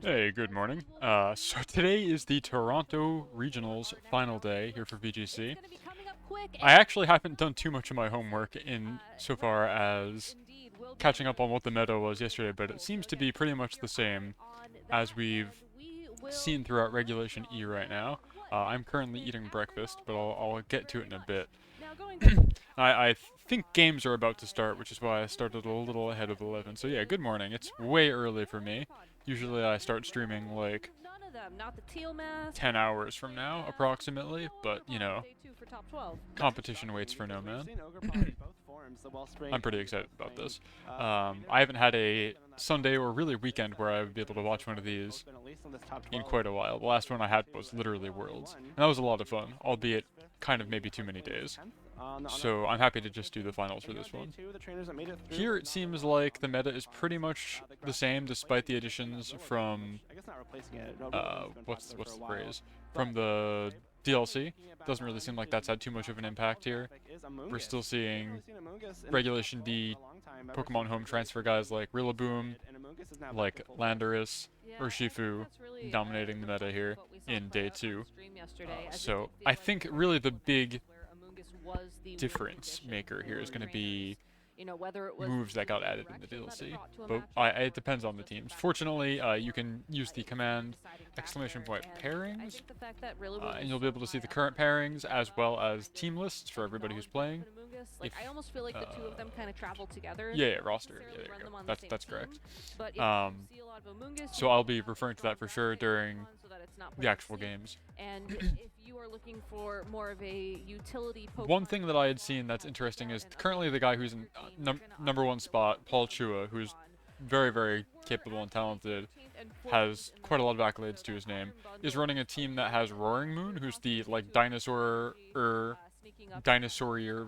Hey, good morning. So today is the Toronto Regionals final day here for VGC. I actually haven't done too much of my homework in so far as catching up on what the meta was yesterday, but it seems to be pretty much the same as we've seen throughout Regulation E right now. I'm currently eating breakfast, but I'll get to it in a bit. I think games are about to start, which is why I started a little ahead of 11. So yeah, good morning. It's way early for me. Usually I start streaming like 10 hours from now, approximately, but you know, competition waits for no man. I'm pretty excited about this. I haven't had a Sunday or really weekend where I would be able to watch one of these in quite a while. The last one I had was literally Worlds, and that was a lot of fun, albeit kind of maybe too many days. So I'm happy to just do the finals for this one. Here it seems like the meta is pretty much the same despite the additions from, what's the phrase? From the DLC. Doesn't really seem like that's had too much of an impact here. We're still seeing Regulation D Pokemon home transfer guys like Rillaboom, like Landorus, Urshifu dominating the meta here in day 2. So I think really the big difference maker here is going to be moves that got added in the DLC. But it depends on the teams. Fortunately, you can use the command exclamation point pairings, and you'll be able to see the current pairings as well as team lists for everybody who's playing. I almost feel like the two of them kind of travel together. Yeah, roster. Yeah, there you go. That's correct. So I'll be referring to that for sure during the actual games. And if you are looking for more of a utility Pokemon, one thing that I had seen that's interesting is currently the guy who's in number 1 spot, Paul Chua, who's very, very capable and talented, has quite a lot of accolades to his name, is running a team that has Roaring Moon, who's the like dinosaurier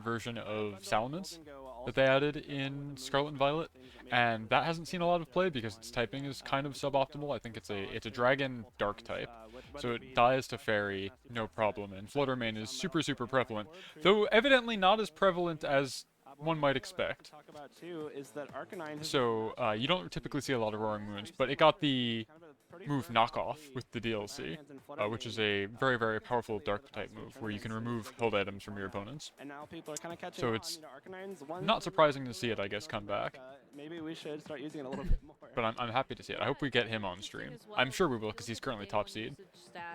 version of Salamence that they added in Scarlet and Violet, and that hasn't seen a lot of play because its typing is kind of suboptimal. I think it's a dragon dark type, so it dies to fairy no problem, and Flutter Mane is super prevalent, though evidently not as prevalent as one might expect. So you don't typically see a lot of Roaring Moons, but it got the move knockoff with the DLC, which is a very powerful dark type move where you can remove held items from your opponents. So it's not surprising to see it, I guess, come back. maybe we should start using it a little bit more. But I'm happy to see it. I hope we get him on stream. I'm sure we will because he's currently top seed.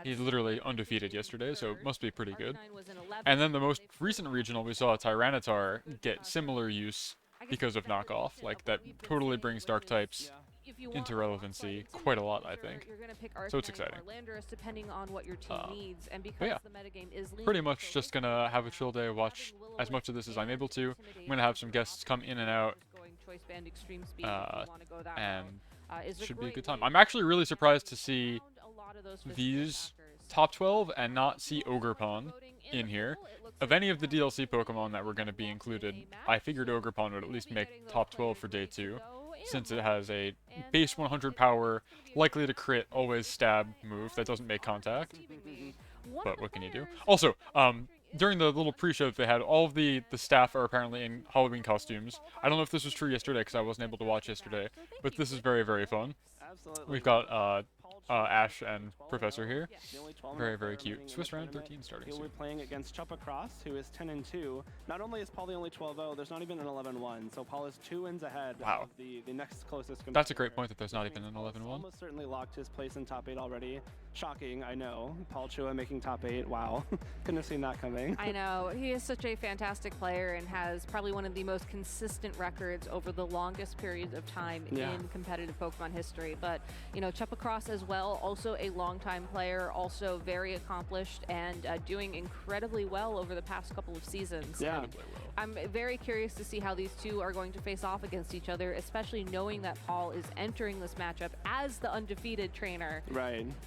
He's literally undefeated yesterday, so it must be pretty good. And then the most recent regional, we saw a Tyranitar get similar use because of knockoff. Like, that totally brings dark types into relevancy quite a lot, I think. So it's exciting. But yeah, pretty much just gonna have a chill day, watch as much of this as I'm able to. I'm gonna have some guests come in and out, and it should be a good time. I'm actually really surprised to see these top 12 and not see Ogerpon in here. Of any of the DLC Pokemon that were going to be included, I figured Ogerpon would at least make top 12 for day 2, since it has a base 100 power, likely to crit, always stab move that doesn't make contact. But what can you do? Also, during the little pre-show that they had, all of the staff are apparently in Halloween costumes. I don't know if this was true yesterday because I wasn't able to watch yesterday, but this is very fun. We've got Ash and Professor here. Very cute. Swiss round 13 starting soon. We'll be playing against Chuppa Cross, who is 10-2. Not only is Paul the only 12-0, there's not even an 11-1, so Paul is 2 wins ahead of the next closest competitor. That's a great point that there's not even an 11-1. Almost certainly locked his place in top 8 already. Shocking, I know. Paul Chua making top 8. Wow. Couldn't have seen that coming. I know. He is such a fantastic player and has probably one of the most consistent records over the longest periods of time in competitive Pokemon history. But, you know, Chuppa Cross as well, also a longtime player, also very accomplished and doing incredibly well over the past couple of seasons. Yeah. I'm very curious to see how these two are going to face off against each other, especially knowing that Paul is entering this matchup as the undefeated trainer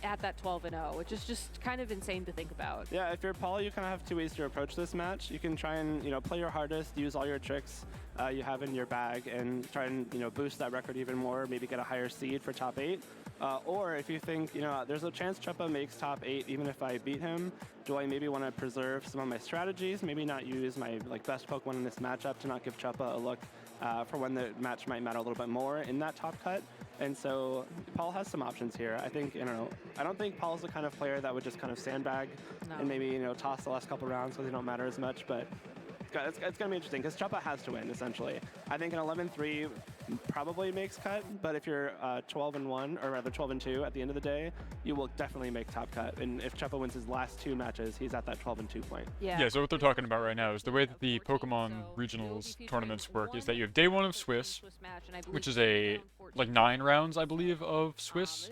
at that 12-0, which is just kind of insane to think about. Yeah, if you're Paul, you kind of have two ways to approach this match. You can try and, you know, play your hardest, use all your tricks you have in your bag, and try and, you know, boost that record even more, maybe get a higher seed for top 8. Or if you think, you know, there's a chance Chuppa makes top 8 even if I beat him, do I maybe want to preserve some of my strategies, maybe not use my best Pokemon in this matchup to not give Chuppa a look for when the match might matter a little bit more in that top cut. And so Paul has some options here. I think, I don't think Paul's the kind of player that would just kind of sandbag and maybe, toss the last couple rounds because they don't matter as much. But it's going to be interesting because Choppa has to win, essentially. I think an 11-3 probably makes cut, but if you're 12-1, or rather 12-2 at the end of the day, you will definitely make top cut. And if Choppa wins his last 2 matches, he's at that 12-2 point. Yeah, so what they're talking about right now is the way that the Pokemon regionals tournaments work is that you have day 1 of Swiss, which is like 9 rounds, I believe, of Swiss,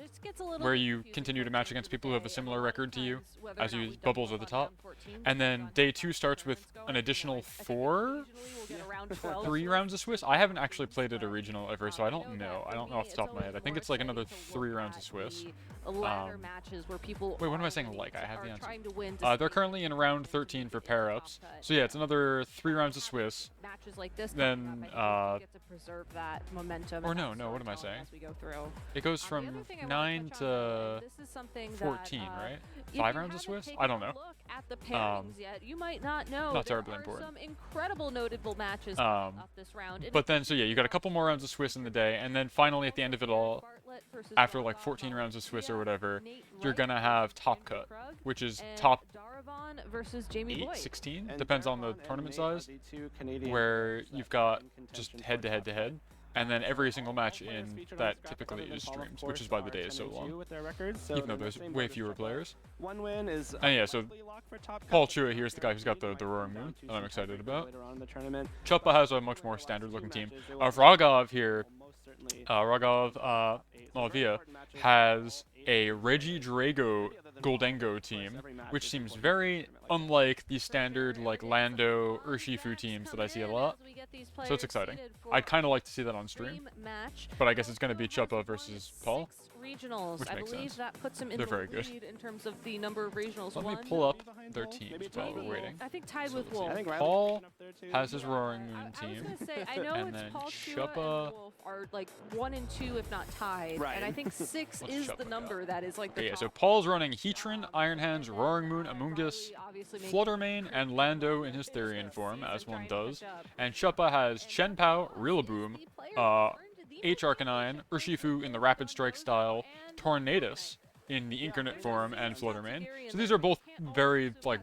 where you continue to match against people who have a similar record to you as you bubbles at the top. And then day 2 starts with an additional 3 rounds of Swiss. I haven't actually played at a regional ever, so I don't know. I don't know off the top of my head. I think it's like another 3 rounds of Swiss. Wait, what am I saying? Like, I have the answer. They're currently in round 13 for pair-ups. So yeah, it's another 3 rounds of Swiss. Then, or no, what am I saying? It goes from 9 to 14, right? 5 rounds of Swiss? I don't know. You might not know. Not terribly important. Some incredible notable matches up this round. But then, so yeah, you got a couple more rounds of Swiss in the day, and then finally at the end of it all, after like 14 rounds of Swiss or whatever, you're gonna have top cut, which is top 8, 16, depends on the tournament size, where you've got just head-to-head. And then every single match in that typically is streamed, which is why the day is so long, even though there's way fewer players. One win is and yeah, so Paul Chua here's the guy who's got the Roaring Moon that I'm excited about. Choppa has a much more standard-looking team. Raghav here, Malavia, has a Regidrago Goldengo team, which seems very unlike the standard like Lando Urshifu teams that I see a lot. So it's exciting. I'd kind of like to see that on stream, but I guess it's going to be Choppa versus Paul, regionals. Which makes sense. That puts him in They're the very good. lead in terms of the number of regionals. Let me pull up their teams while we're waiting. I think tied with Wolf. Paul has his Roaring Moon I was team, gonna say, I know and it's then Paul Chua Choppa. and Wolf are like 1 and 2 if not tied, and I think 6 What's is Choppa the number got? that is like the Yeah, top. so Paul's running Heatran, Iron Hands, Roaring Moon, Amoonguss, Fluttermane, and Lando in his Therian form, as one does. And Choppa has Shenpao, Rillaboom, H Arcanine, Urshifu in the Rapid Strike style, Tornadus in the Incarnate form, and Fluttermane. So these are both very, like,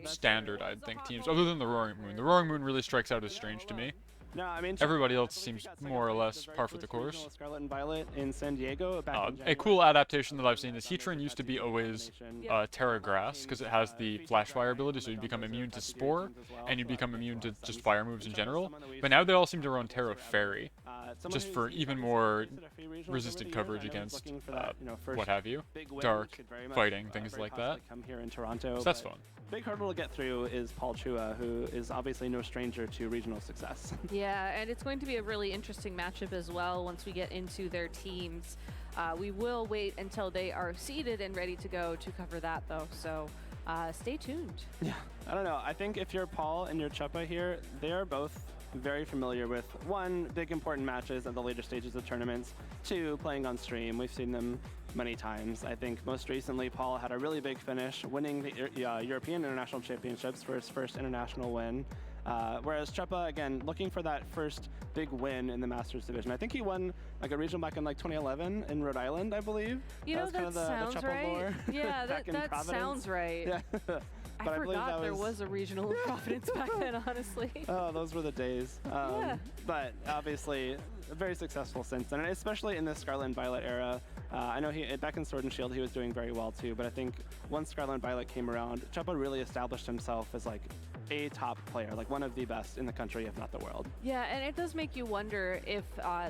standard, I think, teams, other than the Roaring Moon. The Roaring Moon really strikes out as strange to me. No, I mean, everybody else seems more or less par for the course. Scarlet and Violet in San Diego. A cool adaptation that I've seen is Heatran used to be always Terra Grass because it has the Flash Fire ability, so you become immune to Spore, and you become immune to just fire moves in general. But now they all seem to run Terra Fairy, just for even more resisted coverage against what have you, dark, fighting, things like that. So that's fun. Big hurdle to get through is Paul Chua, who is obviously no stranger to regional success. Yeah, and it's going to be a really interesting matchup as well once we get into their teams. We will wait until they are seeded and ready to go to cover that, though, so stay tuned. Yeah, I don't know. I think if you're Paul and you're Choppa here, they are both very familiar with, 1, big important matches at the later stages of tournaments, 2, playing on stream. We've seen them many times. I think most recently Paul had a really big finish, winning the European International Championships for his first international win. Whereas Choppa, again, looking for that first big win in the Masters division. I think he won like a regional back in like 2011 in Rhode Island, I believe. You know, that sounds right. Yeah, that sounds right. Yeah. I forgot there was a regional in Providence back then, honestly. Oh, those were the days. Yeah. But obviously, very successful since then, and especially in the Scarlet and Violet era. I know back in Sword and Shield he was doing very well too, but I think once Scarlet and Violet came around, Choppa really established himself as like a top player, like one of the best in the country, if not the world. Yeah, and it does make you wonder if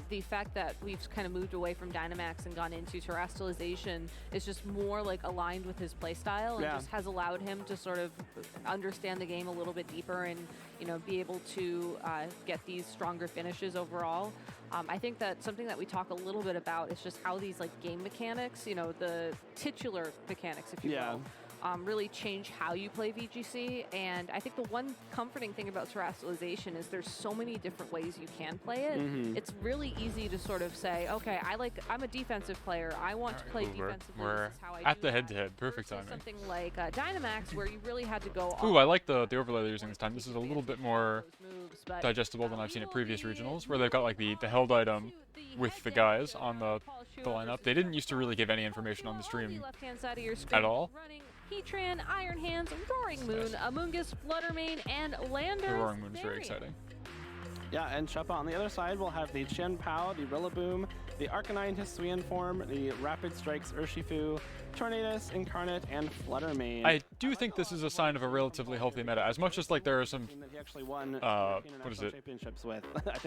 the fact that we've kind of moved away from Dynamax and gone into terrestrialization is just more like aligned with his playstyle and just has allowed him to sort of understand the game a little bit deeper and, you know, be able to get these stronger finishes overall. I think that something that we talk a little bit about is just how these like game mechanics, you know, the titular mechanics, if you will, really change how you play VGC. And I think the one comforting thing about terrestrialization is there's so many different ways you can play it. It's really easy to sort of say, okay, I'm a defensive player. I want to play defensively. We're this is how I at do the that. head-to-head. Perfect timing. Something like Dynamax, where you really had to go. Ooh, I like the overlay they're using this time. This is a little bit more digestible than I've seen at previous regionals, where they've got like the held item with the guys on the lineup. They didn't used to really give any information on the stream at all. Heatran, Iron Hands, Roaring Moon, Amoonguss, Fluttermane, and Lander. The Roaring Moon is very exciting. Yeah, and Chuppa on the other side will have the Chien-Pao, the Rillaboom, the Arcanine Hisuian form, the Rapid Strikes Urshifu, Tornadus, Incarnate, and Fluttermane. I do think this is a sign of a relatively healthy meta, as much as like there are some He actually won what is it? championships with. I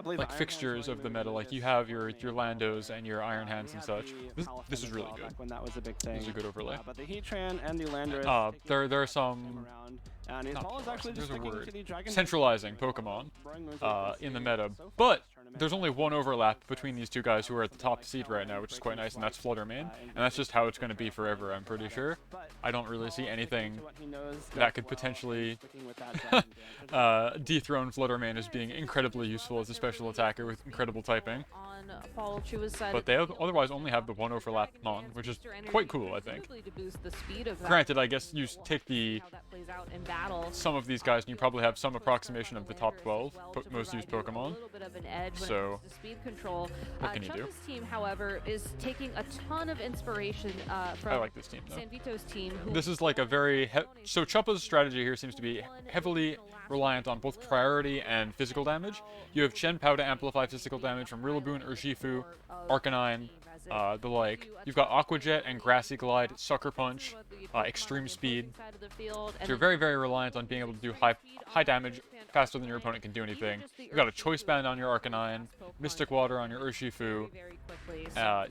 believe like the Iron fixtures Hands of the won meta, like you have your Landos and your Iron Hands and such. This is really good. When that was a big thing. This is a good overlay. But the Heatran and the Landorus. There are some and his ball is actually just there's a sticking word. to the Dragon Centralizing Pokemon in the meta, but there's only one overlap between these two guys who are at the top seed right now, which is quite nice, and that's Fluttermane, and that's just how it's going to be forever, I'm pretty sure. I don't really see anything that could potentially dethrone Fluttermane as being incredibly useful as a special attacker with incredible typing. But they otherwise only have the one overlap Mon, which is quite cool, I think. Granted, I guess you take some of these guys and you probably have some approximation of the top 12 most used Pokemon. So, what can you do? Chuppa's team, however, is taking a ton of inspiration from I like this team, though. San Vito's team. This is like a very... So Chuppa's strategy here seems to be heavily reliant on both priority and physical damage. You have Chien-Pao to amplify physical damage from Rillaboom, Urshifu, Arcanine, the like. You've got Aqua Jet and Grassy Glide, Sucker Punch, Extreme Speed. So you're very, very reliant on being able to do high damage faster than your opponent can do anything. You've got a Choice Band on your Arcanine, Mystic Water on your Urshifu.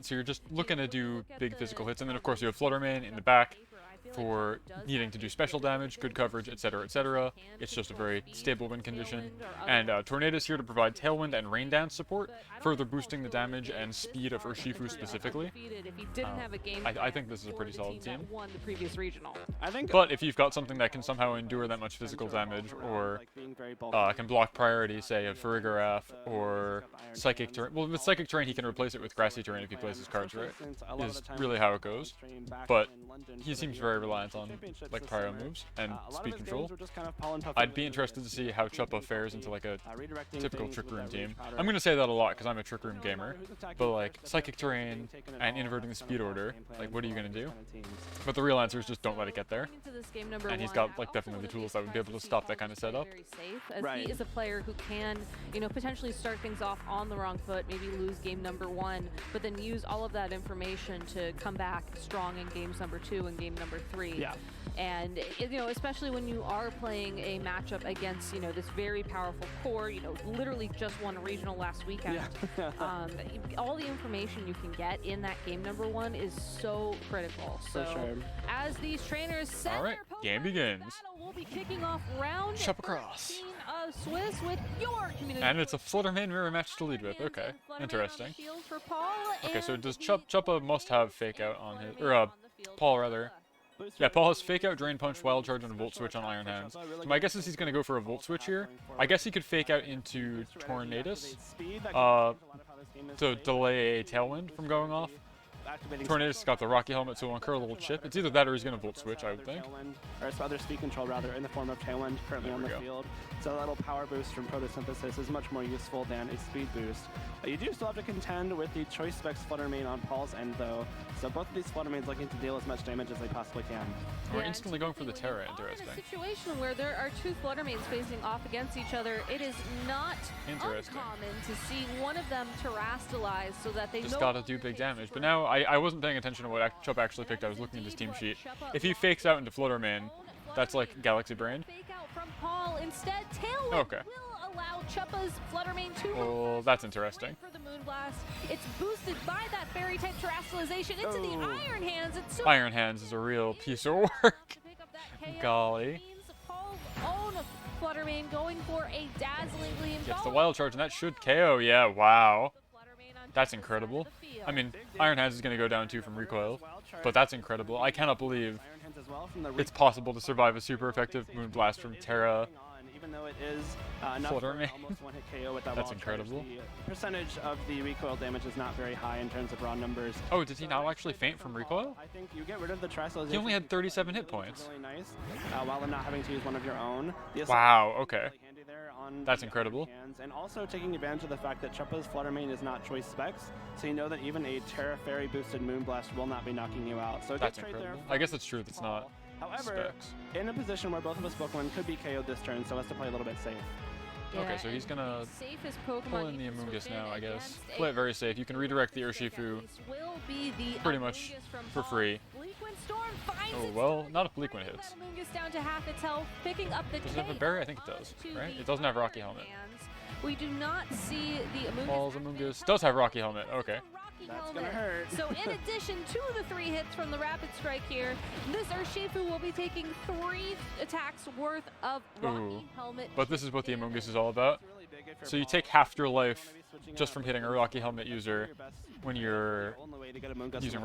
So you're just looking to do big physical hits. And then, of course, you have Fluttermane in the back for needing to do special damage, good coverage, etc., etc. It's just a very stable win condition. And Tornadus here to provide Tailwind and Rain Dance support, further boosting the damage and speed of Urshifu specifically. I think this is a pretty solid team. But if you've got something that can somehow endure that much physical damage, or can block priority, say, of Farigiraf or Psychic Terrain. Well, with Psychic Terrain, he can replace it with Grassy Terrain if he plays his cards right, is really how it goes. But he seems very reliant on like prior moves and speed control. I'd be interested to see how Chuppa fares into like a typical Trick Room team. I'm going to say that a lot because I'm a Trick Room gamer, but like Psychic Terrain and inverting the speed order, like what are you going to do? But the real answer is just don't let it get there. And he's got like definitely the tools that would be able to stop that kind of setup. He is a player who can, potentially start things off on the wrong foot, maybe lose game number 1, but then use all of that information to come back strong in games number 2 and game number 3. Yeah. And especially when you are playing a matchup against this very powerful core, literally just won a regional last weekend. Yeah. All the information you can get in that game number 1 is so critical. So as these trainers set their game begins. Battle, we'll be kicking off round Chuppa Cross. 15 of Swiss with your community. And it's a Fluttermane mirror match to lead with. Okay, interesting. Okay, so does Chuppa must have Fake Out on his, or Paul rather. Yeah, Paul has Fake Out, Drain Punch, Wild Charge, and Volt Switch on Iron Hands. So my guess is he's going to go for a Volt Switch here. I guess he could Fake Out into Tornadus to delay a Tailwind from going off. Tornadus got the Rocky Helmet, so he'll incur a little chip. It's either that or he's going to Volt Switch, I would think. Or other speed control, rather, in the form of Tailwind currently on the field. So that little power boost from Photosynthesis is much more useful than a speed boost. You do still have to contend with the Choice Specs Fluttermane on Paul's end, though. So both of these Fluttermanes looking to deal as much damage as they possibly can. We're instantly going for the Terra, interesting. In a situation where there are 2 Fluttermanes facing off against each other, it is not uncommon to see one of them terrestrialize so that they just gotta do big damage. But now, I wasn't paying attention to what Chuppa actually picked. I was looking at his team sheet. If he fakes out into Fluttermane, that's like Galaxy Brain. Fake out from Paul. Instead, Tailwind will allow Chuppa's Fluttermane to well, that's interesting. For the Moonblast. It's boosted by that fairy type terrestrialization into the Iron Hands. It's so Iron Hands is a real piece of work. Golly. Paul's own Fluttermane going for a dazzling gleam. Gets the Wild Charge, and that should KO. Yeah, wow. That's incredible. I mean, Iron Hands is going to go down too from recoil, but that's incredible. I cannot believe it's possible to survive a super effective Moonblast from Terra. Even though it is enough for almost one-hit KO with that That's wall incredible. charge, the percentage of the recoil damage is not very high in terms of raw numbers. Oh, did he now actually faint from recoil? I think you get rid of the Triceles. He only had 37 hit points. Really nice, while not having to use one of your own. Wow, okay. Really handy there on That's incredible. and also taking advantage of the fact that Chuppa's Flutter Mane is not choice specs, so you know that even a Terra Fairy boosted Moonblast will not be knocking you out. So That's incredible. I guess it's true that's not However, specs. in a position where both of us Pokemon could be KO'd this turn, so has to play a little bit safe. Yeah, Okay, so he's gonna safest Pokemon pull in the Amoonguss now, I guess. Play it very safe. You can redirect the Urshifu pretty much for free. Oh, well, not if Bleakwind hits. Down to half its health, picking up the Does it have a berry? I think it does, right? It doesn't have Rocky Helmet. We do not see the Amoonguss. Paul's Amoonguss does have Rocky Helmet. Okay. That's gonna hurt. So in addition to the 3 hits from the Rapid Strike here, this Urshifu will be taking 3 attacks worth of Rocky Helmet. But this is what the Amoonguss is all about. So you take half your life just from hitting a Rocky Helmet user when you're using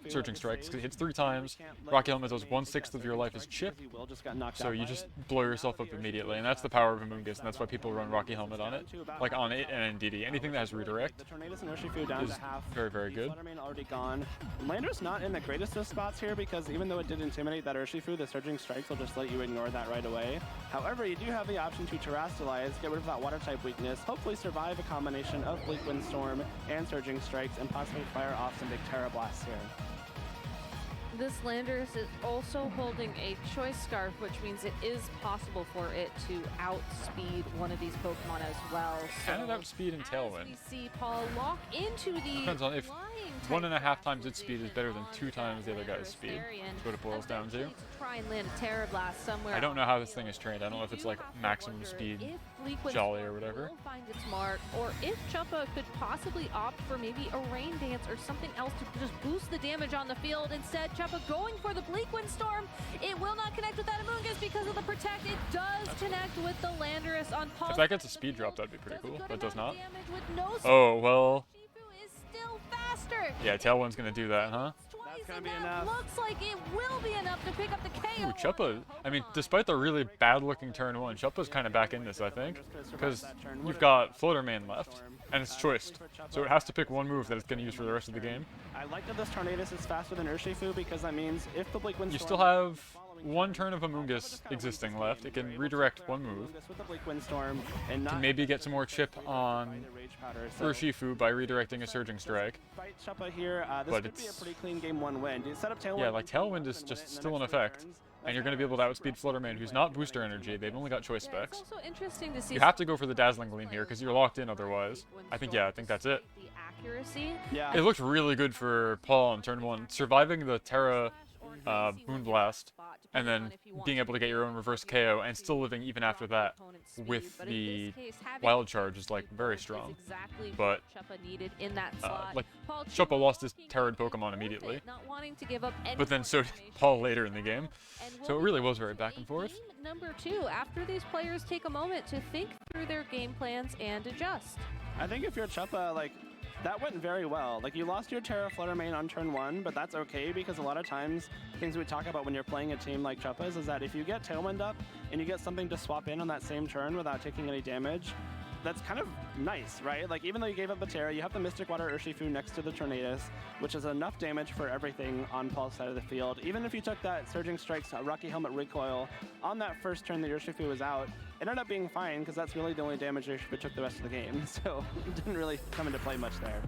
Surging Strikes, because it hits 3 times. Rocky Helmet does 1/6 of your life as chip, so you just blow yourself up immediately, and that's the power of Amoonguss, and that's why people run Rocky Helmet on it, like on it and NDD. Anything that has redirect is very, very good. Already gone. Lander's not in the greatest of spots here because even though it did intimidate that Urshifu, the Surging Strikes will just let you ignore that right away. However, you do have the option to Terrastalize, get rid of that water type weakness, hopefully survive a combination of Bleak Windstorm and Surging Strikes, and possibly fire off some big Terra Blasts here. This Landorus is also holding a Choice Scarf, which means it is possible for it to outspeed one of these Pokemon as well. Can it outspeed in Tailwind? We see Paul lock into the Depends on if 1.5 times its speed is better than 2 times the other guy's speed. That's what it boils down to. Try and land a Terra Blast somewhere. I don't know how this thing is trained. I don't know if it's like maximum speed Jolly or whatever. Find its mark, or if Chuppa could possibly opt for maybe a Rain Dance or something else to just boost the damage on the field. Instead, Chuppa going for the Bleak Windstorm. It will not connect with that Amoonguss because of the Protect. It does connect with the Landorus on Paul. If that gets a speed drop, that'd be pretty cool, but it does not. No oh, well. is still faster. Yeah, Tailwind's gonna do that, huh? That's gonna be enough. Looks like it will be enough to pick up the KO. Ooh, Chuppa, I mean, despite the really bad-looking turn 1, Chuppa's kind of back in this, I think, because you've got Floater Mane left, and it's choiced, so it has to pick one move that it's going to use for the rest of the game. I like that this Tornadus is faster than Urshifu because that means if the Bleak Windstorm... You still have 1 turn of Amoonguss existing left. It can redirect 1 move. Can maybe get some more chip on Urshifu by redirecting a Surging Strike. But it's... a pretty clean game 1 win. Do you set up Tailwind? Yeah, like Tailwind is just still in effect. And you're going to be able to outspeed Flutter Mane, who's not booster energy. They've only got choice specs. It's also interesting to see. You have to go for the Dazzling Gleam here because you're locked in otherwise. I think that's it. The accuracy. Yeah. It looked really good for Paul in turn 1. Surviving the Terra Moonblast and then being able to get your own reverse KO and still living even after that with the Wild Charge is like very strong. But like Chuppa lost his Terran Pokemon immediately, but then so did Paul later in the game. So it really was very back and forth. Number 2, after these players take a moment to think through their game plans and adjust. I think if you're Chuppa, like, that went very well. Like, you lost your Terra Flutter Mane on turn 1, but that's okay because a lot of times things we talk about when you're playing a team like Chuppa's is that if you get Tailwind up and you get something to swap in on that same turn without taking any damage, that's kind of nice, right? Like, even though you gave up the Terra, you have the Mystic Water Urshifu next to the Tornadus, which is enough damage for everything on Paul's side of the field. Even if you took that Surging Strikes Rocky Helmet recoil on that first turn that Urshifu was out, it ended up being fine because that's really the only damage Urshifu took the rest of the game. So it didn't really come into play much there.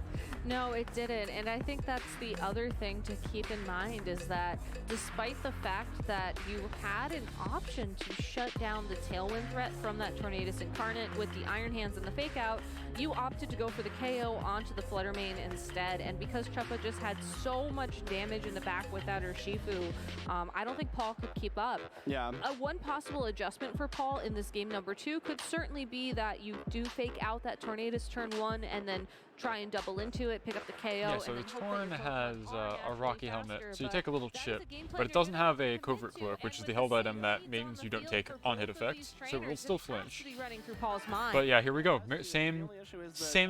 No, it didn't. And I think that's the other thing to keep in mind is that despite the fact that you had an option to shut down the Tailwind threat from that Tornadus Incarnate with the Iron Hands and the Fake Out, you opted to go for the KO onto the Flutter Mane instead. And because Chuppa just had so much damage in the back with that Urshifu, I don't think Paul could keep up. Yeah. One possible adjustment for Paul in this game number 2 could certainly be that you do fake out that Tornadus turn 1 and then try and double into it, pick up the KO. Yeah, so and the then hopefully Torn the has Pokemon on a as rocky way helmet, faster, so you but take a little that is chip, a game but plan it doesn't you're gonna have have to a move covert into. cloak, And which is with the held item that same means leads you on don't the take field for on-hit both of these effects, so it will trainers, still this has flinch. to be running through Paul's mind. But yeah, here we go. Same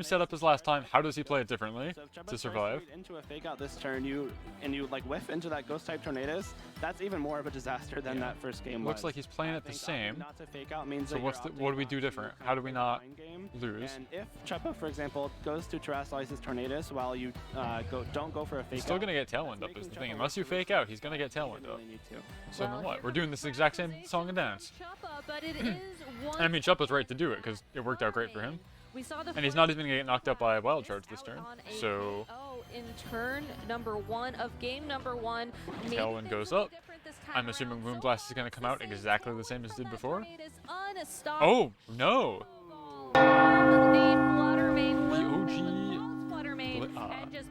setup as last time. How does he play it differently to survive? Into a fake out this turn, you like whiff into that ghost type Tornadus. That's even more of a disaster than that first game Looks was. like he's playing it the I think same. Not to fake out means So that what do we do different? How do we not lose? And if Chepa, for example, goes to terrestrialize his Tornadus while you don't go for a fake He's still out, gonna get Tailwind up is the thing. Unless you fake out, he's gonna get Tailwind up. really need to. So then what? We're doing this exact same song and dance. But it is And I mean, Chuppa's right to do it because it worked out great for him. We saw the And he's not even gonna get knocked up by a Wild Charge this turn. So in turn number 1 of game number 1, Tailwind goes up. I'm assuming Moonblast is gonna come out exactly the same as it did before. Oh no! The OG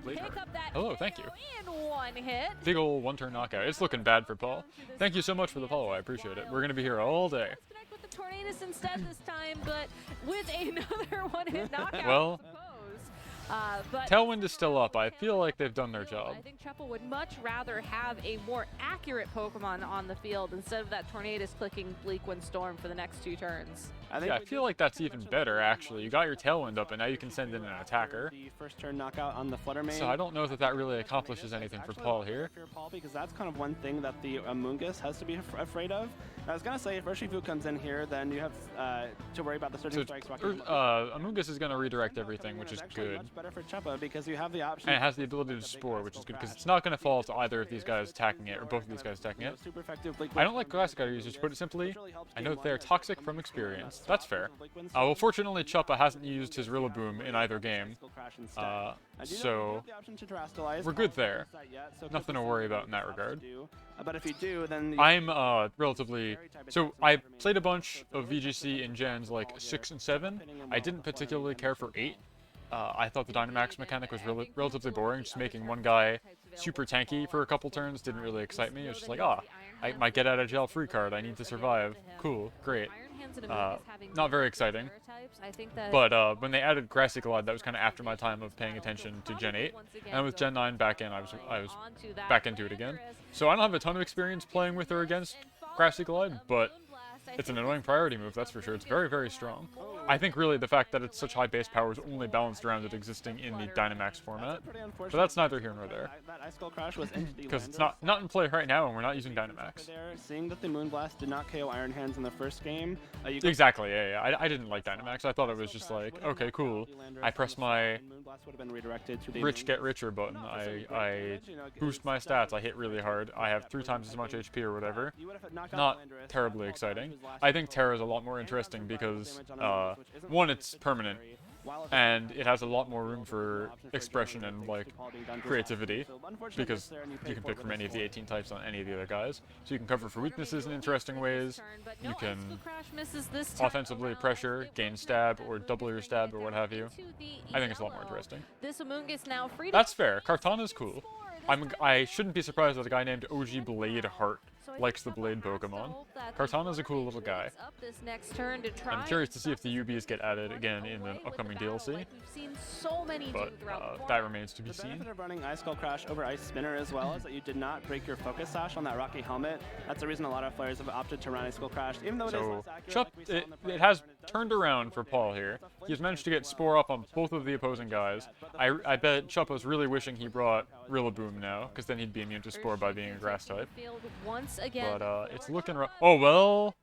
Blade Heart. Hello, thank you. Big ol' one-turn knockout. It's looking bad for Paul. Thank you so much for the follow. I appreciate it. We're gonna be here all day. With the Tornadus instead this time, but with another one-hit knockout. Well, but Tailwind is still up. I feel like they've done their job. I think Chepa would much rather have a more accurate Pokemon on the field instead of that Tornadus clicking Bleak Wind Storm for the next 2 turns. Yeah, I feel like that's even better, actually. You got your Tailwind up, and now you can send in an attacker. The first turn knockout on the Flutter Mane. So I don't know that that really accomplishes anything for Paul here. Paul, because that's kind of one thing that the Amoonguss has to be afraid of. I was gonna say if Urshifu comes in here, then you have to worry about the Surging Strikes. Amoonguss is gonna redirect everything, which is good. Much better for Chepa because you have the option. And it has the ability to Spore, which is good because it's not gonna fall to either of these guys attacking it or both of these guys attacking it. Super effective. I don't like Classic Item users, to put it simply. I know that they are toxic from experience. That's fair. Well, fortunately, Chuppa hasn't used his Rillaboom in either game, so we're good there. Nothing to worry about in that regard. But if you do, then I'm relatively. So I played a bunch of VGC in gens like 6 and 7. I didn't particularly care for 8. I thought the Dynamax mechanic was relatively boring. Just making one guy super tanky for a couple turns didn't really excite me. It was just like, I might get out of jail free card. I need to survive. Cool, great. Not very exciting. But when they added Grassy Glide, that was kind of after my time of paying attention to Gen 8. And with Gen 9 back in, I was back into it again. So I don't have a ton of experience playing with or against Grassy Glide, but it's an annoying priority move, that's for sure. It's very, very strong. I think really the fact that it's such high base power is only balanced around it existing in the Dynamax format. But that's neither here nor there. That Ice Skull Crash was because it's not in play right now and we're not using Dynamax. Seeing that the Moonblast did not KO Iron Hands in the first game. Exactly, yeah. I didn't like Dynamax. I thought it was just like, okay, cool. I press my rich get richer button. I boost my stats. I hit really hard. I have 3 times as much HP or whatever. Not terribly exciting. I think Terra is a lot more interesting because, one, it's permanent, and it has a lot more room for expression and like creativity because you can pick from any of the 18 types on any of the other guys. So you can cover for weaknesses in interesting ways. You can offensively pressure, gain stab, or double your stab, or what have you. I think it's a lot more interesting. That's fair. Kartana's cool. I shouldn't be surprised that a guy named OG Blade Heart likes the Blade Pokemon. Kartana's a cool little guy. I'm curious to see if the UBs get added again in the upcoming DLC. But that remains to be seen. The benefit of running Ice Skull Crash over Ice Spinner as well is that you did not break your Focus Sash on that Rocky Helmet. That's the reason a lot of players have opted to run Ice Skull Crash, even though it is less accurate. It has turned around for Paul here. He's managed to get Spore up on both of the opposing guys. I bet Chuppa's really wishing he brought Rillaboom now, because then he'd be immune to Spore by being a grass type. But it's looking rough. Oh, well,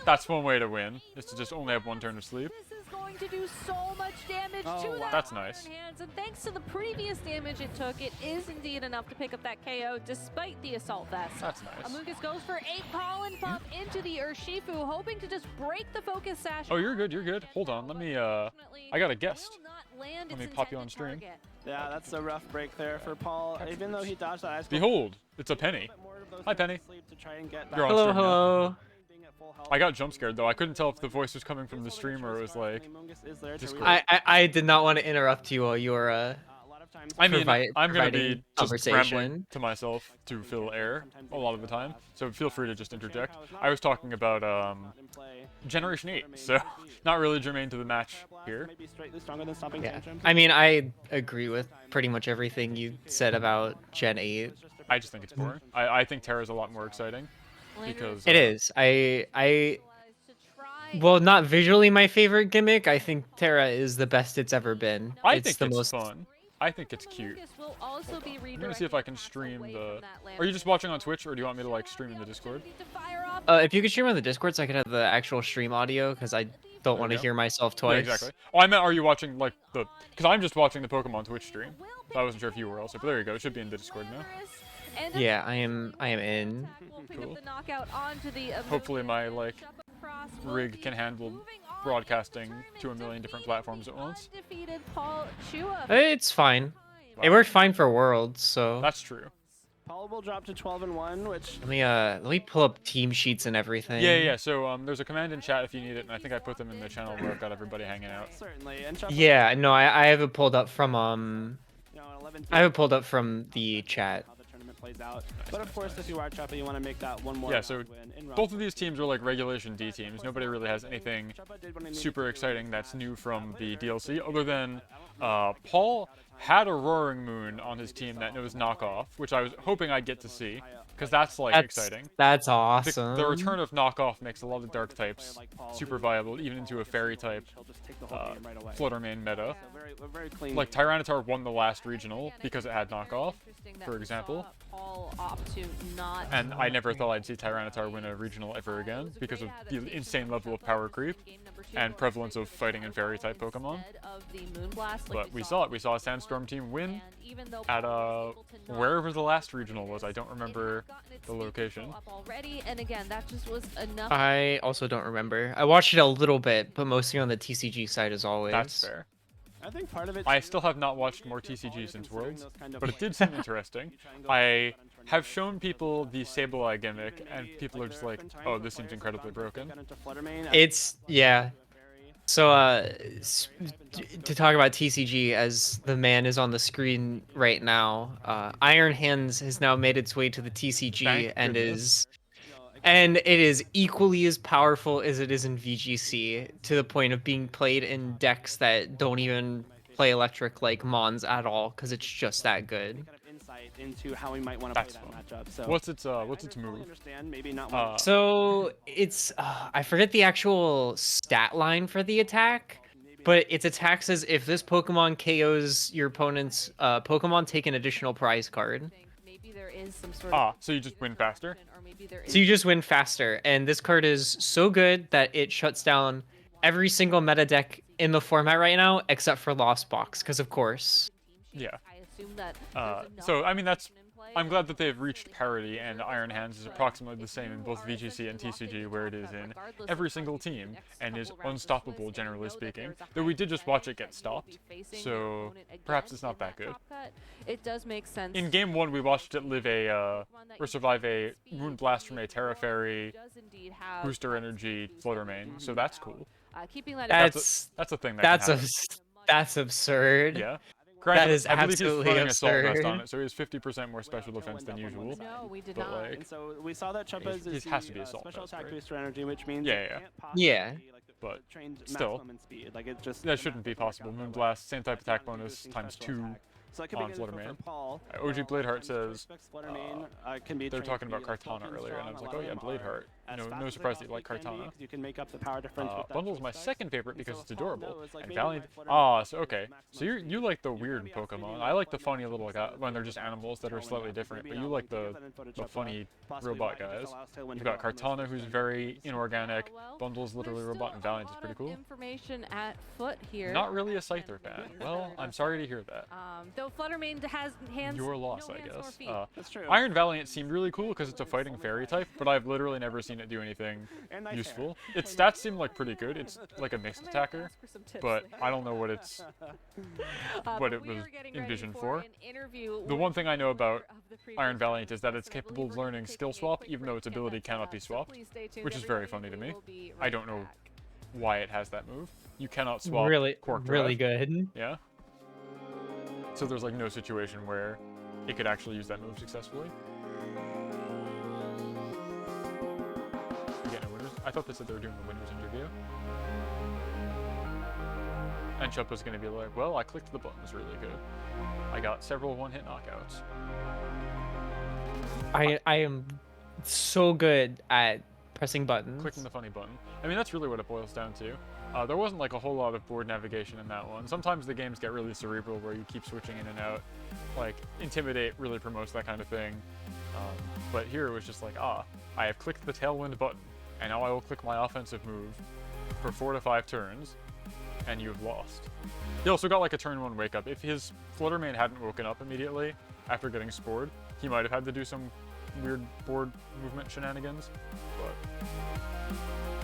that's one way to win, is to just only have 1 turn of sleep. This is going to do so much damage to that that's nice. Hands, and thanks to the previous damage it took, it is indeed enough to pick up that KO despite the Assault Vest. That's nice. Amoonguss goes for 8 Pollen Pop into the Urshifu, hoping to just break the Focus Sash. Oh, you're good, you're good. Hold on, let me, I got a guest. Let me pop you on stream. Yeah, that's a rough break there for Paul, even though he dodged that Ice Skull. Behold, it's a Penny. Hi, Penny. You're on Hello, stream hello. now. I got jump scared though. I couldn't tell if the voice was coming from the stream or it was like Discord. I did not want to interrupt you while you were I mean, I'm gonna providing be just conversation. rambling to myself to fill air a lot of the time, so feel free to just interject. I was talking about Generation 8, so not really germane to the match here. Yeah. I mean, I agree with pretty much everything you said about Gen 8. I just think it's boring. I think Terra's a lot more exciting because It is. Well, not visually my favorite gimmick. I think Terra is the best it's ever been. I It's think the it's most fun. I think it's cute. I'm gonna see if I can stream the. Are you just watching on Twitch, or do you want me to like stream in the Discord? If you could stream on the Discord so I could have the actual stream audio, because I don't want to hear myself twice. Yeah, exactly. Oh, I meant, are you watching like the? Because I'm just watching the Pokemon Twitch stream. So I wasn't sure if you were also, but there you go. It should be in the Discord now. Yeah, I am in. Cool. Hopefully my like rig can handle broadcasting to a million different platforms at once. It's fine. Wow. It worked fine for Worlds, so. That's true. Paul will drop to 12-1, which. Let me pull up team sheets and everything. Yeah. So there's a command in chat if you need it, and I think I put them in the channel where I've got everybody hanging out. Certainly. Yeah, no, I have it pulled up from I have it pulled up from the chat. Plays out. But of course, if you are Choppa, you want to make that one more. Yeah, so both of these teams are like Regulation D teams. Nobody really has anything super exciting that's new from the DLC, other than Paul had a Roaring Moon on his team that knows Knockoff, which I was hoping I'd get to see, because that's like exciting. That's awesome. The return of Knockoff makes a lot of Dark types super viable, even into a Fairy type Flutter Mane meta. Like Tyranitar won the last regional because it had Knockoff, for example. And I never thought I'd see Tyranitar win a regional ever again because of the insane level of power creep and prevalence of fighting and Fairy type Pokemon. But we saw it. We saw a Sandstorm team win at wherever the last regional was. I don't remember the location. I also don't remember. I watched it a little bit, but mostly on the TCG side as always. That's fair. I think part of it. I still have not watched more TCG since Worlds, but it did seem interesting. I have shown people the Sableye gimmick, and people are just like, "Oh, this seems incredibly broken." It's yeah. So to talk about TCG, as the man is on the screen right now, Iron Hands has now made its way to the TCG and it is equally as powerful as it is in VGC, to the point of being played in decks that don't even play electric like Mons at all, because it's just that good. Into how we might want to play that matchup. So what's its move? So it's I forget the actual stat line for the attack, but its attack says if this Pokemon KOs your opponent's Pokemon, take an additional prize card. So you just win faster? So you just win faster, and this card is so good that it shuts down every single meta deck in the format right now, except for Lost Box, because of course. Yeah. So I mean I'm glad that they've reached parity, and Iron Hands is approximately the same in both VGC and TCG, where it is in every single team, and is unstoppable, generally speaking. Though we did just watch it get stopped, so perhaps it's not that good. It does make sense. In Game 1, we watched it live or survive a Moon Blast from a Terra Fairy, Booster Energy, Flutter Mane, so that's cool. That's a thing that that's absurd. Yeah. That is I believe absolutely he's Assault Vest on absurd. it, so he has 50% more special defense than usual. No, we did but not. like, And so we saw that Choppa's is has to be Assault special Vest, attack right? booster energy, which means Yeah. But still still, speed. Like it just that shouldn't be possible. Moonblast, same type attack bonus times 2 on Flutter Mane. OG Bladeheart says they're talking about Kartana earlier, and I was like, oh yeah, Bladeheart. No surprise that you like Kartana. You can make up the power difference. Bundle's my second favorite because it's adorable. And Valiant. So okay. So you like the weird Pokemon. I like the funny little when they're just animals that are slightly different. But you like the funny robot guys. You've got Kartana, who's very inorganic. Bundle's literally robot, and Valiant is pretty cool. Information at foot here. Not really a Scyther fan. Well, I'm sorry to hear that. Though Flutter Mane has hands. Your loss, no I hands nor guess. feet. That's true. Iron Valiant seemed really cool because it's a fighting fairy type, but I've literally never seen it do anything useful. Its stats seem like pretty good. It's like a mixed attacker, but I don't know what it was envisioned for. The one thing I know about Iron Valiant is that it's capable of learning skill swap, even though its ability cannot be swapped, which is very funny to me. I don't know why it has that move. You cannot swap Really Quark Drive. really good. Yeah. So there's like no situation where it could actually use that move successfully. Again, I thought they said they were doing the winners interview. And Chup was going to be like, well, I clicked the buttons really good. I got several one-hit knockouts. I am so good at pressing buttons. Clicking the funny button. I mean, that's really what it boils down to. There wasn't like a whole lot of board navigation in that one. Sometimes the games get really cerebral where you keep switching in and out. Like, Intimidate really promotes that kind of thing. But here it was just like, I have clicked the Tailwind button, and now I will click my offensive move for 4 to 5 turns, and you've lost. He also got like a turn 1 wake up. If his Fluttermane hadn't woken up immediately after getting spored, he might have had to do some weird board movement shenanigans. But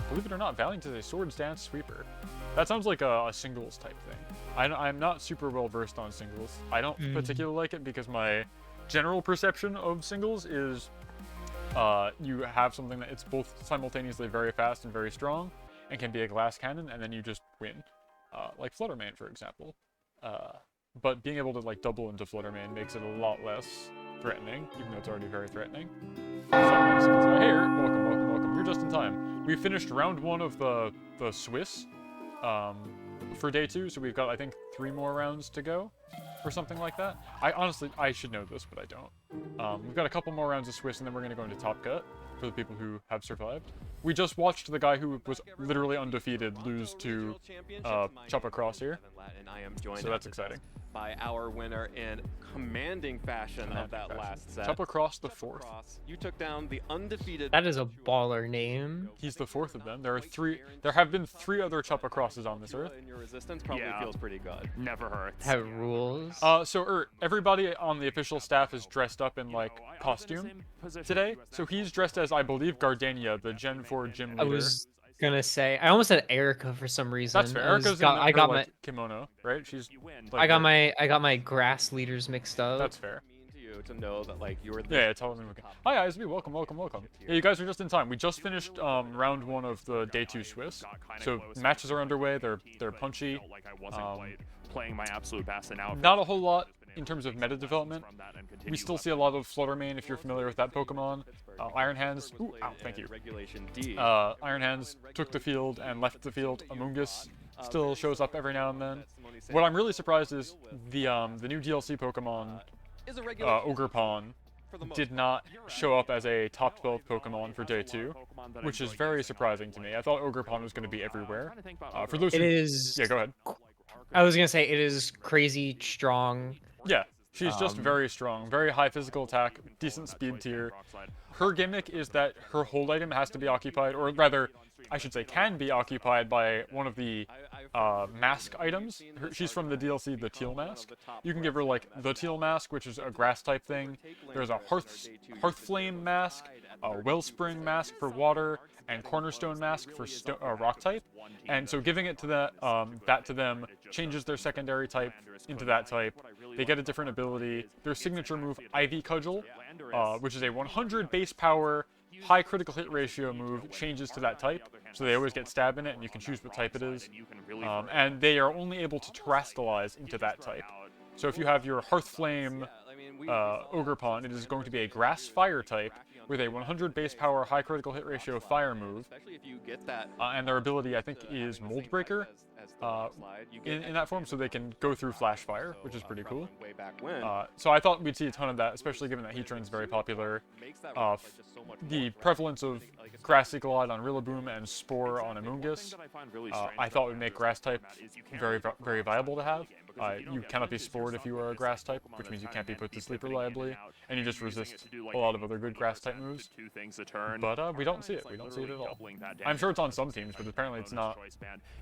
believe it or not, Valiant is a Swords Dance sweeper. That sounds like a singles type thing. I'm not super well versed on singles. I don't particularly like it because my general perception of singles is you have something that it's both simultaneously very fast and very strong and can be a glass cannon, and then you just win. Like Fluttermane, for example. But being able to like double into Fluttermane makes it a lot less threatening, even though it's already very threatening. So, hey, welcome. You're just in time. We finished round 1 of the Swiss for day 2, so we've got, I think, 3 more rounds to go, or something like that. I should know this, but I don't. We've got a couple more rounds of Swiss, and then we're going to go into Top Cut for the people who have survived. We just watched the guy who was literally undefeated lose to Chup Across here, so that's exciting. By our winner in commanding fashion of that last set. Chup Across the 4th. You took down the undefeated. That is a baller name. He's the 4th of them. There have been 3 other Chup Acrosses on this earth. And your resistance probably feels pretty good. Never hurts. Have rules. So everybody on the official staff is dressed up in like costume today. So he's dressed as, I believe, Gardenia, the Gen 4 gym leader. I was gonna say, I almost said Erica for some reason. That's fair. Erica's I got my kimono, right? She's. Like, I got my grass leaders mixed up. That's fair. To know that like you were it's totally okay. Hi guys, welcome. Yeah, you guys are just in time. We just finished round 1 of the day 2 Swiss, so matches are underway. They're punchy. Like I wasn't quite playing my absolute best, and now not a whole lot in terms of meta development. We still see a lot of Fluttermane if you're familiar with that Pokemon. Iron Hands. Ooh, ow, thank you. Iron Hands took the field and left the field. Amoonguss still shows up every now and then. What I'm really surprised is the new DLC Pokemon. Ogerpon did not show up as a top 12 Pokemon for day 2, which is very surprising to me. I thought Ogerpon was going to be everywhere. For those who... Yeah, go ahead. I was going to say, it is crazy strong. Yeah, she's just very strong, very high physical attack, decent speed tier. Her gimmick is that her hold item has to be occupied, or rather, I should say can be occupied by one of the mask items. She's from the DLC, the Teal Mask. You can give her like the Teal Mask, which is a grass type thing. There's a Hearthflame Mask, a Wellspring Mask for water, and Cornerstone Mask for rock type. And so giving it to that to them changes their secondary type into that type. They get a different ability. Their signature move, Ivy Cudgel, which is a 100 base power, high critical hit ratio move, changes to that type. So they always get stab in it, and you can choose what type it is. And they are only able to terrestrialize into that type. So if you have your Hearthflame Ogerpon, it is going to be a grass fire type with a 100 base power, high critical hit ratio fire move. And their ability, I think, is Mold Breaker in that form, so they can go through Flash Fire, which is pretty cool. So I thought we'd see a ton of that, especially given that Heatran's very popular. The prevalence of Grass Eagle-Eyed on Rillaboom and Spore on Amoonguss, I thought would make Grass type very viable to have. You cannot be Spored if you are a Grass type, which means you can't be put to sleep reliably, and you just resist a lot of other good Grass type moves. But we don't see it. We don't see it at all. I'm sure it's on some teams, but apparently it's not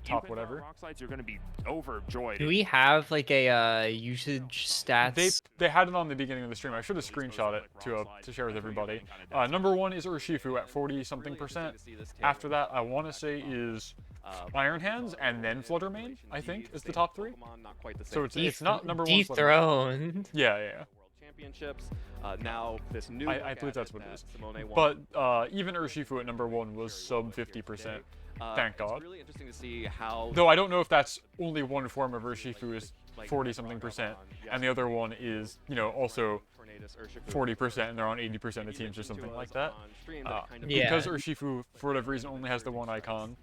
top whatever. You're going to be overjoyed. Do we have like a usage stats? They had it on the beginning of the stream. I should have screenshot it to share with everybody. Number 1 is Urshifu at 40-something%. After that, I want to say is Iron Hands and then Fluttermane, I think, is the top 3. So it's not number 1. Dethroned. Yeah. Championships. Now this new. I believe that's what it is. But even Urshifu at number 1 was sub 50%. Thank God. It's really interesting to see how. Though I don't know if that's only one form of Urshifu is 40-something%, and the other one is, you know, also 40%, and they're on 80% of teams or something like that. Because Urshifu, for whatever reason, only has the one icon,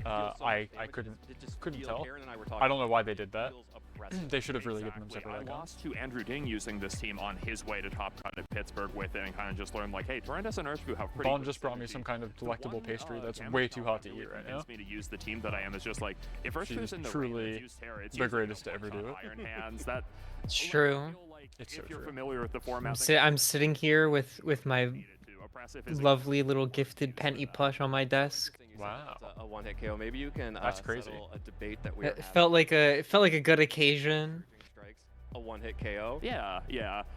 I couldn't tell. I don't know why they did that. They should have really given them separate icons. I lost to Andrew Ding using this team on his way to top cut at Pittsburgh with it, and kind of just learned like, hey, Torrentes and Urshifu have pretty. Vaughn just brought me some kind of delectable pastry that's way too hot to eat right now. Me to use the team that I am is just like, if Urshifu's in the truly the greatest to ever do it. Iron Hands, that It's true. It's so if you're true. familiar with the format, I'm sitting here with my lovely little gifted Penny plush on my desk. Wow. A one-hit KO. Maybe you can That's crazy. settle a debate that we It felt like a good occasion. A one-hit KO. Yeah.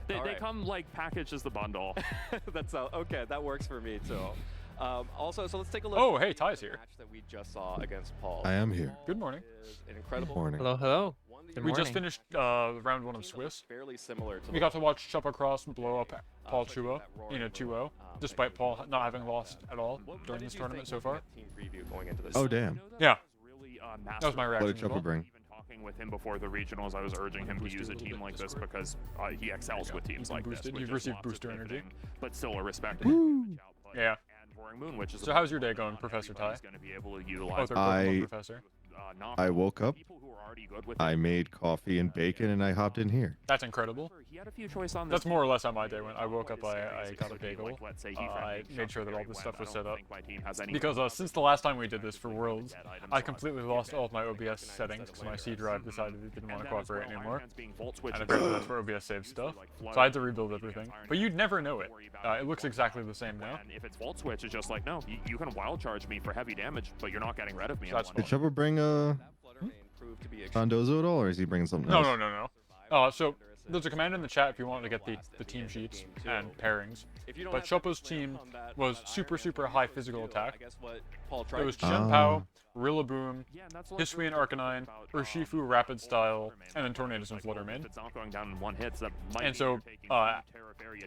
They right. come like packaged as the bundle. That's okay. That works for me too. Also, so let's take a look. Oh, hey, Ty's here. Match that we just saw against Paul. I am here. Good morning. Is an incredible. Good morning. Hello, hello. Good We just morning. finished round 1 of Swiss. Fairly similar to We got to watch Chopper Cross blow up Paul Chua in a 2-0, despite Paul not having lost at all during this tournament so far. Team preview going into this. Oh, damn. Yeah. Really, That was my What reaction did as Chopper well. bring? Even talking with him before the regionals, I was urging him to use a team like this because he excels with teams like this. You've received booster energy. But still a respectable output. Yeah. And Roaring Moon, which is So how's your day going, Professor Ty? going to be able to Oh, utilize third I- Pokemon Professor. I woke up, people who are already good with I made coffee and bacon, and I hopped in here. That's incredible. He had a few choice on this. That's more or less how my day went. I woke up, I got a bagel. Like, let's say he I friendly made sure that all very this well. stuff was I set don't up. think my team has any Because since the last time we did this for Worlds, I completely lost all of my OBS settings because my C drive decided it didn't want to cooperate anymore. And apparently that's where OBS saves stuff. So I had to rebuild everything. But you'd never know it. It looks exactly the same now. And if it's Volt Switch, it's just like, no, you can wild charge me for heavy damage, but you're not getting rid of me. That's Did Chopper bring Dondozo at all, or is he bringing something else? No. So there's a command in the chat if you want to get the team sheets and pairings. But Choppo's team was super high physical attack. It was Chien-Pao, Rillaboom, Hisui and Arcanine, Urshifu Rapid Style, and then Tornadus and Fluttermane. It's not going down in one hit, so that might And so,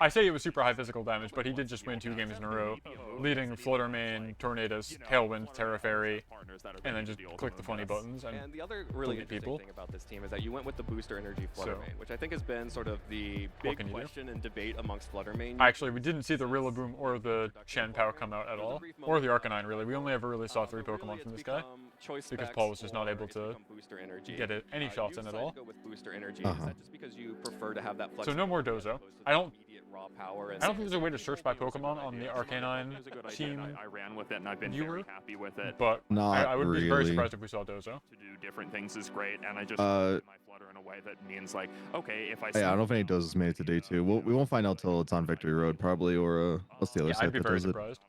I say it was super high physical damage, but he did just win 2 games in a row, leading Fluttermane, Tornadus, Tailwind, Terra Fairy, and then just click the funny buttons. And the other really delete interesting people. thing about this team is that you went with the booster energy So, Fluttermane, which I think has been sort of the big can you do? question and debate amongst Fluttermane. Actually, we didn't see the Rillaboom or the Chien-Pao come out at all, or the Arcanine really. We only ever really saw 3 Pokemon from this guy, because Paul was just not able to get any shots in at all. So no more Dozo. I don't think there's a way to search by Pokemon on the Arcanine team, I ran with it and I've been viewer, very happy with it. but Not I would be very really. surprised if we saw Dozo. To do different things is great, and I just Uh, my Flutter in a way that means like, okay, if I Yeah, I don't know if any Dozos made it today too. We won't find out till it's on Victory Road probably, or what's the other Yeah, site I'd be that very does it? surprised.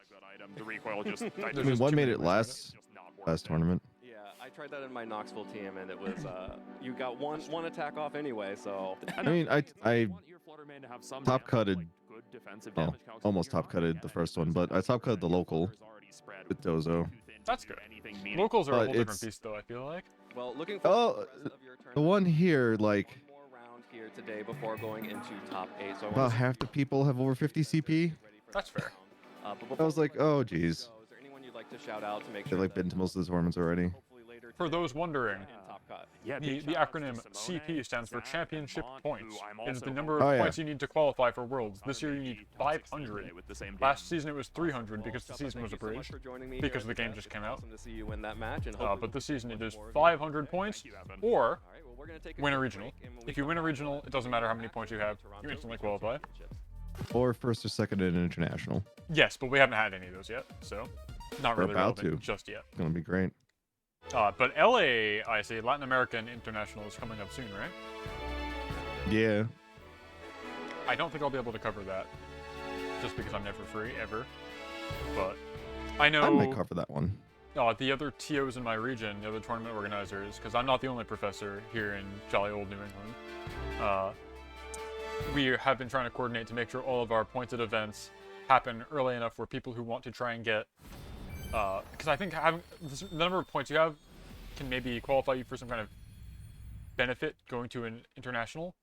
the recoil just I There's mean, just one too made many it ways last tournament. Yeah, I tried that in my Knoxville team, and it was you got one attack off anyway. So I mean, I top cutted, well, almost top cutted the first one, but I top cutted the local with Dozo. That's good. Locals are a But whole different it's- beast, though, I feel like. well, looking Oh, forward to the rest of your The tournament. one here, like, One more round here today before going into top 8. So I about wanna half the people have over 50 CP. ready for That's this fair. round. But I before was we like, get oh, into geez. those, is there anyone you'd like to shout out to make They've sure like been to most of the tournaments already. hopefully later For today those wondering, in top cut? Yeah, the acronym CP stands for Championship Points. It is the number of Oh, yeah. points you need to qualify for Worlds. This year you need 500. Last season it was 300 because the season was abridged, because the game just came out. Awesome to see you win that match, and But this season it is 500 points, or All right, well, we're gonna take win a quick regional. break, and when If we you win a come back, regional, it doesn't matter how many points you have, you instantly qualify. Or first or second in international. Yes, but we haven't had any of those yet, so not We're really about relevant to. just yet. It's gonna be great. But LA, I see, Latin American International is coming up soon, right? Yeah. I don't think I'll be able to cover that, just because I'm never free, ever. But I know I might cover that one. the other TOs in my region, the other tournament organizers, because I'm not the only professor here in jolly old New England. We have been trying to coordinate to make sure all of our pointed events happen early enough where people who want to try and get, because I think having the number of points you have can maybe qualify you for some kind of benefit going to an international.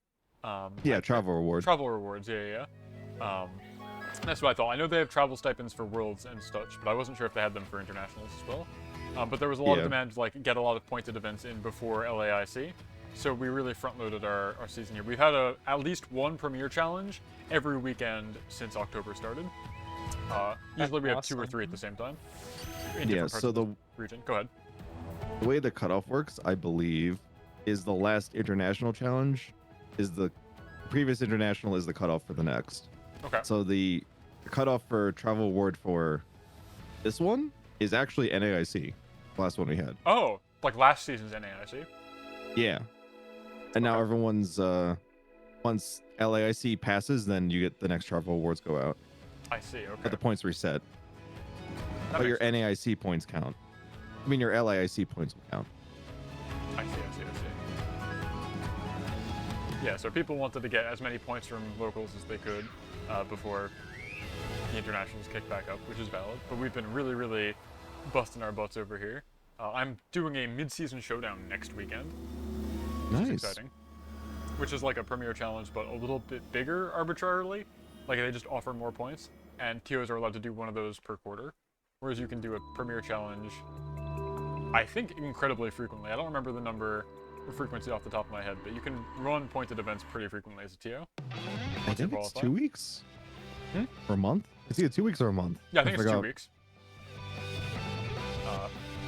Yeah, travel reward. Travel rewards, yeah. That's what I thought. I know they have travel stipends for Worlds and such, but I wasn't sure if they had them for internationals as well. But there was a lot of Yeah. demand to like get a lot of pointed events in before LAIC. So we really front-loaded our season here. We've had at least one Premier Challenge every weekend since October started. Usually we have 2 or 3 at the same time. In Yeah, different parts so of the region. Go ahead. The way the cutoff works, I believe, is the last international challenge is the previous international is the cutoff for the next. Okay. So the cutoff for travel award for this one is actually NAIC, the last one we had. Oh, like last season's NAIC? Yeah. And now Okay. everyone's once LAIC passes, then you get the next travel awards go out. I see, okay. But the points reset. That But your makes sense. NAIC points count. I mean your LAIC points will count. I see. Yeah, so people wanted to get as many points from locals as they could before the internationals kick back up, which is valid. But we've been really, really busting our butts over here. I'm doing a mid-season showdown next weekend. Which is Nice. exciting. Which is like a Premier Challenge, but a little bit bigger arbitrarily. Like they just offer more points, and TOs are allowed to do one of those per quarter. Whereas you can do a Premier Challenge, I think, incredibly frequently. I don't remember the number or frequency off the top of my head, but you can run pointed events pretty frequently as a TO. I think it's qualify. 2 weeks. Hmm? Or a month? It's either 2 weeks or a month. Yeah, I think it's 2 forgot. weeks.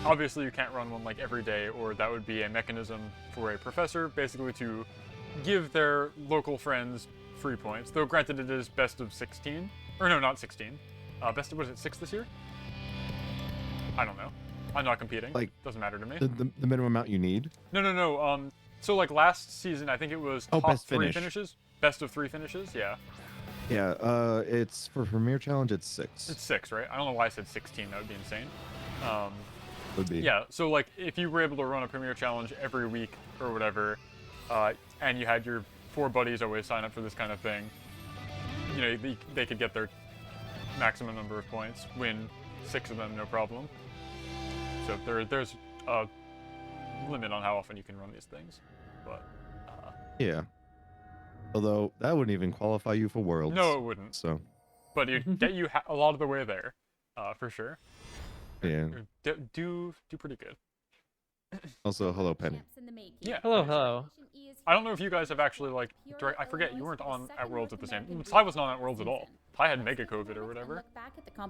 Obviously, you can't run one like every day, or that would be a mechanism for a professor, basically to give their local friends free points. Though, granted, it is best of 16. Or no, not 16. Best of, what is it, 6 this year? I don't know. I'm not competing. Like, doesn't matter to me. The minimum amount you need? No. So, like, last season, I think it was top best 3 finish. finishes. Best of 3 finishes, yeah. Yeah, it's for Premier Challenge, it's 6. It's 6, right? I don't know why I said 16. That would be insane. Would be. Yeah, so like if you were able to run a Premier Challenge every week or whatever, and you had your 4 buddies always sign up for this kind of thing, you know, they could get their maximum number of points, win 6 of them, no problem. So there's a limit on how often you can run these things, but Yeah. Although that wouldn't even qualify you for Worlds. no, it wouldn't. So, But it'd get you a lot of the way there, for sure. yeah. Do pretty good. Also, hello, Penny. Yeah. Hello. I don't know if you guys have actually, like, I forget, you weren't on at Worlds at the same time. Ty wasn't on at Worlds at all. Ty had mega COVID or whatever.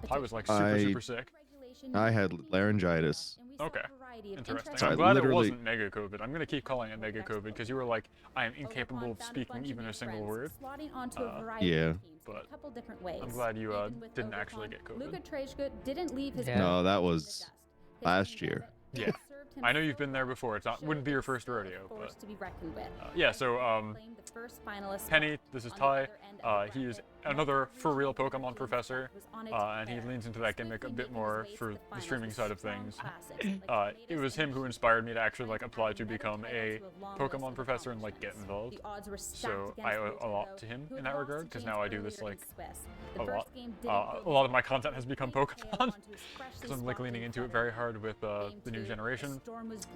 Ty was, like, super sick. I had laryngitis. Okay. Interesting. So I I'm glad it literally- wasn't mega COVID. I'm going to keep calling it mega COVID because you were like, I am incapable of speaking even a single word. Yeah. But I'm glad you didn't actually get COVID. Yeah. No, that was last year. Yeah. I know you've been there before. Wouldn't be your first rodeo, but yeah. So Penny, this is Ty. He is another for real Pokemon professor, and he leans into that gimmick a bit more for the streaming side of things. It was him who inspired me to actually like apply to become a Pokemon professor and like get involved. So I owe a lot to him in that regard because now I do this like a lot. A lot of my content has become Pokemon because I'm like leaning into it very hard with the new generation.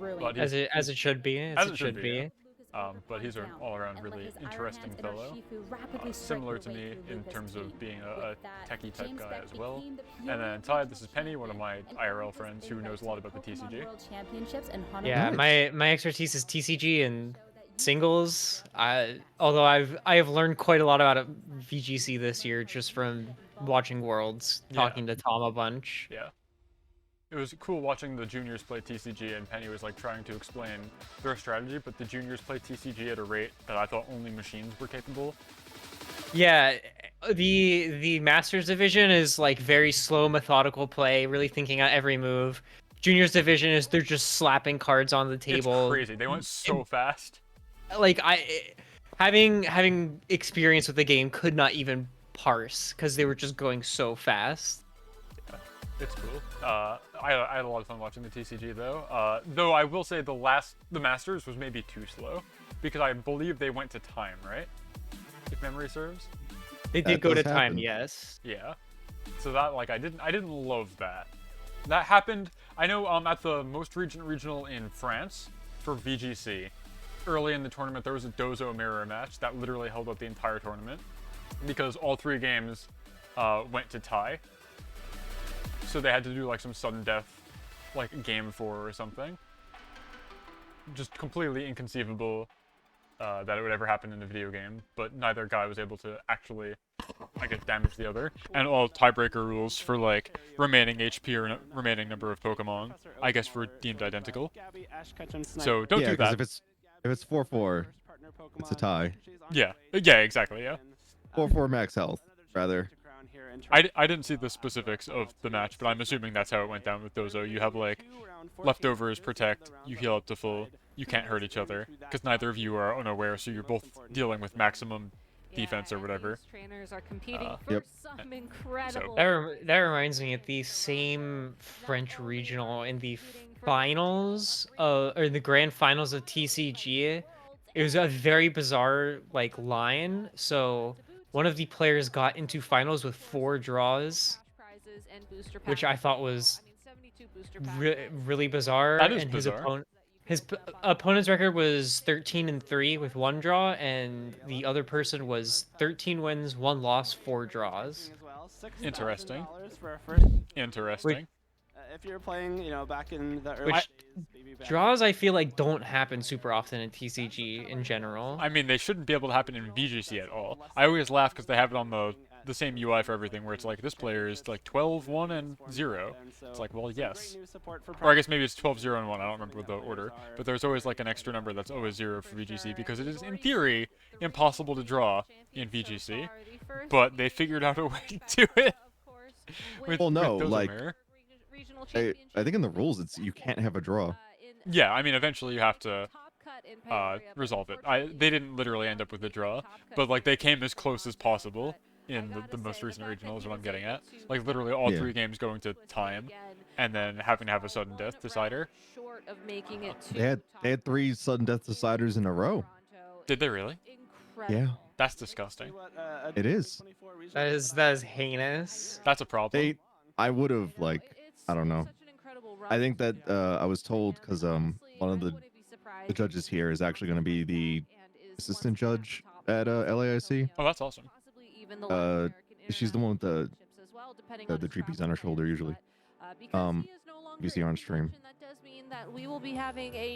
But As it should be. As it should be. yeah. But he's an all-around really interesting fellow, similar to me in terms of being a techie type guy as well. And then Ty, this is Penny, one of my IRL friends who knows a lot about the TCG. Yeah, my expertise is TCG and singles. Although I have learned quite a lot about VGC this year just from watching Worlds, talking to Tom a bunch. Yeah. It was cool watching the juniors play TCG, and Penny was like trying to explain their strategy, but the juniors play TCG at a rate that I thought only machines were capable. Yeah, the Masters division is like very slow, methodical play, really thinking out every move. Juniors division is they're just slapping cards on the table. It's crazy. They went so fast. Like having experience with the game could not even parse because they were just going so fast. It's cool. I had a lot of fun watching the TCG though. Though I will say the Masters was maybe too slow because I believe they went to time, right? If memory serves. They did That go to does time, happen. yes. Yeah. So that like I didn't love that. That happened. I know at the most recent regional in France for VGC. Early in the tournament there was a Dozo mirror match that literally held up the entire tournament because all 3 games went to tie. So they had to do like some sudden death, like game 4 or something. just completely inconceivable that it would ever happen in a video game, but neither guy was able to actually, I guess, damage the other. And all tiebreaker rules for, like, remaining HP or remaining number of Pokemon, I guess, were deemed identical. So don't Yeah, do because that. if it's 4-4, it's a tie. Yeah, exactly, yeah. 4-4 max health, rather. I didn't see the specifics of the match, but I'm assuming that's how it went down with Dozo. You have, like, leftovers, protect, you heal up to full, you can't hurt each other, because neither of you are unaware, so you're both dealing with maximum defense or whatever. Trainers are competing for Yep. some incredible. That reminds me of the same French regional in the finals, or the grand finals of TCG. It was a very bizarre, like, line. So one of the players got into finals with 4 draws, which I thought was really bizarre. That is and bizarre. His opponent's record was 13-3 with 1 draw, and the other person was 13 wins, 1 loss, 4 draws. Interesting. Interesting. Which, if you're playing, you know, back in the early which draws I feel like don't happen super often in TCG in general. I mean, they shouldn't be able to happen in VGC at all. I always laugh because they have it on the same UI for everything, where it's like, this player is like 12, 1, and 0. It's like, well, yes. Or I guess maybe it's 12, 0, and 1. I don't remember the order. But there's always like an extra number that's always 0 for VGC, because it is, in theory, impossible to draw in VGC. But they figured out a way to do it. Well, no, like, Dozomir. I think in the rules, it's you can't have a draw. Yeah, I mean, eventually you have to resolve it. They didn't literally end up with a draw, but like they came as close as possible in the most recent regional is what I'm getting at. Like literally all 3 games going to time, and then having to have a sudden death decider. They had 3 sudden death deciders in a row. Did they really? Yeah, That's disgusting. it is. That is heinous. That's a problem. I would have, like, I don't know. I think that I was told because one of the judges here is actually going to be the assistant judge at LAIC. Oh, that's awesome. She's the one with the GPs on her shoulder usually. You see her on stream.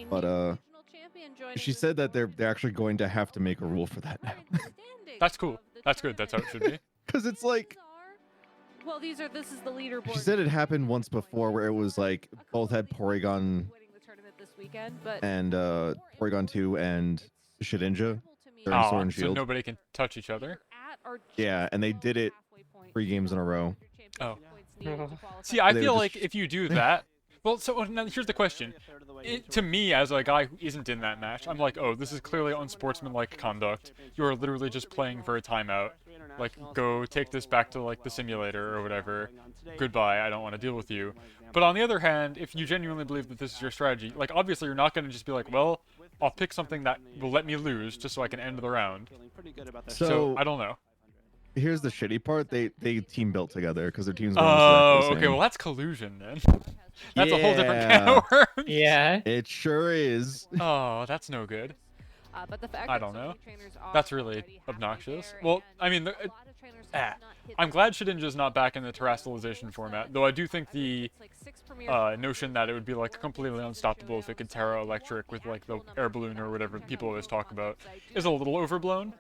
But she said that they're actually going to have to make a rule for that now. That's cool. That's good. That's how it should be. Because it's like, well, this is the leaderboard. she said it happened once before where it was like both had Porygon and Porygon 2 and Shedinja. During Sword and So Shield. nobody can touch each other? Yeah, and they did it 3 games in a row. Oh. See, I They were feel just- like if you do that, well, so now here's the question. To me, as a guy who isn't in that match, I'm like, oh, this is clearly unsportsmanlike conduct. You're literally just playing for a timeout. Like, go take this back to, like, the simulator or whatever. Goodbye, I don't want to deal with you. But on the other hand, if you genuinely believe that this is your strategy, like, obviously you're not going to just be like, well, I'll pick something that will let me lose just so I can end the round. So I don't know. Here's the shitty part: they team built together because their teams. Oh, okay. Well, that's collusion then. That's a whole different can of worms. Yeah. It sure is. Oh, that's no good. But the fact I that don't so know. many trainers are That's really already obnoxious. halfway Well, there, I mean, and a lot of trainers have not hit I'm the glad point. Shedinja's not back in the terrestrialization format, though I do think the notion that it would be like completely unstoppable if it could Terra Electric with like the air balloon or whatever people always talk about is a little overblown.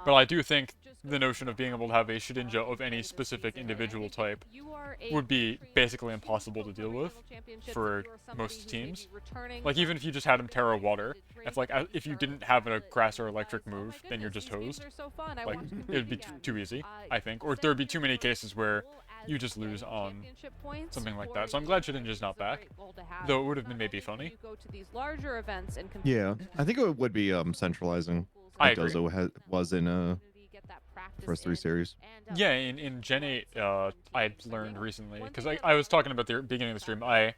But I do think the notion of being able to have a Shedinja of any specific individual type would be basically impossible to deal with for most teams. Like even if you just had him Terra Water, if you didn't have a grass or electric move, then you're just hosed. Like it would be too easy, I think, or there'd be too many cases where you just lose on something like that. So I'm glad Shedinja's not back, though it would have been maybe funny. Yeah, I think it would be centralizing. I Like agree. Dozo was in first 3 series. Yeah, in Gen 8, I learned recently, because I was talking about the beginning of the stream, I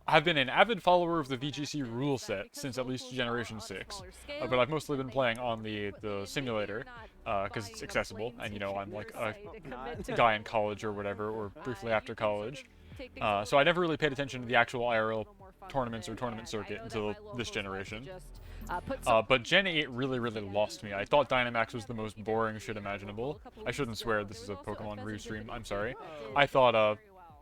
have been an avid follower of the VGC rule set since at least Generation 6, but I've mostly been playing on the simulator, because it's accessible, and you know, I'm like a guy in college or whatever, or briefly after college, so I never really paid attention to the actual IRL tournaments or tournament circuit until this generation. But Gen 8 really lost me. I thought Dynamax was the most boring shit imaginable. I shouldn't swear, this is a Pokemon review stream, I'm sorry. I thought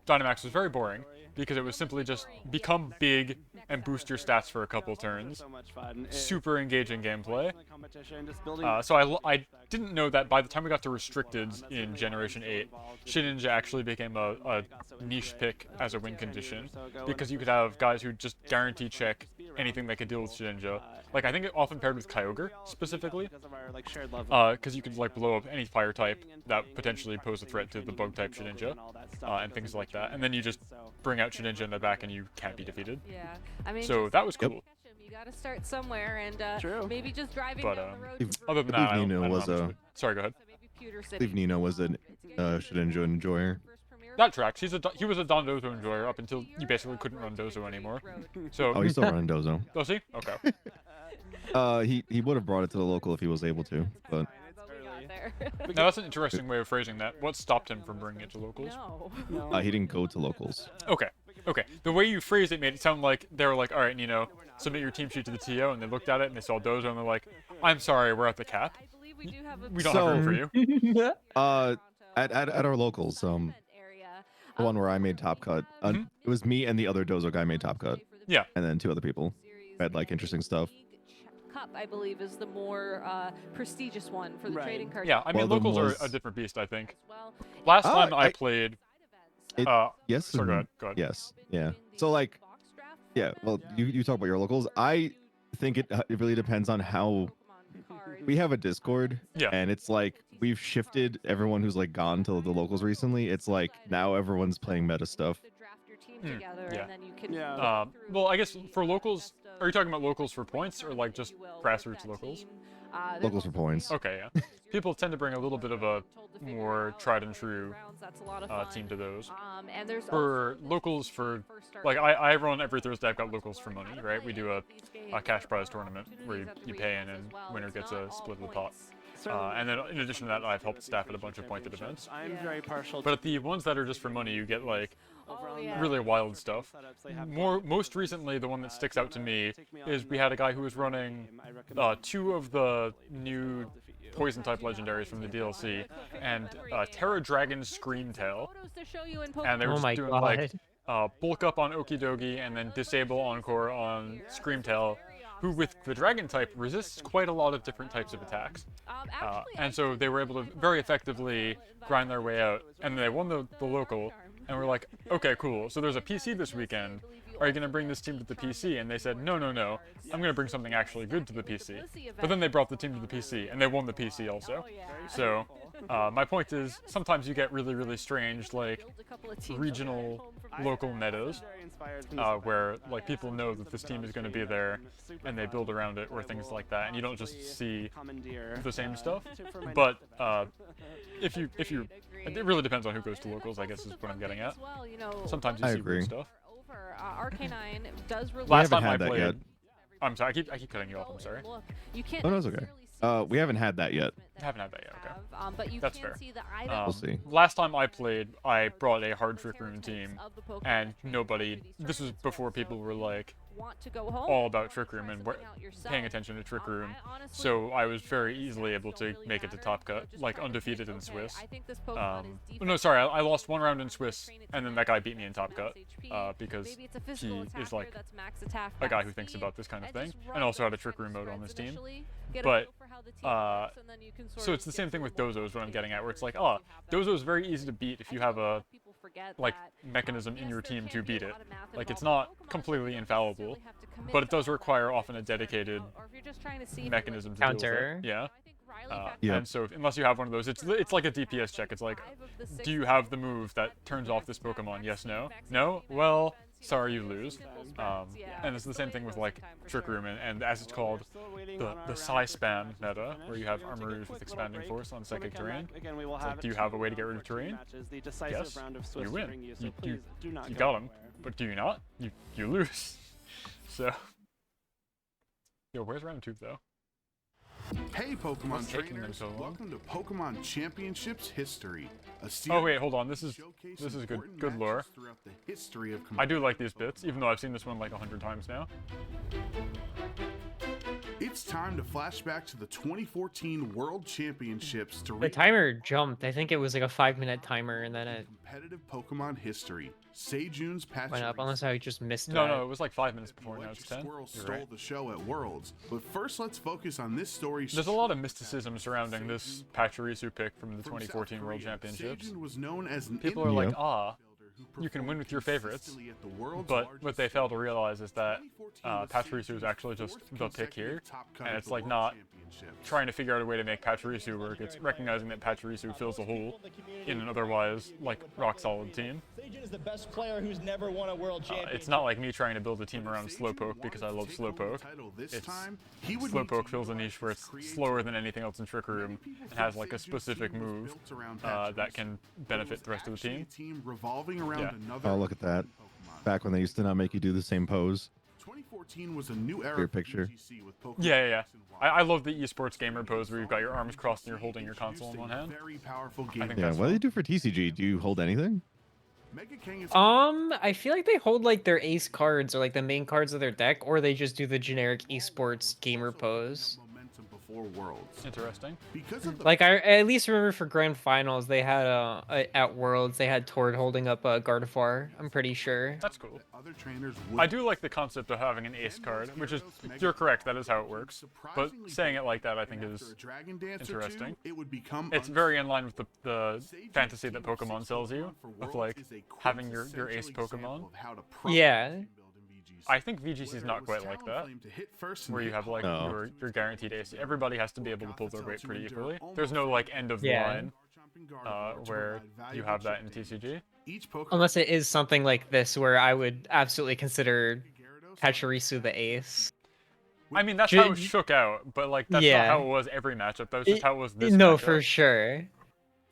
Dynamax was very boring, because it was simply just become big and boost your stats for a couple turns. So much fun. Super engaging gameplay. Competition, just building So I didn't know that by the time we got to Restricteds in Generation 8, Shedinja actually became a niche pick as a win condition, because you could have guys who just guarantee check anything that could deal with Shedinja. Like, I think it often paired with Kyogre, specifically, because you could, like, blow up any fire type that potentially pose a threat to the bug type Shedinja, and things like that. And then you just bring out Shedinja in the back and you can't be defeated. Yeah, I mean, So that was cool. You gotta start somewhere, and maybe just driving But down the road. other than I that, I believe don't, Nino I don't was know a- much. Sorry, go ahead. I believe Nino was a Shedinja enjoyer. That tracks. He was a Dondozo enjoyer up until you basically couldn't run Dozo anymore. So Oh, he's still running Dozo. does he? Okay. He would have brought it to the local if he was able to, but Now that's an interesting way of phrasing that. What stopped him from bringing it to locals? No. he didn't go to locals. Okay. Okay. The way you phrased it made it sound like they were like, all right, Nino, submit your team sheet to the TO, and they looked at it and they saw Dozo and they're like, I'm sorry, we're at the cap. We don't have room for you. At our locals, the one where I made top cut, it was me and the other Dozo guy made top cut. Yeah. And then 2 other people had like interesting stuff. Cup, I believe, is the more prestigious one for the trading card. Yeah, I mean, Well, locals was- are a different beast, I think. Well, Last time I played, Yes. sorry, and go ahead. Yes. Yeah. So like, yeah. Well, you talk about your locals. I think it really depends on how. We have a Discord, Yeah. and it's like we've shifted everyone who's like gone to the locals recently. It's like now everyone's playing meta stuff. Yeah. Well, I guess for locals, are you talking about locals for points or like just grassroots locals? Locals for points. Okay, yeah. People tend to bring a little bit of a more tried and true team to those. For locals, for like I run every Thursday. I've got locals for money, right? We do a cash prize tournament where you pay in and winner gets a split of the pot. And then in addition to that, I've helped staff at a bunch of pointed events. I'm very partial. But at the ones that are just for money, you get like yeah. really wild stuff. Most recently, the one that sticks out to me is we had a guy who was running 2 of the new poison type legendaries from the DLC and Terra Dragon Screamtail, and they were just doing like bulk up on Okidogi and then disable Encore on Screamtail, who with the dragon type resists quite a lot of different types of attacks. And so they were able to very effectively grind their way out, and they won the local, and we're like, okay, cool, so there's a PC this weekend. Are you going to bring this team to the PC? And they said, no, I'm going to bring something actually good to the PC. But then they brought the team to the PC, and they won the PC also. So my point is, sometimes you get really, really strange, like, regional, local metas, where, like, people know that this team is going to be there, and they build around it, or things like that, and you don't just see the same stuff. But if you, it really depends on who goes to locals, I guess is what I'm getting at. Sometimes you see weird stuff. RK9 does release. Last time I had that played, yet. I'm sorry, I keep cutting you off. I'm sorry. You can't Oh, no, it's okay. We haven't had that yet. Haven't had that yet. Okay. but you That's can fair. see the We'll see. Last time I played, I brought a hard Trick Room team, and nobody. This was before people were like want to go home, all about Trick Room and paying attention to Trick Room. So I was very easily able to make it to Top Cut, like undefeated in Swiss. No, sorry, I lost 1 round in Swiss, and then that guy beat me in Top Cut because he is like a guy who thinks about this kind of thing, and also had a Trick Room mode on this team. But so it's the same thing with Dozo is what I'm getting at, where it's like, Dozo is very easy to beat if you have a like mechanism in your team to beat it. Like, it's not completely infallible, but it does require often a dedicated mechanism to counter. Deal with it. Yeah. And so unless you have one of those, it's like a DPS check. It's like, do you have the move that turns off this Pokemon? Yes, no. No? Well, sorry, you lose. And it's the same thing with like Trick Room and as it's called, the Psi Spam meta, where you have Armorers with expanding force on Psychic Terrain. It's like, do you have a way to get rid of terrain? Yes, you win. You got him. But do you not? You lose. So, yo, where's round 2 though? Hey Pokemon What's taking them trainers, so long? welcome to Pokemon Championships History. Oh wait, hold on. This is good lore. I do like these bits, even though I've seen this one like 100 times now. It's It's time to flash back to the 2014 World Championships to The timer jumped. I think it was like a 5-minute timer, and then it competitive Pokemon history. Seijune's went up, unless I just missed No, that. no, it was like 5 minutes before. Now it's 10. Squirrel You're stole right. the show at Worlds. But first, let's focus on this story. There's a lot of mysticism surrounding this Pachirisu pick from the 2014 World Championships. Seijun was known as an People are like, Yep. you can win with your favorites. consistently at the world's But largest what they fail to realize is that 2014 Pachirisu is actually just fourth the pick here, consecutive top cut and of it's the like World not Championships. trying to figure out a way to make Pachirisu work. It's recognizing that Pachirisu fills a hole in an otherwise like rock solid team. Seijun is the best player who's never won a world championship. It's not like me trying to build a team around Slowpoke because I love Slowpoke. It's Slowpoke fills a niche where it's slower than anything else in Trick Room and has like a specific move that can benefit the rest of the team. Revolving around Yeah. another Oh, look at that. Pokemon. Back when they used to not make you do the same pose. 2014 was a new era Your for picture. VGC with Pokemon Yeah. X and Y. I love the esports gamer pose where you've got your arms crossed and you're holding your console in one hand. Very powerful I game. think Yeah, that's what do they do for TCG? Do you hold anything? Mega King is I feel like they hold like their ace cards or like the main cards of their deck, or they just do the generic esports gamer pose. momentum before Worlds. Interesting. Because of the Like I at least remember for grand finals they had at Worlds they had Tord holding up a Gardevoir. I'm pretty sure. That's cool. other trainers I do like the concept of having an ace card, which is, you're correct, that is how it works. But saying it like that I think is interesting. It would become It's very in line with the fantasy that Pokemon sells you, of like having your ace Pokemon. Yeah. I think VGC is not quite like that, where you have like No. your guaranteed ace. Everybody has to be able to pull their weight pretty equally. There's no like end of the Yeah. line where you have that in TCG. Unless it is something like this where I would absolutely consider Pachirisu the ace. I mean, that's Ju- how it shook out, but like that's not Yeah. how it was every matchup. That was just how it was this No, matchup. for sure.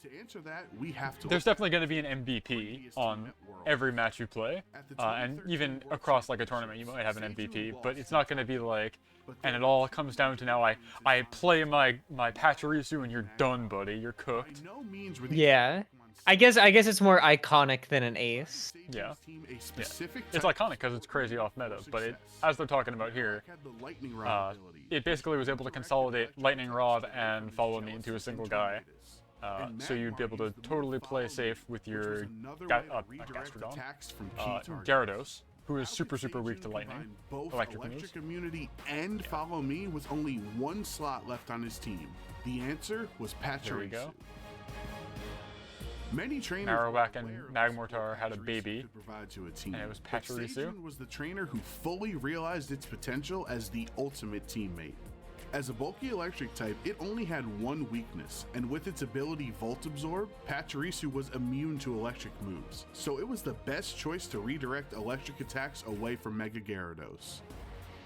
To answer that, we have to. There's definitely going to be an MVP on every match you play, and even across like a tournament, you might have an MVP, but it's not going to be like, and it all comes down to now I play my Pachirisu and you're done, buddy. You're cooked. Yeah. I guess it's more iconic than an ace. Yeah. It's iconic because it's crazy off meta, but it, as they're talking about here, it basically was able to consolidate Lightning Rod and Follow Me into a single guy. So you'd be able to totally play safe with your Gastrodon, Gyarados, who is super weak to lightning, electric moves. Immunity and Follow Me with only one slot left on his team. The answer was Pachirisu. There we go. Many trainers Marowak and were aware of Magmortar had a Pachirisu baby, could provide to a team, and it was but Pachirisu. Seijun was the trainer who fully realized its potential as the ultimate teammate. As a bulky electric type, it only had one weakness, and with its ability Volt Absorb, Pachirisu was immune to electric moves, so it was the best choice to redirect electric attacks away from Mega Gyarados.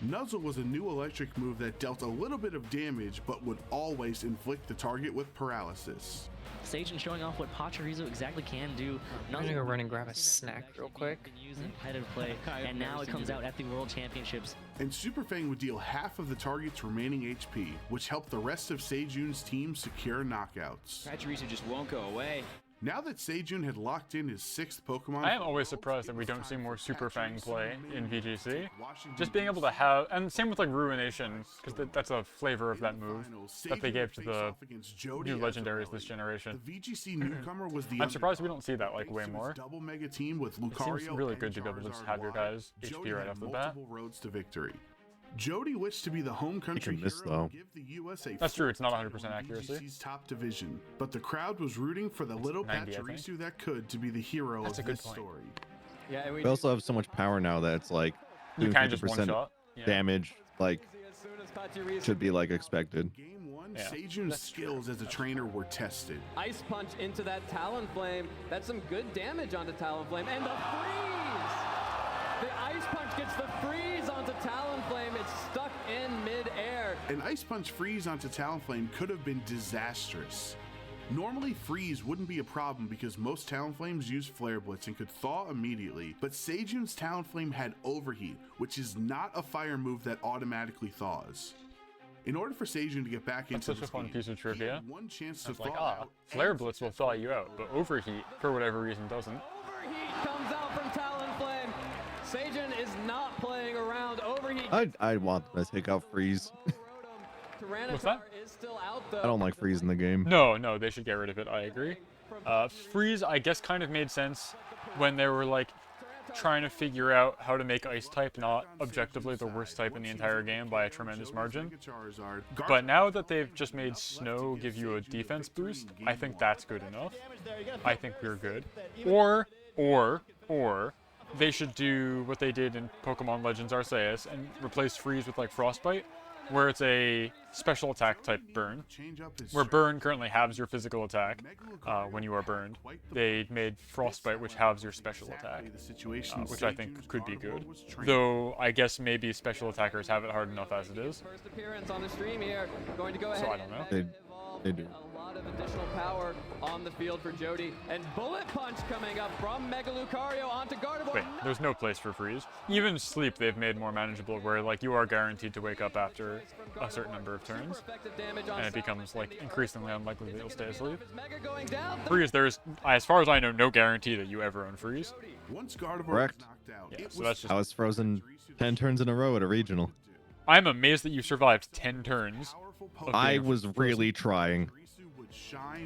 Nuzzle was a new electric move that dealt a little bit of damage, but would always inflict the target with paralysis. Seijun showing off what Pachirisu exactly can do. I'm gonna go run and grab a snack real quick. Been used in competitive play, and now it comes out at the World Championships. And Super Fang would deal half of the target's remaining HP, which helped the rest of Seijun's team secure knockouts. Pachirisu just won't go away. Now that Seijun had locked in his 6th Pokemon, I am always surprised that we don't see more Super Fang play in VGC. Just being able to have, and same with like Ruination, because that's a flavor of that move that they gave to the new legendaries this generation. The VGC newcomer was the I'm surprised we don't see that like way more. double mega team with It Lucario seems really and good to be able to just Charizard have your Y. guys Jody HP right had off the bat. multiple roads to victory. Jody wished to be the home country miss, hero and though. give the US a That's true, it's not fourth 100% in accuracy. VGC's top division, but the crowd was rooting for the little 90, I think. Pachirisu that could to be the hero That's of a good this point. story. Yeah, and We also have so much power now that it's like You doing can just one 50% shot. Yeah. damage, like should be like expected. Game 1, Yeah, Seijun's skills as a trainer were tested. Ice Punch into that Talonflame. That's some good damage onto Talonflame. And the freeze! The Ice Punch gets the freeze onto Talonflame. It's stuck in mid-air. An Ice Punch freeze onto Talonflame could have been disastrous. Normally, freeze wouldn't be a problem because most Talonflames use Flare Blitz and could thaw immediately, but Seijun's Talonflame had Overheat, which is not a fire move that automatically thaws. In order for Seijun to get back That's into such a this fun game, piece of he trivia. had one chance to It's thaw like, out Flare and Blitz will thaw you out, but Overheat, for whatever reason, doesn't. Overheat comes out from Talonflame. Seijun is not playing around. Overheat. I want them to take out freeze. What's that? is still out though. I don't like freeze in the game. No, they should get rid of it. I agree. Freeze, I guess, kind of made sense when they were like trying to figure out how to make ice type not objectively the worst type in the entire game by a tremendous margin. But now that they've just made snow give you a defense boost, I think that's good enough. I think we're good. Or they should do what they did in Pokemon Legends Arceus and replace freeze with like frostbite, where it's a special attack type burn, where burn currently halves your physical attack when you are burned. They made frostbite, which halves your special attack, which I think could be good. Though I guess maybe special attackers have it hard enough as it is. First appearance on the stream here. Going to go ahead. So I don't know. They do. A lot of additional power on the field for Jody. And Bullet Punch coming up from Mega Lucario onto Gardevoir. Wait, there's no place for freeze. Even sleep they've made more manageable, where like you are guaranteed to wake up after a certain number of turns, and it becomes like increasingly unlikely that you'll stay asleep. Freeze, there's, as far as I know, no guarantee that you ever own freeze. Correct. Yeah, so that's just... I was frozen 10 turns in a row at a regional. I'm amazed that you survived 10 turns. I was really trying.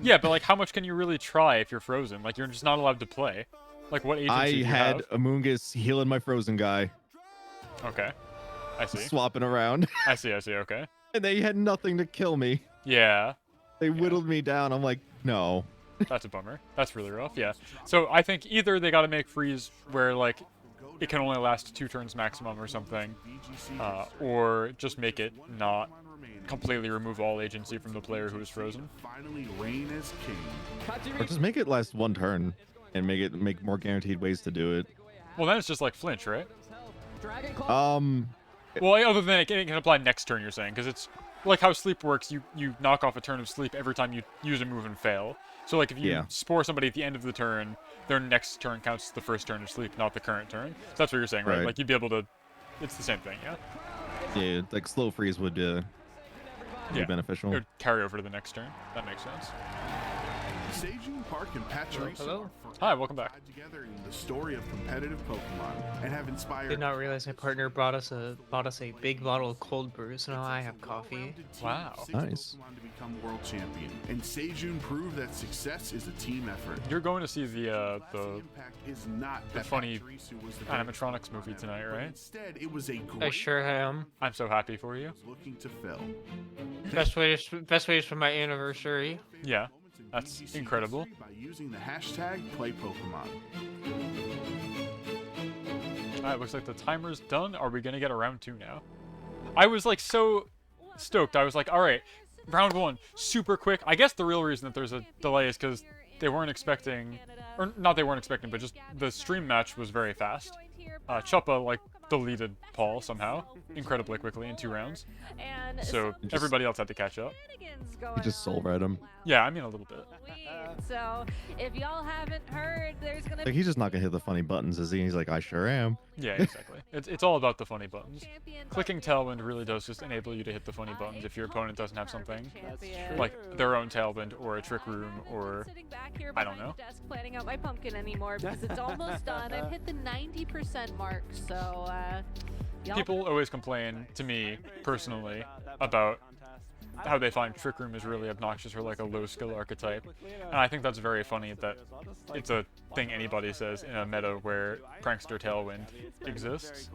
Yeah, but like, how much can you really try if you're frozen? Like, you're just not allowed to play. Like, what agency do you have? I had Amoonguss healing my frozen guy. Okay, I see. Swapping around. I see, okay. And they had nothing to kill me. Yeah. They whittled me down. I'm like, no. That's a bummer. That's really rough, yeah. So I think either they gotta make freeze where, like, it can only last 2 turns maximum or something, or just make it not completely remove all agency from the player who is frozen. Or just make it last 1 turn and make more guaranteed ways to do it. Well, then it's just like flinch, right? Well, other than it can apply next turn, you're saying, because it's like how sleep works. You knock off a turn of sleep every time you use a move and fail. So like if you spore somebody at the end of the turn, their next turn counts as the first turn of sleep, not the current turn. So that's what you're saying, right? Like you'd be able to. It's the same thing, yeah. Yeah, like slow freeze would be beneficial. It would carry over to the next turn. That makes sense. Sejun Park and Pachirisu Hello. Hi, welcome back. Together in the story of competitive Pokemon and have inspired. Did not realize my partner bought us a big bottle of cold brew, so now I have coffee. Wow. Nice. To become world champion, and Sejun proved that success is a team effort. You're going to see the funny animatronics animatronics movie tonight, right? Instead, it was a I sure am. I'm so happy for you. looking to fill. Best ways for my anniversary. Yeah, that's incredible. By using the hashtag #PlayPokemon. Alright, looks like the timer's done. Are we gonna get a round 2 now? I was like so stoked. I was like, alright, round 1, super quick. I guess the real reason that there's a delay is because they weren't expecting, or not they weren't expecting, but just the stream match was very fast. Chuppa, like, deleted Paul somehow, incredibly quickly in 2 rounds. So everybody else had to catch up. You just soul read him. Yeah, I mean a little bit. So if y'all haven't heard, there's gonna Like he's just not gonna hit the funny buttons, is he? He's like, I sure am. Yeah, exactly. It's all about the funny buttons. Clicking Tailwind really does just enable you to hit the funny buttons if your opponent doesn't have something like their own Tailwind or a Trick Room or I don't know. Desk planning out my pumpkin anymore because it's almost done. I've hit the 90% mark, so people always complain to me personally about how they find Trick Room is really obnoxious or like a low skill archetype, and I think that's very funny that it's a thing anybody says in a meta where Prankster Tailwind exists,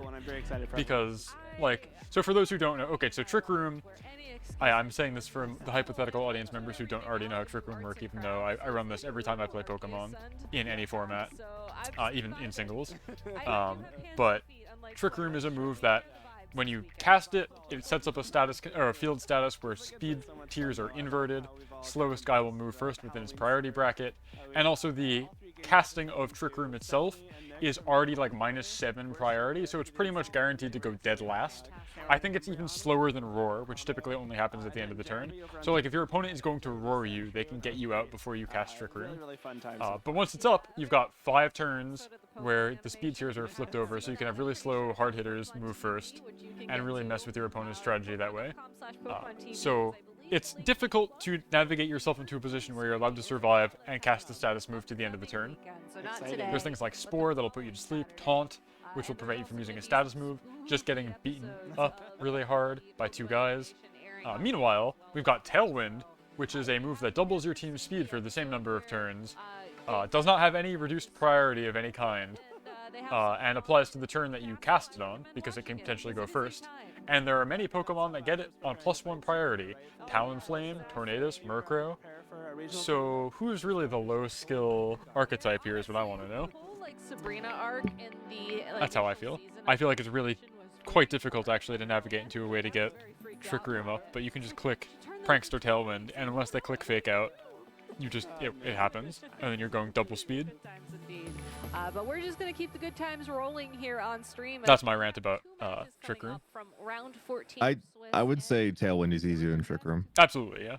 because like, so for those who don't know, okay, so Trick Room, I'm saying this for the hypothetical audience members who don't already know how Trick Room work, even though I run this every time I play Pokemon in any format, even in singles, but Trick Room is a move that when you cast it, it sets up a status or a field status where speed tiers are inverted. Slowest guy will move first within its priority bracket, and also the casting of Trick Room itself is already like -7 priority, so it's pretty much guaranteed to go dead last. I think it's even slower than Roar, which typically only happens at the end of the turn. So like if your opponent is going to Roar you, they can get you out before you cast Trick Room. But once it's up, you've got 5 turns where the speed tiers are flipped over, so you can have really slow hard hitters move first and really mess with your opponent's strategy that way. So it's difficult to navigate yourself into a position where you're allowed to survive and cast the status move to the end of the turn. There's things like Spore that'll put you to sleep, Taunt, which will prevent you from using a status move, just getting beaten up really hard by 2 guys. Meanwhile, we've got Tailwind, which is a move that doubles your team's speed for the same number of turns, does not have any reduced priority of any kind, and applies to the turn that you cast it on, because it can potentially go first. And there are many Pokemon that get it on +1 priority. Talonflame, Tornadus, Murkrow. So who's really the low skill archetype here is what I want to know. That's how I feel. I feel like it's really quite difficult actually to navigate into a way to get Trick Room up, but you can just click Prankster Tailwind, and unless they click Fake Out, you just, it happens, and then you're going double speed. But we're just going to keep the good times rolling here on stream. That's my rant about Trick Room. From round 14 I would say Tailwind is easier than Trick Room. Absolutely, yeah.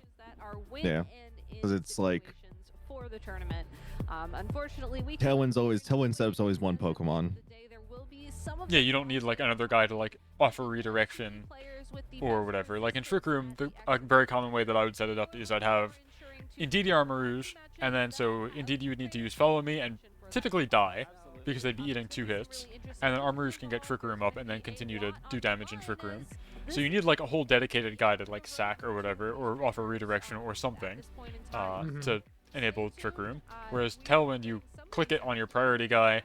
Yeah, because it's like for the tournament. Unfortunately, Tailwind setup's always one Pokemon. Yeah, you don't need like another guy to like offer redirection or whatever. Like in Trick Room, a very common way that I would set it up is I'd have Indeedee Armarouge, and then so Indeedee would need to use Follow Me and typically die, because they'd be eating 2 hits, and then Armarouge can get Trick Room up and then continue to do damage in Trick Room. So you need like a whole dedicated guy to like sack or whatever, or offer redirection or something, to enable Trick Room. Whereas Tailwind, you click it on your priority guy.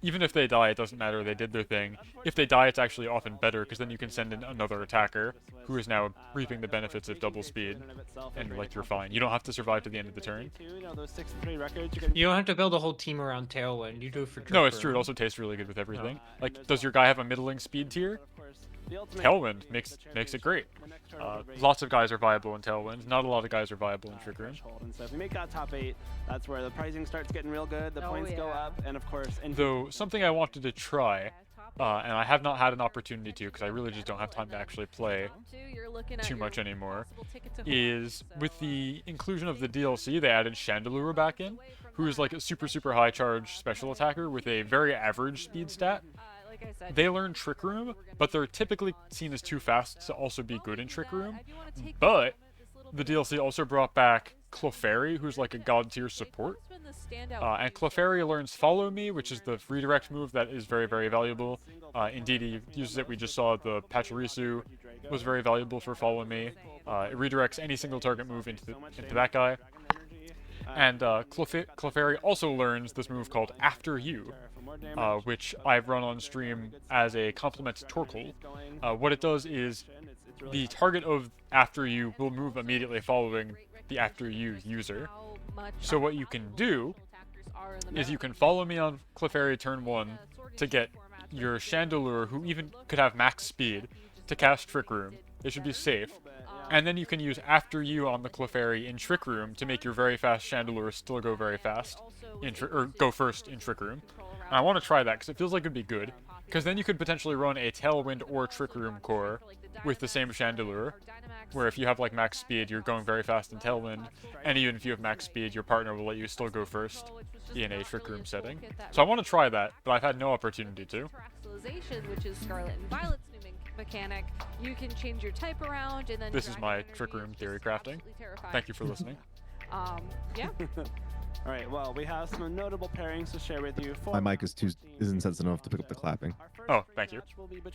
Even if they die, it doesn't matter, they did their thing. If they die, it's actually often better, because then you can send in another attacker, who is now reaping the benefits of double speed, and like you're fine. You don't have to survive to the end of the turn. You don't have to build a whole team around Tailwind, you do it for Trick No, it's true, it Room. also tastes really good with everything. Like, does your guy have a middling speed tier? Tailwind makes it great. Lots of guys are viable in Tailwind. Not a lot of guys are viable in Trick Room. And so if we make that top 8, that's where the pricing starts getting real good. The points go up, and of course. Though something I wanted to try, and I have not had an opportunity to, because I really just don't have time to actually play too much anymore, is with the inclusion of the DLC, they added Chandelure back in, who is like a super high charge special attacker with a very average speed stat. They learn Trick Room, but they're typically seen as too fast to also be good in Trick Room. But the DLC also brought back Clefairy, who's like a god tier support. And Clefairy learns Follow Me, which is the redirect move that is very valuable. Indeedee uses it. We just saw the Pachirisu was very valuable for Follow Me. It redirects any single target move into that guy. And Clefairy also learns this move called After You, which I've run on stream as a complement to Torkoal. What it does is the target of After You will move immediately following the After You user. So what you can do is you can Follow Me on Clefairy turn 1 to get your Chandelure, who even could have max speed, to cast Trick Room. It should be safe. And then you can use After You on the Clefairy in Trick Room to make your very fast Chandelure still go very fast, or go first in Trick Room. And I want to try that because it feels like it'd be good. Because then you could potentially run a Tailwind or Trick Room core with the same Chandelure, where if you have like max speed, you're going very fast in Tailwind, and even if you have max speed, your partner will let you still go first in a Trick Room setting. So I want to try that, but I've had no opportunity to. Which is Scarlet and Violet's new mechanic. You can change your type around, and then this is my Trick Room theory crafting. Thank you for listening. Yeah. All right, well, we have some notable pairings to share with you. My mic isn't sensitive enough to pick up the clapping. Oh, thank you.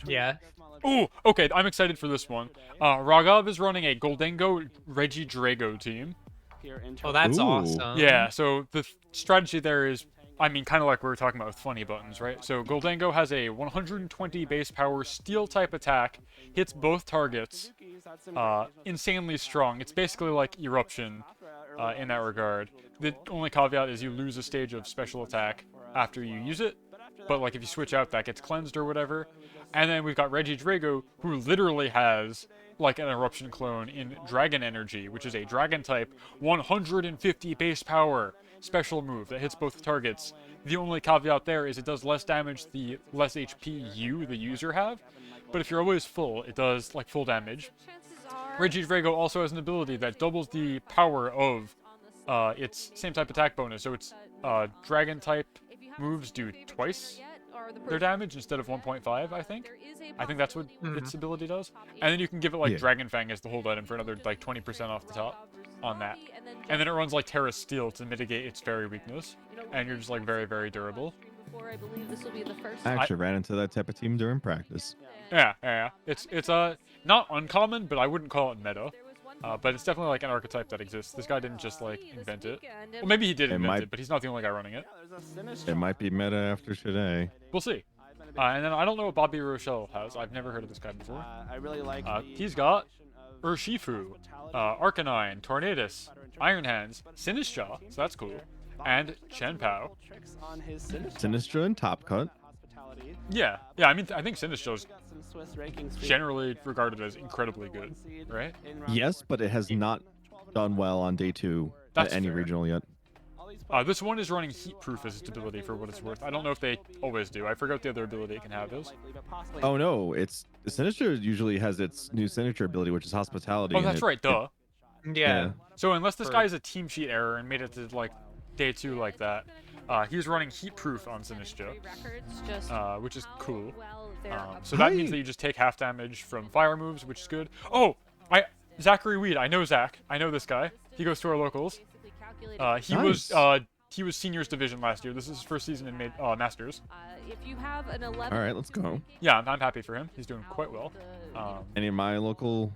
Yeah. Ooh, okay, I'm excited for this one. Raghav is running a Goldengo Regidrago team. Oh, that's awesome. Yeah, so the strategy there is, I mean, kind of like we were talking about with funny buttons, right? So Goldengo has a 120 base power steel type attack, hits both targets, insanely strong. It's basically like Eruption in that regard. The only caveat is you lose a stage of special attack after you use it, but like if you switch out, that gets cleansed or whatever. And then we've got Regidrago, who literally has like an Eruption clone in Dragon Energy, which is a Dragon type 150 base power special move that hits both targets. The only caveat there is it does less damage the less HP you, the user, have, but if you're always full, it does like full damage. Regidrago also has an ability that doubles the power of its same type attack bonus, so its Dragon type moves do twice their damage instead of 1.5, I think. I think that's what its ability does. And then you can give it like Dragon Fang as the hold item for another like 20% off the top on that. And then it runs like Terra Steel to mitigate its fairy weakness. And you're just like very durable. I believe this will be the first. I actually ran into that type of team during practice. Yeah. It's not uncommon, but I wouldn't call it meta. But it's definitely like an archetype that exists. This guy didn't just like invent it. Well, maybe he did invent it, but he's not the only guy running it. It might be meta after today. We'll see. And then I don't know what Bobby Rochelle has. I've never heard of this guy before. I really like. He's got Urshifu, Arcanine, Tornadus, Iron Hands, Sinistcha, so that's cool, and Chenpao. Sinistra and Top Cut. Yeah. I mean, I think Sinistcha's generally regarded as incredibly good, right? Yes, but it has not done well on day 2 at any regional yet. This one is running Heat Proof as its ability for what it's worth. I don't know if they always do. I forgot the other ability it can have is. Oh no, it's Sinistra usually has its new signature ability, which is Hospitality. Oh, that's right, duh. Yeah. So unless this guy is a team sheet error and made it to like day 2 like that, he's running Heat Proof on Sinistcha, which is cool. So that means that you just take half damage from fire moves, which is good. Oh, Zachary Weed. I know Zach. I know this guy. He goes to our locals. He was seniors division last year. This is his first season in Masters. If you have an 11. All right, let's go. Yeah, I'm happy for him. He's doing quite well. Any of my locals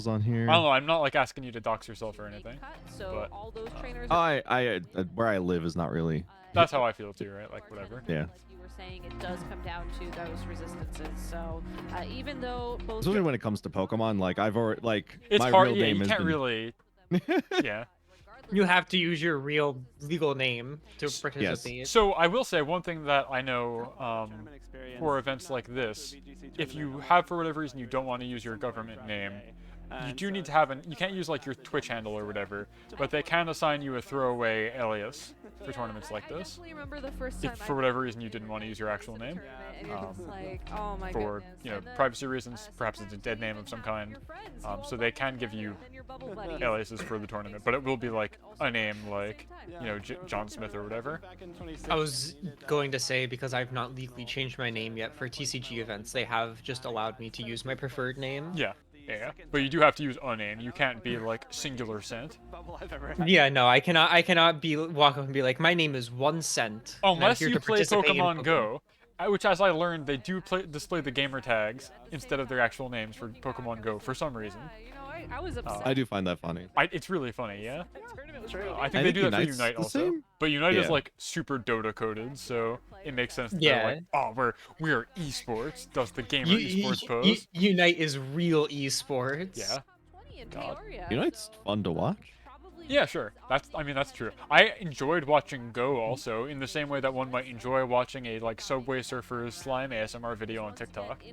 on here? I don't know. I'm not like asking you to dox yourself or anything. So all those trainers. I where I live is not really. That's how I feel too, right? Like whatever. Yeah. You were saying it does come down to those resistances. So even though both. Especially when it comes to Pokemon, like I've already like it's my hard. real Yeah, name you has can't been... really. Yeah. You have to use your real legal name to participate. Yes. So I will say one thing that I know for events like this, if you have for whatever reason you don't want to use your government name, you do need to have you can't use like your Twitch handle or whatever, but they can assign you a throwaway alias for tournaments like this. If for whatever reason you didn't want to use your actual name, for privacy reasons, perhaps it's a dead name of some kind, so they can give you aliases for the tournament, but it will be like a name like John Smith or whatever. I was going to say, because I've not legally changed my name yet for TCG events, they have just allowed me to use my preferred name. Yeah, but you do have to use a name. You can't be like singular cent. Yeah, no, I cannot walk up and be like, my name is 1 cent. Unless you play Pokemon Go, which, as I learned, they do display the gamer tags instead of their actual names for Pokemon Go for some reason. I was upset. I do find that funny. It's really funny, yeah. I think they do that for Unite also, same? but Unite is like super Dota coded, so it makes sense. That they're like, we're esports. Does the gamer esports pose? Unite is real esports. Yeah. God. Unite's fun to watch. Yeah, sure. That's true. I enjoyed watching Go also, in the same way that one might enjoy watching a like Subway Surfers slime ASMR video on TikTok.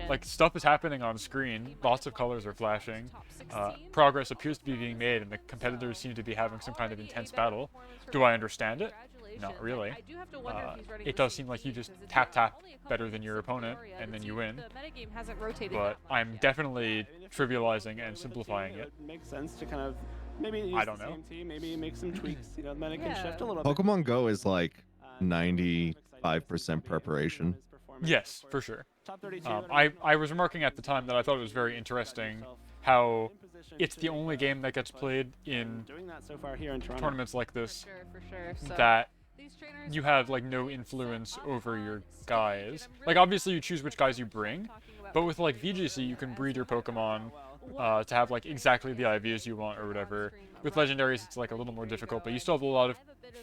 Like stuff is happening on screen, lots of colors are flashing, progress appears to be being made, and the competitors seem to be having some kind of intense battle. Do I understand it? Not really. It does seem like you just tap better than your opponent, and then you win. But I'm definitely trivializing and simplifying it. Makes sense to kind of maybe use the same team, maybe make some tweaks. The meta can shift a little bit. Pokemon Go is like 95% preparation. Yes, for sure. I was remarking at the time that I thought it was very interesting how it's the only game that gets played in tournaments like this that you have like no influence over your guys. Like obviously you choose which guys you bring, but with like VGC you can breed your Pokemon to have like exactly the IVs you want or whatever. With legendaries it's like a little more difficult, but you still have a lot of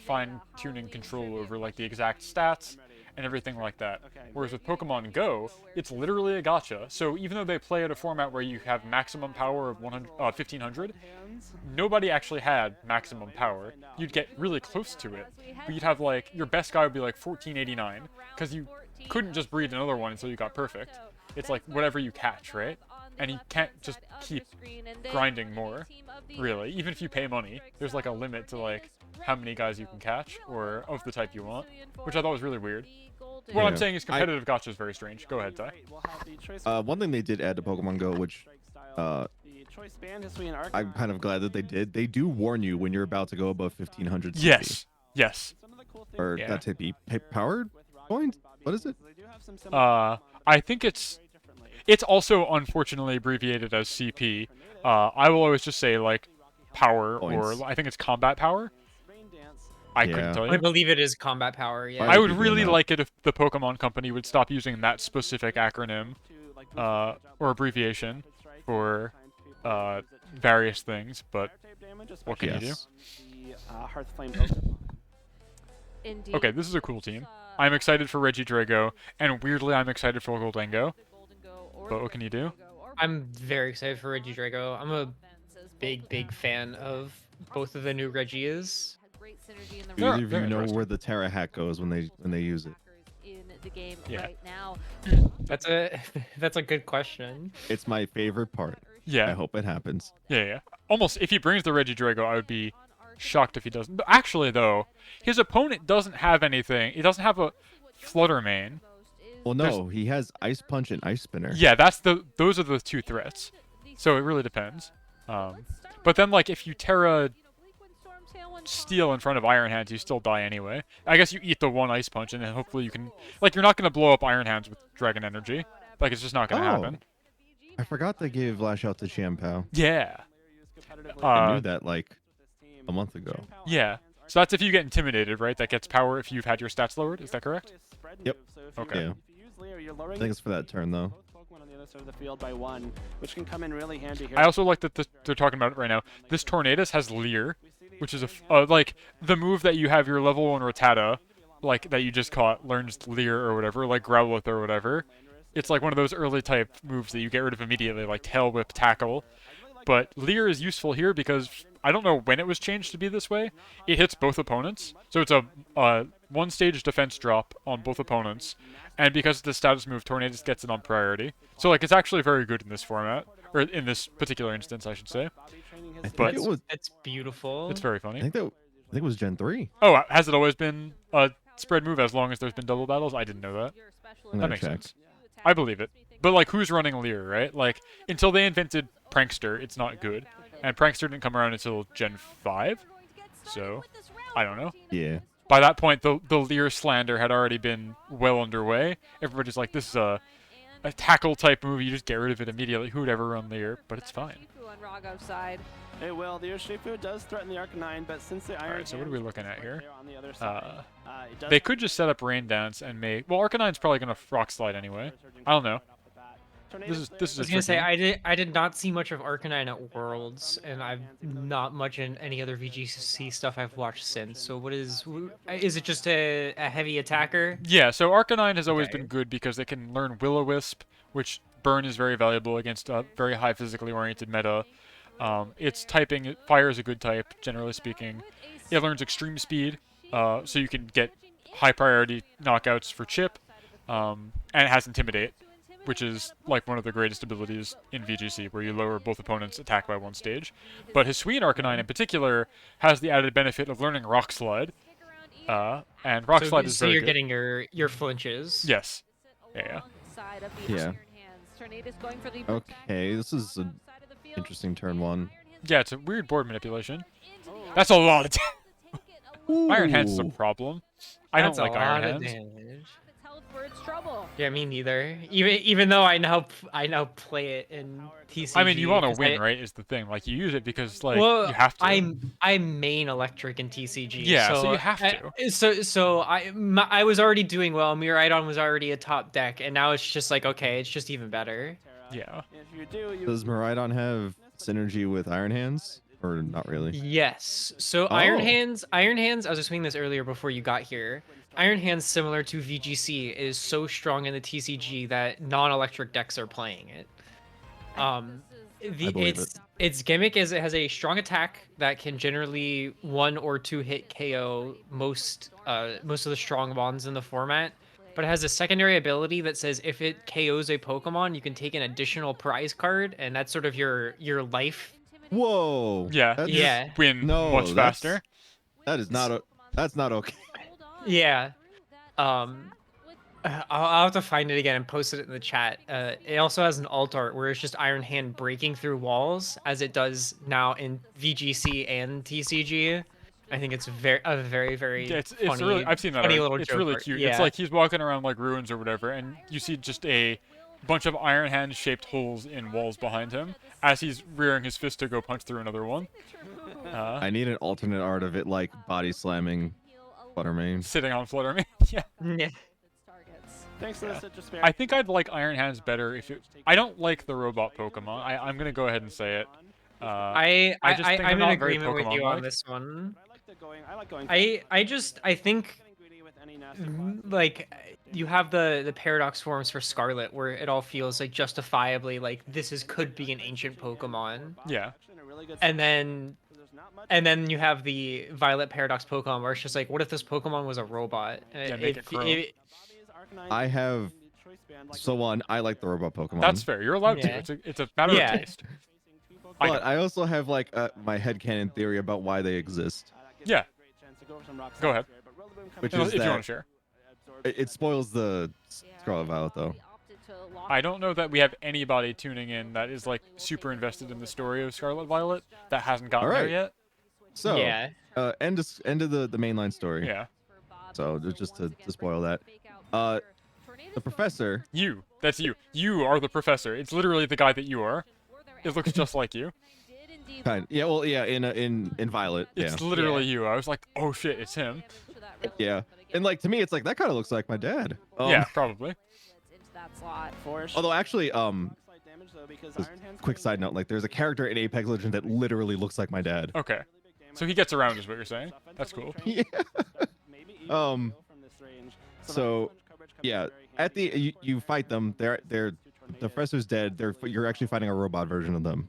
fine-tuning control over like the exact stats and everything like that. Whereas with Pokemon Go, it's literally a gacha. So even though they play at a format where you have maximum power of 1500, nobody actually had maximum power. You'd get really close to it, but you'd have like, your best guy would be like 1489, because you couldn't just breed another one until you got perfect. It's like whatever you catch, right? And you can't just keep grinding more, really. Even if you pay money, there's like a limit to like how many guys you can catch, or of the type you want, which I thought was really weird. What I'm saying is competitive gacha is very strange. Go ahead, Ty. One thing they did add to Pokemon Go, which I'm kind of glad that they did. They do warn you when you're about to go above 1500 CP. Yes. Or that type powered point? What is it? I think it's also unfortunately abbreviated as CP. I will always just say like power, Points. or I think it's combat power. I couldn't tell you. I believe it is combat power, yeah. I would really like it if the Pokemon Company would stop using that specific acronym or abbreviation for various things, but what can you do? Indeed. Okay, this is a cool team. I'm excited for Regidrago, and weirdly, I'm excited for Goldengo. But what can you do? I'm very excited for Regidrago. I'm a big fan of both of the new Regias. Do either of you know where the Terra hack goes when they use it? Yeah. That's a good question. It's my favorite part. Yeah. I hope it happens. Yeah. Almost, if he brings the Regidrago, I would be shocked if he doesn't. But actually, though, his opponent doesn't have anything. He doesn't have a Flutter Mane. Well, no, he has Ice Punch and Ice Spinner. Yeah, those are the two threats. So it really depends. But then, like, if you Terra Steel in front of Iron Hands, you still die anyway. I guess you eat the one Ice Punch, and then hopefully you can... Like, you're not going to blow up Iron Hands with Dragon Energy. Like, it's just not going to happen. I forgot they gave Lash Out to Champao. Yeah. I knew that, like, a month ago. Yeah. So that's if you get intimidated, right? That gets power if you've had your stats lowered. Is that correct? Yep. Okay. Yeah. I think it's for that turn, though. The field by one, which can come in really handy here. I also like that they're talking about it right now. This Tornadus has Leer, which is like the move that you have your level 1 Rattata, like that you just caught, learns Leer or whatever, like Growlithe or whatever. It's like one of those early type moves that you get rid of immediately, like Tail Whip, Tackle. But Leer is useful here because I don't know when it was changed to be this way. It hits both opponents, so it's a one-stage defense drop on both opponents. And because of the status move, Tornadus gets it on priority. So, like, it's actually very good in this format. Or in this particular instance, I should say. But it's beautiful. It's very funny. I think it was Gen 3. Oh, has it always been a spread move as long as there's been double battles? I didn't know that. That makes sense. I believe it. But, like, who's running Leer, right? Like, until they invented Prankster, it's not good. And Prankster didn't come around until Gen 5. So, I don't know. Yeah. By that point, the Leer slander had already been well underway. Everybody's like, this is a tackle-type move. You just get rid of it immediately. Who would ever run Leer? But it's fine. Hey, well, the Urshifu does threaten the Arcanine, but since the Iron Alright, so what are we looking at here? on the other side, They could just set up Rain Dance and make... Well, Arcanine's probably going to Rock Slide anyway. I don't know. This is I was gonna say I did not see much of Arcanine at Worlds, and I've not much in any other VGC stuff I've watched since. So what is it just a heavy attacker? Yeah, so Arcanine has always been good because they can learn Will-O-Wisp, which Burn is very valuable against a very high physically oriented meta. Its typing, Fire is a good type, generally speaking. It learns Extreme Speed, so you can get high priority knockouts for Chip, and it has Intimidate, which is like one of the greatest abilities in VGC, where you lower both opponents' attack by one stage. But Hisuian Arcanine in particular has the added benefit of learning Rock Slide, and Rock Slide is very good. So you're getting your flinches. Yes. Yeah. Okay, this is an interesting turn one. Yeah, it's a weird board manipulation. That's a lot of Iron Hands is a problem. I don't like Iron Hands. Yeah, me neither. Even though I now play it in TCG. I mean, you want to win, right? Is the thing. Like, you use it because like you have to. I main electric in TCG. Yeah, so you have to. So I was already doing well. Miraidon was already a top deck, and now it's just like, okay, it's just even better. Yeah. Does Miraidon have synergy with Iron Hands? Or not really? Yes. So Iron Hands, I was explaining this earlier before you got here. Iron Hands, similar to VGC, is so strong in the TCG that non-electric decks are playing it. Its gimmick is it has a strong attack that can generally 1 or 2 hit KO most of the strong bonds in the format. But it has a secondary ability that says if it KOs a Pokemon, you can take an additional prize card, and that's sort of your life. Whoa. Yeah. Win much faster. That's not okay. Yeah. I'll have to find it again and post it in the chat. It also has an alt art where it's just Iron Hand breaking through walls, as it does now in VGC and TCG. I think it's a very funny, really, I've seen that. It's really cute. Yeah. It's like he's walking around like ruins or whatever, and you see just a bunch of Iron Hand shaped holes in walls behind him as he's rearing his fist to go punch through another one. I need an alternate art of it like body slamming Fluttermane. Sitting on Fluttermane. Yeah. Yeah. Thanks to the Citrus Berry. I think I'd like Iron Hands better if it. I don't like the robot Pokemon. I'm gonna go ahead and say it. I just think I'm in not very agreement with you Pokemon-like. on this one. I like going. I think like you have the paradox forms for Scarlet where it all feels like justifiably like could be an ancient Pokemon. Yeah. And then you have the Violet paradox Pokemon where it's just like, what if this Pokemon was a robot? Yeah, make it Crow. I have. So one, I like the robot Pokemon. That's fair. You're allowed to. It's a matter of taste. But I also have like my headcanon theory about why they exist. Yeah. Go ahead. Which if is you that want to share. it spoils the Scarlet Violet though. I don't know that we have anybody tuning in that is like super invested in the story of Scarlet Violet that hasn't gotten there yet. So end of the mainline story. Yeah. So just to spoil that, the professor. That's you. You are the professor. It's literally the guy that you are. It looks just like you. Kind. Yeah. Well. Yeah. In Violet. It's literally you. I was like, oh shit, it's him. Yeah. And like to me, it's like that kind of looks like my dad. Yeah, probably. Although actually, quick side note, like there's a character in Apex Legends that literally looks like my dad. Okay. So he gets around, is what you're saying? That's cool. Yeah. So, yeah, at the you fight them. They're the professor's dead. You're actually fighting a robot version of them.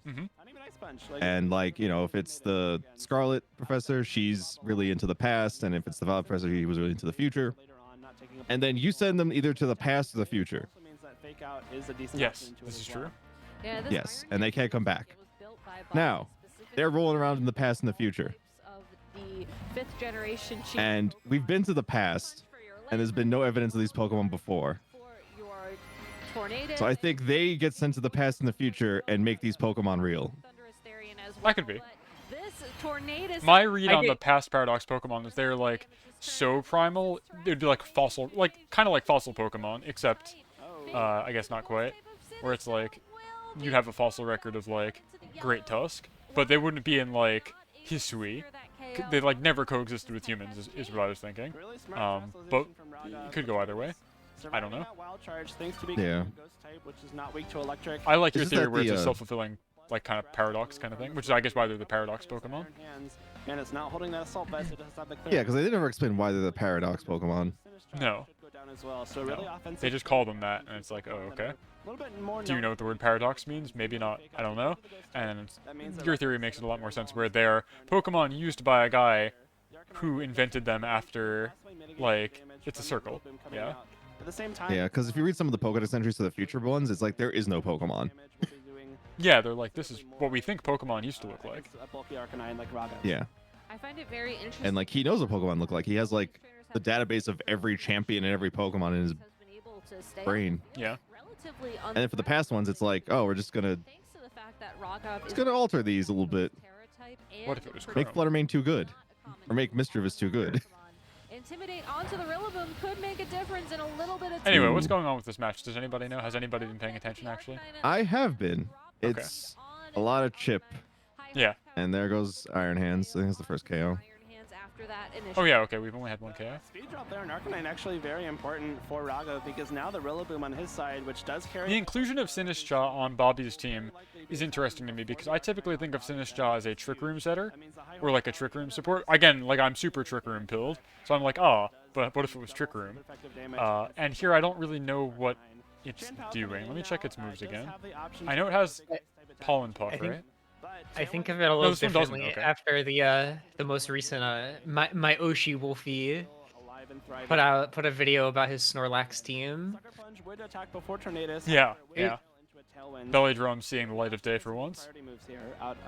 And like if it's the Scarlet Professor, she's really into the past, and if it's the Violet Professor, he was really into the future. And then you send them either to the past or the future. Yes, this is true. Yes, and they can't come back. Now, they're rolling around in the past and the future. And we've been to the past, and there's been no evidence of these Pokemon before. So I think they get sent to the past and the future and make these Pokemon real. That could be. My read on the past Paradox Pokemon is they're like so primal, they'd be like fossil, like kind of like fossil Pokemon, except I guess not quite, where it's like you'd have a fossil record of like Great Tusk, but they wouldn't be in like Hisui. They like never coexisted with humans is what I was thinking. But it could go either way. I don't know. Yeah. I like your theory where it's a self-fulfilling like kind of paradox kind of thing, which is I guess why they're the paradox Pokemon. And it's not holding that assault vest. It doesn't have the Yeah, because they never explain why they're the paradox Pokemon. No. They just call them that, and it's like, oh, okay. Do you know what the word paradox means? Maybe not. I don't know. And your theory makes it a lot more sense, where they're Pokemon used by a guy who invented them after, like, it's a circle. Yeah. Yeah, because if you read some of the Pokédex entries to the future ones, it's like there is no Pokemon. Yeah, they're like, this is what we think Pokemon used to look like. Yeah. I find it very interesting. And like he knows what Pokemon look like. He has like the database of every champion and every Pokemon in his brain. Yeah. And then for the past ones, it's like, oh, we're just gonna alter these a little bit. What if it was Make Fluttermane too good, or make Mischievous too good. Intimidate onto the Rillaboom could make a difference in a little bit of. Anyway, what's going on with this match? Does anybody know? Has anybody been paying attention actually? I have been. It's a lot of chip. Yeah. And there goes Iron Hands. I think it's the first KO. Oh yeah, okay, we've only had one KO. Speed drop there in Arcanine actually very important for Raga because now the Rillaboom on his side, which does carry... The inclusion of Sinistcha on Bobby's team is interesting to me because I typically think of Sinistcha as a Trick Room setter or like a Trick Room support. Again, like I'm super Trick Room pilled, so I'm like, oh, but what if it was Trick Room? And here I don't really know what it's doing. Let me check its moves again. I know it has Pollen Puff, right? I think of it a little differently after the most recent my Oshi Wolfie put a video about his Snorlax team. Yeah, yeah. Belly Drum seeing the light of day for once.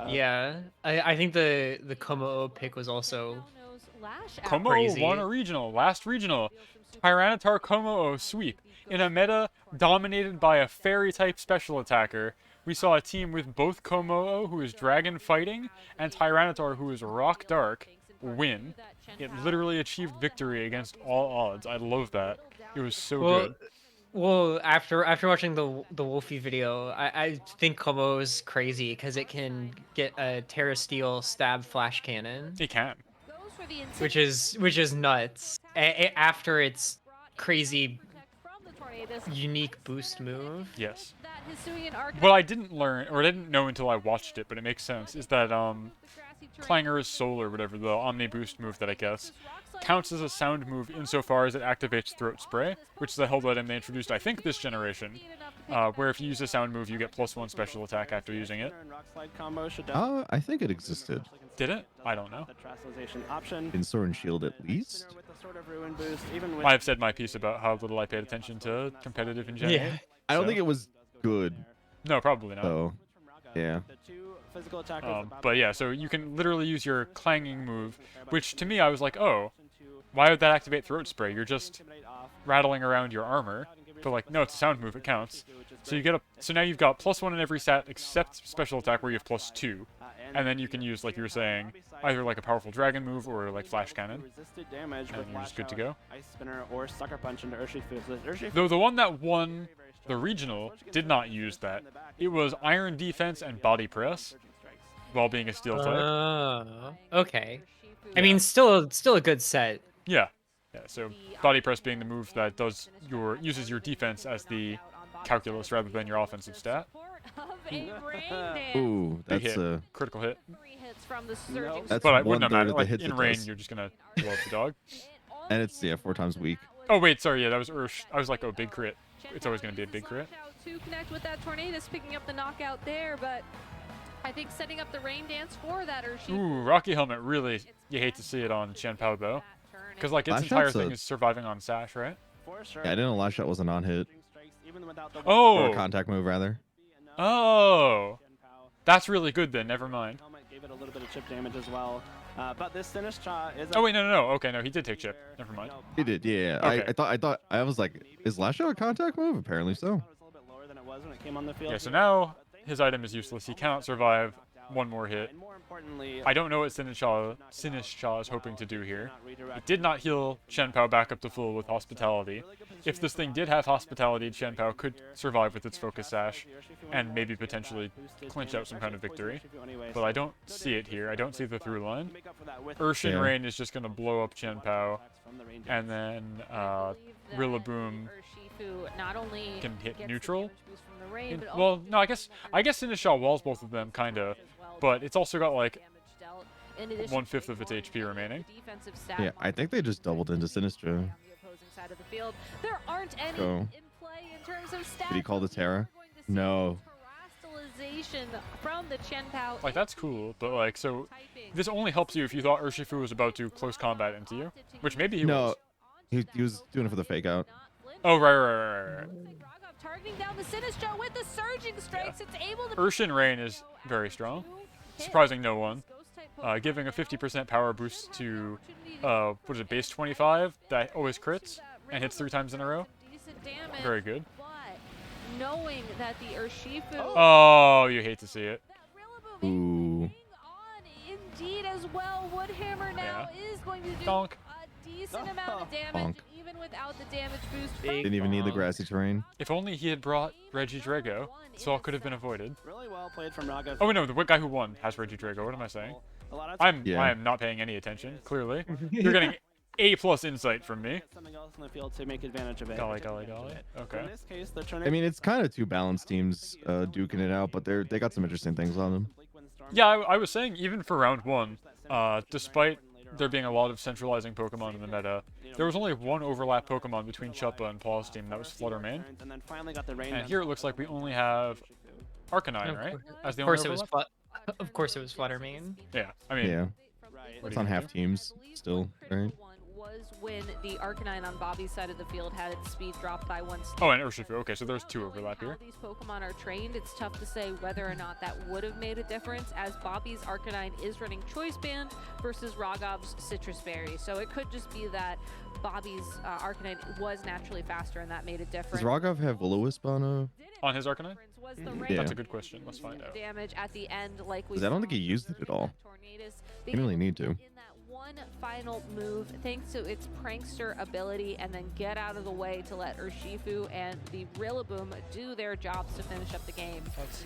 Yeah, I think the Como pick was also Como crazy. won a regional, last regional. Tyranitar Como sweep in a meta dominated by a fairy type special attacker. We saw a team with both Como, who is Dragon Fighting, and Tyranitar, who is Rock Dark, win. It literally achieved victory against all odds. I love that. It was so good. Well, after watching the Wolfie video, I think Como is crazy because it can get a Terra Steel stab flash cannon. It can. which is nuts. After its crazy unique boost move. Yes. What I didn't learn, or I didn't know until I watched it, but it makes sense, is that Clanger's Soul, or whatever, the Omni Boost move that I guess, counts as a sound move insofar as it activates Throat Spray, which is a held item they introduced, I think, this generation, where if you use a sound move, you get +1 special attack after using it. I think it existed. Did it? I don't know. In Sword and Shield, at least. I have said my piece about how little I paid attention to competitive in general. Yeah. I don't think it was good. No, probably not. So, yeah. But yeah, so you can literally use your clanging move, which to me I was like, oh, why would that activate Throat Spray? You're just rattling around your armor. But like, no, it's a sound move, it counts. So you get so now you've got +1 in every stat except special attack where you have +2. And then you can use, like you were saying, either like a powerful dragon move or like flash cannon. And you're just good to go. Though the one that won the regional did not use that. It was Iron Defense and Body Press, while being a steel type. Okay. I mean, still a good set. Yeah. Yeah. So Body Press being the move that uses your defense as the calculus rather than your offensive stat. Ooh, that's a critical hit. That's but it wouldn't matter. of the Like, hits in it rain, does. you're just gonna blow up the dog. And it's 4 times weak. Oh wait, sorry, yeah, that was Ursh. I was like, oh, big crit. It's always gonna be a big crit. To connect with that Tornadus, picking up the knockout there, but I think setting up the rain dance for that Urshifu. Ooh, Rocky Helmet, really, you hate to see it on Chen Pao though. Because like its entire thing is surviving on Sash, right? Yeah, I didn't know Last Shot was a non-hit. Oh! Or a contact move, rather. Oh! That's really good then, never mind. Gave it a little bit of chip damage as well. But this Sinistcha is oh wait, no. Okay, no, he did take chip. Never mind. He did, yeah. Okay. I was like, is Last Shot a contact move? Apparently so. Yeah, so now his item is useless. He cannot survive one more hit. I don't know what Sinistcha is hoping to do here. It did not heal Chen Pao back up to full with Hospitality. If this thing did have Hospitality, Chen Pao could survive with its Focus Sash and maybe potentially clinch out some kind of victory. But I don't see it here. I don't see the through line. Urshin Rain is just going to blow up Chen Pao. And then Rillaboom can hit neutral. Well, no, I guess Sinistcha walls both of them, kinda. But it's also got like 1/5 of its HP remaining. Yeah, I think they just doubled into Sinistcha. There aren't any in play in terms of stats. Did he call the Terra? No. From the Chen Pao. Like, that's cool, but like, so this only helps you if you thought Urshifu was about to close combat into you, which maybe he was. He was doing it for the fake out. Oh, right. Targeting down the Sinistcha with the surging strikes. It's able to. Urshin Rain is very strong, surprising no one. Giving a 50% power boost to, what is it, base 25 that always crits and hits 3 times in a row. Very good. Knowing that the Urshifu. Oh, you hate to see it. Ooh. Indeed, as well. Woodhammer now is going to do Donk. a decent amount of damage, even without the damage boost. Didn't even need the grassy terrain. If only he had brought Regidrago, this all could have been avoided. Really well played from Raghav. Oh, no, the guy who won has Regidrago. What am I saying? I am not paying any attention, clearly. You're getting A+ insight from me. Something else in the field to make advantage of it. Golly. Okay. In this case, they're I mean, it's kind of two balanced teams duking it out, but they got some interesting things on them. Yeah, I was saying even for round 1, despite there being a lot of centralizing Pokemon in the meta, there was only one overlap Pokemon between Chuppa and Paul's team, that was Fluttermane. And here it looks like we only have Arcanine, right? As the only overlap? Of course it was Fluttermane. Yeah, I mean... Yeah. It's on half teams still, right? Was when the Arcanine on Bobby's side of the field had its speed dropped by 1 step. Oh, and Urshifu. Okay, so there's 2 overlap here. These Pokemon are trained. It's tough to say whether or not that would have made a difference, as Bobby's Arcanine is running Choice Band versus Raghav's Citrus Berry. So it could just be that Bobby's Arcanine was naturally faster, and that made a difference. Does Raghav have Will-O-Wisp on his Arcanine? Yeah. That's a good question. Let's find out. Damage at the end, like we I don't think he used it at all. He didn't really need to. one final move thanks to its prankster ability and then get out of the way to let Urshifu and the Rillaboom do their jobs to finish up the game.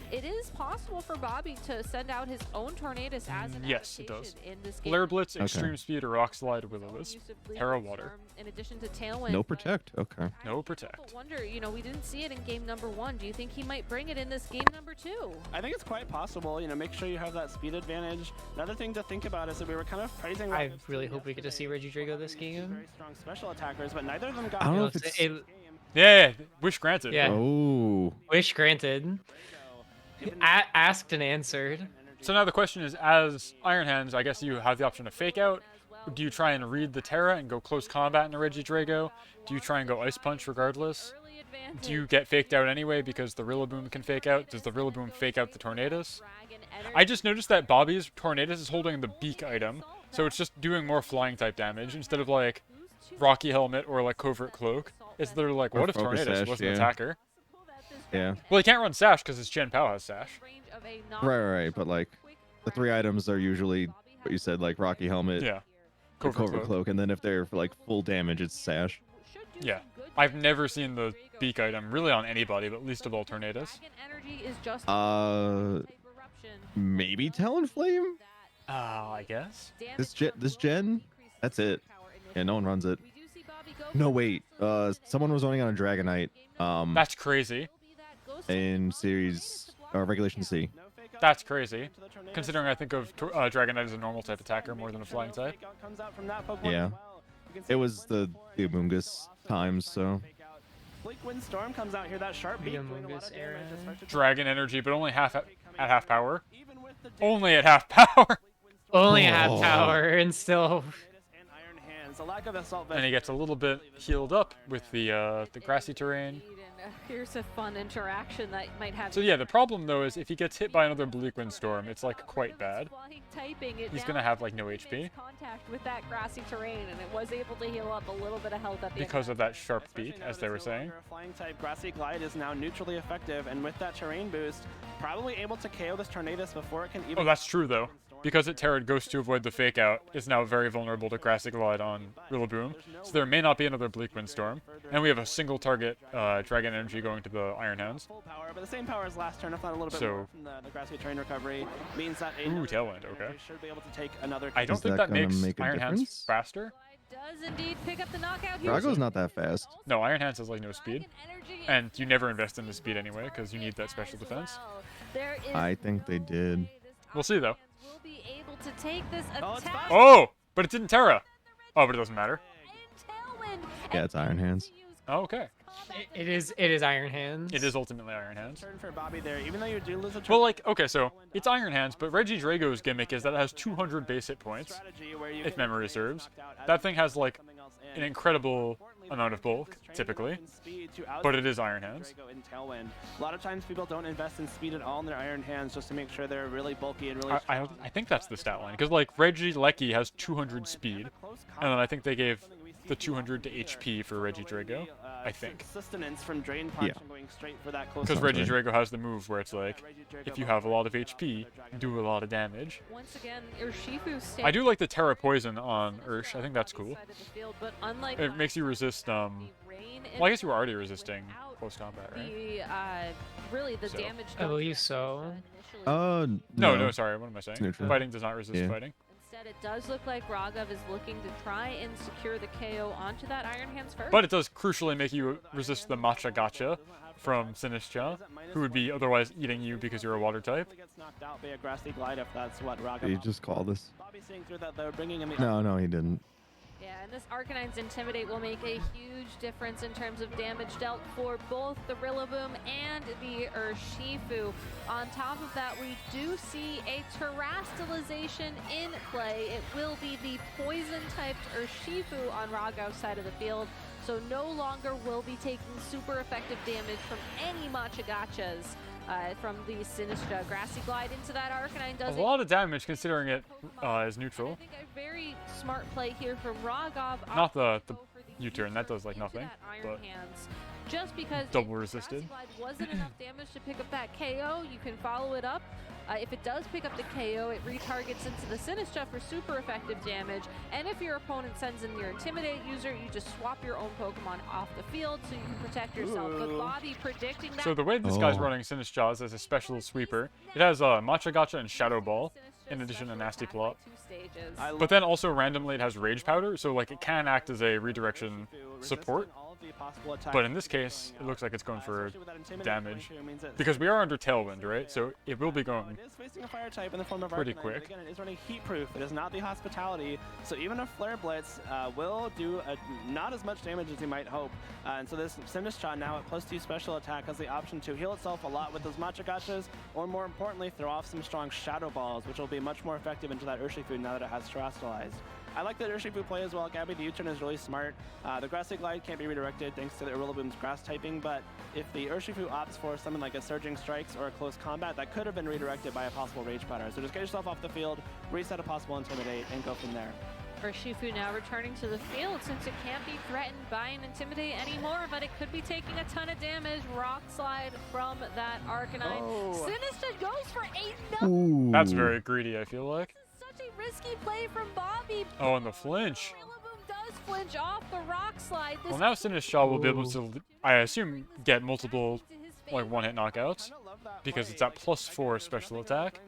It is possible for Bobby to send out his own Tornadus as an yes, it does. in this game. Flare Blitz, Extreme Speed, Rock Slide, Will-O-Wisp, Terra Water. In addition to Tailwind. No Protect. Okay. No Protect. Wonder, you know, we didn't see it in game number 1. Do you think he might bring it in this game number 2? I think it's quite possible. You know, make sure you have that speed advantage. Another thing to think about is that we were kind of praising. I really hope we get to see Reggie Drago this game. Very strong special attackers, but neither of them got. I don't know if it's. Yeah, wish granted. Yeah. Oh. Wish granted. Asked and answered. So now the question is, as Iron Hands, I guess you have the option to fake out. Do you try and read the Terra and go close combat in a Reggie Drago? Do you try and go Ice Punch regardless? Do you get faked out anyway because the Rillaboom can fake out? Does the Rillaboom fake out the Tornadus? I just noticed that Bobby's Tornadus is holding the beak item, so it's just doing more flying type damage instead of like Rocky Helmet or like Covert Cloak. It's literally like, what if Focus Tornadus Sash, was an yeah. attacker? Yeah. Well, he can't run Sash because his Chen Pao has Sash. Right. But like, the 3 items are usually what you said, like Rocky Helmet, Yeah. Covert Cloak, and then if they're for like full damage, it's Sash. Yeah. I've never seen the beak item really on anybody, but least of all Tornadus. Maybe Talonflame. I guess. This gen, that's it. Yeah, no one runs it. No, wait. Someone was running on a Dragonite. That's crazy. In series Regulation C. That's crazy. Considering I think of Dragonite as a normal type attacker more than a flying type. Yeah. It was the Amoongus times, so. Wind Storm comes out here, that sharp beat. Dragon Energy, but only at half power. Only at half power. Only at half power, and still. And he gets a little bit healed up with the grassy terrain. Here's a fun interaction that might have. So yeah, the problem though is if he gets hit by another Wind Storm, it's like quite bad. He's gonna have like no HP. Contact with that grassy terrain, and it was able to heal up a little bit of health at the because of that sharp beak, as they were saying. Flying type Grassy Glide is now neutrally effective, and with that terrain boost, probably able to KO this Tornadus before it can even. Oh, that's true though. Because it Terra Ghost to avoid the fake out, is now very vulnerable to Grassy Glide on Rillaboom, so there may not be another Wind Storm. And we have a single target Dragon Energy going to the Iron Hands. Full power, but the same power as last turn, if not a little bit more from the Grassy Terrain recovery, means that Tailwind, okay. should be able to take another. I don't think that makes Iron Hands faster. Does indeed pick up the knockout. Drago's not that fast. No, Iron Hands has like no speed. And you never invest in the speed anyway, because you need that special defense. I think they did. We'll see though. Be able to take this attack. Oh, but it didn't Terra. Oh, but it doesn't matter. Yeah, it's Iron Hands. Oh, okay. It is Iron Hands. It is ultimately Iron Hands. Turn for Bobby there, even though you do lose a turn. Well, like, okay, so it's Iron Hands, but Reggie Drago's gimmick is that it has 200 base hit points, if memory serves. That thing has like an incredible amount of bulk, typically, but it is Iron Hands. A lot of times people don't invest in speed at all in their Iron Hands just to make sure they're really bulky and really I think that's the stat line, because like Reggie Lecky has 200 speed, and then I think they gave the 200 to HP for Reggie Drago, I think. Sustenance from Drain Punch and going straight for that close. Because Reggie Drago has the move where it's like, if you have a lot of HP, do a lot of damage. Once again, Urshifu I do like the Terra Poison on Ursh. I think that's cool. But unlike it makes you resist. Well, I guess you were already resisting close combat, right? Really the damage. I believe so. No, sorry. What am I saying? Fighting does not resist fighting. Instead, it does look like Raghav is looking to try and secure the KO onto that Iron Hands first. But it does crucially make you resist the Matcha Gotcha from Sinistcha, who would be otherwise eating you because you're a water type. Gets knocked out by a Grassy Glide if that's what Raghav. Did he just call this? Bobby's seeing through that they're bringing him. No, he didn't. Yeah, and this Arcanine's Intimidate will make a huge difference in terms of damage dealt for both the Rillaboom and the Urshifu. On top of that, we do see a Terastallization in play. It will be the Poison-typed Urshifu on Raghav's side of the field, so no longer will be taking super effective damage from any Matcha Gotchas. From the Sinistcha. Grassy Glide into that Arcanine does a lot of damage considering it is neutral. I think a very smart play here from Raghav. Not the U-turn, that does like nothing. Iron Hands. just because Double resisted. Glide wasn't enough damage to pick up that KO, you can follow it up. If it does pick up the KO, it retargets into the Sinistra for super effective damage. And if your opponent sends in your Intimidate user, you just swap your own Pokemon off the field so you can protect yourself. But Bobby predicting that. So the way this guy's running Sinistra is as a special sweeper. It has Matcha Gotcha and Shadow Ball, in addition to Nasty Plot. But then also randomly it has Rage Powder, so like it can act as a redirection support. But in this case, it looks like it's going for damage. Because we are under Tailwind, right? So it will be going pretty quick. Again, it is running Heat Proof. It is not the Hospitality. So even a Flare Blitz will do not as much damage as you might hope. And so this Sinistra now at +2 special attack has the option to heal itself a lot with those Matcha Gotchas, or more importantly, throw off some strong Shadow Balls, which will be much more effective into that Urshifu now that it has Terastallized. I like that Urshifu play as well. Gabby, the U-turn is really smart. The Grassy Glide can't be redirected thanks to the Rillaboom's grass typing, but if the Urshifu opts for something like a Surging Strikes or a Close Combat, that could have been redirected by a possible Rage Powder. So just get yourself off the field, reset a possible Intimidate, and go from there. Urshifu now returning to the field since it can't be threatened by an Intimidate anymore, but it could be taking a ton of damage. Rock Slide from that Arcanine. Sinistra goes for another. That's very greedy, I feel like. Such a risky play from Bobby. Oh, and the flinch. Rillaboom does flinch off the Rock Slide. Well, now Sinistra will be able to, I assume, get multiple like one-hit knockouts because it's at +4 special attack.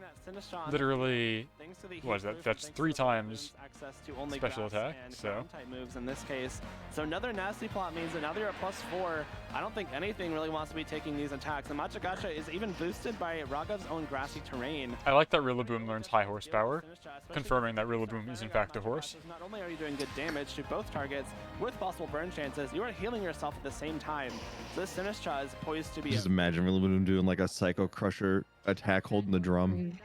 Literally, what is that? That's 3 times special attack. So moves in this case. So another Nasty Plot means that now they're at +4. I don't think anything really wants to be taking these attacks. The Matcha Gotcha is even boosted by Raghav's own grassy terrain. I like that Rillaboom learns high horsepower, confirming that Rillaboom is in fact a horse. Not only are you doing good damage to both targets with possible burn chances, you are healing yourself at the same time. So this Sinistra is poised to be. Just imagine Rillaboom doing like a Psycho Crusher attack holding the drum.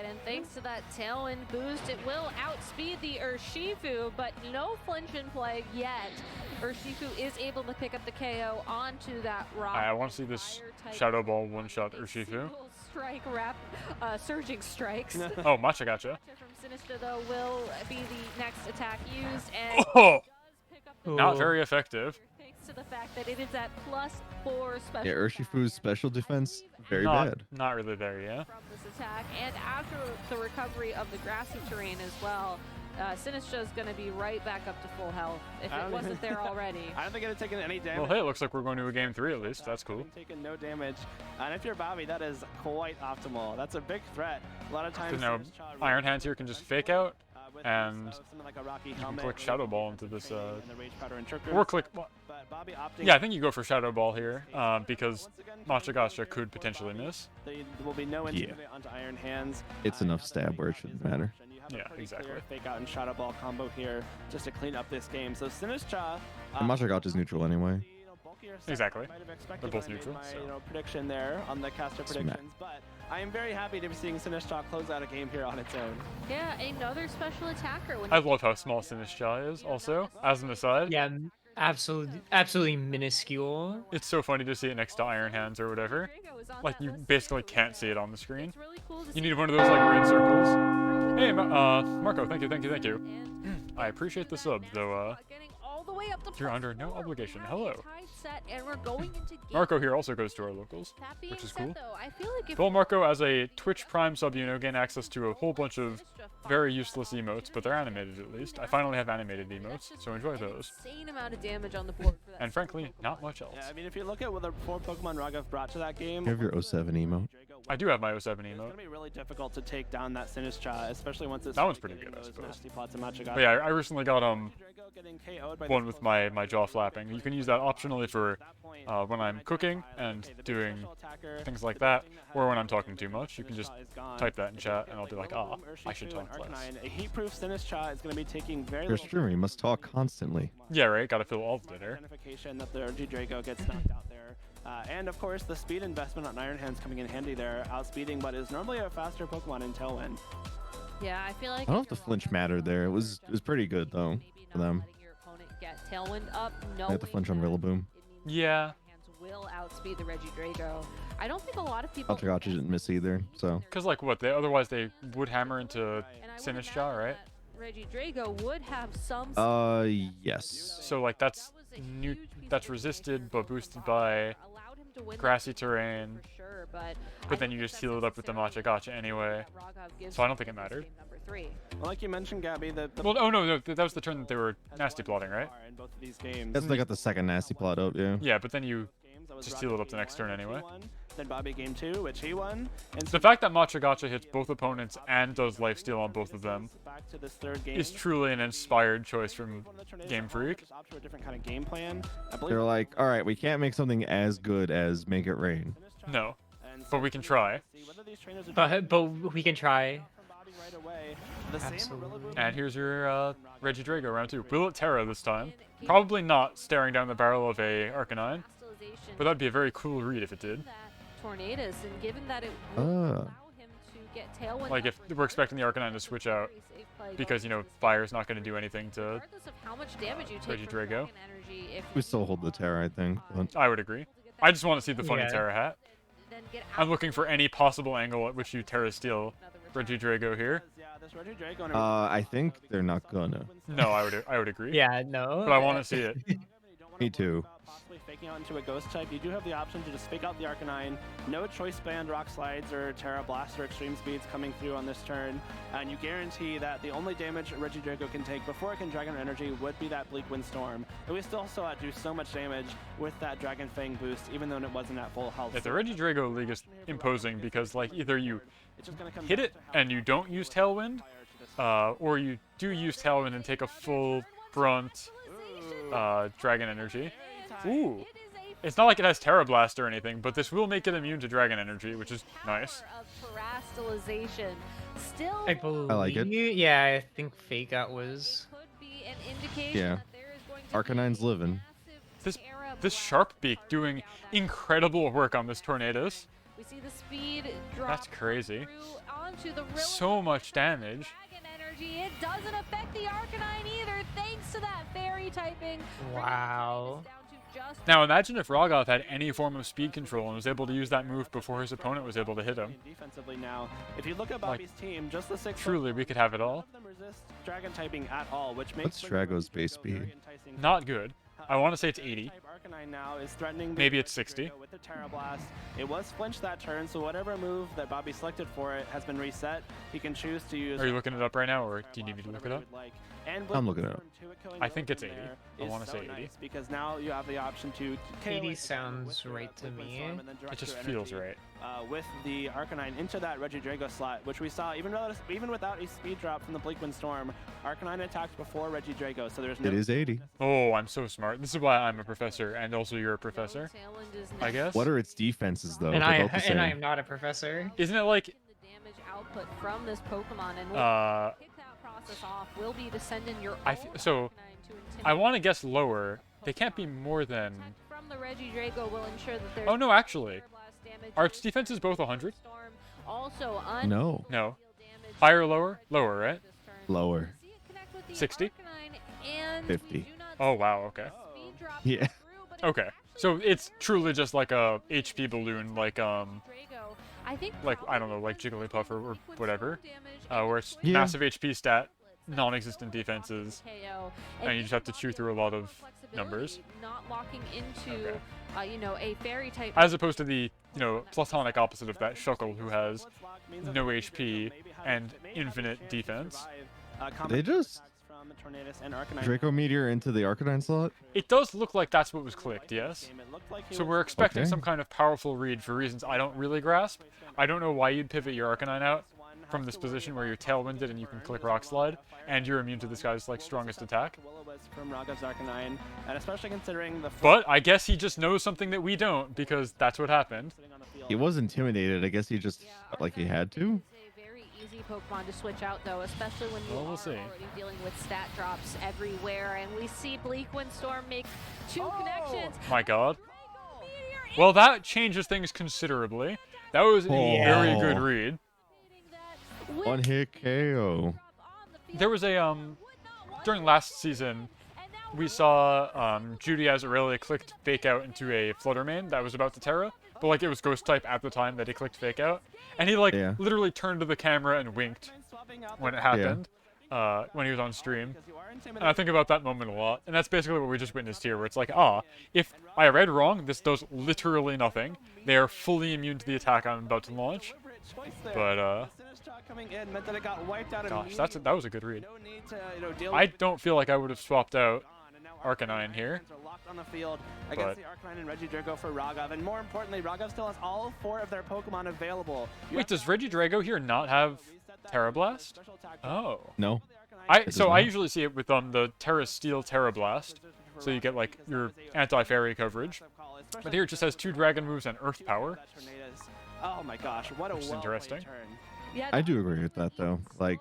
And thanks to that Tailwind boost, it will outspeed the Urshifu, but no flinch in play yet. Urshifu is able to pick up the KO onto that rock. I want to see this Shadow Ball one-shot Urshifu. Strike wrap, Surging Strikes. Oh, Matcha Gotcha. From Sinistra, though, will be the next attack used, and not very effective. Thanks to the fact that it is at +4 special. Yeah, Urshifu's special defense very not, bad. Not really there, yeah. From this attack, and after the recovery of the grassy terrain as well, Sinistra's going to be right back up to full health if it wasn't there already. I don't think it's taken any damage. Well, hey, it looks like we're going to a game 3 at least. That's cool. Taking no damage, and if you're Bobby, that is quite optimal. That's a big threat. A lot of times. Now, Iron Hands here can just fake out, and you can click Shadow Ball into this, or click. Yeah, I think you go for Shadow Ball here because Matcha Gotcha could potentially miss. There will be no Intimidate onto Iron Hands. It's enough stab where it shouldn't matter. Yeah, exactly. Fake out and Shadow Ball combo here just to clean up this game. So Sinistra. And Matcha Gotcha's neutral anyway. Exactly. They're both neutral. My prediction there on the caster predictions, but I am very happy to be seeing Sinistra close out a game here on its own. Yeah, another special attacker. I love how small Sinistra is. Also, as an aside. Yeah. Absolutely minuscule. It's so funny to see it next to Iron Hands or whatever. Like, you basically can't see it on the screen. You need one of those, like, red circles. Hey, Marco, thank you. I appreciate the sub, though, you're under no obligation. Hello. Marco here also goes to our locals, which is cool. Well, Marco, as a Twitch Prime sub, you know, gain access to a whole bunch of very useless emotes, but they're animated at least. I finally have animated emotes, so enjoy those. Insane amount of damage on the board for that. And frankly, not much else. Yeah, I mean, if you look at what the 4 Pokemon Raghav brought to that game. You have your 07 emote. I do have my 07 emote. It's gonna be really difficult to take down that Sinistra, especially once it's. That one's pretty good, I suppose. But yeah, I recently got one with my jaw flapping. You can use that optionally for when I'm cooking and doing things like that, or when I'm talking too much. You can just type that in chat, and I'll be like, I should talk less. A heat-proof Sinistra is going to be taking very Your streamer, you must talk constantly. Yeah, right. Gotta fill all the dinner. That the Regidrago gets knocked out there. And of course, the speed investment on Iron Hands coming in handy there, outspeeding what is normally a faster Pokemon in Tailwind. Yeah, I feel like. I don't know if the flinch mattered there. It was pretty good though for them. Get Tailwind up. No. They had the flinch on Rillaboom. Yeah. Will outspeed the Regidrago. I don't think a lot of people. Matcha Gotcha didn't miss either, so. Because like what? Otherwise they would hammer into Sinistra, right? Regidrago would have some. Yes. So like that's new. That's resisted but boosted by grassy terrain. But then you just heal it up with the Matcha Gotcha anyway. So I don't think it mattered. Well, like you mentioned, Gabby, well, oh no, that was the turn that they were nasty plotting, right? in both of these games. That's they got the second nasty plot up, yeah. Yeah, but then you just heal it up the next turn anyway. Then Bobby game 2, which he won. And The fact that Matcha Gotcha hits both opponents and does lifesteal on both of them back to this third game. is truly an inspired choice from Game Freak. Opt for a different kind of game plan. I believe They're like, all right, we can't make something as good as Make It Rain. No, but we can try. But we can try. Absolutely. And here's your Regidrago round 2. Will it Terra this time? Probably not staring down the barrel of a Arcanine, but that'd be a very cool read if it did. Tornadus, and given that it will allow him to get Tailwind. Like if we're expecting the Arcanine to switch out because, you know, Fire's not going to do anything to Regardless of how much damage you take from Regidrago. Dragon Energy, if We still hold the Terra, I think. But I would agree. I just want to see the funny Yeah. Terra hat. then get I'm looking for any possible angle at which you Terra Steel Regidrago here. I think they're not gonna. No, I would agree. Yeah, no. But I want to see it. Me too. Possibly faking out into a ghost type, you do have the option to just fake out the Arcanine. No choice band Rock Slides or Terra Blast or Extreme Speeds coming through on this turn, and you guarantee that the only damage Regidrago can take before it can Dragon Energy would be that Bleak Windstorm. And we still saw it do so much damage with that Dragon Fang boost, even though it wasn't at full health. Yeah, the Regidrago League is imposing because, like, either you It's just gonna come hit back it to have and you don't use Tailwind, or you do use Tailwind and take a full brunt Dragon Energy. Ooh. It's not like it has Terra Blast or anything, but this will make it immune to Dragon Energy, which is nice. Terastallization. Still, I believe. I like it. Yeah, I think Fake Out was. could be an indication Yeah. that there is going to be Arcanine's living. This Sharp Beak doing incredible work on this Tornadus. We see the speed drop. That's crazy. through onto the So much damage. Dragon Energy. It doesn't affect the Arcanine either, thanks to that fairy typing. Wow. Now imagine if Rogoth had any form of speed control and was able to use that move before his opponent was able to hit him. defensively now. If you look at Bobby's team, just the 6 Truly, we could have it all. none of them resist Dragon typing at all, which makes What's Drago's base speed? Not good. I want to say it's 80. Type Arcanine now is threatening Maybe it's 60. with the Terra Blast. It was flinched that turn, so whatever move that Bobby selected for it has been reset. He can choose to use. Are you looking it up right now, or do you need me to look it up? And I'm looking it up. I think it's 80. I want to say 80. Because now you have the option to 80 sounds right to me. It just feels right. With the Arcanine into that Regidrago slot, which we saw even without a speed drop from the Bleak Windstorm, Arcanine attacked before Regidrago, so there's no. It is 80. Oh, I'm so smart. This is why I'm a professor, and also you're a professor, I guess. What are its defenses though? And They're both the same. I am not a professor. Isn't it like The damage output from this Pokemon, and kick that process off will be to send in your own so Arcanine to I intimidate. want to guess lower. They can't be more than. From the Regidrago will ensure that there's Oh no, actually, Terra Blast damage are its defenses both 100? Storm. Also No. No. Higher or lower? Lower, right? Lower. 60? 50. Oh wow. Okay. Yeah. Okay. So it's truly just like a HP balloon, like I think I don't know, like Jigglypuff or whatever, where it's Yeah. massive HP stat, non-existent defenses, KO, and you just have to chew through a lot of numbers, not locking into you know, a fairy type as opposed to the, you know, platonic opposite of that Shuckle, who has no HP and infinite defense. They just from Tornadus and Arcanine. Draco Meteor into the Arcanine slot. It does look like that's what was clicked, yes. It looked like he So was- we're expecting Okay. some kind of powerful read for reasons I don't really grasp. I don't know why you'd pivot your Arcanine out from this position where you're Tailwinded and you can click Rock Slide, and you're immune to this guy's like strongest attack. Will-O-Wisp from Raghav's Arcanine, and especially considering the But I guess he just knows something that we don't, because that's what happened. He was intimidated. I guess he just felt like he had to. It's a very easy Pokemon to switch out, though, especially when you Well, we'll are see. already dealing with stat drops everywhere. And we see Bleak Windstorm make two connections. My god. Well, that changes things considerably. That was a very good Oh. read. One hit KO. There was a, during last season, we saw Judy as Aurelia clicked Fake Out into a Flutter Mane that was about to Terra, but like it was Ghost type at the time that he clicked Fake Out, and he like Yeah. literally turned to the camera and winked when it happened. when he was on stream. And I think about that moment a lot. And that's basically what we just witnessed here, where it's like, if I read wrong, this does literally nothing. They are fully immune to the attack I'm about to launch. But, gosh, that was a good read. I don't feel like I would have swapped out Arcanine here. On the field against the Arcanine and Regidrago for Raghav, and more importantly, Raghav still has all 4 of their Pokemon available. Wait, does Regidrago here not have Terra Blast? Oh. No. I usually see it with the Terra Steel Terra Blast, so you get like your anti-fairy coverage. But here it just has 2 Dragon moves and Earth Power. Oh my gosh, what a which is interesting. I do agree with that though. Like,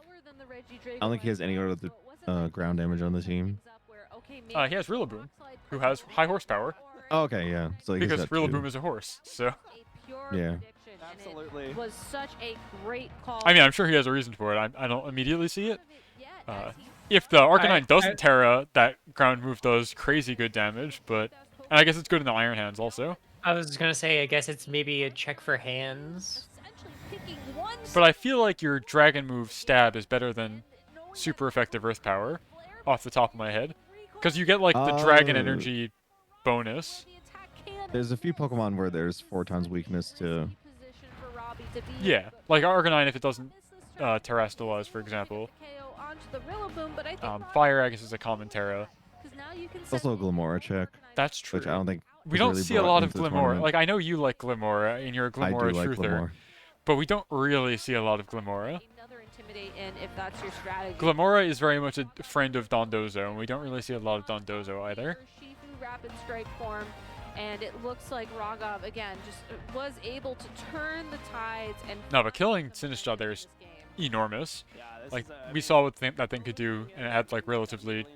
I don't think he has any other ground damage on the team. He has Rillaboom, who has high horsepower. Oh, okay, yeah. So because Rillaboom is a horse, so. Yeah. Absolutely. Was such a great call. I mean, I'm sure he has a reason for it. I don't immediately see it. If the Arcanine doesn't Terra, that ground move does crazy good damage, but and I guess it's good in the Iron Hands also. I was gonna say, I guess it's maybe a check for hands. But I feel like your Dragon move Stab is better than super effective Earth Power, off the top of my head, because you get like the Dragon Energy bonus. There's a few Pokemon where there's 4 times weakness to. Yeah, like Arcanine if it doesn't Terrestrialize, for example. Fire, I guess, is a common Terra. It's also a Glimora check. That's true. Which I don't think. We don't see a lot of Glimora. Like, I know you like Glimora, and you're a Glimora like truther. Glimora. But we don't really see a lot of Glimora. If that's your strategy. Glimora is very much a friend of Dondozo, and we don't really see a lot of Dondozo either. Shifu Rapid Strike form, and it looks like Raghav, again, just was able to turn the tides and... No, but killing Sinistcha there is enormous. Like, we saw what that thing could do, and it had, like, relatively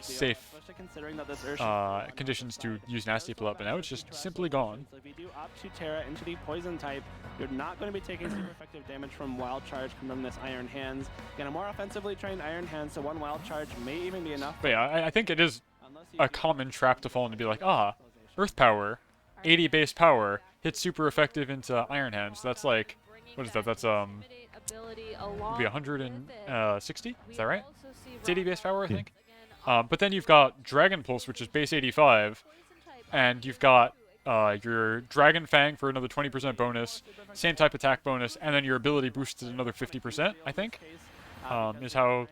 safe conditions to use Nasty Pull Up, and now it's just simply gone. So if you do opt to Terra into the Poison type, you're not going to be taking super effective damage from Wild Charge from this Iron Hands. Again, a more offensively trained Iron Hands, so 1 Wild Charge may even be enough. But yeah, I think it is a common trap to fall into, be like, Earth Power, 80 base power, hits super effective into Iron Hands. That's like, what is that? That's would be 160? Is that right? It's 80 base power, I think. But then you've got Dragon Pulse, which is base 85, and you've got your Dragon Fang for another 20% bonus, same type attack bonus, and then your ability boosted another 50%, I think, is how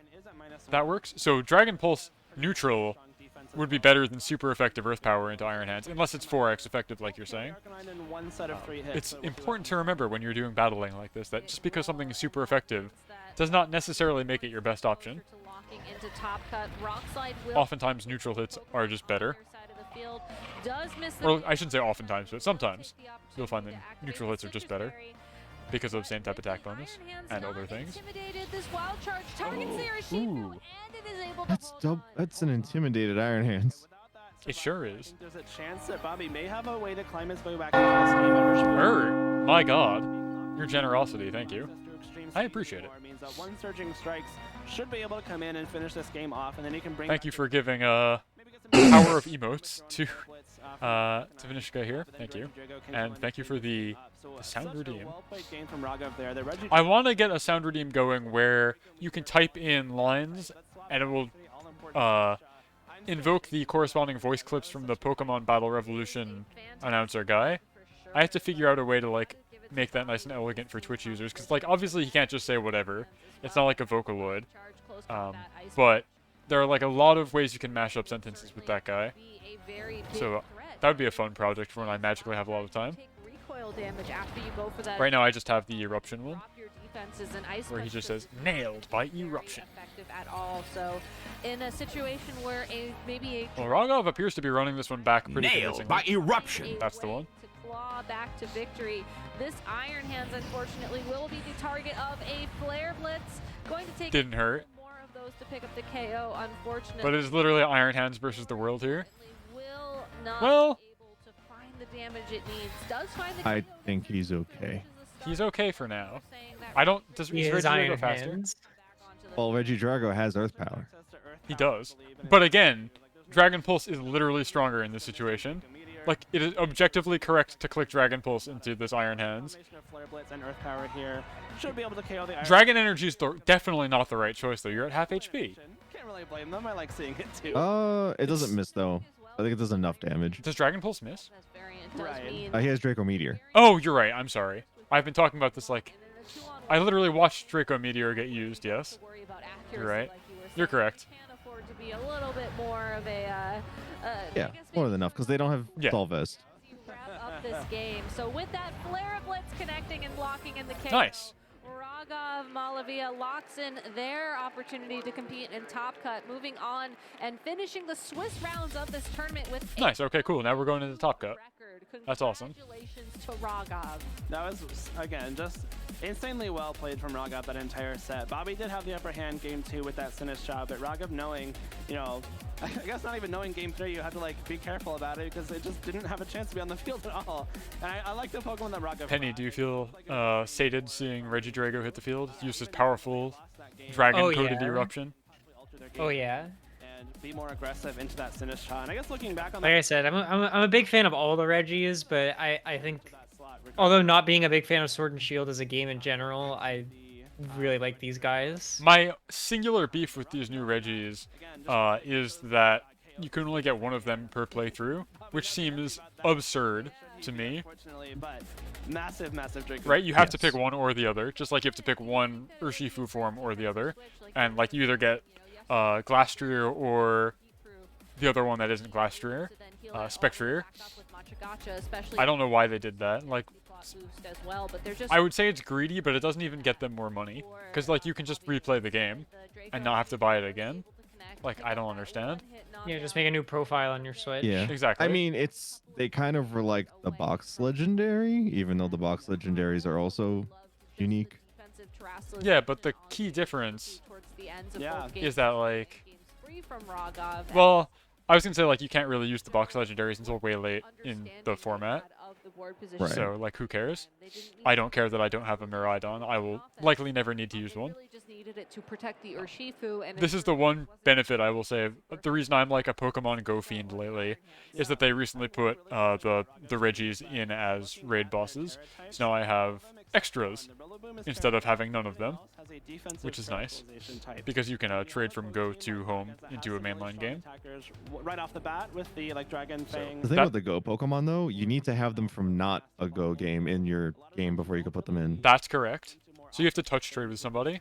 that works. So Dragon Pulse neutral would be better than super effective Earth Power into Iron Hands, unless it's 4x effective like you're saying. It's important to remember when you're doing battling like this, that just because something is super effective does not necessarily make it your best option. Oftentimes neutral hits are just better. Or I shouldn't say oftentimes, but sometimes you'll find that neutral hits are just better because of same type attack bonus and other things. Ooh. That's an intimidated Iron Hands. It sure is. There's a chance that Bobby may have a way to climb his way back into this game. My God. Your generosity, thank you. I appreciate it. Means that 1 Surging Strikes should be able to come in and finish this game off, and then he can bring. Thank you for giving power of emotes to finish guy here. Thank you, and thank you for the sound redeem. I want to get a sound redeem going where you can type in lines, and it will invoke the corresponding voice clips from the Pokemon Battle Revolution announcer guy. I have to figure out a way to like make that nice and elegant for Twitch users, because like obviously he can't just say whatever. It's not like a Vocaloid, but there are like a lot of ways you can mash up sentences with that guy. So that would be a fun project for when I magically have a lot of time. Right now I just have the Eruption one, where he just says nailed by Eruption. So in a situation where well, Raghav appears to be running this one back pretty nailed by Eruption. That's the one. Claw back to victory. This Iron Hands, unfortunately, will be the target of a Flare Blitz. Going to take Didn't hurt. more of those to pick up the KO, unfortunately. But it's literally Iron Hands versus the world here. Will not well, be able to find the damage it needs. Does find the I think he's okay. He's okay for now. I don't. Does Reggie go faster? Hands. Well, Regidrago has Earth Power. He does. But again, Dragon Pulse is literally stronger in this situation. like, it is objectively correct to click Dragon Pulse into this Iron Hands. Flare Blitz and Earth Power here should be able to KO the Iron Dragon Energy is definitely not the right choice, though. You're at half HP. Can't really blame them. I like seeing it too. It doesn't miss though. I think it does enough damage. Does Dragon Pulse miss? Right. He has Draco Meteor. Oh, you're right. I'm sorry. I've been talking about this like... I literally watched Draco Meteor get used, yes. You're right. You're correct. Can afford to be a little bit more of a... Yeah, more than enough, because they don't have Yeah. Stall Vest. wrap up this game. So with that Flare Blitz connecting and blocking in the KO, Nice. Raghav Malavia locks in their opportunity to compete in Top Cut, moving on and finishing the Swiss rounds of this tournament with a Nice. Okay, cool. Now we're going into Top Cut. record. That's awesome. Congratulations to Raghav. That was, again, just insanely well played from Raghav that entire set. Bobby did have the upper hand game 2 with that Sinus job, but Raghav knowing, you know, I guess not even knowing game 3, you had to like be careful about it because it just didn't have a chance to be on the field at all. And I like the Pokemon that Raghav Penny, brought. do you feel sated seeing Regidrago hit the field? Use his powerful dragon-coated eruption? Oh yeah. And be more aggressive into that Sinus shot. And I guess looking back on Like I said, I'm a big fan of all the Reggies, but I think, although not being a big fan of Sword and Shield as a game in general, I really like these guys. My singular beef with these new Reggies is that you can only get one of them per playthrough, which seems absurd to me. But massive Draco. Right? You have to pick one or the other, just like you have to pick one Urshifu form or the other. And like you either get Glastrier or the other one that isn't Glastrier, Spectrier. I don't know why they did that. Like, As well, but they're just I would say it's greedy, but it doesn't even get them more money. Because, like, you can just replay the game and not have to buy it again. Like, I don't understand. Yeah, just make a new profile on your Switch. Yeah, Exactly. I mean, they kind of were like the box legendary, even though the box legendaries are also unique. Yeah, but the key difference Yeah. is that, like, free from Raghav. well, I was gonna say, like, you can't really use the box legendaries until way late in the format. Right. So, like, who cares? I don't care that I don't have a Miraidon. I will likely never need to use one. Just needed it to protect the Urshifu, and This is the one benefit I will say. The reason I'm like a Pokemon Go fiend lately is that they recently put the Reggies in as raid bosses. So now I have extras instead of having none of them, which is nice because you can trade from Go to home into a mainline game. Right off the bat with the like Dragon Fang. The thing with the Go Pokemon though, you need to have them from not a Go game in your game before you can put them in. That's correct. So you have to touch trade with somebody.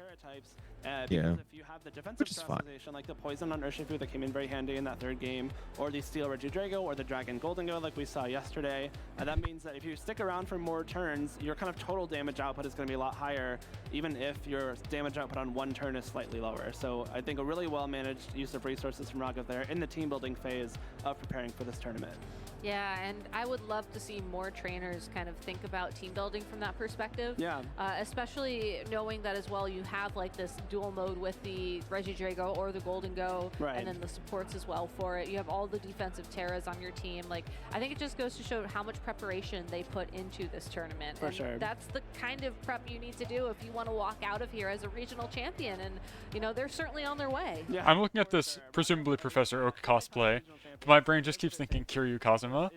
Yeah. If you have the defensive Which is fine. specialization, like the poison on Urshifu that came in very handy in that third game, or the Steel Regidrago, or the Dragon Golden Go like we saw yesterday, that means that if you stick around for more turns, your kind of total damage output is going to be a lot higher, even if your damage output on one turn is slightly lower. So I think a really well-managed use of resources from Raghav there in the team building phase of preparing for this tournament. Yeah, and I would love to see more trainers kind of think about team building from that perspective. Yeah. Especially knowing that as well, you have like this dual mode with the Regidrago or the Golden Go, Right. and then the supports as well for it. You have all the defensive Terras on your team. Like, I think it just goes to show how much preparation they put into this tournament. For and sure. That's the kind of prep you need to do if you want to walk out of here as a regional champion. And, you know, they're certainly on their way. Yeah. I'm looking at this presumably Professor Oak cosplay, but my brain just keeps thinking Kiryu Kazuma,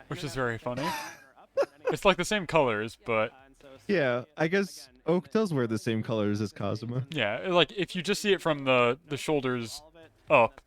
which is very funny. It's like the same colors, but Yeah, I guess Oak does wear the same colors as Kazuma. yeah, like if you just see it from the shoulders up,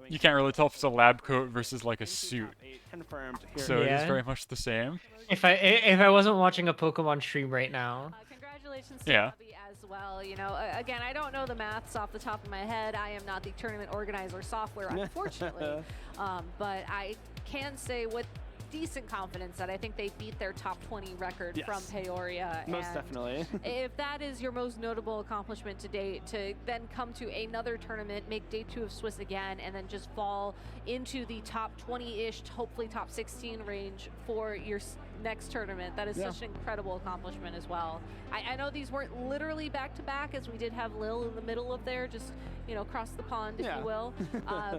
you can't really tell if it's a lab coat versus like a suit. Confirmed here. So it is Yeah. very much the same. If I wasn't watching a Pokemon stream right now. Congratulations to Yeah. Bobby as well. You know, again, I don't know the maths off the top of my head. I am not the tournament organizer software, unfortunately. But I can say with decent confidence that I think they beat their top 20 record Yes. from Peoria. Most and definitely. if that is your most notable accomplishment to date, to then come to another tournament, make day 2 of Swiss again, and then just fall into the top 20-ish, hopefully top 16 range for your next tournament, that is such an incredible accomplishment as well. I know these weren't literally back-to-back, as we did have Lil in the middle of there, just, you know, across the pond, if you will.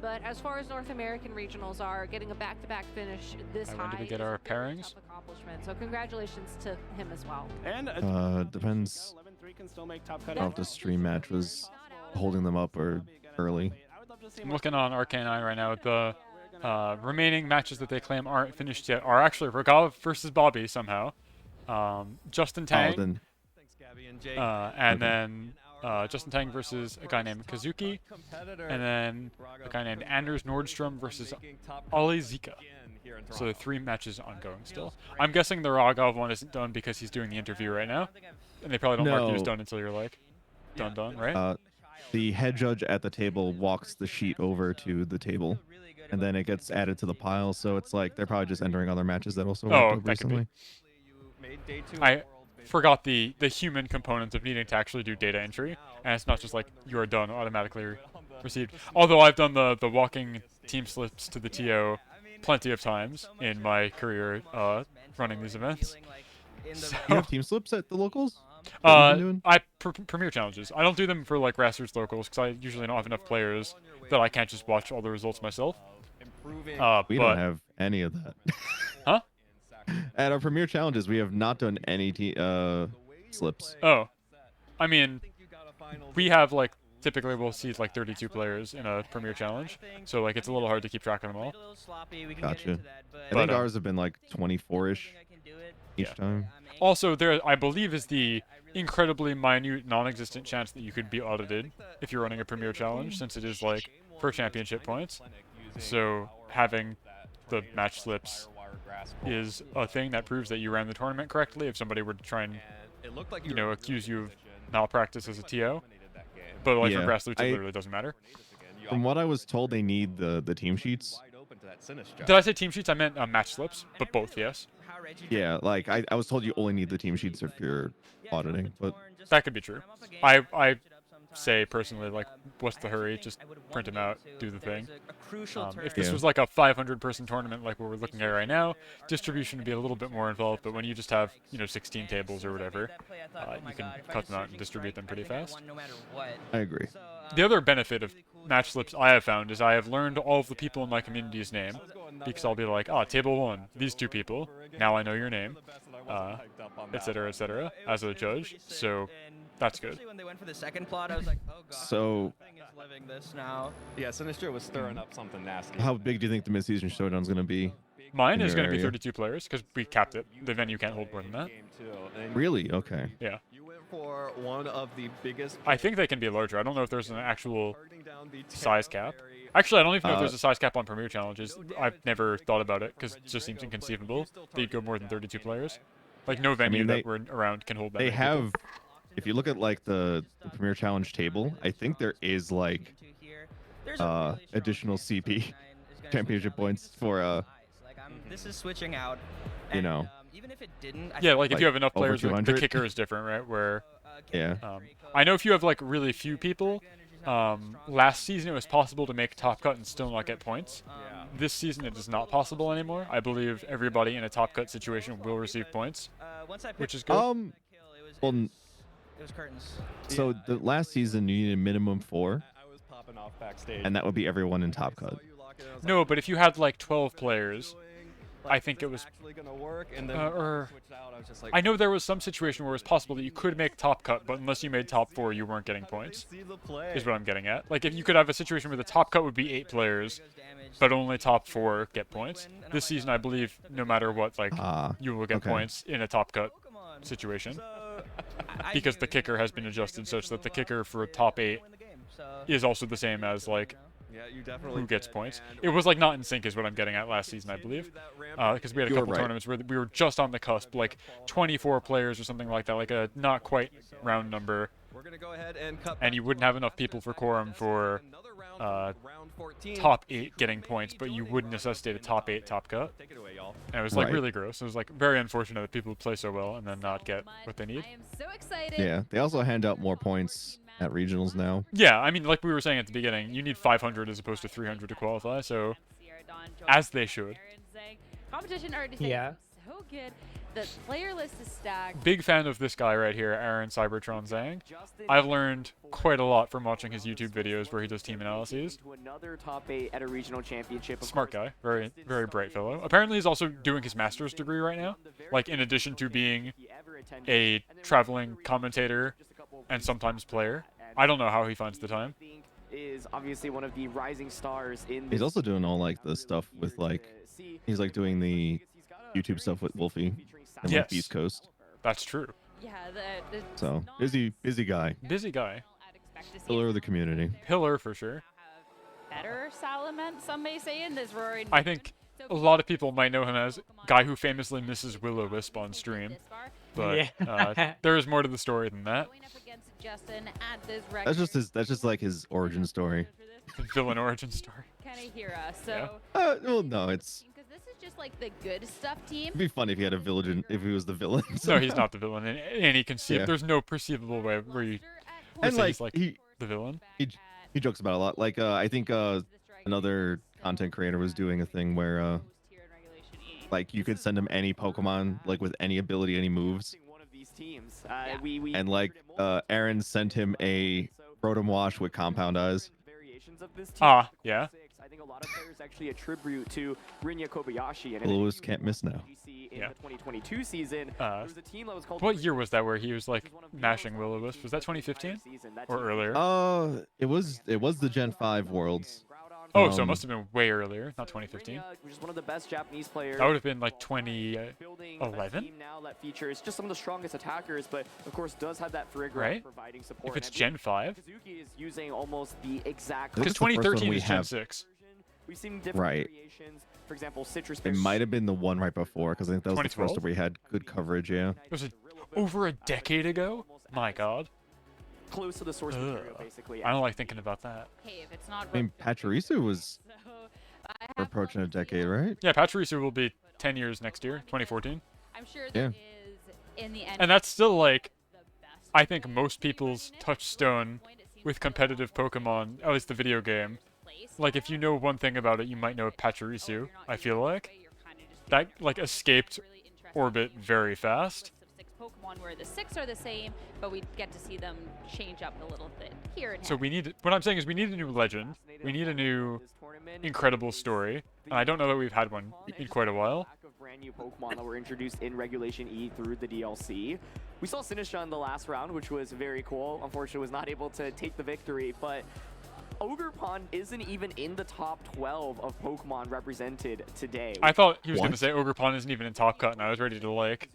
But as far as North American regionals are, getting a back-to-back finish this When high do we get is our a very pairings? tough accomplishment. So congratulations to him as well. And Depends 11-3 can still make top cut. if the stream match was holding them up or early. I'm looking on Arcanine right now. Remaining matches that they claim aren't finished yet are actually Ragav versus Bobby somehow. Justin Tang. then. And then Justin Tang versus a guy named Kazuki. And then a guy named Anders Nordstrom versus Ali Zika. So the 3 matches ongoing still. I'm guessing the Ragov one isn't done because he's doing the interview right now. And they probably don't mark yours done until you're like, done, right? The head judge at the table walks the sheet over to the table, and then it gets added to the pile. So it's like they're probably just entering other matches that also wrapped up recently. I forgot the human component of needing to actually do data entry, and it's not just like you are done automatically received. Although I've done the walking team slips to the TO plenty of times in my career running these events. So, you have team slips at the locals? Premier challenges. I don't do them for like grassroots locals because I usually don't have enough players that I can't just watch all the results myself. We don't have any of that. Huh? At our premier challenges, we have not done any slips. Oh, I mean, we have like typically we'll see like 32 players in a premier challenge, so like it's a little hard to keep track of them all. Gotcha. I think ours have been like 24-ish each time. Also, there I believe is the incredibly minute, non-existent chance that you could be audited if you're running a premier challenge, since it is like for championship points. So having the match slips is a thing that proves that you ran the tournament correctly. If somebody were to try and, you know, accuse you of malpractice as a TO, but like for grassroots, it literally doesn't matter. From what I was told, they need the team sheets. Did I say team sheets? I meant match slips, but both, yes. Yeah, like I was told you only need the team sheets if you're auditing, but that could be true. I say personally, like, what's the hurry? Just print them out, do the thing. If this was like a 500-person tournament like what we're looking at right now, distribution would be a little bit more involved, but when you just have, you know, 16 tables or whatever, you can cut them out and distribute them pretty fast. I agree. The other benefit of match slips I have found is I have learned all of the people in my community's name, because I'll be like, table 1, these 2 people, now I know your name, etc., as a judge, so that's good. When they went for the second plot, I was like, oh god, so living this now. Yeah, Sinistro was stirring up something nasty. How big do you think the mid-season showdown is going to be? Mine is going to be 32 players, because we capped it. The venue can't hold more than that. Really? Okay. Yeah. You went for one of the biggest... I think they can be larger. I don't know if there's an actual size cap. Actually, I don't even know if there's a size cap on Premier Challenges. I've never thought about it, because it just seems inconceivable that you'd go more than 32 players. Like, no venue that we're around can hold that many people. If you look at like the Premier Challenge table, I think there is like additional CP championship points for This is switching out. You know. Even if it didn't. Yeah, like if you have enough players, like, the kicker is different, right? Where. Yeah. I know if you have like really few people. Last season it was possible to make top cut and still not get points. This season it is not possible anymore. I believe everybody in a top cut situation will receive points, which is good. Well, it was curtains. So the last season you needed minimum 4, and that would be everyone in top cut. No, but if you had like 12 players, I think it was. I know there was some situation where it was possible that you could make top cut, but unless you made top 4, you weren't getting points. Is what I'm getting at. Like if you could have a situation where the top cut would be 8 players, but only top 4 get points. This season, I believe, no matter what, like you will get points in a top cut situation, because the kicker has been adjusted such that the kicker for top 8 is also the same as like. Who gets points? It was like not in sync is what I'm getting at last season, I believe, because we had a couple tournaments where we were just on the cusp, like 24 players or something like that, like a not quite round number, and you wouldn't have enough people for quorum for top 8 getting points, but you would necessitate a top 8 top cut, and it was like really gross. It was like very unfortunate that people would play so well and then not get what they need. I am so excited. Yeah, they also hand out more points at regionals now. Yeah, I mean, like we were saying at the beginning, you need 500 as opposed to 300 to qualify, so as they should. Competition already so good. The player list is stacked. Big fan of this guy right here, Aaron Cybertron Zhang. I've learned quite a lot from watching his YouTube videos where he does team analyses. Another top 8 at a regional championship. Smart guy, very bright fellow. Apparently he's also doing his master's degree right now, like in addition to being a traveling commentator and sometimes player. I don't know how he finds the time. is obviously one of the rising stars in this. He's also doing all like the stuff with like, he's like doing the YouTube stuff with Wolfie and like Beast Coast. That's true. Yeah, So busy guy. Busy guy. Pillar of the community. Pillar for sure. Better Salamence, some may say, in this Roaring. I think a lot of people might know him as guy who famously misses Will-O-Wisp on stream, but there is more to the story than that. That's just like his origin story. The villain origin story. Kind of hear us, so. Well, no, it's. Because this is just like the good stuff team. It'd be funny if he had a villain, if he was the villain. No, he's not the villain in any conceivable. There's no perceivable way where you would say he's like the villain. He jokes about it a lot. Like I think another content creator was doing a thing where like you could send him any Pokemon like with any ability, any moves. Teams. And like Aaron sent him a Rotom Wash with compound eyes. Yeah. I think a lot of players actually attribute to Rinya Kobayashi. And Lewis can't miss now. In the 2022 season, there was a team that was called. What year was that where he was like mashing Will-O-Wisp? Was that 2015 or earlier? It was the Gen 5 Worlds. Oh, so it must have been way earlier, not 2015. Which is one of the best Japanese players. That would have been like 2011. Now that features just some of the strongest attackers, but of course does have that Frigga providing support. If it's Gen 5. Kazuki is using almost the exact. Because 2013 is Gen 6. We've seen different variations. For example, Citrus. It might have been the one right before, because I think that was the first where we had good coverage. Yeah. It was over a decade ago. My God. Close to the source material, basically. I don't like thinking about that. Hey, if it's not. I mean, Pachirisu was approaching a decade, right? Yeah, Pachirisu will be 10 years next year, 2014. I'm sure there is in the end. And that's still like, I think most people's touchstone with competitive Pokemon, at least the video game. Like, if you know one thing about it, you might know Pachirisu, I feel like. That, like, escaped orbit very fast. Pokemon where the 6 are the same, but we get to see them change up a little bit here and So we need, what I'm saying is we need a new legend. We need a new incredible story. And I don't know that we've had one in quite a while. Brand new Pokemon that were introduced in Regulation E through the DLC. We saw Sinistra in the last round, which was very cool. Unfortunately, was not able to take the victory, but Ogerpon isn't even in the top 12 of Pokemon represented today. I thought he was going to say Ogerpon isn't even in Top Cut, and I was ready to, like,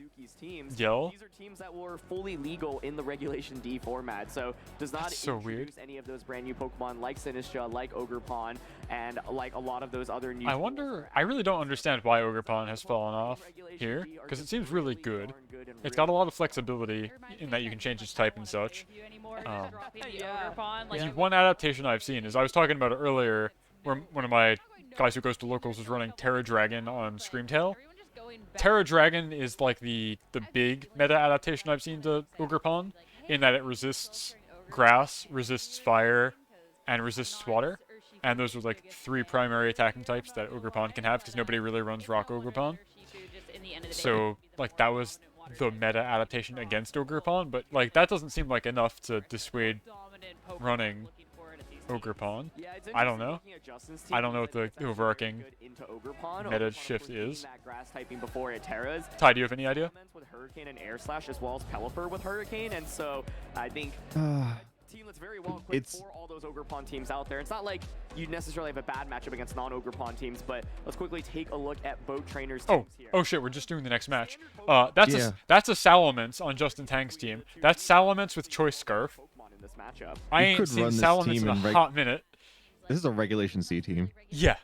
yell. These are teams that were fully legal in the Regulation D format, so does not introduce any of those brand new Pokemon like Sinistra, like Ogerpon, and like a lot of those other new. I really don't understand why Ogerpon has fallen off here, because it seems really good. It's got a lot of flexibility in that you can change its type and such. The one adaptation I've seen is, I was talking about it earlier, where one of my guys who goes to locals was running Terra Dragon on Screamtail. Terra Dragon is like the big meta adaptation I've seen to Ogerpon, in that it resists grass, resists fire, and resists water. And those are like 3 primary attacking types that Ogerpon can have, because nobody really runs Rock Ogerpon. So, like, that was the meta adaptation against Ogerpon, but like that doesn't seem like enough to dissuade running Ogerpon. I don't know. I don't know what the overarching meta shift is. Ty, do you have any idea? With Hurricane and Air Slash, as well as Pelipper with Hurricane, and so I think team that's very well equipped for all those Ogerpon teams out there. It's not like you necessarily have a bad matchup against non-Ogerpon teams, but let's quickly take a look at both trainers' teams here. Oh shit, we're just doing the next match. That's a Salamence on Justin Tang's team. That's Salamence with Choice Scarf. In this matchup. I ain't seen Salamence in a hot minute. This is a Regulation C team. Yeah.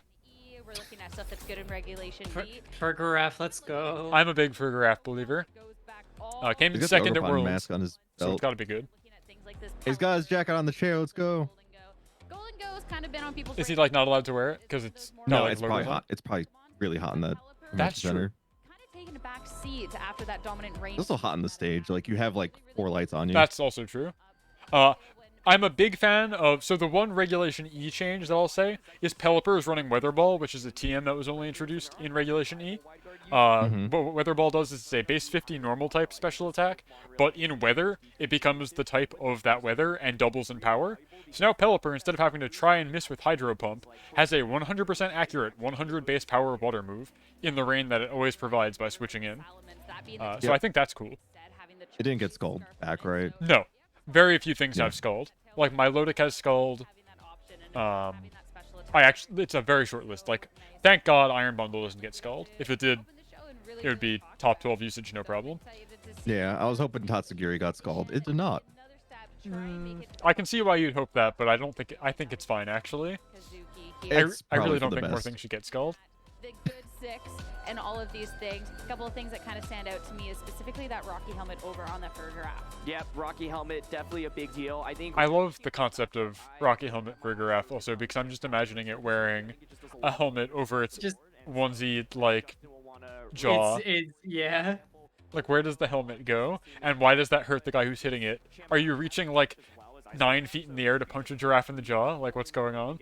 We're looking at stuff that's good in Regulation D. Fergaraf, let's go. I'm a big Fergaraf believer. Came in second at Worlds, mask on his belt. so it's gotta be good. He's got his jacket on the chair. Let's go. Golden Go's kind of been on people's. Is he like not allowed to wear it because it's no? Like it's probably hot. It's probably really hot in that. That's center. true. Kind of taking a back seat after that dominant range. It's also hot on the stage. Like you have like 4 lights on you. That's also true. I'm a big fan of, so the one Regulation E change that I'll say is Pelipper is running Weather Ball, which is a TM that was only introduced in Regulation E. What Weather Ball does is it's a base 50 normal type special attack, but in Weather, it becomes the type of that weather and doubles in power. So now Pelipper, instead of having to try and miss with Hydro Pump, has a 100% accurate 100 base power water move in the rain that it always provides by switching in. So I think that's cool. It didn't get Scald back, right? No. Very few things have Scald. Like, Milotic has Scald. It's a very short list. Like, thank God Iron Bundle doesn't get Scald. If it did, it would be top 12 usage, no problem. Yeah, I was hoping Tatsugiri got Scald. It did not. I can see why you'd hope that, but I think it's fine, actually. I really don't think more things should get Scald. The good 6 and all of these things. A couple of things that kind of stand out to me is specifically that Rocky helmet over on that Fur Giraffe. Yep, Rocky helmet, definitely a big deal. I love the concept of Rocky helmet for Giraffe also, because I'm just imagining it wearing a helmet over its onesie like jaw. Yeah. Like, where does the helmet go? And why does that hurt the guy who's hitting it? Are you reaching like 9 feet in the air to punch a giraffe in the jaw? Like, what's going on?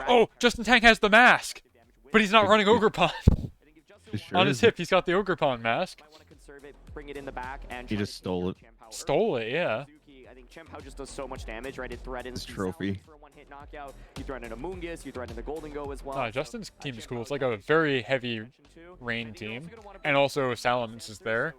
Oh, Justin Tang has the mask, but he's not running Ogerpon. On his hip, he's got the Ogerpon mask. He just stole it. Stole it, yeah. I think Chien-Pao just does so much damage, right? It threatens this trophy. For a one-hit knockout. You threaten a Mungus, you threaten the Golden Go as well. Justin's team is cool. It's like a very heavy rain team. And also Salamence is there.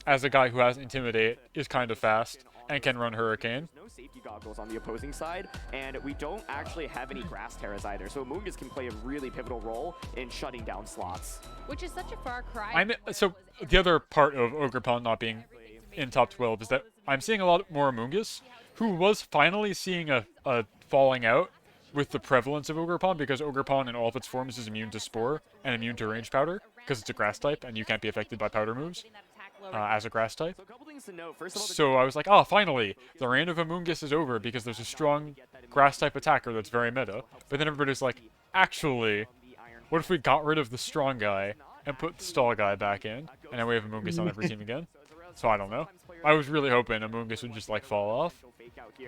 As a guy who has Intimidate, is kind of fast, and can run Hurricane. No safety goggles on the opposing side, and we don't actually have any Grass Terras either. So Mungus can play a really pivotal role in shutting down slots. Which is such a far cry. So the other part of Ogerpon not being in top 12 is that I'm seeing a lot more Amoonguss, who was finally seeing a falling out with the prevalence of Ogerpon, because Ogerpon in all of its forms is immune to Spore and immune to Range Powder, because it's a grass type and you can't be affected by powder moves as a grass type. So I was like, oh, finally, the reign of Amoonguss is over because there's a strong grass type attacker that's very meta. But then everybody's like, actually, what if we got rid of the strong guy and put the stall guy back in, and then we have Amoonguss on every team again? So I don't know. I was really hoping Amoonguss would just like fall off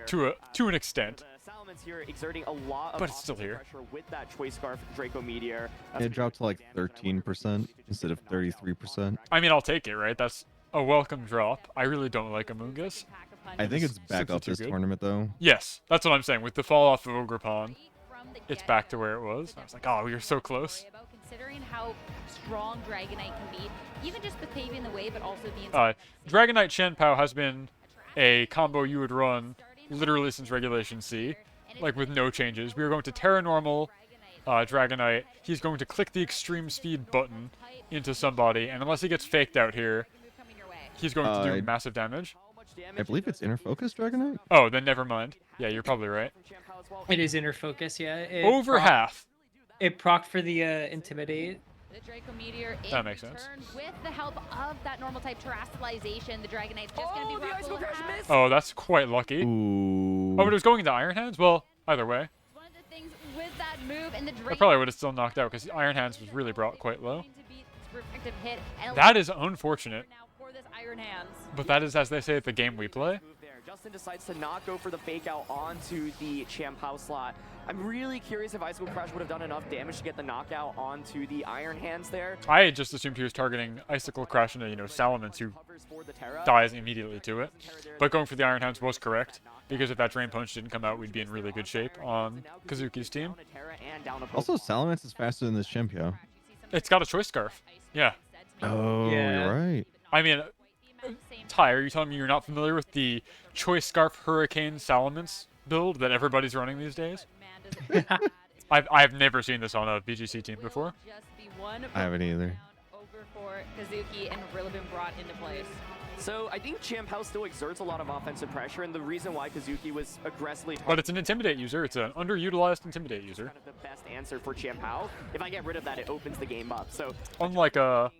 to an extent. Here exerting a lot of but it's still here. Pressure with that Choice Scarf Draco Meteor. It dropped to like 13% instead of 33%. I mean, I'll take it, right? That's a welcome drop. I really don't like Amoonguss. I think it's back up this tournament though. Yes, that's what I'm saying. With the fall off of Ogerpon, it's back to where it was. I was like, oh, we were so close. Considering how strong Dragonite can be, even just with paving the way, but also the Dragonite Chien-Pao has been a combo you would run literally since Regulation C, like with no changes. We were going to Terra Normal Dragonite. He's going to click the extreme speed button into somebody, and unless he gets faked out here, he's going to do massive damage. I believe it's Inner Focus Dragonite? Oh, then never mind. Yeah, you're probably right. It is Inner Focus, yeah. Over half. It procced for the Intimidate. The Draco Meteor that makes sense. With the help of that normal type terrestrialization, the Dragonite's just going to be ruffled. Oh, that's quite lucky. Ooh. Oh, but it was going into Iron Hands? Well, either way. One of the things with that move and the I probably would have still knocked out because Iron Hands was really brought quite low. Hit that is unfortunate. For this Iron Hands. But that is, as they say, the game we play. Justin decides to not go for the fake out onto the Chien-Pao slot. I'm really curious if Icicle Crash would have done enough damage to get the knockout onto the Iron Hands there. I had just assumed he was targeting Icicle Crash into, Salamence, who dies immediately to it. But going for the Iron Hands was correct, because if that Drain Punch didn't come out, we'd be in really good shape on Kazuki's team. Also, Salamence is faster than this Chien-Pao. It's got a Choice Scarf. Yeah. Oh, you're right. I mean, Ty, are you telling me you're not familiar with the Choice Scarf Hurricane Salamence build that everybody's running these days? I've never seen this on a VGC team before. I haven't either. Over for Kazuki and really been brought into place. So I think Chien-Pao still exerts a lot of offensive pressure, and the reason why Kazuki was aggressively but it's an Intimidate user. It's an underutilized Intimidate user. Kind of the best answer for Chien-Pao. If I get rid of that, it opens the game up. So unlike hold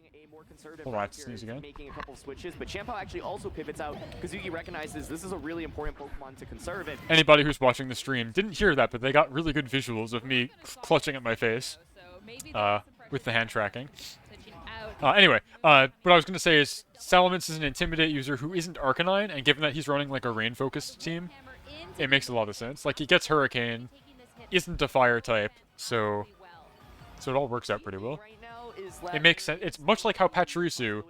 on, I have to sneeze again. Making a couple switches, but Chien-Pao actually also pivots out. Kazuki recognizes this is a really important Pokemon to conserve it. Anybody who's watching the stream didn't hear that, but they got really good visuals of me clutching at my face with the hand tracking. Anyway, what I was going to say is Salamence is an Intimidate user who isn't Arcanine, and given that he's running like a rain-focused team, it makes a lot of sense. Like, he gets Hurricane, isn't a fire type, so it all works out pretty well. It makes sense. It's much like how Pachirisu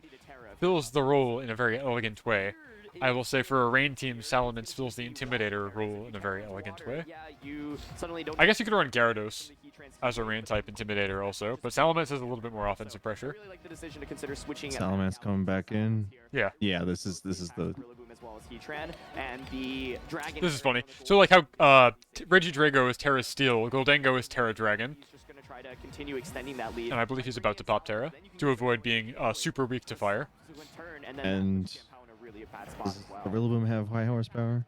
fills the role in a very elegant way. I will say for a rain team, Salamence fills the Intimidator role in a very elegant way. I guess you could run Gyarados as a rain type Intimidator also, but Salamence has a little bit more offensive pressure. Salamence coming back in. Yeah. Yeah, this is the well as Heatran, and the Dragon. This is funny. So like how Regidrago is Terra Steel, Goldango is Terra Dragon. He's just going to try to continue extending that lead. And I believe he's about to pop Terra to avoid being super weak to fire. And does the Rillaboom have high horsepower?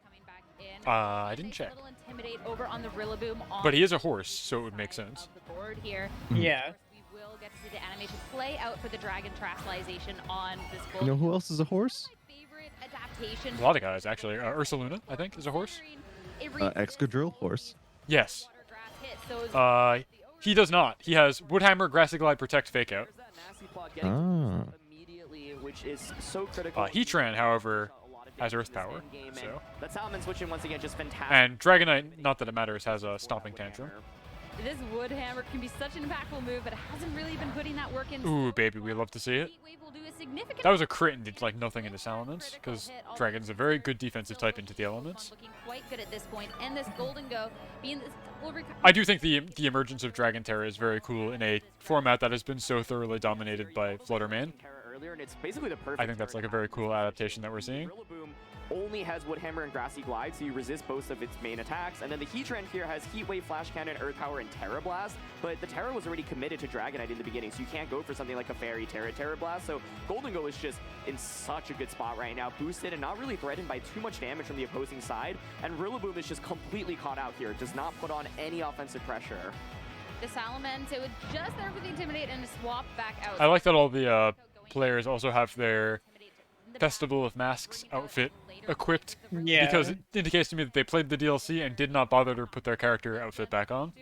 I didn't check. Over on the Rillaboom But he is a horse, so it would make sense. the board here. Yeah. We will get to see the animation play out for the Dragon Translation on this You gold. know who else is a horse? Favorite adaptation. A lot of guys, actually. Ursaluna, I think, is a horse. Excadrill horse. Yes. He does not. He has Woodhammer, Grassy Glide, Protect, Fake Out. Ah. Which is so critical. Heatran, however, has Earth Power. So. That Salmon switching once again just fantastic. And Dragonite, not that it matters, has a Stomping Tantrum. This Woodhammer can be such an impactful move, but it hasn't really been putting that work in. Ooh, baby, we love to see it. That was a crit and did like nothing into Salamence, because Dragon's a very good defensive type into the elements. Looking quite good at this point, and this Golden Go being this double I do think the emergence of Dragon Terra is very cool in a format that has been so thoroughly dominated by Fluttermane. And it's basically the perfect I think that's like a very cool adaptation that we're seeing. Rillaboom only has Woodhammer and Grassy Glide, so you resist both of its main attacks. And then the Heatran here has Heat Wave, Flash Cannon, Earth Power, and Terra Blast. But the Terra was already committed to Dragonite in the beginning, so you can't go for something like a Fairy Terra Blast. So Golden Go is just in such a good spot right now, boosted and not really threatened by too much damage from the opposing side. And Rillaboom is just completely caught out here, does not put on any offensive pressure. The Salamence, it would just there for the Intimidate and swap back out. I like that all the players also have their Festival of Masks outfit equipped, because it indicates to me that they played the DLC and did not bother to put their character outfit back on.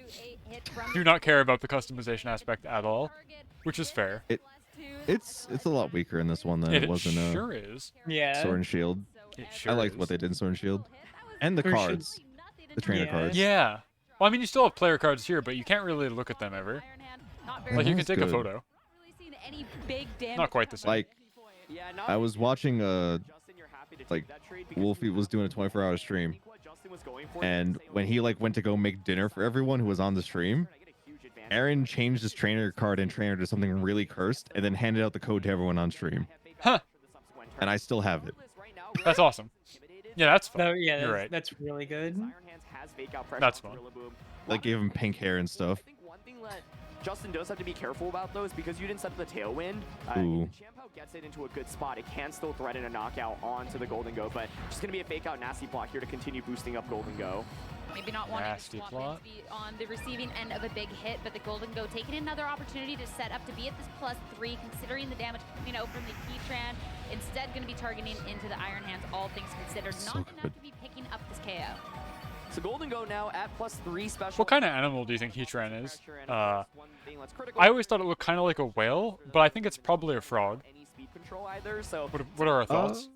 Do not care about the customization aspect at all, which is fair. It's a lot weaker in this one than it was in sure is. Yeah. Sword and Shield. It sure I liked is. what they did in Sword and Shield, and the cards, the trainer cards. Yeah. Well, I mean, you still have player cards here, but you can't really look at them ever. Like, you can take a photo. Not quite the same. Like, I was watching like Wolfie was doing a 24-hour stream, and when he like went to go make dinner for everyone who was on the stream, Aaron changed his trainer card and trainer to something really cursed, and then handed out the code to everyone on stream. Huh. And I still have it. That's awesome. Yeah, that's fun. No, yeah, You're right. That's really good. That's fun. Like, gave him pink hair and stuff. One thing that Justin does have to be careful about, though, is because you didn't set up the Tailwind. Ooh. Shampoo gets it into a good spot. It can still threaten a knockout onto the Golden Go, but just going to be a fake out nasty block here to continue boosting up Golden Go. Maybe not wanting Nasty to plot. be on the receiving end of a big hit, but the Golden Go taking another opportunity to set up to be at this +3, considering the damage coming out from the Heatran. Instead, going to be targeting into the Iron Hands, all things considered. Not enough to be picking up this KO. So Golden Go now at +3 special. What kind of animal do you think Heatran is? I always thought it looked kind of like a whale, but I think it's probably a frog. Control either, so what are our thoughts?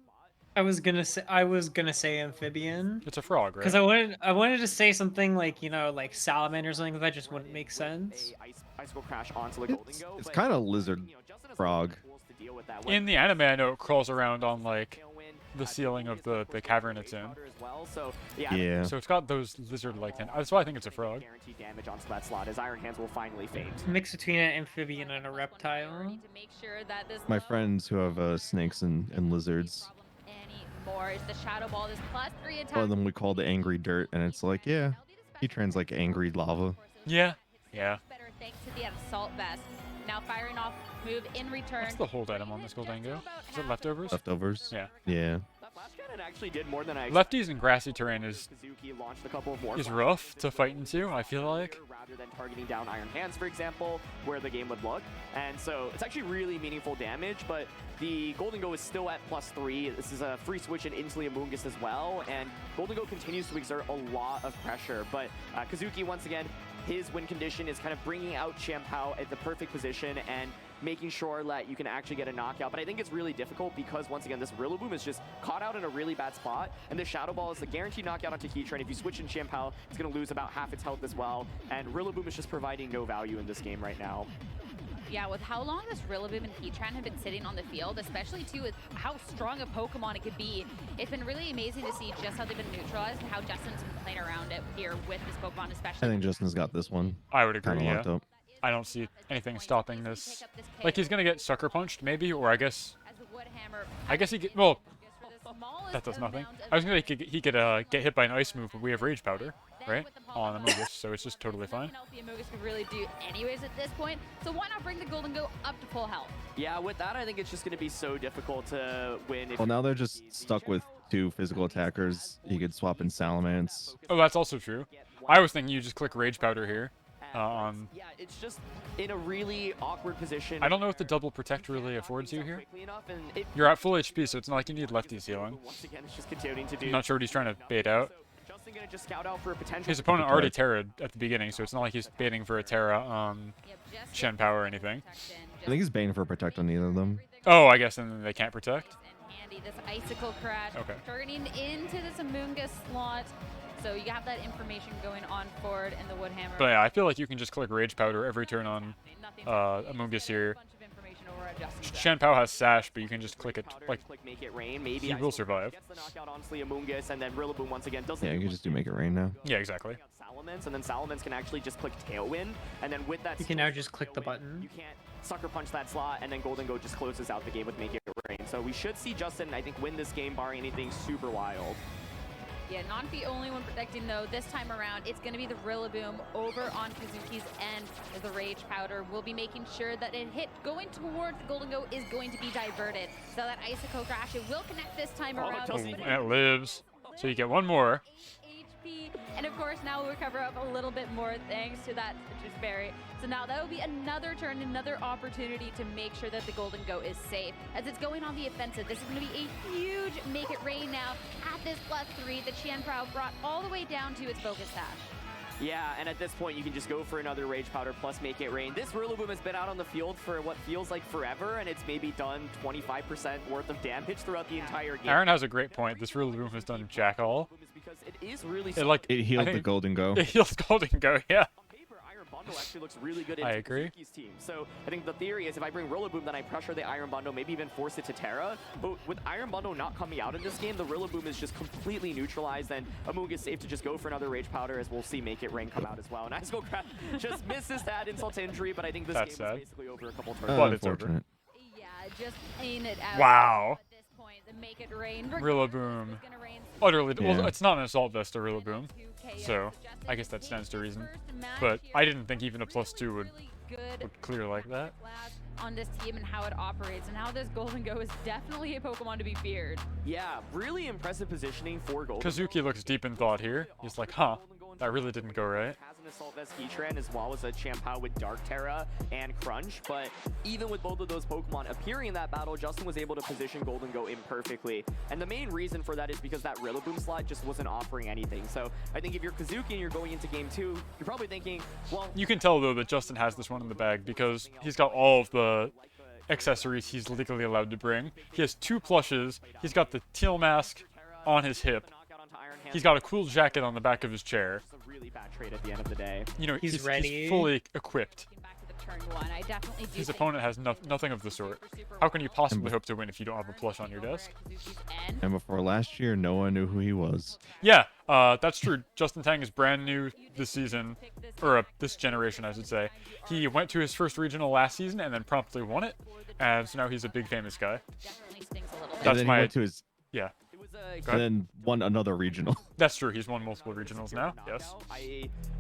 I was gonna say amphibian. It's a frog, right? Because I wanted to say something like, you know, like salamander or something, but that just wouldn't make sense. Icicle crash onto the Golden Go. It's kind of lizard frog. In the anime, I know it crawls around on like the ceiling of the cavern it's in. Yeah. So it's got those lizard-like things. That's why I think it's a frog. Guaranteed damage onto that slot as Iron Hands will finally faint. Mix between an amphibian and a reptile. My friends who have snakes and lizards. More is the Shadow Ball, this +3 attack. One of them we call the angry dirt, and it's like, yeah, Heatran's like angry lava. Yeah. Yeah. Better thanks to the Assault Vest. Now firing off move in return. What's the hold item on this Goldango? Is it leftovers? Leftovers? Yeah. Yeah. Flash Cannon actually did more than I Lefties in grassy terrain is launched a couple of more rough to fight into, I feel like. Rather than targeting down Iron Hands, for example, where the game would look. And so it's actually really meaningful damage, but the Golden Go is still at +3. This is a free switch in into Amoonguss as well, and Golden Go continues to exert a lot of pressure. But Kazuki, once again, his win condition is kind of bringing out Shampoo at the perfect position and making sure that you can actually get a knockout. But I think it's really difficult because, once again, this Rillaboom is just caught out in a really bad spot, and the Shadow Ball is a guaranteed knockout onto Heatran. If you switch in Shampoo, it's going to lose about half its health as well, and Rillaboom is just providing no value in this game right now. Yeah, with how long this Rillaboom and Heatran have been sitting on the field, especially too with how strong a Pokemon it could be, it's been really amazing to see just how they've been neutralized and how Justin's been playing around it here with this Pokemon especially. I think Justin's got this one. I would agree, Kinda locked yeah. up. I don't see anything stopping this. Like, he's gonna get sucker punched, maybe, or I guess he get, well, That does nothing. I was gonna think he could get hit by an ice move, but we have Rage Powder, right? On Amogus, so it's just totally fine. The Amogus could really do anyways at this point, so why not bring the Golden Go up to full health? Yeah, with that, I think it's just going to be so difficult to win. Well, now they're just stuck with 2 physical attackers. You could swap in Salamence. Oh, that's also true. I was thinking you just click Rage Powder here. Yeah, it's just in a really awkward position. I don't know what the double protect really affords you here. You're at full HP, so it's not like you need lefty's healing. Once again, it's just continuing to do. I'm not sure what he's trying to bait out. Justin gonna just scout out for a potential. His opponent already Terra'd at the beginning, so it's not like he's baiting for a Terra Shen Power or anything. I think he's baiting for a protect on either of them. Oh, I guess then they can't protect. Handy, this Icicle Crash turning into this Amoonguss slot. So you have that information going on forward in the Woodhammer. But yeah, I feel like you can just click Rage Powder every turn on Amoonguss here. Shen Pao has Sash, but you can just click it. Like, Make It Rain. Maybe he will survive. Gets the knockout, honestly, Amoonguss, and then Rillaboom once again doesn't. Yeah, you can just do Make It Rain now. Yeah, exactly. Salamence, and then Salamence can actually just click Tailwind, and then with that, you can now just click the button. You can't Sucker Punch that slot, and then Golden Go just closes out the game with Make It Rain. So we should see Justin, I think, win this game, barring anything super wild. Yeah, not the only one protecting though. This time around, it's going to be the Rillaboom over on Kazuki's end as the Rage Powder will be making sure that it hit going towards the Golden Go is going to be diverted. So that Icicle Crash, it will connect this time around. And it lives. So you get one more. HP. And of course, now we'll cover up a little bit more thanks to that Citrus Berry. So now that will be another turn, another opportunity to make sure that the Golden Go is safe. As it's going on the offensive, this is going to be a huge Make It Rain now at this +3 that Qianprao brought all the way down to its focus hash. Yeah, and at this point, you can just go for another Rage Powder plus Make It Rain. This Rillaboom has been out on the field for what feels like forever, and it's maybe done 25% worth of damage throughout the entire game. Aaron has a great point. This Rillaboom has done jack all. Because it is really it healed the Golden Go. It heals Golden Go, yeah. Bundle actually looks really good in I agree. Kazuki's team. So I think the theory is if I bring Rillaboom, then I pressure the Iron Bundle, maybe even force it to Terra. But with Iron Bundle not coming out in this game, the Rillaboom is just completely neutralized, and Amoonguss is safe to just go for another Rage Powder, as we'll see Make It Rain come out as well. And Icicle Crash just misses that insult to injury, but I think this game is basically over a couple turns. But it's over. Yeah, just playing it out. Wow. At this point, the Make It Rain. Rillaboom. Utterly. Well, it's not an Assault Vest, a Rillaboom. So I guess that stands to reason. But I didn't think even a +2 would clear like that. On this team and how it operates, and how this Golden Go is definitely a Pokemon to be feared. Yeah, really impressive positioning for Golden Kazuki looks deep in thought here. He's like, huh, that really didn't go right. Has an Assault Vest Heatran as well as a Qianprao with Dark Terra and Crunch, but even with both of those Pokemon appearing in that battle, Justin was able to position Golden Go imperfectly. And the main reason for that is because that Rillaboom slot just wasn't offering anything. So I think if you're Kazuki and you're going into game 2, you're probably thinking, well... You can tell, though, that Justin has this one in the bag because he's got all of the accessories he's legally allowed to bring. He has 2 plushes. He's got the teal mask on his hip. He's got a cool jacket on the back of his chair. It's a really bad trade at the end of the day. You know, he's ready. He's fully equipped. Turn 1. I definitely do. His opponent has nothing of the sort. How can you possibly hope to win if you don't have a plush on your desk? And before last year, no one knew who he was. Yeah, that's true. Justin Tang is brand new this season, or this generation, I should say. He went to his first regional last season and then promptly won it, and so now he's a big famous guy. That's my. He went to his, yeah. And then won another regional. That's true. He's won multiple regionals now. Yes.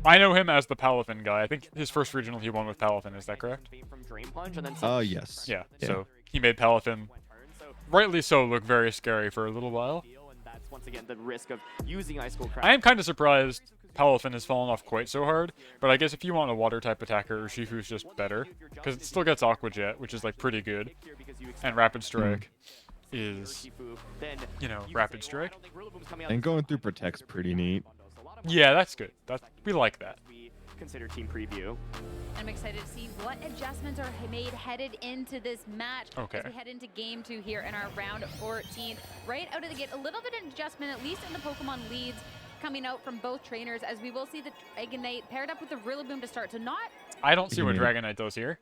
I know him as the Palafin guy. I think his first regional he won with Palafin. Is that correct? Yes. Yeah. So he made Palafin, rightly so, look very scary for a little while. That's once again the risk of using Icicle Crash. I am kind of surprised Palafin has fallen off quite so hard, but I guess if you want a water type attacker, Urshifu's just better because it still gets Aqua Jet, which is like pretty good, and Rapid Strike. Is, you know, Rapid Strike. And going through Protect's pretty neat. Yeah, that's good. We like that. Consider team preview. I'm excited to see what adjustments are made headed into this match. Okay. As we head into game 2 here in our round 14. Right out of the gate, a little bit of adjustment, at least in the Pokemon leads, coming out from both trainers, as we will see the Dragonite paired up with the Rillaboom to start. So not... I don't see what Dragonite does here.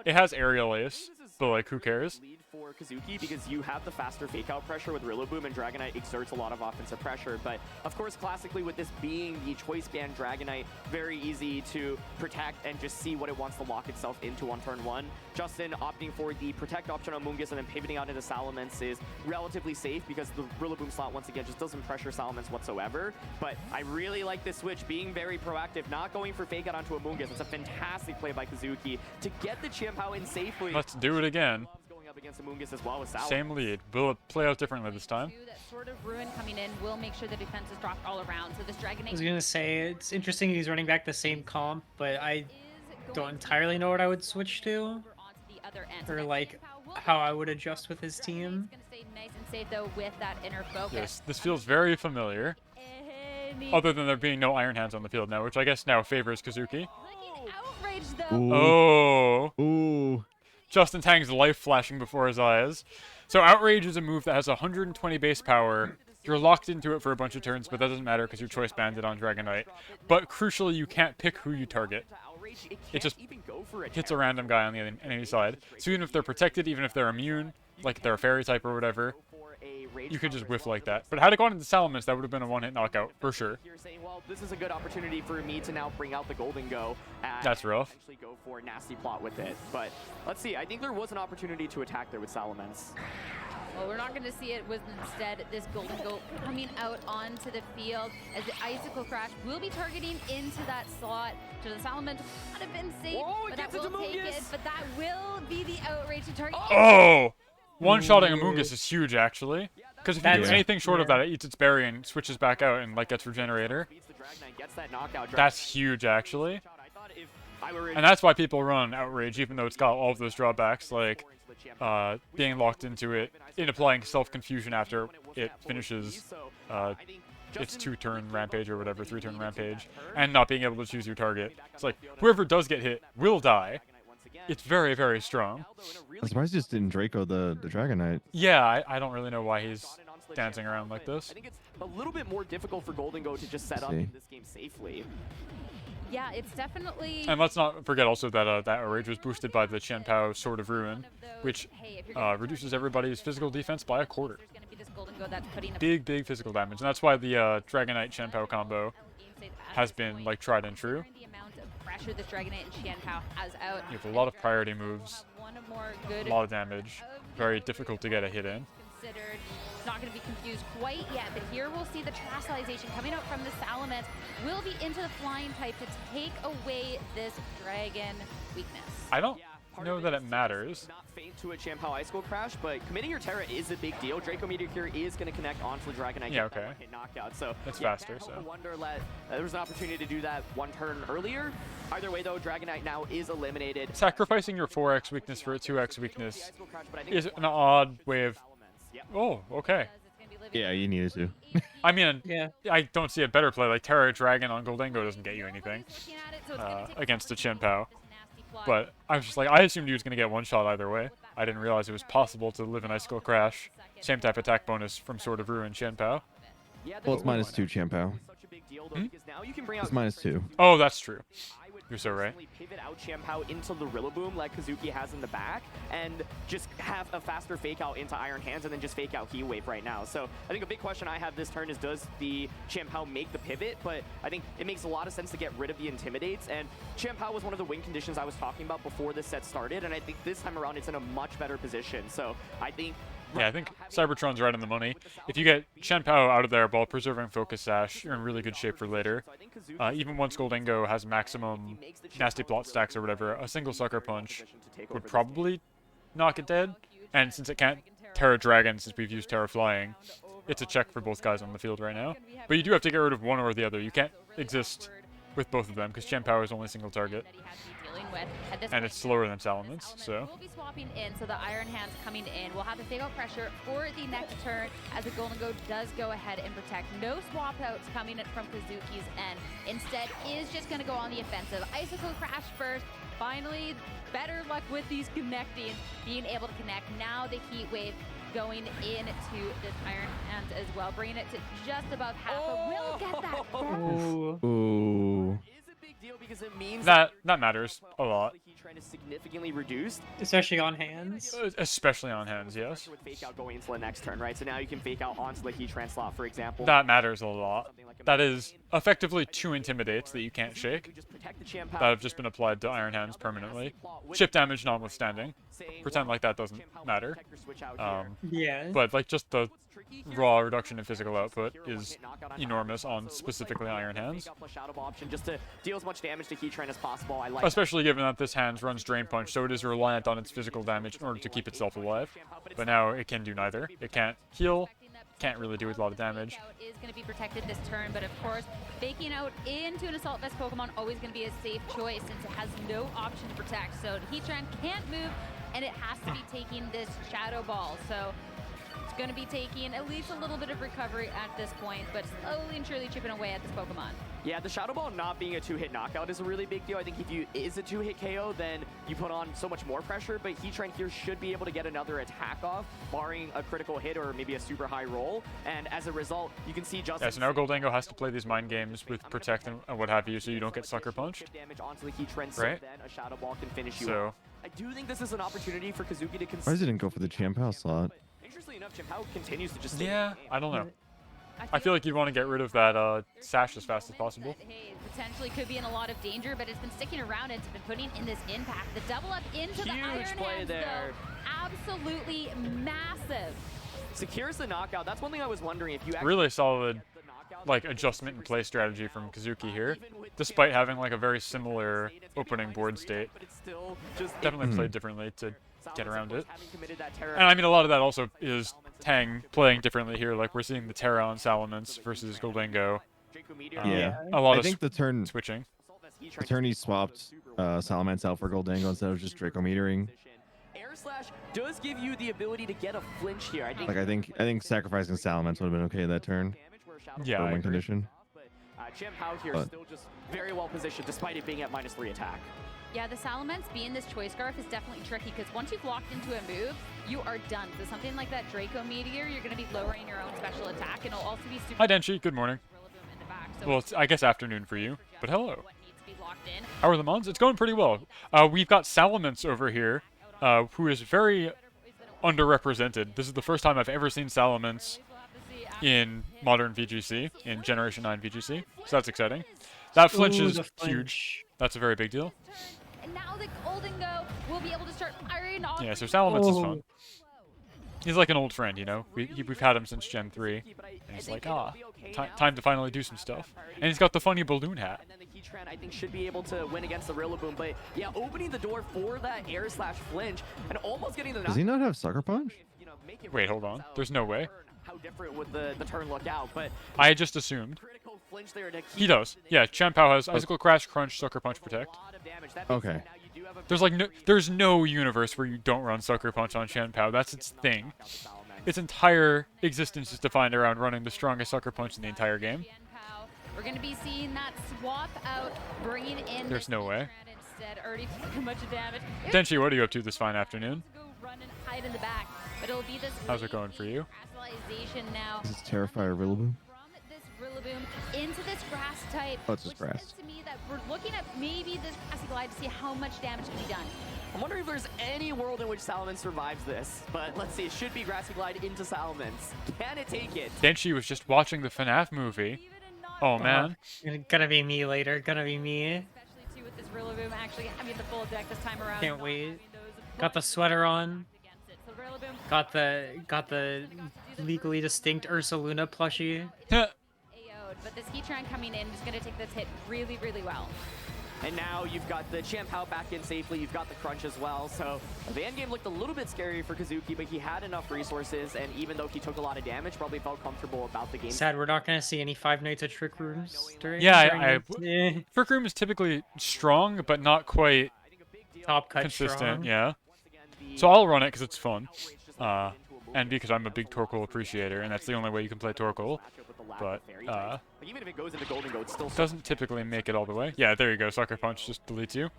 It has Aerial Ace. But like, who cares? Lead for Kazuki because you have the faster fake out pressure with Rillaboom, and Dragonite exerts a lot of offensive pressure. But of course, classically with this being the choice band Dragonite, very easy to protect and just see what it wants to lock itself into on turn 1. Justin opting for the protect option on Mungus and then pivoting out into Salamence is relatively safe because the Rillaboom slot once again just doesn't pressure Salamence whatsoever. But I really like this switch, being very proactive, not going for fake out onto a Mungus. It's a fantastic play by Kazuki to get the Chien-Pao in safely. Let's do it again. Going up against Amoongus as well with Salamence. Same lead. Will it play out differently this time? That sort of ruin coming in will make sure the defense is dropped all around. So this Dragonite. I was gonna say it's interesting he's running back the same comp, but I don't entirely know what I would switch to, or like how I would adjust with his team. Nice and safe though with that inner focus. Yes, this feels very familiar. Other than there being no Iron Hands on the field now, which I guess now favors Kazuki. Outrage though. Ooh. Oh. Ooh. Justin Tang's life flashing before his eyes. So Outrage is a move that has 120 base power. You're locked into it for a bunch of turns, but that doesn't matter because you're choice banded on Dragonite. But crucially, you can't pick who you target. It just hits a random guy on the enemy side. So even if they're protected, even if they're immune, like they're a fairy type or whatever, you could just whiff like that. But had it gone into Salamence, that would have been a one-hit knockout, for sure. You're saying, well, this is a good opportunity for me to now bring out the Golden Go. That's rough. Actually go for a nasty plot with it. But let's see. I think there was an opportunity to attack there with Salamence. Well, we're not going to see it with instead this Golden Goat coming out onto the field as the Icicle Crash will be targeting into that slot. So the Salamence would have been safe, but that will take it. But that will be the Outrage to target. Oh! One-shotting Amoongus is huge, actually. Because if you do anything short of yeah. that, it eats its berry and switches back out and like gets Regenerator. That's huge, actually. And that's why people run Outrage, even though it's got all of those drawbacks, like being locked into it, in applying self-confusion after it finishes its 2-turn rampage or whatever, 3-turn rampage, and not being able to choose your target. It's like, whoever does get hit will die. It's very, very strong. I'm surprised he just didn't Draco the Dragonite. Yeah, I don't really know why he's dancing around like this. I think it's a little bit more difficult for Golden Go to just set up in this game safely. Yeah, it's definitely... And let's not forget also that that Outrage was boosted by the Chien-Pao Sword of Ruin, which reduces everybody's physical defense by a quarter. Big, big physical damage. And that's why the Dragonite Chien-Pao combo has been like tried and true. Pressure this Dragonite and Chien-Pao has out. You have a lot of priority moves, a lot of damage, very difficult to get a hit in. Considered. Not going to be confused quite yet, but here we'll see the Terastallization coming out from the Salamence will be into the flying type to take away this dragon weakness. I don't know that it matters. Not faint to a Chien-Pao Icicle Crash, but committing your Terra is a big deal. Draco Meteor Cure is going to connect onto the Dragonite. Yeah, okay. Hit knockout. So that's faster. So Wonderlet, there was an opportunity to do that one turn earlier. Either way, though, Dragonite now is eliminated. Sacrificing your 4x weakness for a 2x weakness is an odd way of... Oh, okay. Yeah, you needed to. I mean, I don't see a better play. Like, Terra Dragon on Goldengo doesn't get you anything against the Chien-Pao. But I was just like, I assumed he was going to get one shot either way. I didn't realize it was possible to live an Icicle Crash. Same type attack bonus from Sword of Ruin Chien-Pao. Well, it's -2 Chien-Pao. It's -2. Oh, that's true. You're so right. Pivot out Chien-Pao into the Rillaboom like Kazuki has in the back, and just have a faster fake out into Iron Hands, and then just fake out Heat Wave right now. So I think a big question I have this turn is, does the Chien-Pao make the pivot? But I think it makes a lot of sense to get rid of the Intimidates, and Chien-Pao was one of the win conditions I was talking about before this set started, and I think this time around it's in a much better position. So I think... Yeah, I think Cybertron's right on the money. If you get Chien-Pao out of there while preserving Focus Sash, you're in really good shape for later. Even once Goldengo has maximum nasty plot stacks or whatever, a single Sucker Punch would probably knock it dead. And since it can't Terra Dragon, since we've used Terra Flying, it's a check for both guys on the field right now. But you do have to get rid of one or the other. You can't exist with both of them, because Chien-Pao is only single target. And it's slower than Salamence, so... We'll be swapping in, so the Iron Hands coming in. We'll have the fake out pressure for the next turn as the Golden Go does go ahead and protect. No swap outs coming in from Kazuki's end. Instead, is just going to go on the offensive. Icicle Crash first. Finally, better luck with these connecting, being able to connect. Now the Heat Wave going into this Iron Hands as well, bringing it to just above half. But we'll get that first. Ooh. Is a big deal because it means that matters a lot. Trend is significantly reduced. Especially on hands. Especially on hands, yes. With fake out going into the next turn, right? So now you can fake out onto the Heatran slot, for example. That matters a lot. That is effectively 2 intimidates that you can't shake. That have just been applied to Iron Hands permanently. Chip damage notwithstanding. Pretend like that doesn't matter. Yeah. But like just the raw reduction in physical output is enormous on specifically Iron Hands. Just to deal as much damage to Heatran as possible. I like Especially given that this hands runs Drain Punch, so it is reliant on its physical damage in order to keep itself alive. But now it can do neither. It can't heal, can't really do a lot of damage. Is going to be protected this turn, but of course, faking out into an Assault Vest Pokemon always going to be a safe choice since it has no option to protect. So Heatran can't move, and it has to be taking this Shadow Ball. So it's going to be taking at least a little bit of recovery at this point, but slowly and surely chipping away at this Pokemon. Yeah, the Shadow Ball not being a 2-hit knockout is a really big deal. I think if you is a 2-hit KO, then you put on so much more pressure, but Heatran here should be able to get another attack off, barring a critical hit or maybe a super high roll, and as a result, you can see Justin... Yeah, so now Goldango has to play these mind games with Protect and what have you, so you don't get Sucker Punched. Damage onto the Heatran, so right? then a Shadow Ball can finish you So... off. I do think this is an opportunity for Kazuki to Why didn't go for the Champao slot? Interestingly enough, Chimpao continues to just... Yeah, I don't know. I feel like you'd want to get rid of that sash as fast as possible. Hey, potentially could be in a lot of danger, but it's been sticking around and it's been putting in this impact. The double up into the Iron Hands, though, absolutely massive. Secures the knockout. That's one thing I was wondering if you actually... Really solid, like, adjustment and play strategy from Kazuki here, despite having, like, a very similar opening board state. Definitely played differently to get around it. And I mean, a lot of that also is Tang playing differently here. Like, we're seeing the Terra on Salamence versus Goldango. Yeah, a lot I of think the turn switching. The turn he swapped Salamence out for Goldango instead of just Draco metering. Air Slash does give you the ability to get a flinch here. I think sacrificing Salamence would have been okay that turn. Yeah, win condition. Chimpao here still just very well positioned despite it being at -3 attack. Yeah, the Salamence being this Choice Scarf is definitely tricky because once you've locked into a move, you are done. So something like that Draco Meteor, you're going to be lowering your own special attack, and it'll also be super... Hi, Denshi. Good morning. Well, it's, I guess, afternoon for you, but hello. How are the Mons? It's going pretty well. We've got Salamence over here, who is very underrepresented. This is the first time I've ever seen Salamence in modern VGC, in Generation 9 VGC, so that's exciting. That flinch is huge. That's a very big deal. And now the Goldango will be able to start firing off. Yeah, so Salamence is fun. He's like an old friend, you know? We've had him since Gen 3, and he's like, time to finally do some stuff. And he's got the funny balloon hat. And then the Heatran, I think, should be able to win against the Rillaboom, but yeah, opening the door for that Air Slash flinch and almost getting the... Does he not have Sucker Punch? Wait, hold on. There's no way. How different would the turn look out, but... I just assumed. He does. Yeah, Champao has Icicle Crash, Crunch, Sucker Punch, Protect. Okay. There's no universe where you don't run Sucker Punch on Champao. That's its thing. Its entire existence is defined around running the strongest Sucker Punch in the entire game. We're going to be seeing that swap out, bringing in... There's no way. Instead, already taking much damage. Denshi, what are you up to this fine afternoon? Run and hide in the back, but it'll be this... How's it going for you? Now. Is this Terrifier Rillaboom? Rillaboom into this grass type. Oh, it's just grass. To me that we're looking at maybe this grassy glide to see how much damage can be done. I'm wondering if there's any world in which Salamence survives this, but let's see. It should be Grassy Glide into Salamence. Can it take it? Denshi was just watching the FNAF movie. Oh, man. Gonna be me later. Gonna be me. Especially too with this Rillaboom actually having the full deck this time around. Can't wait. Got the sweater on. Got the legally distinct Ursaluna plushie. But this Heatran coming in is going to take this hit really, really well. And now you've got the Champao back in safely. You've got the Crunch as well. So the end game looked a little bit scary for Kazuki, but he had enough resources. And even though he took a lot of damage, probably felt comfortable about the game. Sad we're not going to see any 5 Nights at Trick Rooms during. Yeah, Trick Room is typically strong, but not quite top cut consistent. Strong. Yeah. So I'll run it because it's fun. And because I'm a big Torkoal appreciator, and that's the only way you can play Torkoal. But even if it goes into Golden Goat, still doesn't typically make it all the way. Yeah, there you go. Sucker Punch just deletes you.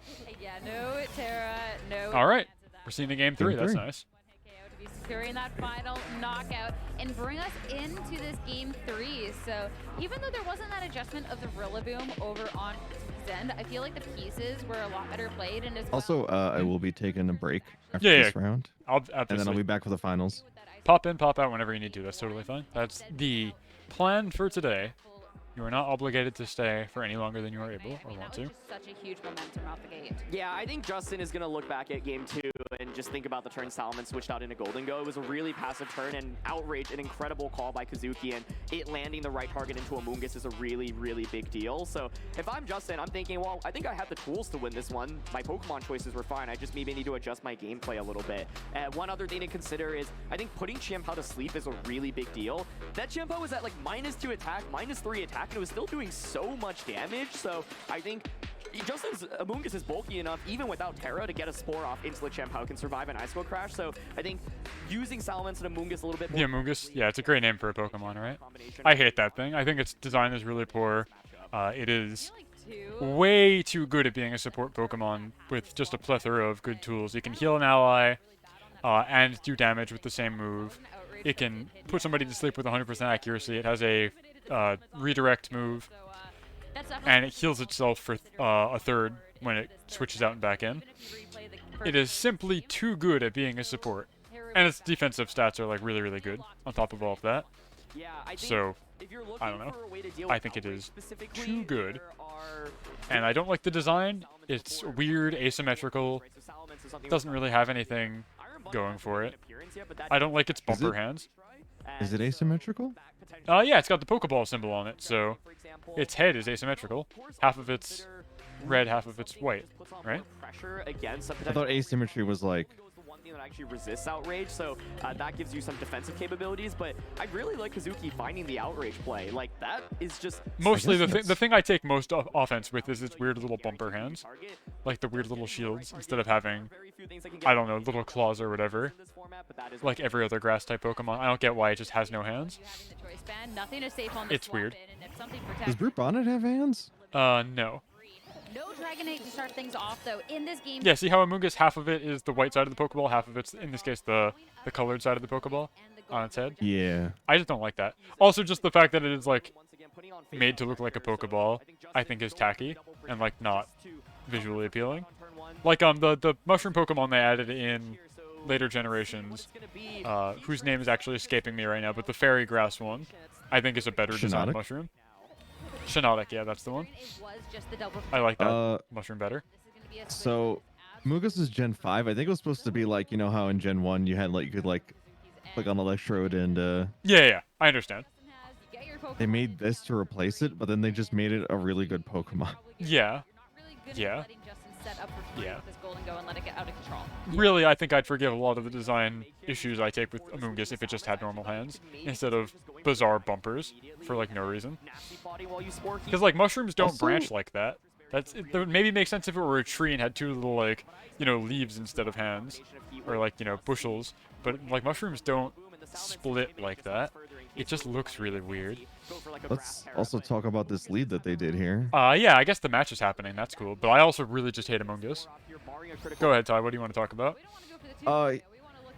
Yeah, no Terra, no. All right, we're seeing the game 3. That's nice. To be securing that final knockout and bring us into this game 3. So even though there wasn't that adjustment of the Rillaboom over on End, I feel like the pieces were a lot better played, and as Also, I will be taking a break after Yeah, this round. And then I'll obviously. be back for the finals. Pop in, pop out whenever you need to. That's totally fine. That's the plan for today. You are not obligated to stay for any longer than you are able or want to. such a huge momentum out the gate. Yeah, I think Justin is going to look back at game 2 and just think about the turn Salomon switched out into Golden Go. It was a really passive turn, and Outrage, an incredible call by Kazuki, and it landing the right target into Amoongus is a really, really big deal. So if I'm Justin, I'm thinking, well, I think I have the tools to win this one. My Pokemon choices were fine. I just maybe need to adjust my gameplay a little bit. One other thing to consider is I think putting Chimpao to sleep is a really big deal. That Chimpao was at like -2 attack, -3 attack, and it was still doing so much damage. So I think Justin's Amoongus is bulky enough, even without Terra, to get a Spore off into the Chimpao, can survive an Ice Cold Crash. So I think using Salamence and Amoongus a little bit more. The Amoongus, yeah, it's a great name for a Pokemon, right? I hate that thing. I think its design is really poor. It is way too good at being a support Pokemon with just a plethora of good tools. You can heal an ally and do damage with the same move. It can put somebody to sleep with 100% accuracy. It has a redirect move, and it heals itself for a third when it switches out and back in. It is simply too good at being a support, and its defensive stats are like really, really good on top of all of that. So I don't know. I think it is too good, and I don't like the design. It's weird, asymmetrical. Doesn't really have anything going for it. I don't like its bumper hands. Is it asymmetrical? Yeah, it's got the Pokeball symbol on it, so its head is asymmetrical. Half of it's red, half of it's white, right? I thought asymmetry was like... that actually resists Outrage, so that gives you some defensive capabilities, but I really like Kazuki finding the Outrage play. Like, that is just... Mostly, the thing I take most offense with is its weird little bumper hands. Like the weird little shields, instead of having, I don't know, little claws or whatever. Like every other grass-type Pokemon. I don't get why it just has no hands. It's weird. Does Brute Bonnet have hands? No. No Dragonite to start things off, though, in this game. Yeah, see how Amoongus, half of it is the white side of the Pokeball, half of it's, in this case, the colored side of the Pokeball on its head? Yeah. I just don't like that. Also, just the fact that it is, like, made to look like a Pokeball, I think is tacky and, like, not visually appealing. Like, the mushroom Pokemon they added in later generations, whose name is actually escaping me right now, but the fairy grass one, I think is a better designed mushroom. Shinotic, yeah, that's the one. I like that mushroom better. So, Amoongus is Gen 5. I think it was supposed to be like, you know how in Gen 1 you had like, you could like click on Electrode and Yeah, I understand. They made this to replace it, but then they just made it a really good Pokemon. Yeah. Yeah. Yeah. Really, I think I'd forgive a lot of the design issues I take with Amoongus if it just had normal hands, instead of bizarre bumpers for, like, no reason. Because, like, mushrooms don't branch like that. It would maybe make sense if it were a tree and had two little, like, you know, leaves instead of hands. Or, like, you know, bushels. But, like, mushrooms don't split like that. It just looks really weird. Let's also talk about this lead that they did here. Yeah, I guess the match is happening. That's cool. But I also really just hate Amoongus. Go ahead, Ty. What do you want to talk about?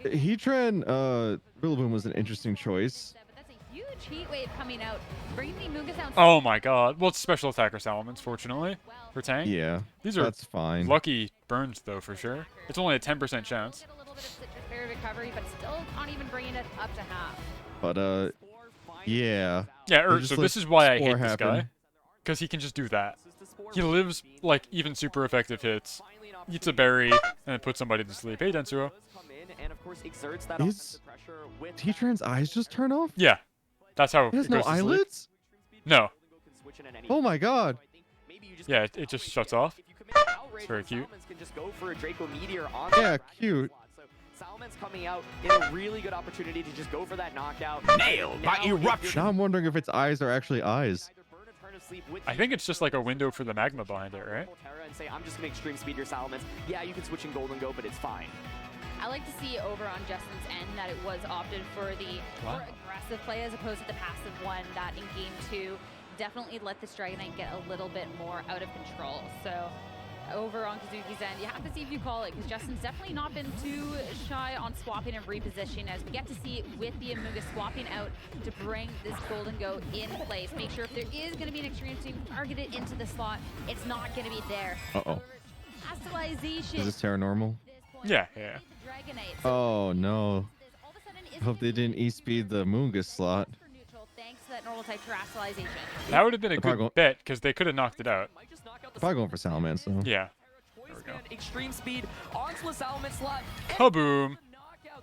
Heatran Rillaboom was an interesting choice. Huge heat wave coming out, bringing the Amoongus down. Oh my god. Well, it's special attacker Salamence, fortunately, for Tank. Yeah, these are that's fine. Lucky burns, though, for sure. It's only a 10% chance. A little bit of Citrus Berry recovery, but still not even bringing it up to half. But, yeah. Yeah, so this is why I hate this guy. Because he can just do that. He lives, like, even super effective hits, eats a berry, and then puts somebody to sleep. Hey, Densuro. Is Heatran's eyes just turn off? Yeah. That's how he has no eyelids? No. Oh my god. Yeah, it just shuts off. It's very cute. Yeah, cute. Salaman's coming out in a really good opportunity to just go for that knockout. Nailed by eruption. Now I'm wondering if its eyes are actually eyes. I think it's just like a window for the magma behind it, right? And say, I'm just going to extreme speed your Salamence. Yeah, you can switch in Golden Go, but it's fine. I like to see over on Justin's end that it was opted for the more aggressive play as opposed to the passive one that in game 2 definitely let this Dragonite get a little bit more out of control. So over on Kazuki's end. You have to see if you call it, because Justin's definitely not been too shy on swapping and repositioning, as we get to see with the Amuga swapping out to bring this Golden Go in place. Make sure if there is going to be an extreme team targeted into the slot, it's not going to be there. Uh-oh. Hostalization. Is this Terra normal? Yeah, yeah. Oh, no. I hope they didn't e-speed the Moongus slot. Thanks to that normal type terrestrialization. That would have been a good bet, because they could have knocked it out. Probably going for Salamence, though. Yeah. Extreme speed onto the Salamence slot. Kaboom!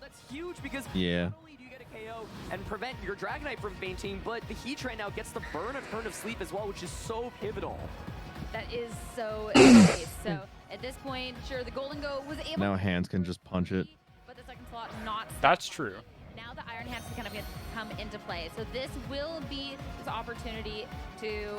That's huge, because yeah. not only do you get a KO and prevent your Dragonite from fainting, but the Heatran now gets the burn of Turn of Sleep as well, which is so pivotal. That is so nice. So at this point, sure, the Golden Go was able Now hands can just punch it. but the second slot not. That's true. Now the Iron Hands can kind of come into play. So this will be this opportunity to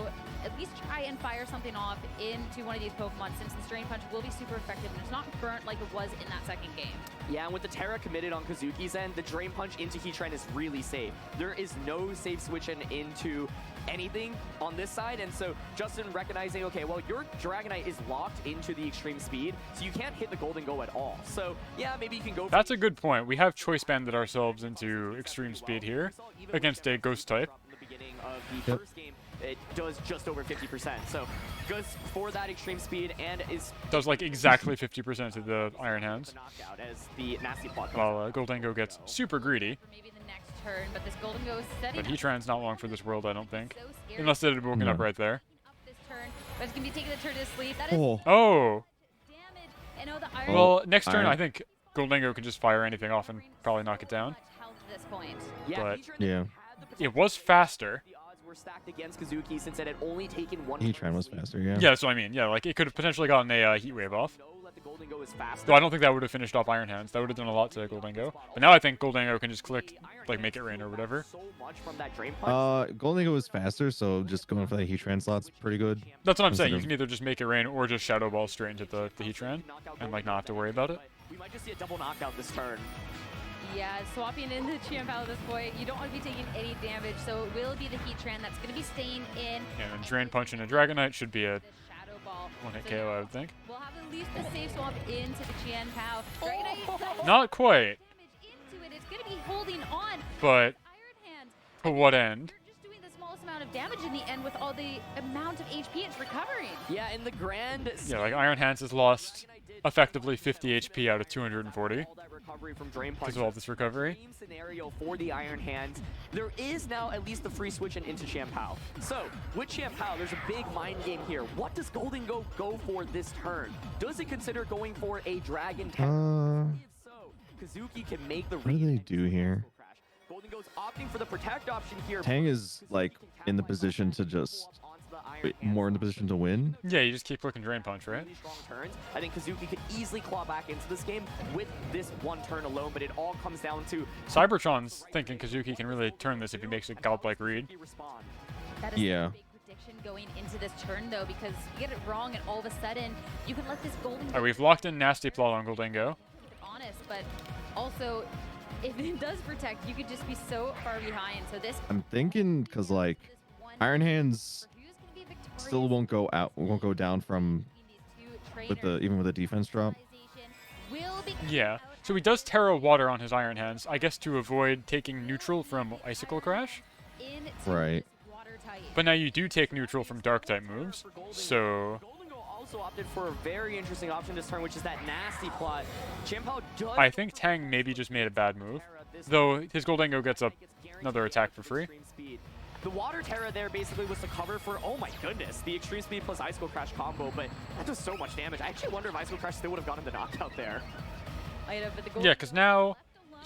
at least try and fire something off into one of these Pokemon, since the Strain Punch will be super effective and it's not burnt like it was in that second game. Yeah, and with the Terra committed on Kazuki's end, the Drain Punch into Heatran is really safe. There is no safe switching into anything on this side, and so Justin recognizing, okay, well, your Dragonite is locked into the extreme speed, so you can't hit the Golden Go at all. So yeah, maybe you can go. That's a good point. We have choice banded ourselves into extreme speed here against a ghost type. In the beginning of the first game, it does just over 50%. So goes for that extreme speed and does like exactly 50% to the Iron Hands. Knockout as the nasty plot. While Goldengo gets super greedy. Maybe the next turn, but this Golden Go is setting. But Heatran's not long for this world, I don't think. Unless it had woken up right there. This turn, but it's gonna be taking the turn to sleep. That is oh. damage. And the Iron Well, next turn I think Goldengo can just fire anything off and probably knock it down. Health at this point. But yeah, it was faster. Were stacked against Kazuki since it had only taken one. Heatran was faster, yeah. Yeah, so I mean, yeah, like it could have potentially gotten a Heat Wave off. Though I don't think that would have finished off Iron Hands. That would have done a lot to Goldengo. But now I think Goldengo can just click, like, make it rain or whatever. Goldengo was faster, so just going for that Heatran slot's pretty good. That's what I'm saying. You can either just make it rain or just Shadow Ball straight into the Heatran and, like, not have to worry about it. We might just see a double knockout this turn. Yeah, swapping in the Chiampao at this point, you don't want to be taking any damage, so it will be the Heatran that's going to be staying in. Yeah, and Drain Punch and a Dragonite should be a Shadow Ball. one-hit KO, I would think. We'll have at least a safe swap into the Chiampao. Dragonite Not quite. into it. It's going to be holding on. But Iron Hands. to what end? Just doing the smallest amount of damage in the end with all the amount of HP it's recovering. Yeah, in the grand. Yeah, like Iron Hands has lost effectively 50 HP out of 240 because of all this recovery. Same scenario for the Iron Hands. There is now at least the free switch into Chiampao. So with Chiampao, there's a big mind game here. What does Golden go for this turn? Does it consider going for a Dragon Terror? If so, Kazuki can make the. What do they do here? Golden goes opting for the protect option here. Tang is like in the position to just more in the position to win. Yeah, you just keep clicking Drain Punch, right? Really strong turns. I think Kazuki could easily claw back into this game with this one turn alone, but it all comes down to Cybertron's thinking Kazuki can really turn this if he makes a godlike read. That is yeah. a big prediction going into this turn, though, because you get it wrong and all of a sudden you can let this Golden Alright, we've locked in Nasty Plot on Goldengo. Honest, but also if it does protect, you could just be so far behind. So this I'm thinking because like Iron Hands still won't go down from even with the defense drop. Yeah. So he does Terra Water on his Iron Hands, I guess to avoid taking neutral from Icicle Crash. Right. But now you do take neutral from Dark type moves. So also opted for a very interesting option this turn, which is that Nasty Plot. Chiampao does. I think Tang maybe just made a bad move, though his Goldengo gets another attack for free. The Water Terra there basically was to cover for, oh my goodness, the Extreme Speed plus Icicle Crash combo, but that does so much damage. I actually wonder if Icicle Crash still would have gotten the knockout there. Yeah, because now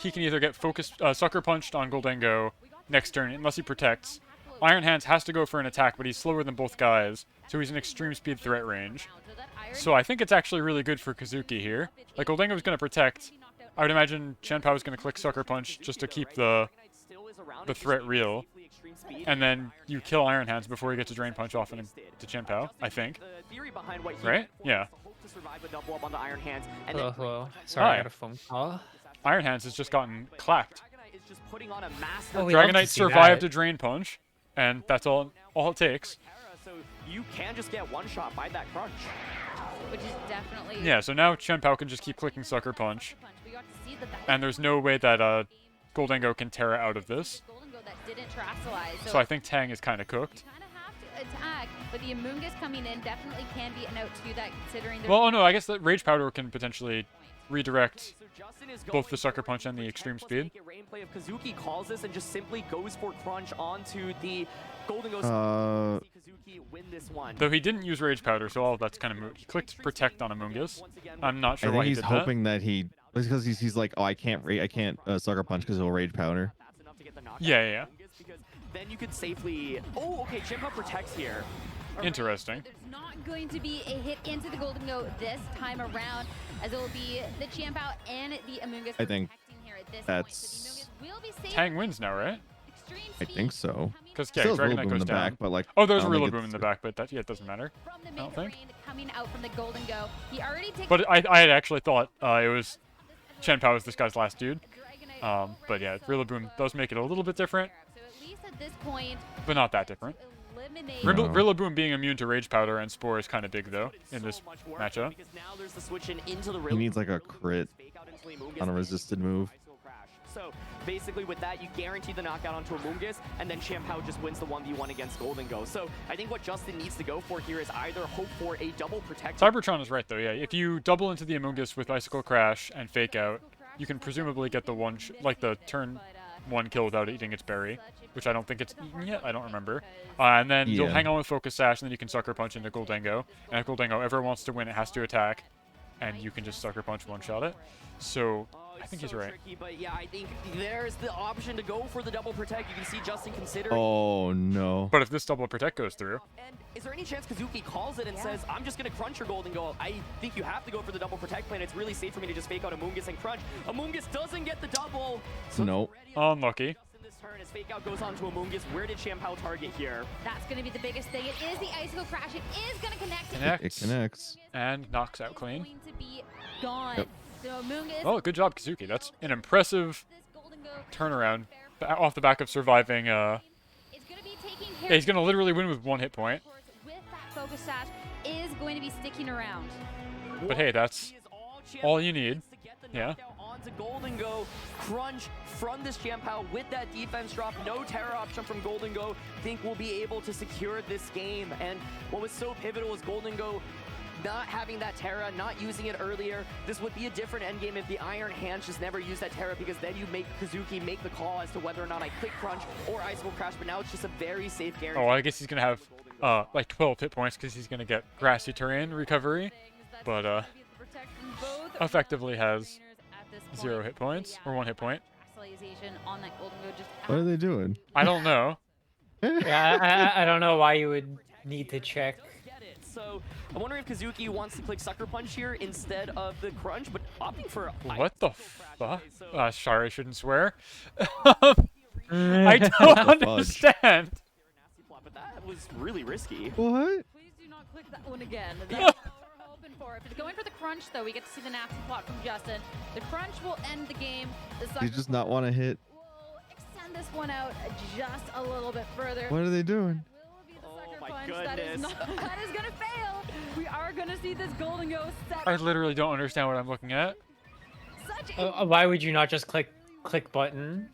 he can either get Sucker Punched on Goldengo next turn, unless he protects. Iron Hands has to go for an attack, but he's slower than both guys, so he's in extreme speed threat range. So I think it's actually really good for Kazuki here. Like, Goldengo's going to protect. I would imagine Chiampao is going to click Sucker Punch just to keep the threat real. And then you kill Iron Hands before you get to Drain Punch off into Chiampao, I think. Right? Yeah. Hello. Sorry, I got a phone call. Iron Hands has just gotten clapped. Dragonite survived a Drain Punch, and that's all it takes. So you can just get one shot by that crunch. which is definitely... Yeah, so now Chen Pao can just keep clicking Sucker Punch. We got to see that And there's no way that Goldango can Terra out of this. Goldango that didn't terastallize. So I think Tang is kind of cooked. You kind of have to attack, but the Amoonguss coming in definitely can be a note to do that considering... Well, oh no, I guess that Rage Powder can potentially redirect both the Sucker Punch and the Extreme Speed. Play of Kazuki calls this and just simply goes for crunch onto the Goldango. Kazuki win this one. Though he didn't use Rage Powder, so all of that's kind of moot. He clicked Protect on Amoonguss. I'm not sure why he did that. He's hoping that he, because he's like, oh, I can't Sucker Punch because he'll Rage Powder. Yeah. Then you could safely. Oh, okay. Chimpa protects here. Interesting. There's not going to be a hit into the Goldango this time around, as it will be the Chimpao and the Amoonguss. I think here at this that's. Point. So the Amoonguss will be safe. Tang wins now, right? I think so. Because Still Dragon Rillaboom Knight in goes the down. back, but like. Oh, there's a Rillaboom in the back, but that it doesn't matter. From the I don't think. coming out from the Goldango, he already takes. But I had actually thought it was Chen Pao was this guy's last dude. But yeah, Rillaboom does make it a little bit different. So at least at this point. But not that different. Rillaboom being immune to Rage Powder and Spore is kind of big though in this matchup. He needs like a crit on a resisted move. So basically with that, you guarantee the knockout onto Amoonguss, and then Chimpao just wins the 1v1 against Goldango. So I think what Justin needs to go for here is either hope for a double protect. Cybertron is right though, yeah. If you double into the Amoonguss with Icicle Crash and Fake Out, you can presumably get the turn 1 kill without eating its berry, which I don't think it's eaten yet. I don't remember. And then you'll hang on with Focus Sash, and then you can Sucker Punch into Goldango. And if Goldango ever wants to win, it has to attack, and you can just Sucker Punch one-shot it. So I think he's right. Tricky, but yeah, I think there's the option to go for the double protect. You can see Justin considering. Oh no. But if this double protect goes through. And is there any chance Kazuki calls it and says, I'm just going to crunch your Goldango? I think you have to go for the double protect plan. It's really safe for me to just fake out Amoonguss and crunch. Amoonguss doesn't get the double. So nope. Unlucky. This turn as fake out goes on to Amoonguss. Where did Chimpao target here? That's going to be the biggest thing. It is the Icicle Crash. It is going to connect. It connects. And knocks out clean. Going to be gone. Yep. So Amoonguss. Oh, good job, Kazuki. That's an impressive turnaround off the back of surviving. Yeah, he's going to literally win with 1 hit point. With that Focus Sash is going to be sticking around. But hey, that's all you need. Yeah. Onto Goldango, crunch from this Chimpao with that defense drop. No terror option from Goldango. Think we'll be able to secure this game. And what was so pivotal is Goldango not having that Terra, not using it earlier. This would be a different endgame if the Iron Hands just never used that Terra, because then you make Kazuki make the call as to whether or not I click crunch or Icicle Crash, but now it's just a very safe guarantee. Oh, I guess he's going to have like 12 hit points because he's going to get Grassy Terrain recovery, but effectively has 0 hit points or 1 hit point. What are they doing? I don't know. Yeah, I don't know why you would need to check. So I'm wondering if Kazuki wants to click Sucker Punch here instead of the crunch, but opting for what the fuck? Sorry, I shouldn't swear. I don't understand. But that was really risky. What? Please do not click that one again. That's what we're hoping for. If it's going for the crunch, though, we get to see the nasty plot from Justin. The crunch will end the game. The You just not want to hit. We'll extend this one out just a little bit further. What are they doing? That is gonna fail. We are gonna see this Goldango set. I literally don't understand what I'm looking at. Why would you not just click button?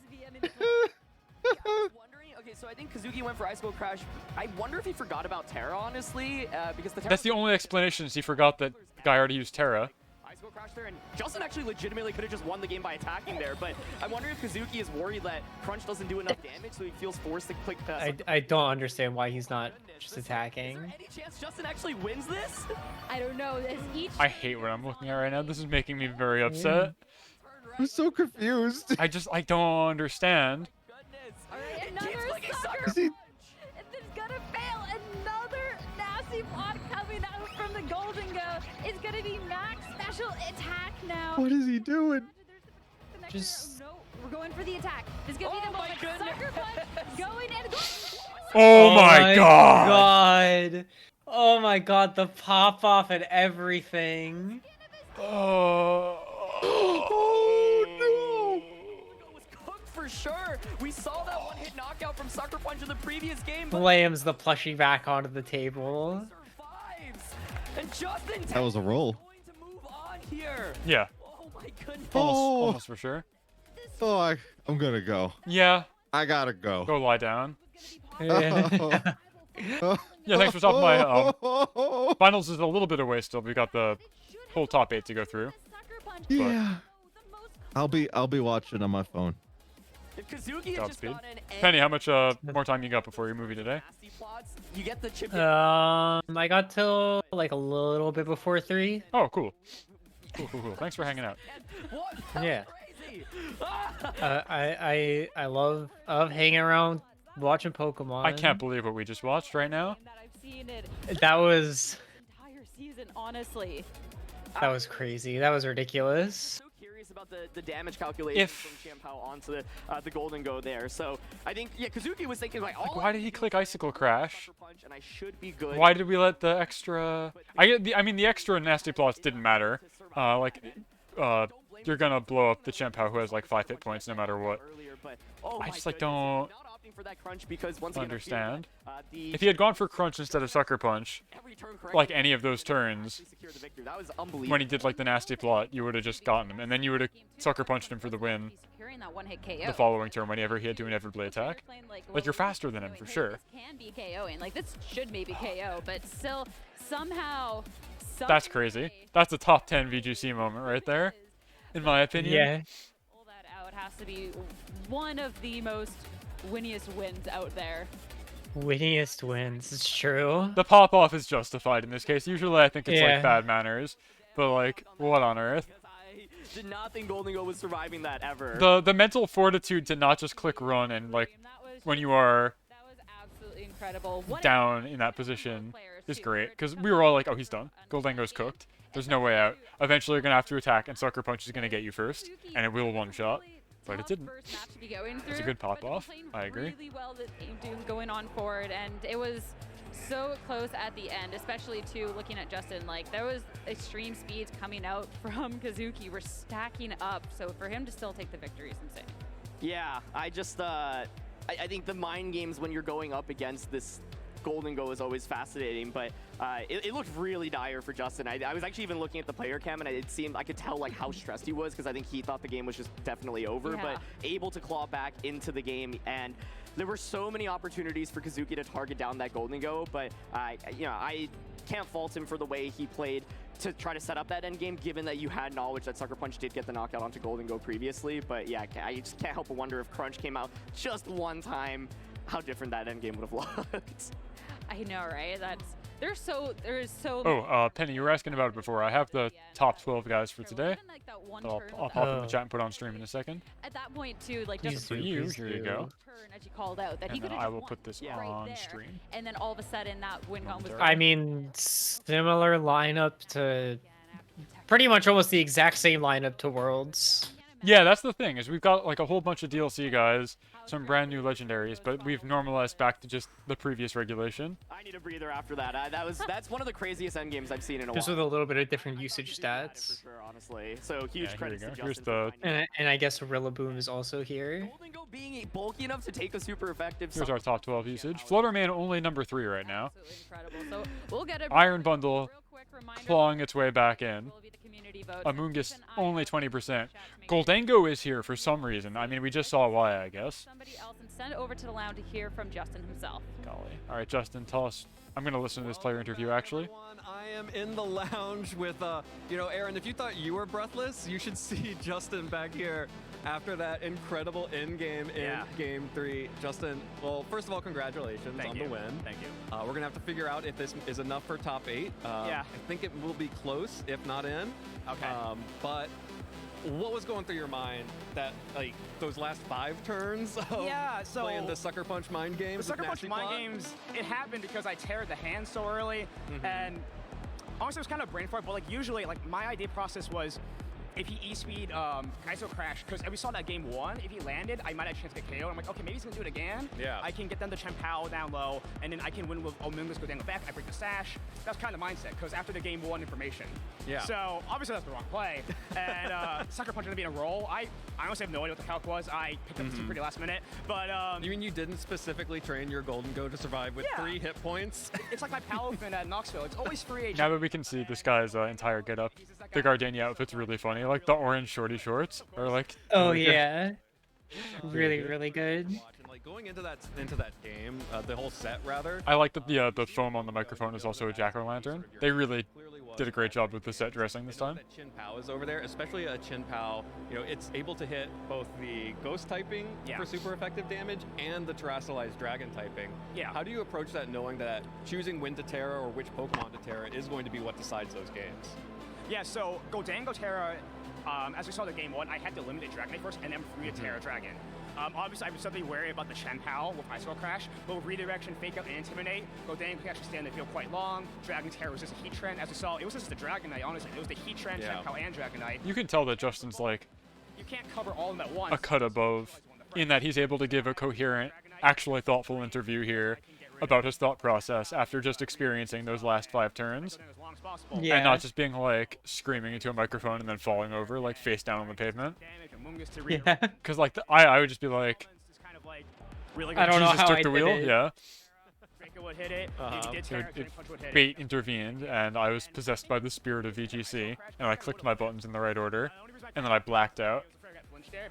Okay, so I think Kazuki went for Icicle Crash. I wonder if he forgot about Terra, honestly, because the Terra... That's the only explanation is he forgot that the guy already used Terra. Icicle Crash there, and Justin actually legitimately could have just won the game by attacking there, but I wonder if Kazuki is worried that Crunch doesn't do enough damage, so he feels forced to click... I don't understand why he's not just attacking. Is there any chance Justin actually wins this? I don't know. I hate what I'm looking at right now. This is making me very upset. I'm so confused. I don't understand. Alright, another sucker punch! And it's gonna fail! Another nasty plot coming out from the Goldango! It's gonna be max special attack now! What is he doing? Just... No, we're going for the attack. This is gonna be the moment. Sucker punch going and... Oh my god! Oh my god, the pop-off and everything. Oh for sure. We saw that one-hit knockout from Sucker Punch in the previous game. Slams the plushie back onto the table. And Justin That was a roll. going to move on here. Yeah. Oh my goodness. Almost for sure. Oh, I'm gonna go. Yeah. I gotta go. Go lie down. Yeah. Yeah, thanks for stopping by. Finals is a little bit away still. We got the whole top 8 to go through. Yeah. I'll be watching on my phone. If Kazuki had just Godspeed. gone in and Penny, how much more time you got before your movie today? nasty plots, you get the chip. I got till like a little bit before 3. Oh, cool. Cool. Thanks for hanging out. What? Yeah. Crazy. I love hanging around watching Pokemon. I can't believe what we just watched right now. That I've seen it That was entire season, honestly. crazy. That was ridiculous. So curious about the damage calculations from Champao onto the Golden Go there. So I think Kazuki was thinking like, Why did he click Icicle Crash? punch and I should be good. Why did we let the extra? I mean, the extra nasty plots didn't matter. You're gonna blow up the Champao who has like 5 hit points no matter what. But, I just like don't for that crunch because once again, understand. the If he had gone for Crunch instead of Sucker Punch, every turn like any of those turns, secure the victory. That was unbelievable. when he did like the nasty plot, you would have just gotten him, and then you would have Sucker Punched him for the win. Securing that one-hit KO. The following turn, whenever he had to inevitably attack, like you're faster than him for sure. This can be KOing. Like this should maybe KO, but still somehow. That's crazy. That's a top 10 VGC moment right there, in my opinion. Yeah. Pull that out has to be one of the most winniest wins out there. Winniest wins. It's true. The pop-off is justified in this case. Usually I think it's Yeah. like bad manners, but like, what on earth? I did not think Golden Go was surviving that ever. The mental fortitude to not just click run and like, when you are That was absolutely incredible. What down in that position is great, because we were all like, oh, he's done. Goldengo's cooked. There's no way out. Eventually you're going to have to attack, and Sucker Punch is going to get you first, and it will one-shot. But it didn't. first match to be going through. It's a good pop-off. Playing I agree. Really well that Doom going on forward, and it was so close at the end, especially too looking at Justin. Like there was extreme speeds coming out from Kazuki. We're stacking up, so for him to still take the victory is insane. Yeah, I just I think the mind games when you're going up against this Golden Go is always fascinating, but it looked really dire for Justin. I was actually even looking at the player cam, and it seemed I could tell like how stressed he was, because I think he thought the game was just definitely over. Yeah. But able to claw back into the game, and there were so many opportunities for Kazuki to target down that Golden Go, but I can't fault him for the way he played to try to set up that end game, given that you had knowledge that Sucker Punch did get the knockout onto Golden Go previously. But yeah, I just can't help but wonder if Crunch came out just one time, how different that end game would have looked. I know, right? There is so. Oh, Penny, you were asking about it before. I have the top 12 guys for today. I'll pop in the chat and put on stream in a second. At that point too, like Just for you, here you go. Turn as you called out that he And could then have I will put this on there, stream. and then all of a sudden that win con was. I mean, similar lineup to pretty much almost the exact same lineup to Worlds. Yeah, that's the thing, is we've got like a whole bunch of DLC guys, some brand new legendaries, but we've normalized back to just the previous regulation. I need a breather after that. That's one of the craziest end games I've seen in a Just while. with a little bit of different usage stats. For sure, honestly. So huge Yeah, credit to here we go. Justin. Here's for the finding And I guess Rillaboom is also here. Golden Go being bulky enough to take a super effective. Here's our top 12 usage. Flutterman only number 3 right now. Absolutely incredible. So we'll get a Iron Bundle clawing its way back in. will be the community vote. Amoongus only 20%. Goldengo is here for some reason. I mean, we just saw why, I guess. Somebody else and send it over to the lounge to hear from Justin himself. Golly. All right, Justin, tell us. I'm going to listen to this player interview, actually. I am in the lounge with, Aaron, if you thought you were breathless, you should see Justin back here after that incredible in-game Game 3. Justin, well, first of all, congratulations on the win. Thank you. We're going to have to figure out if this is enough for top 8. Yeah. I think it will be close, if not in. Okay. But what was going through your mind that, like, those last 5 turns of playing the Sucker Punch mind games? The Sucker with Punch Nasty mind Plot? games, it happened because I teared the hand so early, and honestly, it was kind of brain fart, but like usually, like my idea process was, if he E-speed ISO crash, because we saw that game 1, if he landed, I might have a chance to get KO. I'm like, okay, maybe he's gonna do it again. Yeah. I can get them to Champao down low, and then I can win with Amoongus go down the back, I break the sash. That's kind of the mindset, because after the game 1 information. Yeah. So obviously that's the wrong play. And Sucker Punch ended up being a roll. I honestly have no idea what the calc was. I picked up this pretty last minute, but you mean you didn't specifically train your Golden Go to survive with 3 hit points? It's like my Palafin at Knoxville. It's always free HP. Now that we can see this guy's entire getup, the Gardenia outfit's really funny. Like the orange shorty shorts are like. Oh really good. yeah, really good. And like going into that game, the whole set rather. I like that the foam on the microphone is also a jack-o'-lantern. They really did a great job with the set dressing this time. That Chin Pao is over there, especially a Chin Pao. You know, it's able to hit both the ghost typing for super effective damage and the terrestrialized dragon typing. Yeah. How do you approach that, knowing that choosing when to Terra or which Pokemon to Terra is going to be what decides those games? Yeah. So Goldango Terra, as we saw in game 1, I had to eliminate Dragonite first and then free a Terra Dragon. Obviously, I was something wary about the Chen Pao with Ice Wall Crash, but with Redirection, Fake Out, and Intimidate, Goldango can actually stay in the field quite long. Dragon Terror was just a Heat Trend. As we saw, it was just the Dragonite, honestly. It was the Heat Trend, Chen Pao, and Dragonite. You can tell that Justin's like you can't cover all of them at once. a cut above, in that he's able to give a coherent, actually thoughtful interview here about his thought process after just experiencing those last 5 turns. Yeah. And not just being like screaming into a microphone and then falling over like face down on the pavement. Yeah. Because like I would just be like, I don't know Jesus how took I the did wheel, it. yeah. Would hit it. Fate intervened, and I was possessed by the spirit of VGC, and I clicked my buttons in the right order, and then I blacked out. If I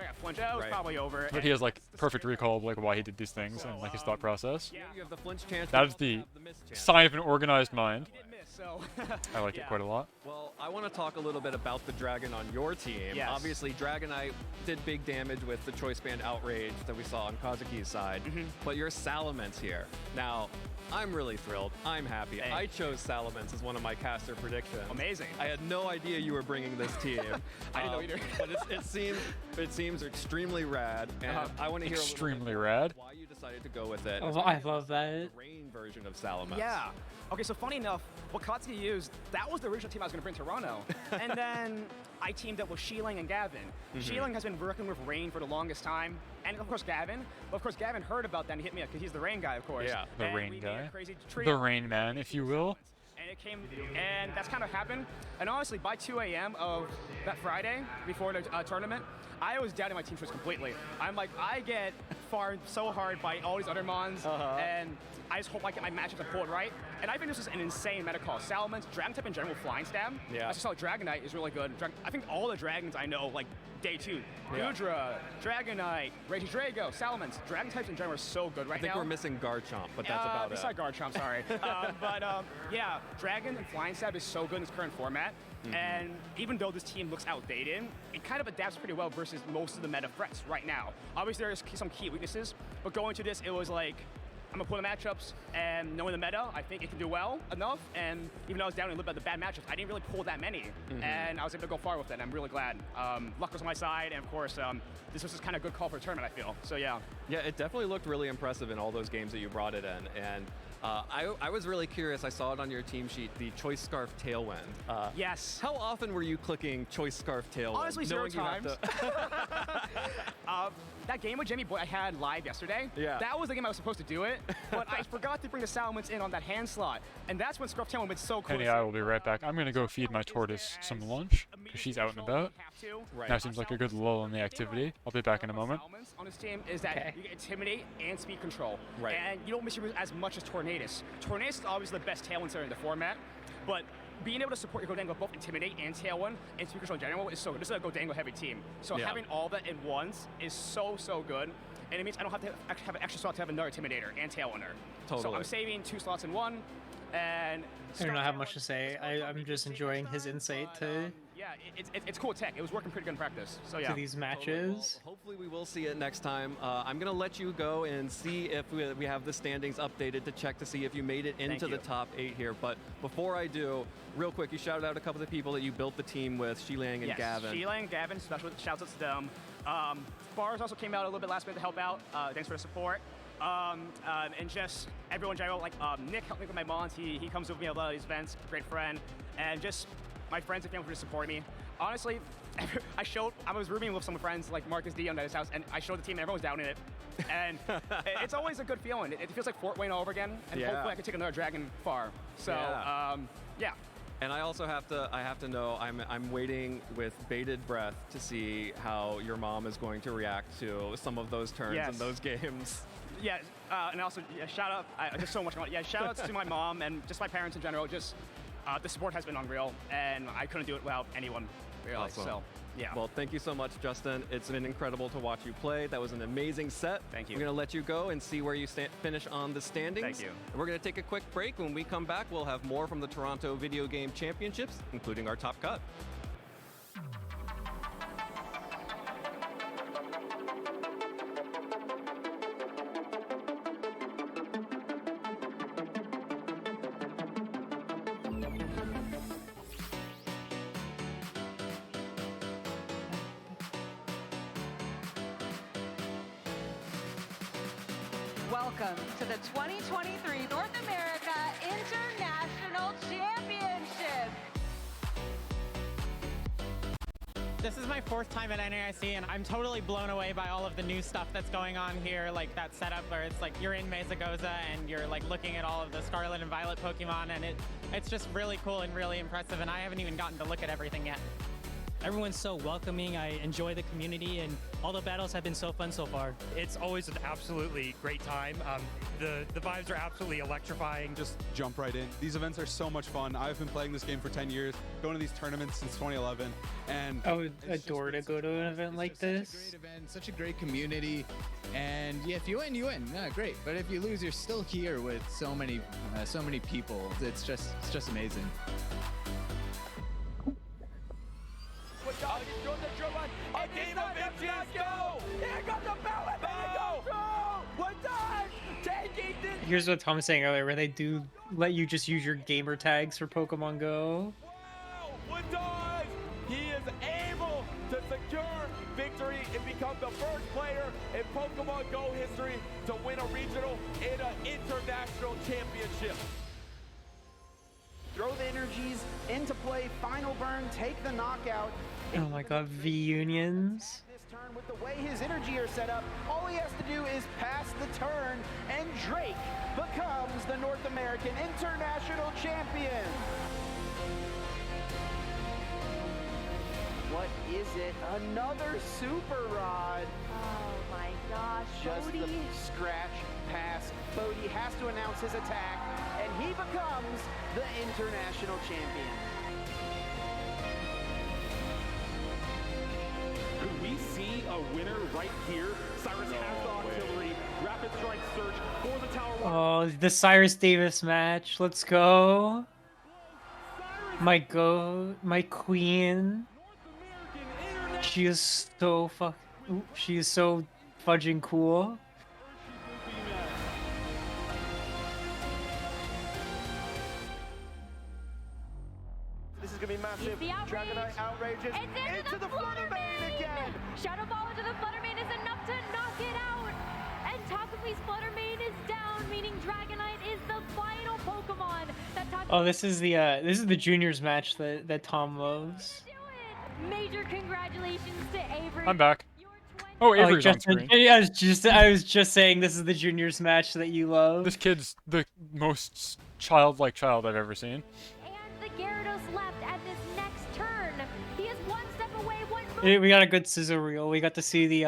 got flinched out, it was probably over. But he has like perfect recall of like why he did these things and like his thought process. You have the flinch chance. That is the sign of an organized mind. I like it quite a lot. Well, I want to talk a little bit about the dragon on your team. Yes. Obviously, Dragonite did big damage with the Choice Band Outrage that we saw on Kazuki's side, but your Salamence here. Now, I'm really thrilled. I'm happy. Thanks. I chose Salamence as one of my caster predictions. Amazing. I had no idea you were bringing this team. I didn't know either. But it seems extremely rad, and I want to hear Extremely rad. why you decided to go with it. Oh, I love that. Rain version of Salamence. Yeah. Okay, so funny enough, what Katsuki used, that was the original team I was going to bring to Toronto. And then I teamed up with Sheeling and Gavin. Sheeling has been working with Rain for the longest time, and of course Gavin. But of course Gavin heard about that and hit me up because he's the Rain guy, of course. Yeah, the and Rain we guy. made a crazy trio. The Rain Man, if you will. And it came, and that's kind of happened. And honestly, by 2 a.m. of that Friday, before the tournament, I was doubting my team choice completely. I'm like, I get farmed so hard by all these other mons, and I just hope I get my matchups pulled right. And I think this is an insane meta call. Salamence, Dragon type in general, Flying Stab. Yeah. I just saw Dragonite is really good. I think all the dragons I know, like day 2, Gudra, Dragonite, Raging Drago, Salamence, Dragon types in general are so good right now. I think we're missing Garchomp, but that's about it. Besides Garchomp, sorry. Yeah, Dragon and Flying Stab is so good in its current format. And even though this team looks outdated, it kind of adapts pretty well versus most of the meta threats right now. Obviously, there's some key weaknesses, but going to this, it was like, I'm gonna pull the matchups, and knowing the meta, I think it can do well enough. And even though I was down a little bit of the bad matchups, I didn't really pull that many, and I was able to go far with it. I'm really glad. Luck was on my side, and of course, this was just kind of a good call for a tournament, I feel. So yeah. Yeah, it definitely looked really impressive in all those games that you brought it in, and I was really curious. I saw it on your team sheet, the Choice Scarf Tailwind. Yes. How often were you clicking Choice Scarf Tailwind? Honestly, 0 times. That game with Jimmy Boy I had live yesterday, that was the game I was supposed to do it, but I forgot to bring the Salamence in on that hand slot, and that's when Scarf Tailwind was so cool. Penny, I will be right back. I'm going to go feed my tortoise some lunch, because she's out and about. That seems like a good lull in the activity. I'll be back in a moment. On this team is that you get Intimidate and Speed Control, and you don't miss your moves as much as Tornadus. Tornadus is obviously the best Tailwind setter in the format, but being able to support your Goldango both Intimidate and Tailwind and Speed Control in general is so good. This is a Goldango heavy team. So having all that in once is so good. And it means I don't have to have an extra slot to have another Intimidator and Tailwinder. Totally. So I'm saving 2 slots in one. And I don't have much to say. I'm just enjoying his insight to yeah, it's cool tech. It was working pretty good in practice. So yeah. to these matches. Well, hopefully we will see it next time. I'm going to let you go and see if we have the standings updated to check to see if you made it into the top 8 here. But before I do, real quick, you shouted out a couple of the people that you built the team with, Shilang and Gavin. Shilang, Gavin, special shouts out to them. Bars also came out a little bit last minute to help out. Thanks for the support. And just everyone in general, like Nick helped me with my mons. He comes with me at a lot of these events, great friend. And just my friends and family for just supporting me. Honestly, I was rooming with some friends like Marcus D on his house, and I showed the team and everyone was down in it. And it's always a good feeling. It feels like Fort Wayne all over again, and hopefully I can take another dragon far. So, yeah. And I also have to know, I'm waiting with bated breath to see how your mom is going to react to some of those turns in those games. Yeah, and also shout out. There's so much going on. Yeah, shout outs to my mom and just my parents in general. Just the support has been unreal, and I couldn't do it without anyone. Really. Awesome. So, yeah. Well, thank you so much, Justin. It's been incredible to watch you play. That was an amazing set. Thank you. We're going to let you go and see where you finish on the standings. Thank you. And we're going to take a quick break. When we come back, we'll have more from the Toronto Video Game Championships, including our top cut. Welcome to the 2023 North America International Championship. This is my 4th time at NAIC, and I'm totally blown away by all of the new stuff that's going on here, like that setup where it's like you're in Mesagoza and you're like looking at all of the Scarlet and Violet Pokemon, and it's just really cool and really impressive, and I haven't even gotten to look at everything yet. Everyone's so welcoming. I enjoy the community, and all the battles have been so fun so far. It's always an absolutely great time. The vibes are absolutely electrifying. Just jump right in. These events are so much fun. I've been playing this game for 10 years, going to these tournaments since 2011, and I would adore to go to an event like this. Such a great event, such a great community, and yeah, if you win, you win. Yeah, great. But if you lose, you're still here with so many people. It's just amazing. A game of inches, go! Here comes the ballot, One time, taking this. Here's what Tom was saying earlier, where they do let you just use your gamer tags for Pokemon Go. One dive! He is able to secure victory and become the first player in Pokemon Go history to win a regional and an international championship. Throw the energies into play, final burn, take the knockout. Oh my god, V-Unions. This turn with the way his energy are set up, all he has to do is pass the turn, and Drake becomes the North American International Champion. What is it? Another Super Rod. Oh my gosh, Just Bodhi. the scratch pass. Bodhi has to announce his attack, and he becomes the International Champion. Could we see a winner right here? Cyrus has the artillery. Rapid strike search for the tower. Oh, the Cyrus Davis match. Let's go. My queen. She is so she is so fudging cool. This is gonna be massive. Dragonite outrages into the Flutter Mane again. Shadow Ball into the Flutter Mane is enough to knock it out. And Takafi's Flutter Mane is down, meaning Dragonite is the final Pokemon that Takafi. Oh, this is the juniors match that Tom loves. Major congratulations to Avery. I'm back. Oh, Avery's on Justin, screen. yeah, I was just saying this is the juniors match that you love. This kid's the most childlike child I've ever seen. The Gyarados left at this next turn. He is one step away, one move. We got a good sizzle reel. We got to see the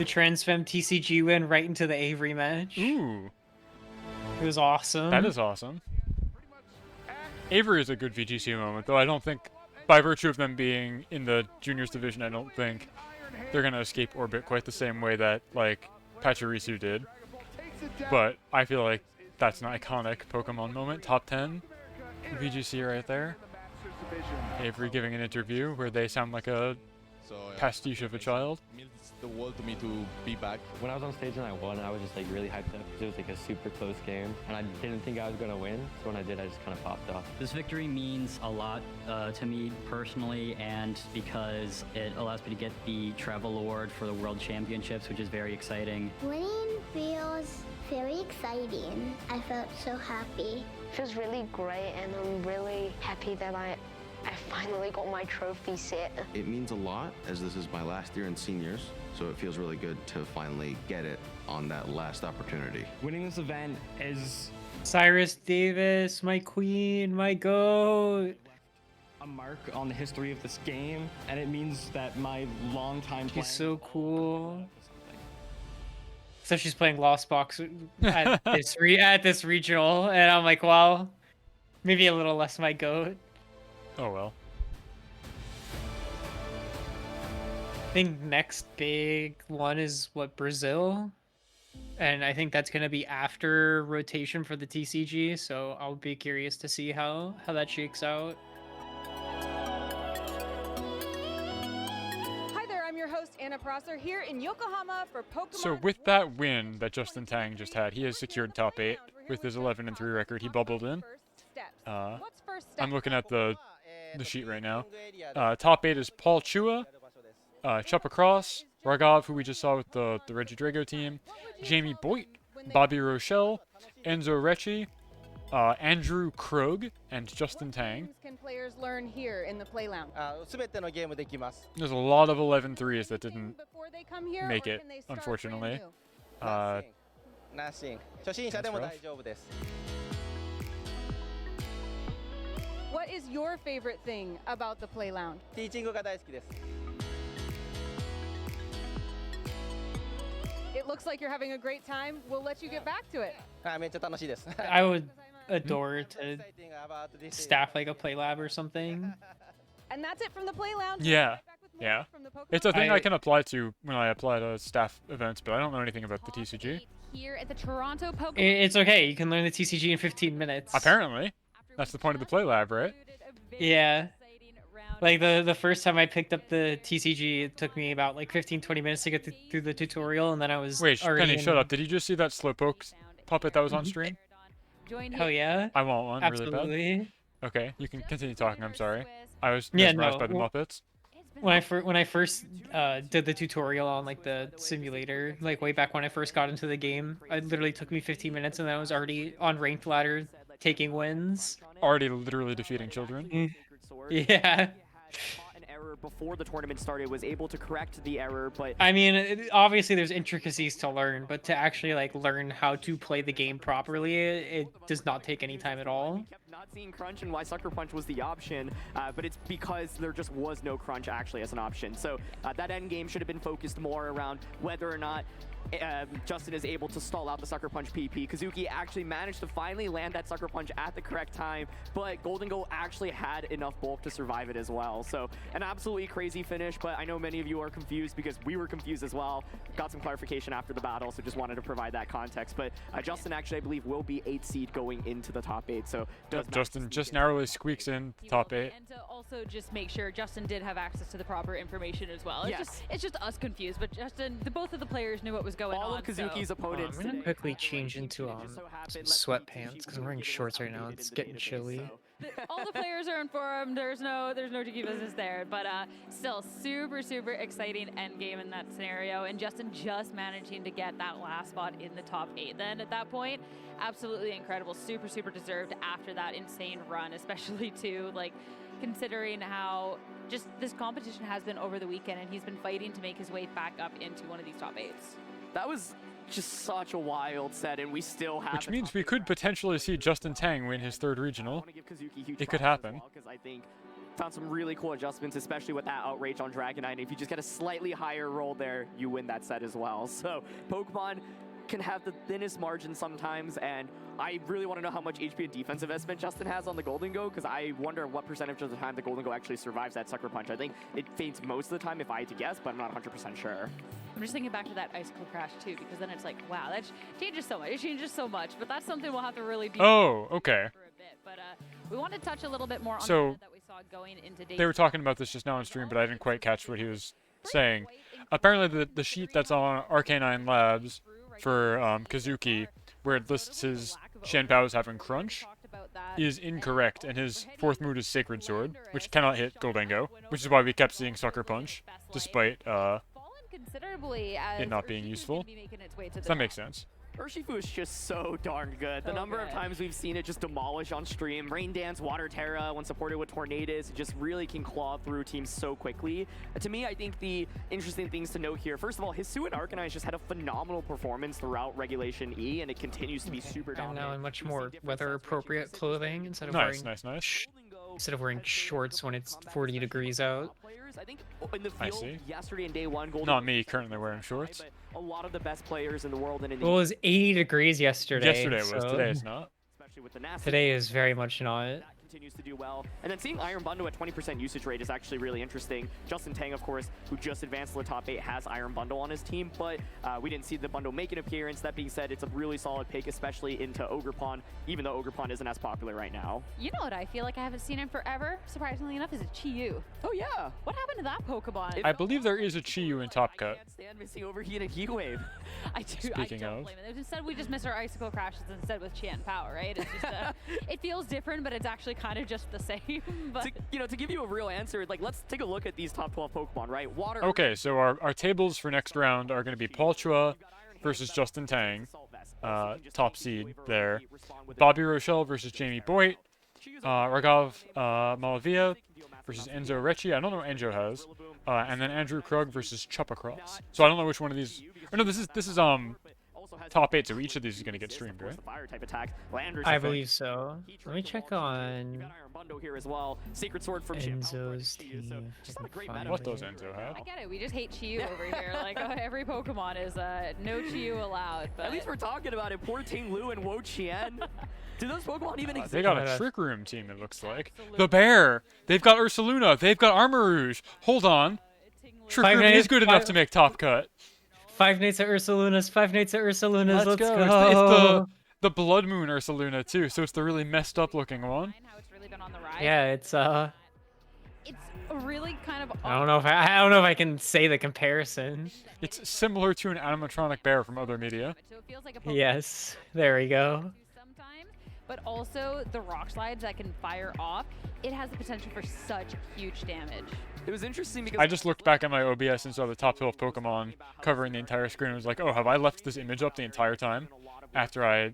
Transfem TCG win right into the Avery match. Ooh. It was awesome. That is awesome. Avery is a good VGC moment, though I don't think, by virtue of them being in the juniors division, I don't think they're going to escape orbit quite the same way that, like, Pachirisu did. But I feel like that's an iconic Pokemon moment. Top 10 VGC right there. Avery giving an interview where they sound like a pastiche of a child. It means the world to me to be back. When I was on stage and I won, I was just like really hyped up because it was like a super close game, and I didn't think I was gonna win. So when I did, I just kind of popped off. This victory means a lot to me personally, and because it allows me to get the travel award for the World Championships, which is very exciting. Winning feels very exciting. I felt so happy. It feels really great, and I'm really happy that I I finally got my trophy set. It means a lot, as this is my last year in seniors, so it feels really good to finally get it on that last opportunity. Winning this event is Cyrus Davis, my queen, my goat. a mark on the history of this game, and it means that my longtime She's so cool. So she's playing Lost Box at this regional, and I'm like, well, maybe a little less my goat. Oh well. I think next big one is what, Brazil? And I think that's gonna be after rotation for the TCG, so I'll be curious to see how that shakes out. Hi there, I'm your host Anna Prosser here in Yokohama for Pokemon. So with that win that Justin Tang just had, he has secured top 8 with his 11-3 record. He bubbled in. I'm looking at the sheet right now. Top 8 is Paul Chua, Chupa Cross, Raghav, who we just saw with the Reggie Drago team, Jamie Boyd, Bobby Rochelle, Enzo Recchi, Andrew Krug, and Justin Tang. Can players learn here in the play lounge? There's a lot of 11-3s that didn't Before they come here, make or it, can they start unfortunately. brand What is your favorite thing about the play lounge? It looks like you're having a great time. We'll let you get back to it. I would adore to staff like a play lab or something. And that's it from the play lounge. Yeah, yeah. It's a thing I can apply to when I apply to staff events, but I don't know anything about the TCG. Here at the Toronto Pokemon. It's okay. You can learn the TCG in 15 minutes. Apparently. That's the point of the play lab, right? Yeah. Like the first time I picked up the TCG, it took me about like 15-20 minutes to get through the tutorial, and then I was Wait, already Penny, shut up. Did you just see that Slowpoke puppet that was on stream? Hell yeah. I want one really Absolutely. bad. Okay, you can continue talking. I'm sorry. I was Yeah, mesmerized no, by the Muppets. When I first did the tutorial on like the simulator, like way back when I first got into the game, it literally took me 15 minutes, and then I was already on ranked ladder taking wins. Already literally defeating children. Yeah. An error before the tournament started, was able to correct the error, but I mean, obviously there's intricacies to learn, but to actually like learn how to play the game properly, it does not take any time at all. not seeing crunch and why Sucker Punch was the option, but it's because there just was no crunch actually as an option. So that end game should have been focused more around whether or not Justin is able to stall out the Sucker Punch PP. Kazuki actually managed to finally land that Sucker Punch at the correct time, but Golden Go actually had enough bulk to survive it as well. So an absolutely crazy finish, but I know many of you are confused because we were confused as well. Got some clarification after the battle, so just wanted to provide that context. But Justin actually, I believe, will be 8th seed going into the top 8. So Justin just narrowly squeaks in the top 8. And to also just make sure Justin did have access to the proper information as well. Yes. It's just us confused, but Justin, both of the players knew what was going All on. of Kazuki's opponents. I'm gonna quickly change into some sweatpants because I'm wearing shorts right now. It's getting chilly. All the players are informed. There's no tricky business there, but still super exciting end game in that scenario. And Justin just managing to get that last spot in the top 8. Then at that point, absolutely incredible, super deserved after that insane run, especially too like considering how just this competition has been over the weekend, and he's been fighting to make his way back up into one of these top 8s. That was just such a wild set, and we still have. Which means we could potentially see Justin Tang win his 3rd regional. It could happen. Because I think found some really cool adjustments, especially with that outrage on Dragonite. If you just get a slightly higher roll there, you win that set as well. So Pokemon can have the thinnest margin sometimes, and I really want to know how much HP and defense investment Justin has on the Golden Go, because I wonder what percentage of the time the Golden Go actually survives that Sucker Punch. I think it faints most of the time if I had to guess, but I'm not 100% sure. I'm just thinking back to that Icicle Crash too, because then it's like, wow, that changes so much. It changes so much, but that's something we'll have to really be. Oh, okay. For a bit. But we want to touch a little bit more on So, the that we saw going into day. They were talking about this just now on stream, but I didn't quite catch what he was saying. Apparently the sheet that's on Arcanine Labs for Kazuki, where it lists his Shenpao as having crunch, is incorrect, and his 4th mood is Sacred Sword, which cannot hit Goldengo, which is why we kept seeing Sucker Punch, despite considerably as it not being useful. Does that make sense? Urshifu is just so darn good. The number of times we've seen it just demolish on stream. Rain Dance, Water Terra, when supported with Tornadus, it just really can claw through teams so quickly. To me, I think the interesting things to note here, first of all, Hisu and Arcanine just had a phenomenal performance throughout Regulation E, and it continues to be super dominant. I'm now in much more weather-appropriate clothing instead of wearing shorts when it's 40 degrees out. I think in the field yesterday in day one, Not me currently wearing shorts. A lot of the best players in the world and in the Well, it was 80 degrees yesterday. Yesterday was. Today it's not. Especially with the nasty. Today is very much not. Continues to do well. And then seeing Iron Bundle at 20% usage rate is actually really interesting. Justin Tang, of course, who just advanced to the top 8, has Iron Bundle on his team, but we didn't see the bundle make an appearance. That being said, it's a really solid pick, especially into Ogerpon, even though Ogerpon isn't as popular right now. You know what I feel like I haven't seen in forever, surprisingly enough, is a Chi-Yu. Oh yeah! What happened to that Pokemon? I believe there is a Chi-Yu in Top Cut. Stand missing Overheat and Heat Wave. I don't blame it. Instead, we just miss our Icicle Crashes instead with Chant Power, right? It's just it feels different, but it's actually kind of just the same. But to give you a real answer, like let's take a look at these top 12 Pokemon, right? Water. Okay, so our tables for next round are going to be Palchua versus Justin Tang, top seed there. Bobby Rochelle versus Jamie Boyd. Raghav Malavia versus Enzo Recchi. I don't know what Enzo has. And then Andrew Krug versus Chupacross. So I don't know which one of these. Or no, this is top 8, so each of these is going to get streamed, right? I believe so. Let me check on here as well. Sacred Sword from Enzo's team. What does Enzo have? I get it. We just hate Chi-Yu over here. Like every Pokemon is no Chi-Yu allowed. But at least we're talking about it. Poor Ting Lu and Wo Chien. Do those Pokemon even exist? They got a Trick Room team, it looks like. The Bear! They've got Ursaluna! They've got Armarouge! Hold on! Trick Room is good enough to make Top Cut. 5 Nights at Ursaluna's, 5 Nights at Ursaluna's, let's go! It's the Blood Moon Ursaluna, too, so it's the really messed up looking one. Yeah, it's really kind of. I don't know if I can say the comparison. It's similar to an animatronic bear from other media. Yes, there we go. But also the rock slides that can fire off, it has the potential for such huge damage. It was interesting because I just looked back at my OBS and saw the top 12 Pokemon covering the entire screen and was like, oh, have I left this image up the entire time? After I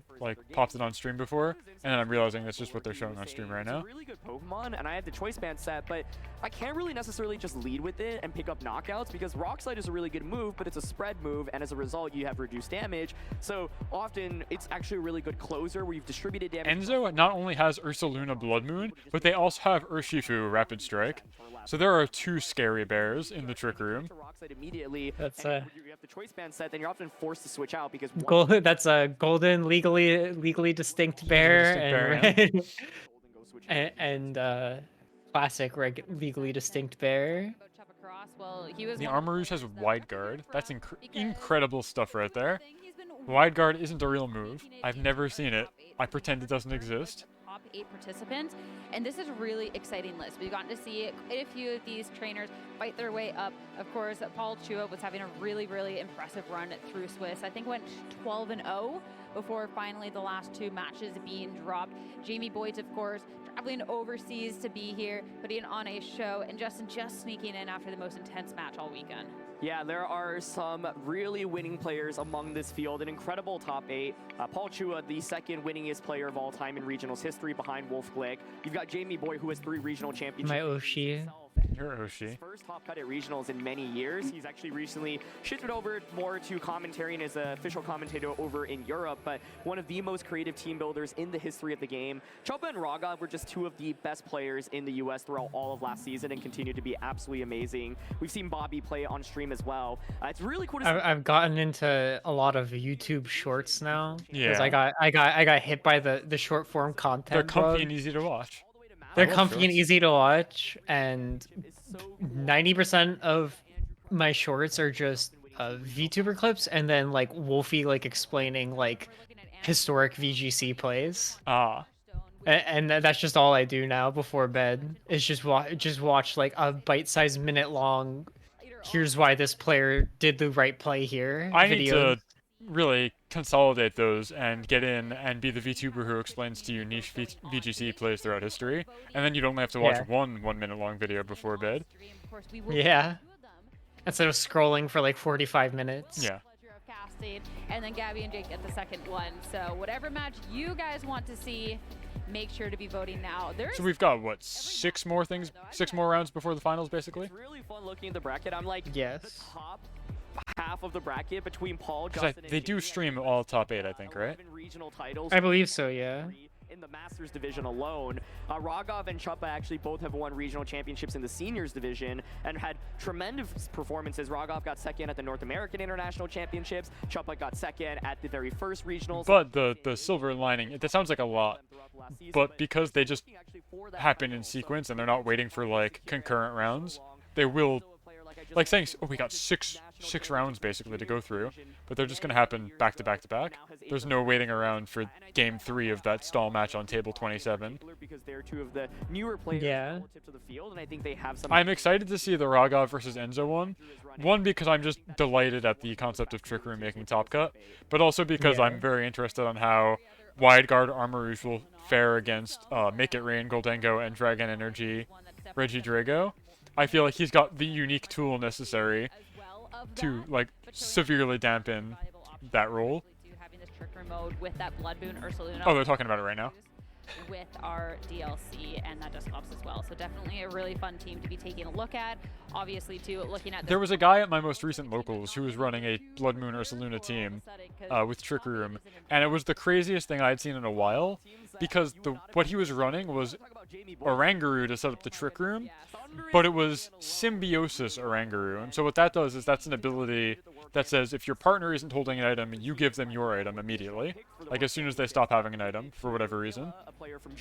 popped it on stream before, and then I'm realizing that's just what they're showing on stream right now. Really good Pokemon, and I had the Choice Band set, but I can't really necessarily just lead with it and pick up knockouts because Rock Slide is a really good move, but it's a spread move, and as a result, you have reduced damage. So often, it's actually a really good closer where you've distributed damage. Enzo not only has Ursaluna Blood Moon, but they also have Urshifu Rapid Strike. So there are 2 scary bears in the Trick Room. Immediately, that's you have the Choice Band set, then you're often forced to switch out because that's a golden legally distinct bear, and classic legally distinct bear. The Armarouge has Wide Guard. That's incredible stuff right there. Wide Guard isn't a real move. I've never seen it. I pretend it doesn't exist. Top 8 participants, and this is a really exciting list. We've gotten to see quite a few of these trainers fight their way up. Of course, Paul Chua was having a really, really impressive run through Swiss. I think went 12-0 before finally the last 2 matches being dropped. Jamie Boyd, of course, traveling overseas to be here, putting on a show, and Justin just sneaking in after the most intense match all weekend. Yeah, there are some really winning players among this field. An incredible top 8. Paul Chua, the 2nd winningest player of all time in regionals history behind Wolf Glick. You've got Jamie Boy, who has 3 regional championships. My Oshi. Your Oshi. First top cut at regionals in many years. He's actually recently shifted over more to commentary and is an official commentator over in Europe, but one of the most creative team builders in the history of the game. Chupa and Raghav were just 2 of the best players in the US throughout all of last season and continue to be absolutely amazing. We've seen Bobby play on stream as well. It's really cool to see. I've gotten into a lot of YouTube shorts now. Yeah. Because I got hit by the short form content. They're comfy and easy to watch. They're comfy and easy to watch, and 90% of my shorts are just VTuber clips, and then Wolfie explaining historic VGC plays. And that's just all I do now before bed. Is just watch a bite-sized minute-long. Here's why this player did the right play here. I need to really consolidate those and get in and be the VTuber who explains to you niche VGC plays throughout history, and then you'd only have to watch one 1-minute-long video before bed. Yeah. Instead of scrolling for 45 minutes. Yeah. passing, and then Gabby and Jake get the second one. So whatever match you guys want to see, make sure to be voting now. So we've got, what, 6 more rounds before the finals, basically? It's really fun looking at the bracket. I'm like, yes. the top half of the bracket between Paul, Because Justin, they do stream all top 8, I think, right? regional titles. I believe so, yeah. In the Masters division alone, Rogov and Chuppa actually both have won regional championships in the Seniors division and had tremendous performances. Rogov got second at the North American International Championships. Chuppa got second at the very first regionals. But the silver lining, that sounds like a lot, but because they just happen in sequence and they're not waiting for like concurrent rounds, they will, like saying, oh, we got six rounds basically to go through, but they're just going to happen back to back to back. There's no waiting around for game 3 of that stall match on table 27. Because they're two of the newer players tips of the field, and I think they have some. I'm excited to see the Rogov versus Enzo one. One, because I'm just delighted at the concept of Trick Room making Top Cut, but also because I'm very interested on how Wide Guard Armor Rouge will fare against Make It Rain, Goldengo, and Dragon Energy Reggie Drago. I feel like he's got the unique tool necessary to like severely dampen that role. Having this Trick Room mode with that Blood Boon Ursaluna. Oh, they're talking about it right now. With our DLC and that Dusclops as well. So definitely a really fun team to be taking a look at. Obviously, too, looking at there was a guy at my most recent locals who was running a Blood Moon Ursaluna team with Trick Room, and it was the craziest thing I'd seen in a while, because what he was running was Oranguru to set up the Trick Room, but it was Symbiosis Oranguru. And so what that does is that's an ability that says if your partner isn't holding an item, you give them your item immediately, like as soon as they stop having an item for whatever reason.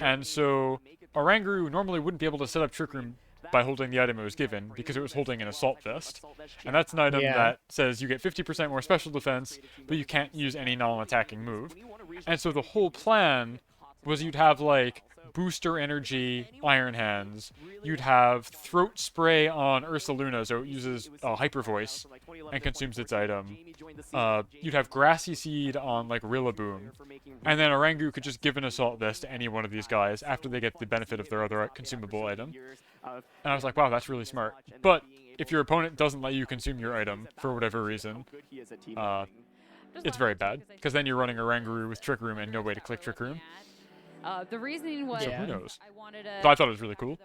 And so Oranguru normally wouldn't be able to set up Trick Room by holding the item it was given because it was holding an Assault Vest. And that's an item that says you get 50% more special defense, but you can't use any non-attacking move. And so the whole plan was you'd have like Booster Energy Iron Hands, you'd have Throat Spray on Ursaluna, so it uses Hyper Voice and consumes its item. You'd have Grassy Seed on like Rillaboom, and then Oranguru could just give an Assault Vest to any one of these guys after they get the benefit of their other consumable item. And I was like, wow, that's really smart. But if your opponent doesn't let you consume your item for whatever reason, it's very bad, because then you're running Oranguru with Trick Room and no way to click Trick Room. The reasoning was, so who knows? I wanted So I thought it was really cool.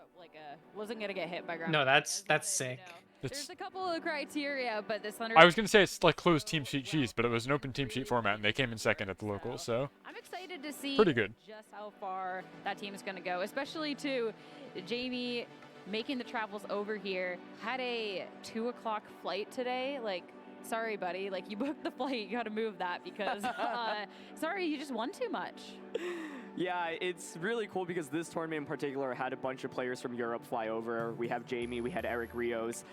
wasn't gonna get hit by ground. No, that's sick. There's a couple of criteria, but this Thunder. I was gonna say it's like closed team sheet cheese, but it was an open team sheet format, and they came in second at the locals, so I'm excited to see pretty good. Just how far that team is gonna go, especially to Jamie making the travels over here. Had a 2 o'clock flight today, like. Sorry, buddy. Like, you booked the flight. You got to move that because, sorry, you just won too much. Yeah, it's really cool because this tournament in particular had a bunch of players from Europe fly over. We have Jamie, we had Eric Rios,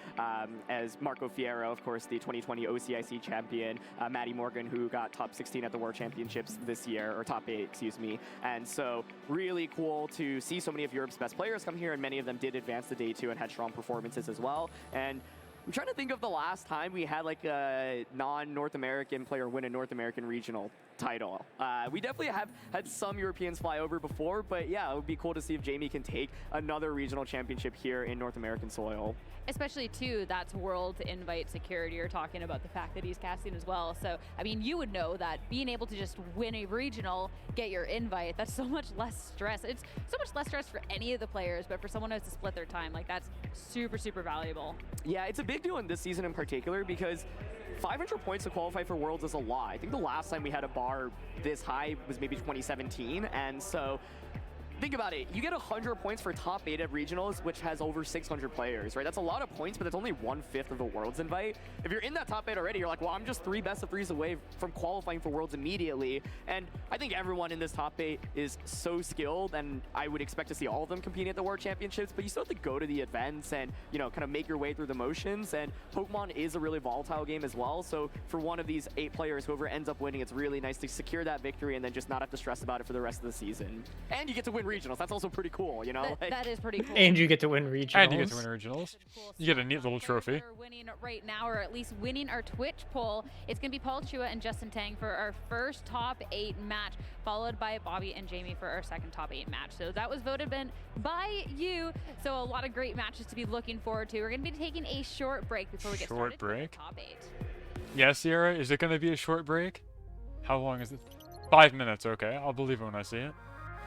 as Marco Fierro, of course, the 2020 OCIC champion, Maddie Morgan, who got top 16 at the World Championships this year, or top 8, excuse me. And so really cool to see so many of Europe's best players come here, and many of them did advance to day 2 and had strong performances as well. And I'm trying to think of the last time we had like a non-North American player win a North American regional title. We definitely have had some Europeans fly over before, but yeah, it would be cool to see if Jamie can take another regional championship here in North American soil. Especially, too, that's world invite security. You're talking about the fact that he's casting as well. So, I mean, you would know that being able to just win a regional, get your invite, that's so much less stress. It's so much less stress for any of the players, but for someone who has to split their time, like, that's super, super valuable. Yeah, it's a big deal in this season in particular because 500 points to qualify for Worlds is a lot. I think the last time we had a bar this high was maybe 2017, and so think about it. You get 100 points for top 8 at regionals, which has over 600 players, right? That's a lot of points, but that's only 1/5 of the Worlds invite. If you're in that top 8 already, you're like, well, I'm just 3 best of 3s away from qualifying for Worlds immediately. And I think everyone in this top 8 is so skilled, and I would expect to see all of them competing at the World Championships, but you still have to go to the events and, you know, kind of make your way through the motions. And Pokemon is a really volatile game as well. So for one of these 8 players, whoever ends up winning, it's really nice to secure that victory and then just not have to stress about it for the rest of the season. And you get to win regionals. That's also pretty cool, you know? That is pretty cool. And you get to win regionals. And you get to win regionals. You get a neat little trophy. We're winning right now, or at least winning our Twitch poll. It's going to be Paul Chua and Justin Tang for our first top 8 match, followed by Bobby and Jamie for our second top 8 match. So that was voted by you. So a lot of great matches to be looking forward to. We're going to be taking a short break before we get started. Short break? Top 8. Yeah, Sierra, is it going to be a short break? How long is it? 5 minutes, okay. I'll believe it when I see it.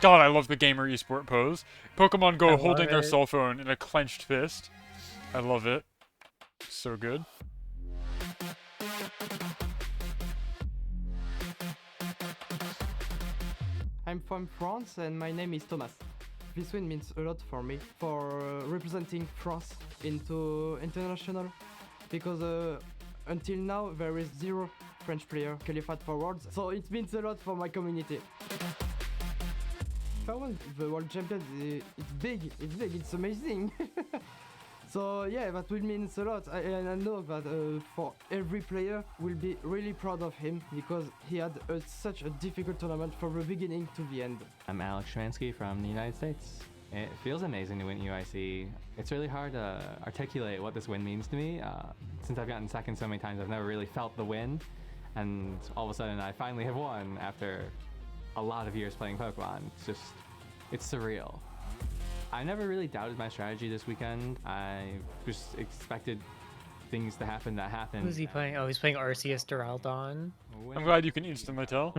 God, I love the gamer esport pose. Pokemon Go holding their cell phone in a clenched fist. I love it. So good. I'm from France and my name is Thomas. This win means a lot for me, for representing France into international, because until now there is 0 French player qualified for Worlds, so it means a lot for my community. If I won the World Champion, it's big, it's amazing. So yeah, that will mean a lot, and I know that for every player will be really proud of him because he had such a difficult tournament from the beginning to the end. I'm Alex Shransky from the United States. It feels amazing to win UIC. It's really hard to articulate what this win means to me. Since I've gotten second so many times, I've never really felt the win, and all of a sudden I finally have won after a lot of years playing Pokemon. It's surreal. I never really doubted my strategy this weekend. I just expected things to happen that happened. Who's he playing? Oh, he's playing Arceus Duraludon. I'm glad you can instantly tell.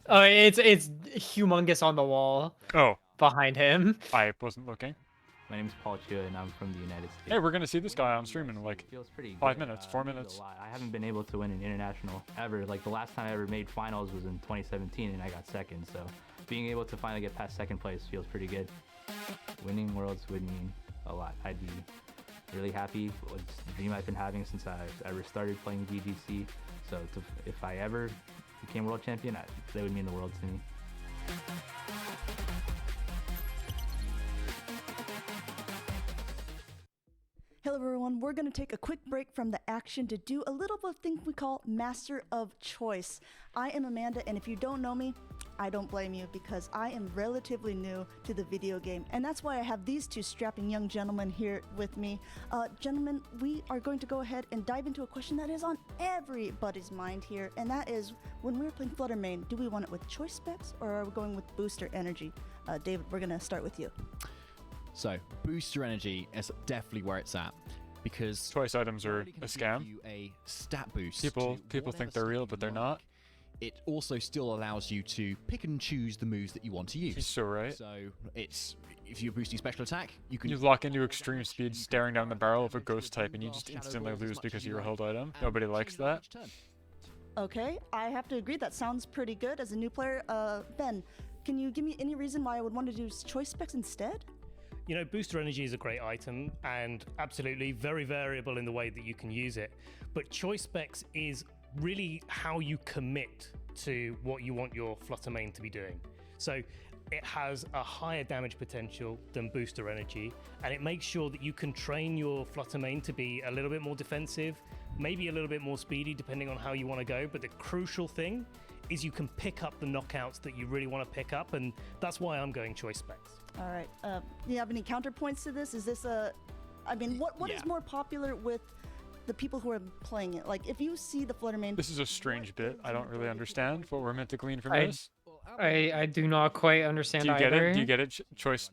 Oh, it's humongous on the wall. Oh. Behind him. I wasn't looking. My name's Paul Chua and I'm from the United States. Hey, we're gonna see this guy on stream in like 5 minutes, 4 minutes. I haven't been able to win an international ever. Like the last time I ever made finals was in 2017 and I got second. So being able to finally get past second place feels pretty good. Winning Worlds would mean a lot. I'd be really happy. It's the dream I've been having since I've ever started playing VGC. So if I ever became world champion, that would mean the world to me. Hello everyone, we're going to take a quick break from the action to do a little bit of thing we call Master of Choice. I am Amanda, and if you don't know me, I don't blame you because I am relatively new to the video game, and that's why I have these two strapping young gentlemen here with me. Gentlemen, we are going to go ahead and dive into a question that is on everybody's mind here, and that is, when we're playing Flutter Main, do we want it with choice specs or are we going with booster energy? David, we're going to start with you. So, booster energy is definitely where it's at, because choice items are a scam. You a stat boost. People think they're real, but they're not. It also still allows you to pick and choose the moves that you want to use. He's so right. So it's if you're boosting special attack, you can lock into extreme speed, staring down the barrel of a ghost type, and you just instantly lose because of your held item. Nobody likes that. Okay, I have to agree. That sounds pretty good as a new player. Ben, can you give me any reason why I would want to do choice specs instead? You know, booster energy is a great item and absolutely very variable in the way that you can use it. But choice specs is really how you commit to what you want your Flutter Main to be doing. So it has a higher damage potential than booster energy, and it makes sure that you can train your Flutter Main to be a little bit more defensive, maybe a little bit more speedy depending on how you want to go. But the crucial thing is you can pick up the knockouts that you really want to pick up, and that's why I'm going choice specs. All right. Do you have any counterpoints to this? Is this I mean, what is more popular with the people who are playing it? Like, if you see the Flutter Main... This is a strange bit. I don't really understand what we're meant to glean from this. I do not quite understand either. Do you get it? Do you get it?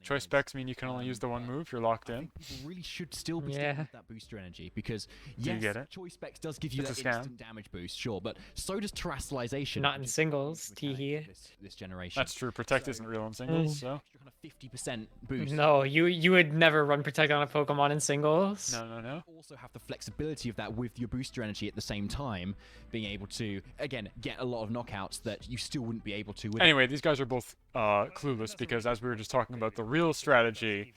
Choice specs mean you can only use the one move. You're locked in. People really should still be sticking with that booster energy because yes, get it? choice specs does give you that instant damage boost, sure, but so does terrestrialization. Not in singles, teehee. This generation. That's true. Protect isn't real in singles, so. 50% boost. No, you would never run Protect on a Pokemon in singles. No. Also have the flexibility of that with your booster energy at the same time, being able to again get a lot of knockouts that you still wouldn't be able to. Anyway, these guys are both clueless because as we were just talking about, the real strategy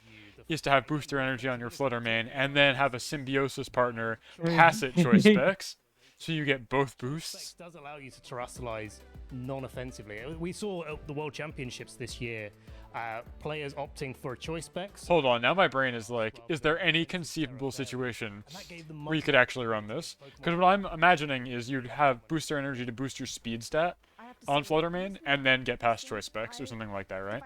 is to have booster energy on your Flutter Main and then have a symbiosis partner pass it choice specs, so you get both boosts. It does allow you to terrestrialize non-offensively. We saw at the World Championships this year, players opting for choice specs. Hold on, now my brain is like, is there any conceivable situation where you could actually run this? Because what I'm imagining is you'd have booster energy to boost your speed stat on Flutter Main and then get past choice specs or something like that, right?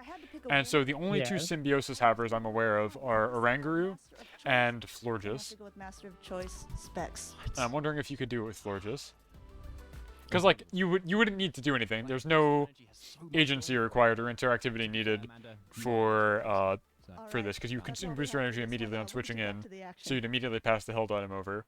And so the only two symbiosis havers I'm aware of are Oranguru and Florges. Go with Master of Choice specs. I'm wondering if you could do it with Florges. Because like you wouldn't need to do anything. There's no agency required or interactivity needed for this, because you consume booster energy immediately on switching in, so you'd immediately pass the held item over.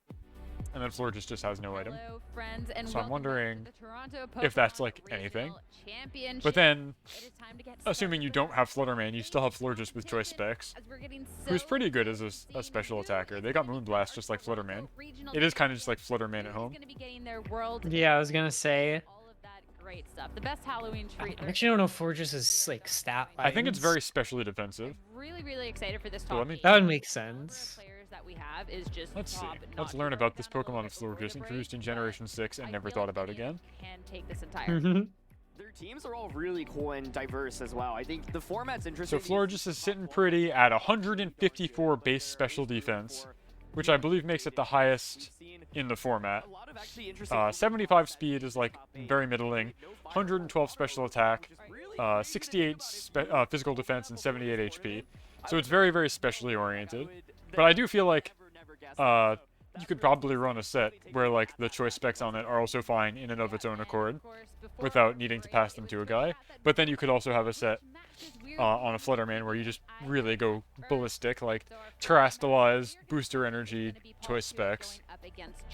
and then Florges just has no item. Hello, friends, and So I'm welcome back to wondering the Toronto if that's Pokemon like anything. Regional Championship. But then, It is time to get assuming you don't have Flutterman, you still have Florges with Choice Specs, as we're getting who's pretty good as a special attacker. They got Moonblast just like Flutterman. It is kind of just like Flutterman at home. going to be getting their world Yeah, I was gonna say. all of that great stuff. The best Halloween treat. I actually don't know if Forges is like stat. I think it's lines. very specially defensive. Really, really excited for this So top let me- eight. That would make The sense. players that we have is just Let's see. top Let's notch. learn about this Pokemon of Florges, introduced in Generation 6 and never thought about again. Can take this entire. Their teams are all really cool and diverse as well. I think the format's So interesting. Florges is sitting pretty at 154 base special defense, which I believe makes it the highest in the format. 75 speed is like very middling, 112 special attack, 68 physical defense, and 78 HP. So it's very, very specially oriented. But I do feel like you could probably run a set where like the choice specs on it are also fine in and of its own accord, without needing to pass them to a guy. But then you could also have a set on a Flutterman where you just really go ballistic, like Terrastalize, Booster Energy, choice specs,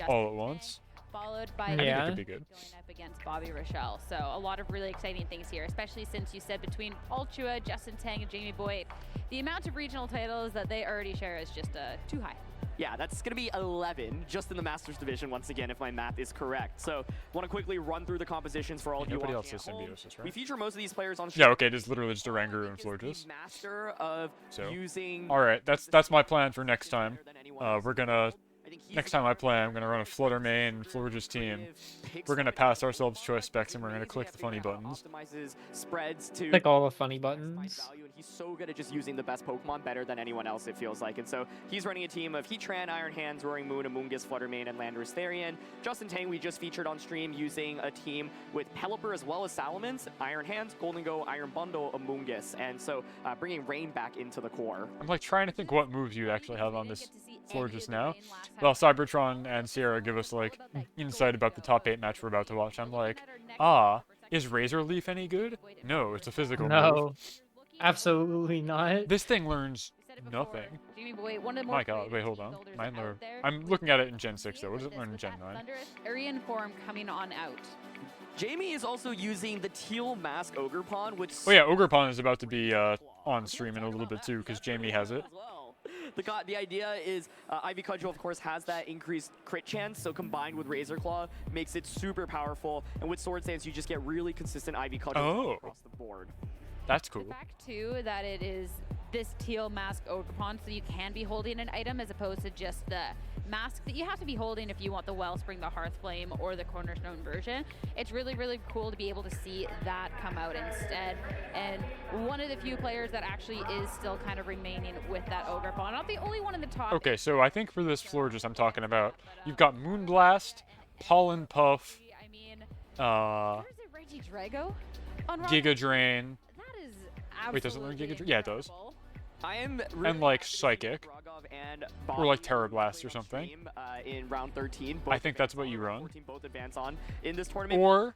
all at once. Followed by I think it could be good. going up against Bobby Rochelle. So a lot of really exciting things here, especially since you said between Ultra, Justin Tang, and Jamie Boyd, the amount of regional titles that they already share is just too high. Yeah, that's going to be 11 just in the Masters division once again, if my math is correct. So, want to quickly run through the compositions for all of you. Nobody else watching has at home. Symbiosis, right? We feature most of these players on. Yeah, okay, it is literally just a Rangaroo and Florges. Master of using. All right, that's my plan for next time. We're gonna. Next time I play, I'm gonna run a Fluttermane and Florges team. We're gonna pass ourselves choice specs and we're gonna click the funny buttons. Optimizes spreads to Click all the funny buttons. value, and he's so good at just using the best Pokemon better than anyone else, it feels like. And so he's running a team of Heatran, Iron Hands, Roaring Moon, Amoonguss, Fluttermane, and Landorus Therian. Justin Tang, we just featured on stream using a team with Pelipper as well as Salamence, Iron Hands, Golden Go, Iron Bundle, Amoonguss. And so bringing Rain back into the core. I'm like trying to think what moves you actually have on this Florges now. Well, Cybertron and Sierra give us like insight about the top 8 match we're about to watch. I'm like, is Razor Leaf any good? No, it's a physical No, move. absolutely not. This thing learns nothing. Jamie Boyd, one of the My god, wait, hold on. Mine learn. I'm looking at it in Gen 6 though. What does it learn in Gen 9? Thunderous Aryan form coming on out. Jamie is also using the Teal Mask Ogerpon, which... Oh yeah, Ogerpon is about to be on stream in a little bit too, because Jamie has it. The idea is Ivy Cudgel, of course, has that increased crit chance, so combined with Razor Claw makes it super powerful. And with Sword Stance, you just get really consistent Ivy Cudgel across the board. That's cool. The fact, too, that it is this Teal Mask Ogerpon, so you can be holding an item as opposed to just the mask that you have to be holding if you want the Wellspring, the Hearthflame, or the Cornerstone version. It's really, really cool to be able to see that come out instead. And one of the few players that actually is still kind of remaining with that Ogerpon. Not the only one in the top. Okay, so I think for this Florges I'm talking about, you've got Moonblast, Pollen Puff, There's a Reggie Drago on Giga Drain. That is Wait, does it learn Giga Drain? Yeah, it does. I am And like Psychic. and Or like Terra Blast or something. In round 13. I think that's what you run. Both advance on in this tournament. Or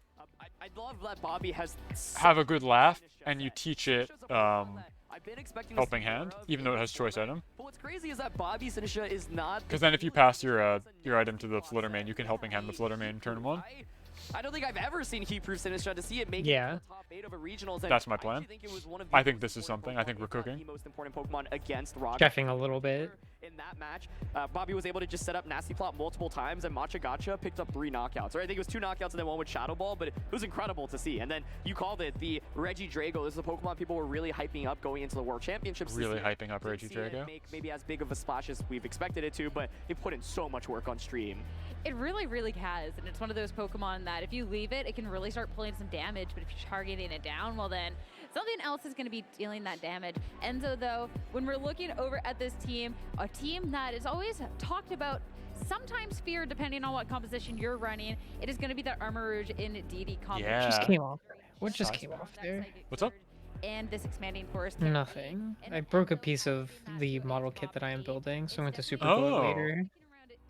I love that Bobby has have a good laugh and you teach it I've been expecting Helping Hand, even though it has choice item. But what's crazy is that Bobby Sinisha is not. Because then if you pass your item to the Fluttermane, you can Helping Hand the Fluttermane in turn 1. I don't think I've ever seen Heatproof Sinistra to see it make Yeah. it to the top 8 of a regionals. And That's my I plan. actually think it was one of the I think this is something. I think we're cooking. the most important Pokemon against Rock. Chefing a little bit. In that match, Bobby was able to just set up Nasty Plot multiple times, and Matcha Gotcha picked up 3 knockouts. Or I think it was 2 knockouts and then 1 with Shadow Ball, but it was incredible to see. And then you called it the Reggie Drago. This is a Pokemon people were really hyping up going into the World Championships. this Really year. hyping up Didn't Reggie see it Drago. make maybe as big of a splash as we've expected it to, but it put in so much work on stream. It really, really has, and it's one of those Pokemon that if you leave it, it can really start pulling some damage, but if you're targeting it down, well then, something else is going to be dealing that damage. Enzo, though, when we're looking over at this team, a team that is always talked about, sometimes feared, depending on what composition you're running, it is going to be that Armarouge in DD combo. Yeah. Just came off. What just came off there? What's up? And this expanding forest. Nothing. I broke a piece of the model kit that I am building, so I'm going to super glue Oh. it later.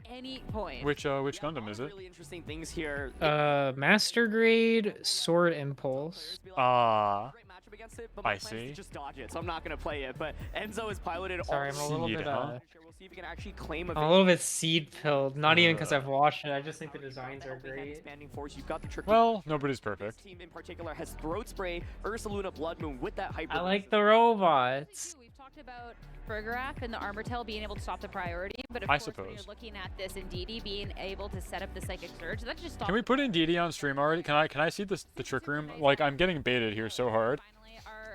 Any point. Which Gundam is it? Really interesting things here. Master grade Sword Impulse. against it, but I my plan is see. to just dodge it, so I'm not gonna play it. But Enzo is piloted all Sorry, I'm a little Seed, bit huh? We'll see if he can actually claim I'm a little bit seed pilled. Not even because I've watched it. I just think the designs are great. expanding force. You've got the tricky. Well, nobody's This perfect. team in particular has Throat Spray, Ursaluna, Blood Moon with that hyper. I like the robots. We've talked about Burgerath and the Armor Tail being able to stop the priority, but of I course when you're suppose. looking at this Indeedee being able to set up the Psychic Surge, that just stops. Can we put Indeedee on stream already? Can I see this the trick room? Like I'm getting baited here so hard.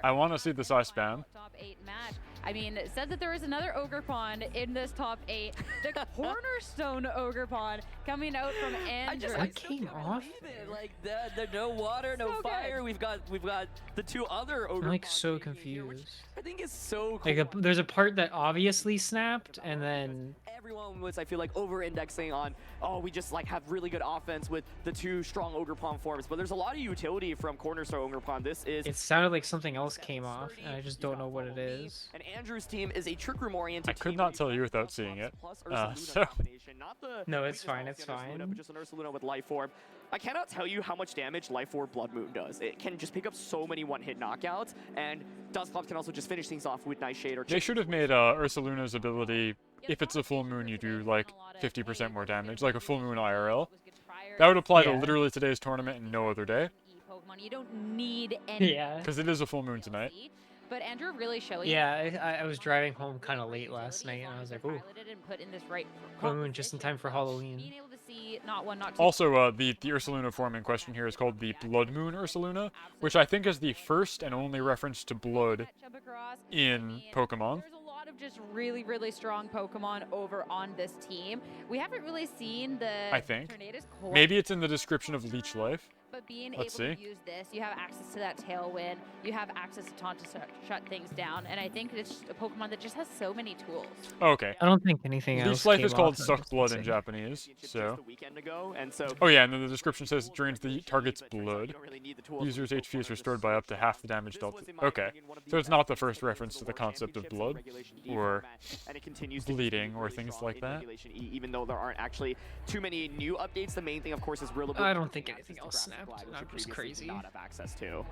I want to see the size spam. Top 8 match. I mean, it said that there is another Ogerpon in this top 8. The cornerstone Ogerpon coming out from Andrew. That came off. Like the no water, no So fire. good. We've got the two other ogre. I'm like so confused. I think it's so cool. Like there's a part that obviously snapped, and then Everyone was, I feel like, over-indexing on, oh, we just like have really good offense with the two strong Ogerpon forms, but there's a lot of utility from Cornerstone Ogerpon. This is it sounded like something else came off, and I just don't know what it is. and Andrew's team is a Trick Room oriented. I could not tell you without seeing it. So No, it's fine. It's fine. But just an Ursaluna with Life Orb. I cannot tell you how much damage Life Orb Blood Moon does. It can just pick up so many one-hit knockouts, and Dustclops can also just finish things off with Night Shade or. They should have made Ursaluna's ability. If it's a full moon, you do like 50% more damage, like a full moon IRL. That would apply to literally today's tournament and no other day. Pokemon. You don't need any. Yeah. Because it is a full moon tonight. But Andrew really showing. Yeah, I was driving home kind of late last night, and I was like, ooh, And put in this right full moon just in time for Halloween. being able to see not one, not two. Also, the Ursaluna form in question here is called the Blood Moon Ursaluna, which I think is the first and only reference to blood in Pokemon. There's a lot of just really, really strong Pokemon over on this team. We haven't really seen the I think. Tornadus quite. Maybe it's in the description of Leech Life. But being Let's able see. to use this, you have access to that Tailwind, you have access to Taunt to shut things down, and I think it's just a Pokemon that just has so many tools. Okay. I don't think anything else. Leech Life came is called off of Suck this Blood in thing. Japanese, so. A weekend ago, and so. Oh yeah, and then the description says it drains the target's blood. don't really need the tools. User's HP is restored by up to half the damage dealt. Okay, so it's not the first reference to the concept of blood, or and it continues to bleeding, be or really things strong like in that. Regulation E, even though there aren't actually too many new updates. The main thing, of course, is Rillaboom. I don't think anything else snapped. Which That we was previously crazy. did not have access to.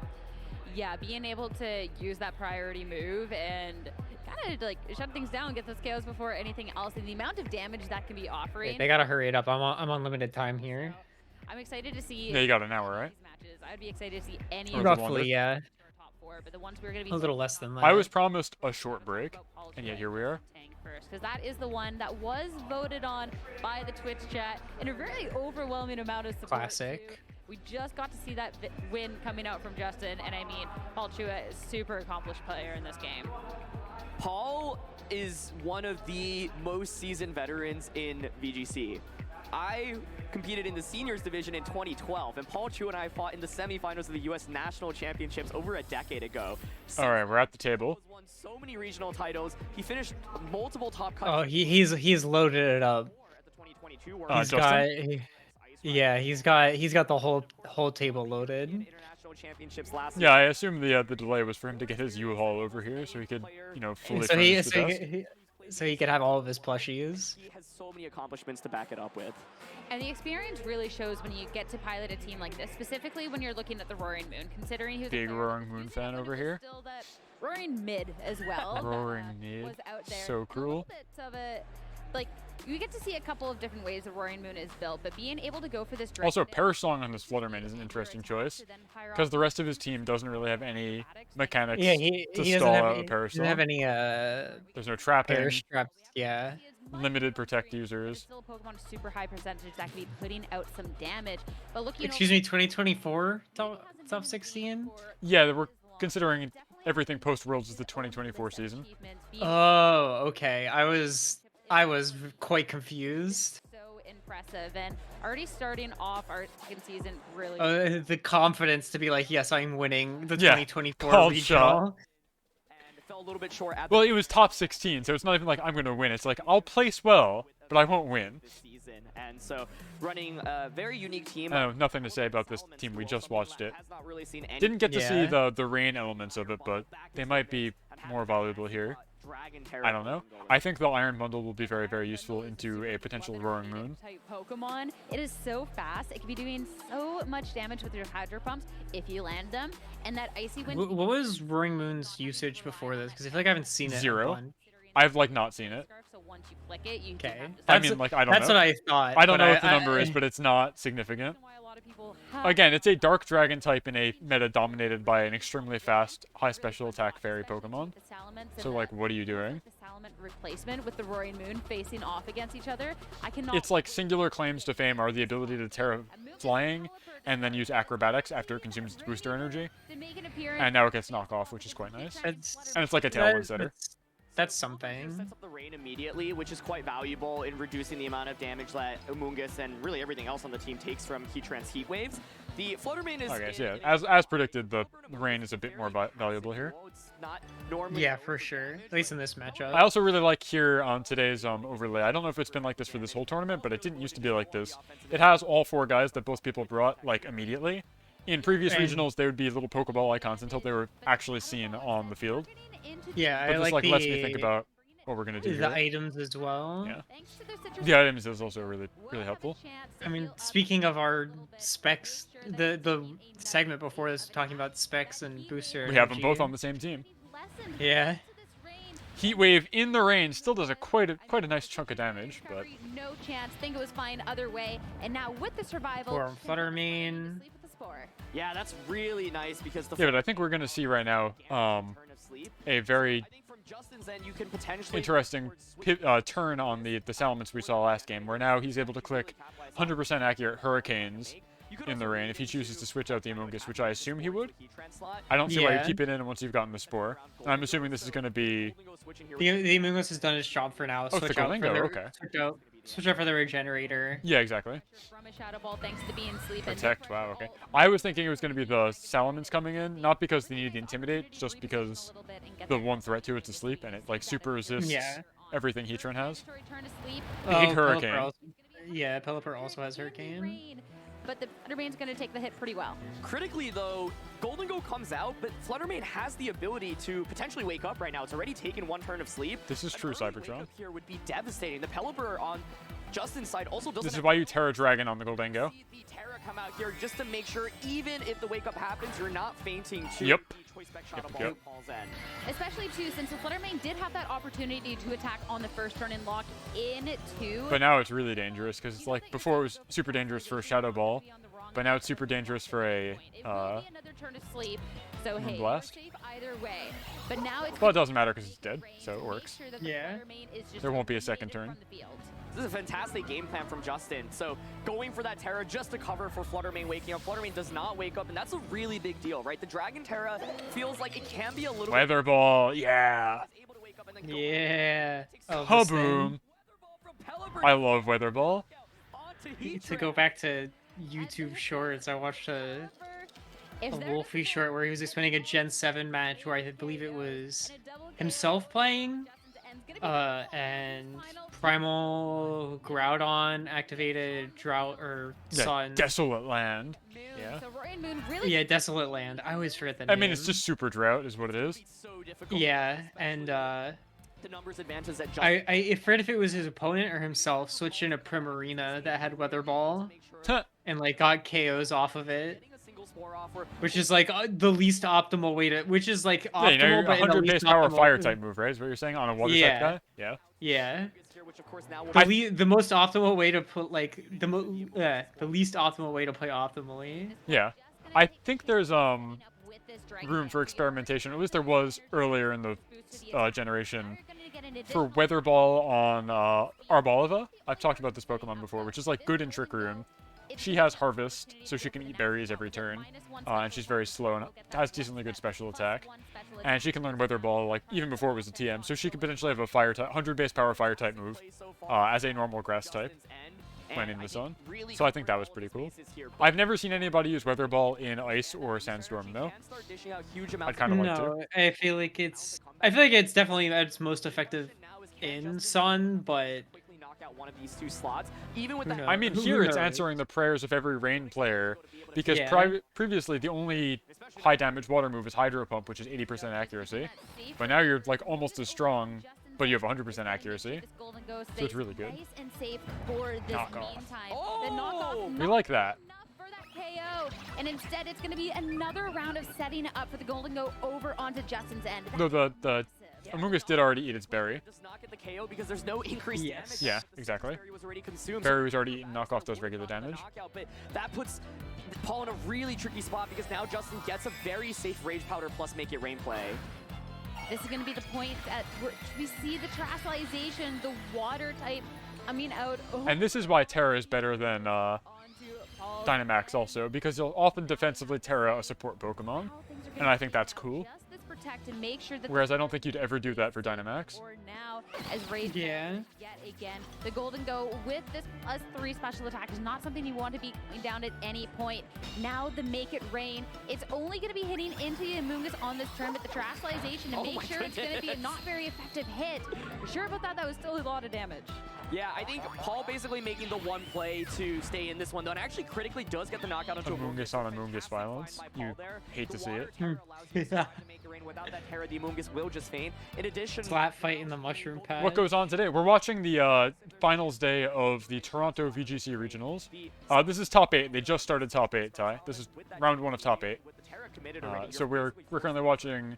Yeah, being able to use that priority move and kind of like shut things down, get those KOs before anything else, and the amount of damage that can be offering. They gotta hurry it up. I'm on limited time here. I'm excited to see. Yeah, you got an hour, right? Matches. I'd be excited to see any. Or of was it the longer? Roughly, yeah. top 4, but the ones we're gonna be A little less than that. I was promised a short break, and yet here we are. first, because that is the one that was voted on by the Twitch chat in a very overwhelming amount of support. Classic. Too. We just got to see that win coming out from Justin, and I mean, Paul Chua is a super accomplished player in this game. Paul is one of the most seasoned veterans in VGC. I competed in the seniors division in 2012, and Paul Chu and I fought in the semifinals of the U.S. National Championships over a decade ago. All right, we're at the table. Won so many regional titles. He finished multiple top cuts. Oh, he's loaded it up. At the 2022 World He's got yeah, he's got the whole table loaded. International Championships last Yeah, I assume the delay was for him to get his U-Haul over here, so he could, you know, fully furnish the desk. So he could have all of his plushies. He has so many accomplishments to back it up with. And the experience really shows when you get to pilot a team like this, specifically when you're looking at the Roaring Moon, considering he was Big Roaring Moon fan over here. still that Roaring Mid as well. Roaring Mid, was out there. so cruel. Bit of a, like, you get to see a couple of different ways the Roaring Moon is built, but being able to go for this Also, Parasong on this Flutterman is an interesting choice, because the rest of his team doesn't really have any mechanics Yeah, to he stall doesn't out a have, Parasong. doesn't have any There's no trapping, air straps. Yeah. limited protect users. still a Pokemon super high percentage that can be putting out some damage. But looking Excuse me, 2024 top 16. Yeah, we're considering everything post-Worlds is the 2024 season. Oh, okay. I was quite confused. So impressive, and already starting off our second season really. The confidence to be like, yes, I'm winning the Yeah, 2024 called regional. shot. And fell a little bit short at Well, it was top 16, so it's not even like I'm going to win. It's like, I'll place well, but I won't win. this season. And so running a very unique team. I have nothing to say about this team. We just watched it. Has not really seen any Didn't get to see Yeah. the rain elements of it, but they might be more valuable here. I don't know. I think the Iron Bundle will be very, very useful into a potential Roaring Moon. Type Pokemon. It is so fast. It can be doing so much damage with your Hydro Pumps if you land them. And that Icy Wind. What was Roaring Moon's usage before this? Because I feel like I haven't seen it. 0. I've like not seen it. So once you click it, you Okay. I mean, like, I don't know. That's what I thought. I don't know what the number is, but it's not significant. Again, it's a Dark Dragon type in a meta dominated by an extremely fast, high special attack fairy Pokemon. So, like, what are you doing? The Salamence replacement with the Roaring Moon facing off against each other. I cannot. Its like singular claims to fame are the ability to Terra flying and then use acrobatics after it consumes its booster energy. And now it gets knockoff, which is quite nice. And it's like a tailwind setter. That's something. Sets up the rain immediately, which is quite valuable in reducing the amount of damage that Amoonguss and really everything else on the team takes from Heatran's Heat Waves. The Flutter Mane is... Okay, so yeah, as predicted, the rain is a bit more valuable here. Yeah, for sure. At least in this matchup. I also really like here on today's overlay. I don't know if it's been like this for this whole tournament, but it didn't used to be like this. It has all 4 guys that both people brought, like, immediately. In previous regionals, they would be little Pokeball icons until they were actually seen on the field. Yeah, but I this like lets me think about what we're gonna do the here. items as well. Yeah. The items is also really helpful. I mean, speaking of our specs, the segment before this talking about specs and booster. We have them energy. both on the same team. Yeah. Heat Wave in the rain still does quite a nice chunk of damage, but no chance. Think it was fine other way. And now with the survival. Or Flutter Mane. Yeah, that's really nice because the... Yeah, but I think we're gonna see right now a very interesting turn on the Salamence we saw last game, where now he's able to click 100% accurate Hurricanes in the rain if he chooses to switch out the Amoonguss, which I assume he would. I don't see why you keep it in once you've gotten the Spore. And I'm assuming this is going to be... The Amoonguss has done its job for now. Oh, switch out for the, okay. Switch out for the Regenerator. Yeah, exactly. Shadow Ball thanks to being sleeping. Protect, wow, okay. I was thinking it was going to be the Salamence coming in, not because they needed the Intimidate, just because the one threat to it's asleep, and it like super resists everything Heatran has. Big Hurricane. Pelipper also has Hurricane. But the Flutter Mane's going to take the hit pretty well. Critically, though, Golden Go comes out, but Flutter Mane has the ability to potentially wake up right now. It's already taken 1 turn of sleep. This is true, Cybertron. Here would be devastating. The Pelipper on Justin's side also doesn't... This is why you Terra Dragon on the Golden Go. The Terra come out here just to make sure, even if the wake up happens, you're not fainting to the Choice Spec Shadow Ball that falls in. Especially, too, since the Flutter Mane did have that opportunity to attack on the first turn and lock in, too. But now it's really dangerous, because it's like, before it was super dangerous for a Shadow Ball, but now it's super dangerous for a another turn of sleep. So hey, Blast. Safe either way. But now it's well, it doesn't matter because it's dead, so it works. Yeah. There won't be a second turn. This is a fantastic game plan from Justin. So going for that Terra just to cover for Flutter Mane waking up. Flutter Mane does not wake up, and that's a really big deal, right? The Dragon Terra feels like it can be a little Weather Ball, yeah. Yeah. Kaboom. I love Weather Ball. To go back to YouTube shorts, I watched a Wolfie short where he was explaining a Gen 7 match where I believe it was himself playing and Primal Groudon activated Drought or Sun. Desolate Land. Yeah. Yeah, Desolate Land. I always forget the name. I mean, it's just Super Drought is what it is. Yeah, and the numbers advantage that I forget if it was his opponent or himself switched in a Primarina that had Weather Ball and like got KOs off of it. Which is like the least optimal way to, which is like optimal, you know, you're but 100 in the base least power optimal... fire type move, right? Is what you're saying on a water type guy? Yeah. Yeah. The most optimal way to put like the least optimal way to play optimally. Yeah, I think there's room for experimentation. At least there was earlier in the generation for Weather Ball on Arboliva. I've talked about this Pokemon before, which is like good in Trick Room. She has Harvest, so she can eat berries every turn, and she's very slow and has decently good special attack. And she can learn Weather Ball, like, even before it was a TM, so she could potentially have a fire type, 100 base power fire type move as a normal grass type when in the sun. So I think that was pretty cool. I've never seen anybody use Weather Ball in Ice or Sandstorm, though. I'd kind of like to. I feel like it's definitely at its most effective in Sun, but at one of these two slots. Even with that, I mean, here it's answering the prayers of every Rain player, because previously the only high damage water move is Hydro Pump, which is 80% accuracy. But now you're like almost as strong, but you have 100% accuracy. So it's really good. Nice and safe for this meantime. The knockoff We like that. for that KO, and instead it's going to be another round of setting it up for the Golden Go over onto Justin's end. No, the Among Us did already eat its berry. does not get the KO because there's no increased damage. Yeah, exactly. Berry was already consumed. Berry was already eaten. Knockoff does regular damage. Knockout, but that puts Paul in a really tricky spot because now Justin gets a very safe Rage Powder plus Make It Rain play. This is going to be the point at where we see the terrestrialization, the water type coming out. And this is why Terra is better than Dynamax also, because you'll often defensively Terra a support Pokemon, and I think that's cool. Protect and make sure that Whereas I don't think you'd ever do that for Dynamax. now as Rage yet again. The Golden Go with this +3 special attack is not something you want to be going down at any point. Now the Make It Rain, it's only going to be hitting into the Amoonguss on this turn, but the terrestrialization to make sure it's going to be a not very effective hit. You're sure about that? That was still a lot of damage. Yeah, I think Paul basically making the one play to stay in this one, though, and actually critically does get the knockout onto Amoonguss on Amoonguss violence. You hate to see it. Without that Terra, the Amoonguss will just faint. In addition, Flat fight in the mushroom pad. What goes on today? We're watching the finals day of the Toronto VGC Regionals. This is top 8. They just started top 8, Ty. This is round 1 of top 8. So we're currently watching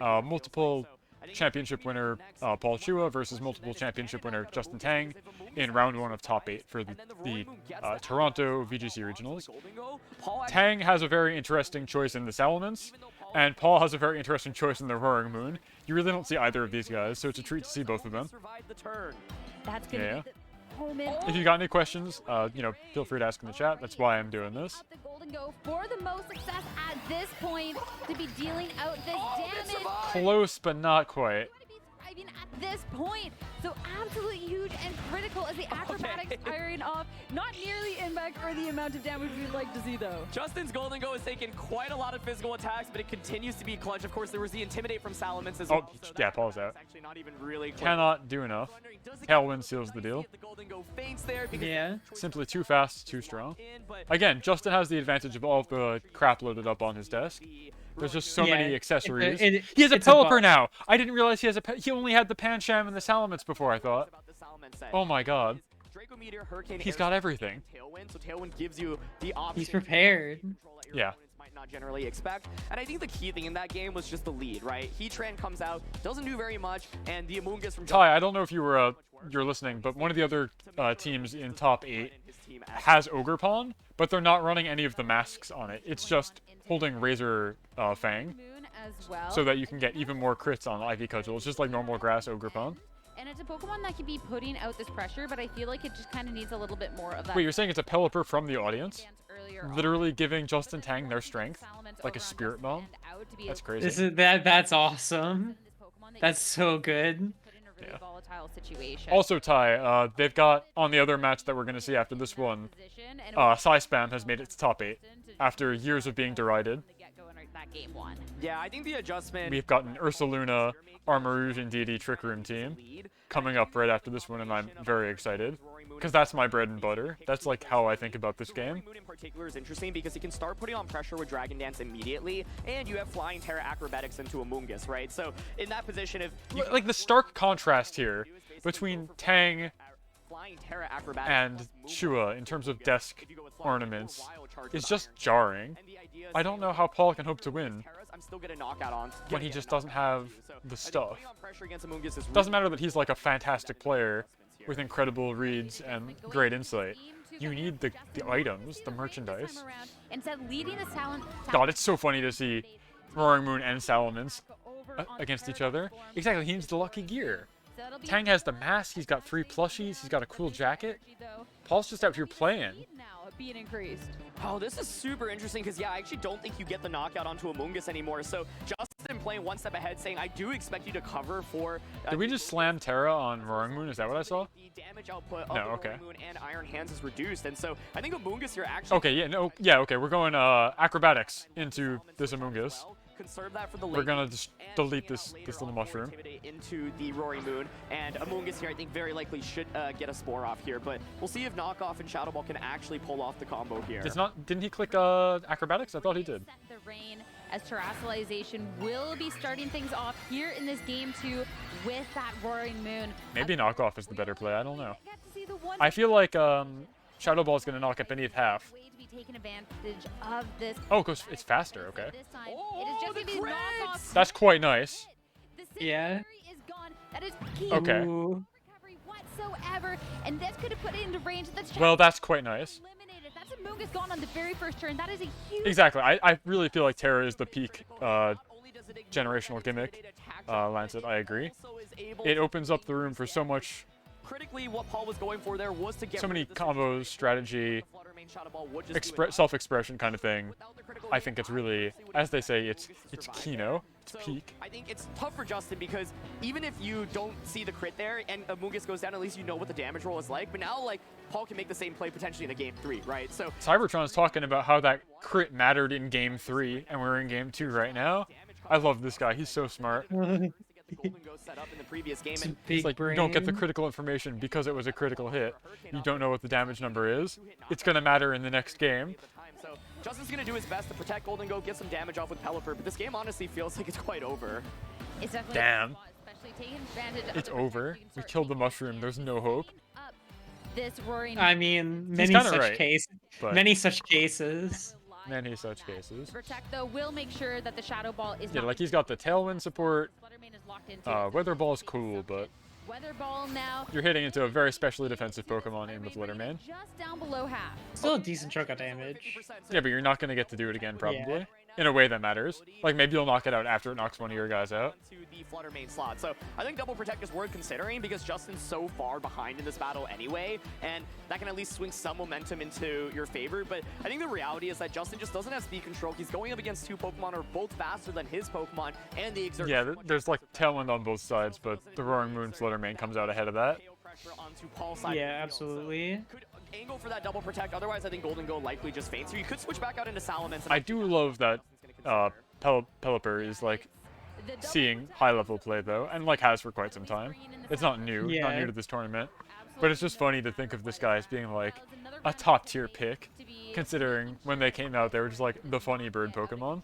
multiple championship winner Paul Chua versus multiple championship winner Justin Tang in round 1 of top 8 for the Toronto VGC Regionals. Tang has a very interesting choice in the Salamence, and Paul has a very interesting choice in the Roaring Moon. You really don't see either of these guys, so it's a treat to see both of them. That's gonna be the moment. If you got any questions, feel free to ask in the chat. That's why I'm doing this. The Golden Go for the most success at this point to be dealing out this damage. Close, but not quite. At this point, so absolutely huge and critical as the acrobatics firing off. Not nearly impact or the amount of damage we'd like to see, though. Justin's Golden Go has taken quite a lot of physical attacks, but it continues to be clutch. Of course, there was the Intimidate from Salamence as well. Oh, yeah, Paul's out. Actually not even really Cannot do enough. Tailwind seals the deal. The Golden Go faints there Simply too fast, too strong. Again, Justin has the advantage of all of the crap loaded up on his desk. There's just so many accessories. He has a Pelipper now! I didn't realize he only had the Pancham and the Salamence before, I thought. Oh my god. He's got everything. So Tailwind gives you the option. He's prepared. Yeah. Might not generally expect. And I think the key thing in that game was just the lead, right? Heatran comes out, doesn't do very much, and the Amoonguss from Ty, I don't know if you were you're listening, but one of the other teams in top 8 has Ogerpon, but they're not running any of the masks on it. It's just holding Razor Fang, so that you can get even more crits on Ivy Cudgel. It's just like normal grass Ogerpon. And it's a Pokemon that can be putting out this pressure, but I feel like it just kind of needs a little bit more of that. Wait, you're saying it's a Pelipper from the audience? Literally giving Justin Tang their strength, like a Spirit Bomb? That's crazy. That's awesome. That's so good. Yeah. Situation. Also, Ty, they've got, on the other match that we're going to see after this one, Psyspam has made its top 8 after years of being derided. Yeah, I think the adjustment... We've gotten Ursaluna, Armarouge, and Deity Trick Room team coming up right after this one, and I'm very excited. Because that's my bread and butter. That's like how I think about this game. Moon in particular is interesting because he can start putting on pressure with Dragon Dance immediately, and you have Flying Terra Acrobatics into Amoonguss, right? So in that position, if you like the stark contrast here between Tang and Chua in terms of desk ornaments is just jarring. I don't know how Paul can hope to win when he just doesn't have the stuff. Doesn't matter that he's like a fantastic player with incredible reads and great insight. You need the items, the merchandise. Instead, leading the talent. God, it's so funny to see Roaring Moon and Salamence against each other. Exactly, he needs the lucky gear. Tang has the mask, he's got 3 plushies, he's got a cool jacket. Paul's just out here playing. Being increased. Oh, this is super interesting because, yeah, I actually don't think you get the knockout onto Amoonguss anymore. So Justin playing one step ahead, saying, I do expect you to cover for... Did we just slam Terra on Roaring Moon? Is that what I saw? The damage output of okay. Roaring Moon and Iron Hands is reduced. And so I think Amoonguss here actually... Okay, okay, we're going acrobatics into this Amoonguss. conserve that for the We're gonna late just delete this little mushroom. into the Roaring Moon, and Amoonguss here I think very likely should get a Spore off here, but we'll see if Knockoff and Shadow Ball can actually pull off the combo here. Didn't he click Acrobatics? I thought he did. The rain as Terrestrialization will be starting things off here in this game too with that Roaring Moon. Maybe Knockoff is the better play. I don't know. I feel like Shadow Ball is gonna knock it beneath half. Way to be taking advantage of this. Oh, cause it's faster. Okay. This time, it is just gonna be Knockoff. That's quite nice. Yeah. Is gone. That is key. Okay. Recovery whatsoever, and this could have put it into range. That's Well, that's quite nice. eliminated. That's Amoonguss gone on the very first turn. That is a huge. Exactly. I really feel like Terra is the peak generational gimmick. Lancet, I agree. It opens up the room for so much. Critically, what Paul was going for there was to get So many rid of the combos, strategy, Shadow Ball would just do it. self-expression kind of thing. I think it's really, as they say, it's Kino, it's peak. I think it's tough for Justin because even if you don't see the crit there and Amoonguss goes down, at least you know what the damage roll is like. But now, like, Paul can make the same play potentially in a game 3, right? So Cybertron's talking about how that crit mattered in game 3, and we're in game 2 right now. I love this guy. He's so smart. set up in the previous game, and It's like, you don't get the critical information because it was a critical hit. You don't know what the damage number is. It's going to matter in the next game. So Justin's going to do his best to protect Golden Go, get some damage off with Pelipper, but this game honestly feels like it's quite over. It's definitely Damn. especially taking advantage of It's the over. We killed the mushroom. There's no hope. this Roaring. I mean, He's many kinda such right, cases. but- Many such cases. Many such cases. Protect though will make sure that the Shadow Ball is Yeah, not like he's got the Tailwind support. Fluttermane is locked into it. Weather Ball's cool, but Weather Ball now you're hitting into a very specially defensive Pokemon in the Fluttermane. just down below half. Still a decent chunk of damage. Yeah, but you're not going to get to do it again, probably. In a way that matters. Like, maybe you'll knock it out after it knocks one of your guys out. To the Fluttermane slot. So I think Double Protect is worth considering because Justin's so far behind in this battle anyway, and that can at least swing some momentum into your favor. But I think the reality is that Justin just doesn't have speed control. He's going up against two Pokemon who are both faster than his Pokemon, and they exert Yeah, there's like Tailwind on both sides, but the Roaring Moon Fluttermane comes out ahead of that. pressure onto Paul's side. Yeah, absolutely. Could angle for that Double Protect. Otherwise, I think Golden Go likely just faints. So you could switch back out into Salamence. I do love that Pelipper is like seeing high-level play though, and like has for quite some time. It's not new, not new to this tournament, but it's just funny to think of this guy as being like a top-tier pick, considering when they came out they were just like the funny bird Pokemon.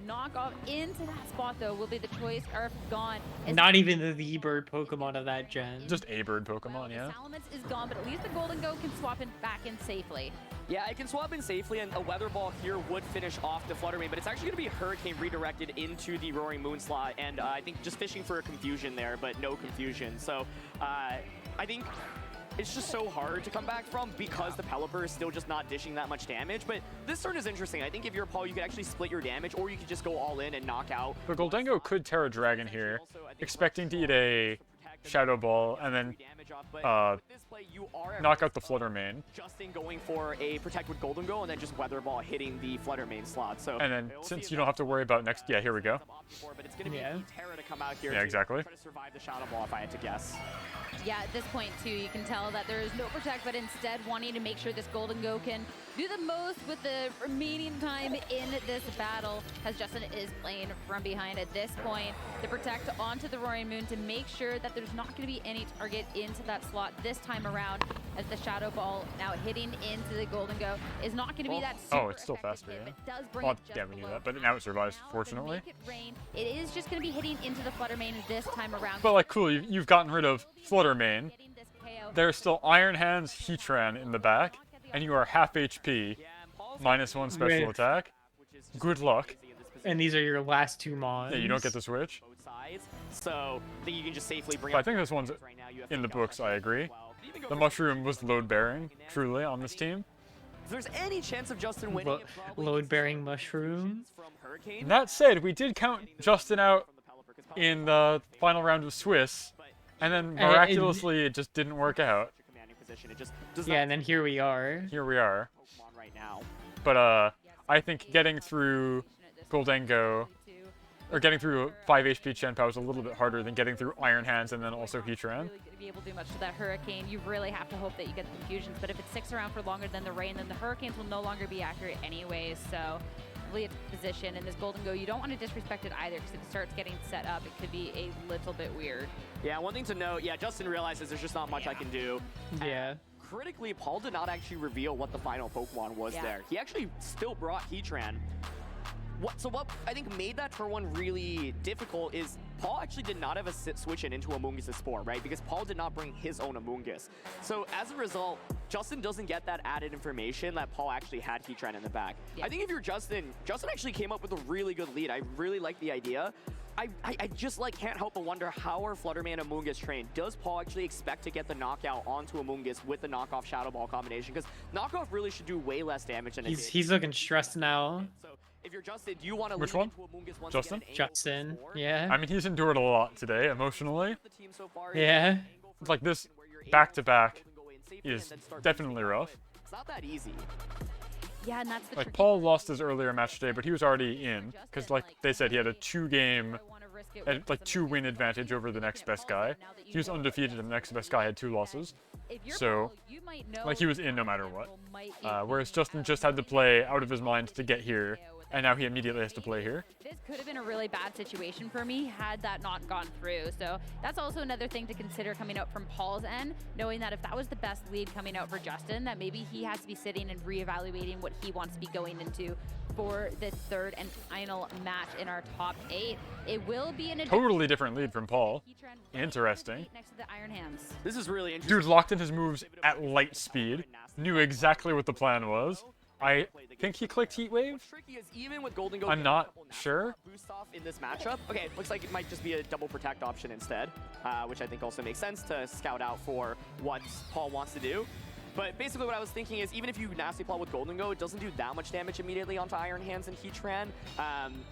Knock off into that spot though will be the choice. Arf gone. Not even the bird Pokemon of that gen. Just a bird Pokemon, yeah. Salamence is gone, but at least the Golden Go can swap in back in safely. Yeah, it can swap in safely, and a Weather Ball here would finish off the Fluttermane, but it's actually going to be Hurricane redirected into the Roaring Moon slot, and I think just fishing for a confusion there, but no confusion. So I think it's just so hard to come back from because the Pelipper is still just not dishing that much damage. But this turn is interesting. I think if you're Paul, you could actually split your damage, or you could just go all in and knock out. But Goldengo could Terra Dragon here, expecting to eat a Shadow Ball and then knock out the Fluttermane. Justin going for a Protect with Golden Go and then just Weather Ball hitting the Fluttermane slot. So And then since you don't have to worry about next, yeah, here we go. but it's going to be Terra to come out here. Yeah, exactly. Try to survive the Shadow Ball if I had to guess. Yeah, at this point too, you can tell that there is no Protect, but instead wanting to make sure this Golden Go can do the most with the remaining time in this battle, as Justin is playing from behind at this point. The Protect onto the Roaring Moon to make sure that there's not going to be any target into that slot this time around, as the Shadow Ball now hitting into the Golden Go is not going to be that super It's still faster, hit, yeah. but does bring Oh, it just damn, we knew below. that, but now it survives, fortunately. Make it rain. It is just going to be hitting into the Fluttermane this time around. But like, cool, you've gotten rid of Fluttermane. There's still Iron Hands Heatran in the back, and you are half HP, -1 special With- attack. Good luck. And these are your last two mons. Yeah, you don't get to switch. So I think you can just safely bring But I up think this one's in the books, I agree. The Mushroom was load-bearing, truly, on this team. If there's any chance of Justin winning, Load-bearing mushroom. That said, we did count Justin out in the final round of Swiss, and then miraculously it just didn't work out. Yeah, and then here we are. Here we are. right now. But I think getting through Goldengo, or getting through 5 HP Chenpao was a little bit harder than getting through Iron Hands and then also Heatran. To be able to do much to that Hurricane, you really have to hope that you get the confusions. But if it sticks around for longer than the rain, then the Hurricanes will no longer be accurate anyways. So effectively its position. And this Golden Go, you don't want to disrespect it either, because if it starts getting set up, it could be a little bit weird. Yeah, one thing to note, Justin realizes there's just not much I can do. Yeah. Critically, Paul did not actually reveal what the final Pokemon was there. He actually still brought Heatran. What I think made that turn 1 really difficult is Paul actually did not have a switch in into Amoonguss' Spore, right? Because Paul did not bring his own Amoonguss. So as a result, Justin doesn't get that added information that Paul actually had Heatran in the back. I think if you're Justin actually came up with a really good lead. I really like the idea. I just can't help but wonder how are Flutterman and Amoonguss trained. Does Paul actually expect to get the knockout onto Amoonguss with the knockoff Shadow Ball combination? Because knockoff really should do way less damage than it did. He's looking stressed now. So if you're Justin, do you want to Which lean one? into Amoonguss once Justin? again? Justin, yeah. I mean, he's endured a lot today, emotionally. Yeah. It's like this back-to-back is definitely rough. It's not that easy. Yeah, and that's the Like, Paul lost his earlier match today, but he was already in. Because, like they said, he had a 2-game, like 2-win advantage over the next best guy. He was undefeated, and the next best guy had 2 losses. So, like, he was in no matter what. Whereas Justin just had to play out of his mind to get here, and now he immediately has to play here. This could have been a really bad situation for me had that not gone through. So that's also another thing to consider coming out from Paul's end, knowing that if that was the best lead coming out for Justin, that maybe he has to be sitting and reevaluating what he wants to be going into for the 3rd and final match in our top 8. It will be an Totally different lead from Paul. Interesting. next to the Iron Hands. This is really interesting. Dude locked in his moves at light speed, knew exactly what the plan was. I think he clicked Heat Wave. Even with Golden Go, I'm not sure. Boost off in this matchup. Okay, looks like it might just be a double protect option instead, which I think also makes sense to scout out for what Paul wants to do. But basically what I was thinking is even if you nasty plot with Golden Go, it doesn't do that much damage immediately onto Iron Hands and Heatran.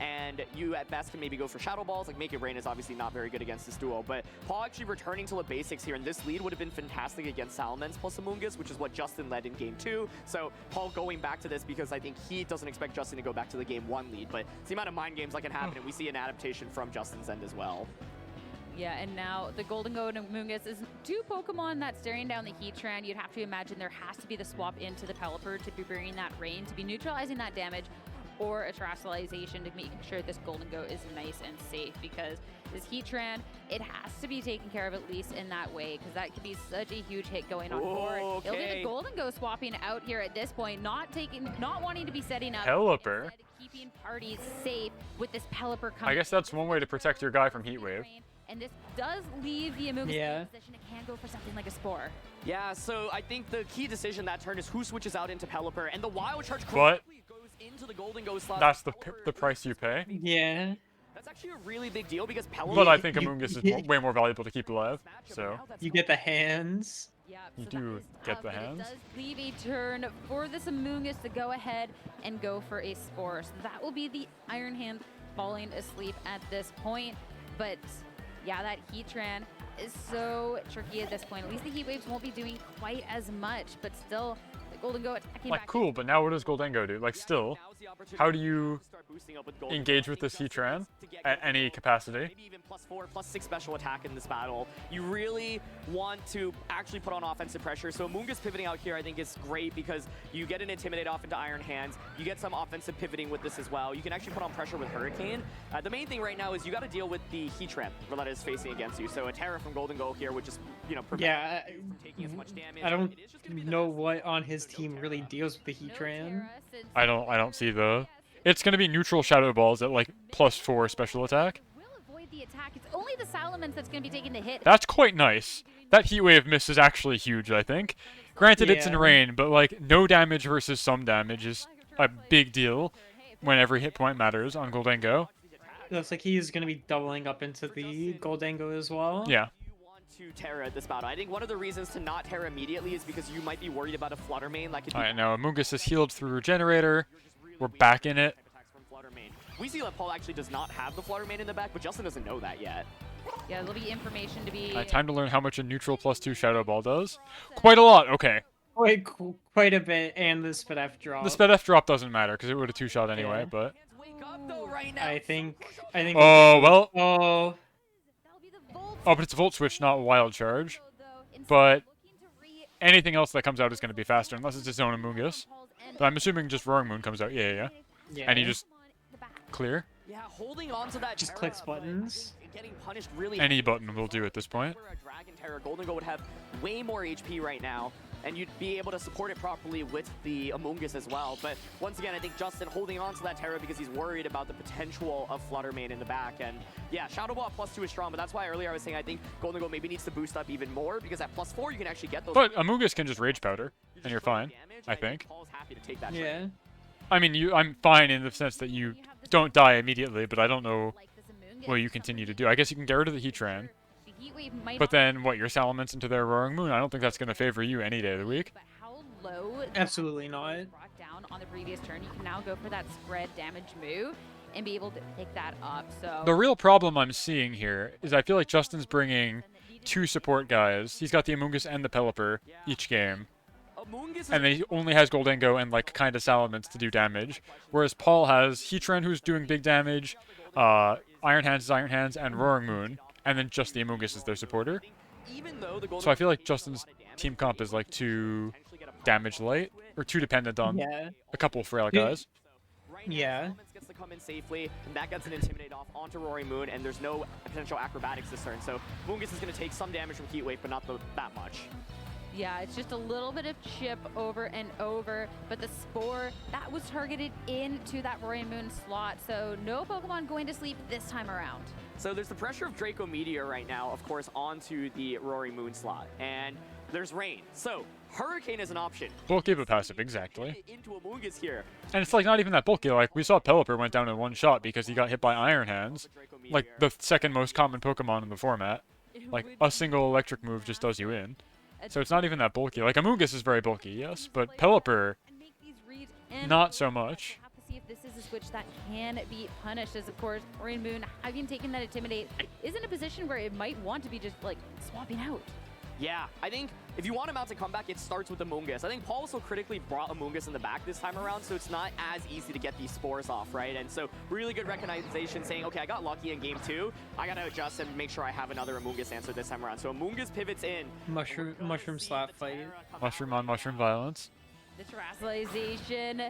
And you at best can maybe go for Shadow Balls. Like Make It Rain is obviously not very good against this duo. But Paul actually returning to the basics here, and this lead would have been fantastic against Salamence plus Amoonguss, which is what Justin led in Game 2. So Paul going back to this because I think he doesn't expect Justin to go back to the Game 1 lead. But it's the amount of mind games that can happen, and we see an adaptation from Justin's end as well. Yeah, and now the Golden Go and Amoonguss is 2 Pokemon that's staring down the Heatran. You'd have to imagine there has to be the swap into the Pelipper to be bringing that rain, to be neutralizing that damage, or a Terastallization to make sure this Golden Go is nice and safe, because this Heatran, it has to be taken care of at least in that way, because that could be such a huge hit going on forward. It'll be the Golden Go swapping out here at this point, not wanting to be setting up. Pelipper. Keeping parties safe with this Pelipper coming. I guess that's one way to protect your guy from Heat Wave. And this does leave the Amoonguss in position. It can go for something like a Spore. Yeah, so I think the key decision that turn is who switches out into Pelipper, and the Wild Charge But goes into the Golden Go slot. that's the price you pay. Yeah. That's actually a really big deal because Pelipper... But I think Amoonguss is way more valuable to keep alive, so... You get the hands. Yeah, you do get the hands. It does leave a turn for this Amoonguss to go ahead and go for a Spore. So that will be the Iron Hand falling asleep at this point. But... yeah, that Heatran is so tricky at this point. At least the Heat Waves won't be doing quite as much, but still, the Golden Go attacking Like, back. cool, but now what does Goldengo do? Like, still, how do you engage with this Heatran at any capacity? Maybe even +4, +6 special attack in this battle. You really want to actually put on offensive pressure. So Amoonguss pivoting out here I think is great because you get an Intimidate off into Iron Hands. You get some offensive pivoting with this as well. You can actually put on pressure with Hurricane. The main thing right now is you got to deal with the Heatran that is facing against you. So a Terra from Golden Go here would just, prevent you from taking as much damage. I don't know what on his team really deals with the Heatran. I don't see the... It's going to be neutral Shadow Balls at, like, +4 special attack. Avoid the attack. It's only the Salamence that's going to be taking the hit. That's quite nice. That Heat Wave miss is actually huge, I think. Granted, it's in rain, but, like, no damage versus some damage is a big deal when every hit point matters on Goldengo. Looks like he's going to be doubling up into the Goldengo as well. Yeah. To Terra at this battle. I think one of the reasons to not Terra immediately is because you might be worried about a Flutter Mane. Alright, now Amoonguss is healed through Regenerator. We're back in it. We see that Paul actually does not have the Flutter Mane in the back, but Justin doesn't know that yet. Yeah, there'll be information to be... Time to learn how much a neutral +2 Shadow Ball does. Quite a lot, okay. Quite a bit, and the SpDef drop. The SpDef drop doesn't matter, because it would have 2-shot anyway, but... I think... Oh, well... Oh... Oh, but it's Volt Switch, not Wild Charge. But anything else that comes out is going to be faster, unless it's its own Amoonguss. But I'm assuming just Roaring Moon comes out. Yeah. and you just clear. Yeah, holding on to that Just Terra, clicks but buttons. getting punished really Any button will do at this point. For a Dragon Terror, Golden Goat would have way more HP right now, and you'd be able to support it properly with the Amoongus as well. But once again, I think Justin holding on to that Terra because he's worried about the potential of Fluttermane in the back. And yeah, Shadow Ball +2 is strong, but that's why earlier I was saying I think Golden Goat maybe needs to boost up even more, because at +4 you can actually get those. But Amoongus can just Rage Powder, and you're fine, I think. Paul's happy to take that Yeah. trade. I mean, I'm fine in the sense that you don't die immediately, but I don't know what you continue to do. I guess you can get rid of the Heatran. But then, what, your Salamence into their Roaring Moon? I don't think that's going to favor you any day of the week. Low Absolutely not. brought down on the previous turn, you can now go for that spread damage move and be able to pick that up. So The real problem I'm seeing here is I feel like Justin's bringing 2 support guys. He's got the Amoongus and the Pelipper each game. And then he only has Goldango and like kind of Salamence to do damage. Whereas Paul has Heatran, who's doing big damage, Iron Hands is Iron Hands, and Roaring Moon, and then just the Amoongus is their supporter. So I feel like Justin's team comp is like too damage light, or too dependent on a couple of frail guys. Yeah. Gets to come in safely, and that gets an Intimidate off onto Roaring Moon, and there's no potential acrobatics this turn. So Moongus is going to take some damage from Heat Wave, but not that much. yeah, it's just a little bit of chip over and over, but the Spore, that was targeted into that Roaring Moon slot, so no Pokemon going to sleep this time around. So there's the pressure of Draco Meteor right now, of course, onto the Roaring Moon slot, and there's rain. So Hurricane is an option. Bulky but passive, exactly. Into Amoongus here. And it's like not even that bulky. Like we saw Pelipper went down in 1 shot because he got hit by Iron Hands, like the second most common Pokemon in the format. Like a single electric move just does you in. So it's not even that bulky. Like Amoongus is very bulky, yes, but Pelipper, not so much. Have to see if this is a switch that can be punished, as of course Roaring Moon, having taken that Intimidate, is in a position where it might want to be just like swapping out. Yeah, I think if you want him out to come back, it starts with Amoongus. I think Paul also critically brought Amoongus in the back this time around, so it's not as easy to get these spores off, right? And so really good recognition saying, okay, I got lucky in game 2. I got to adjust and make sure I have another Amoongus answer this time around. So Amoongus pivots in. Mushroom slap fight. Mushroom on mushroom violence. The Terastallization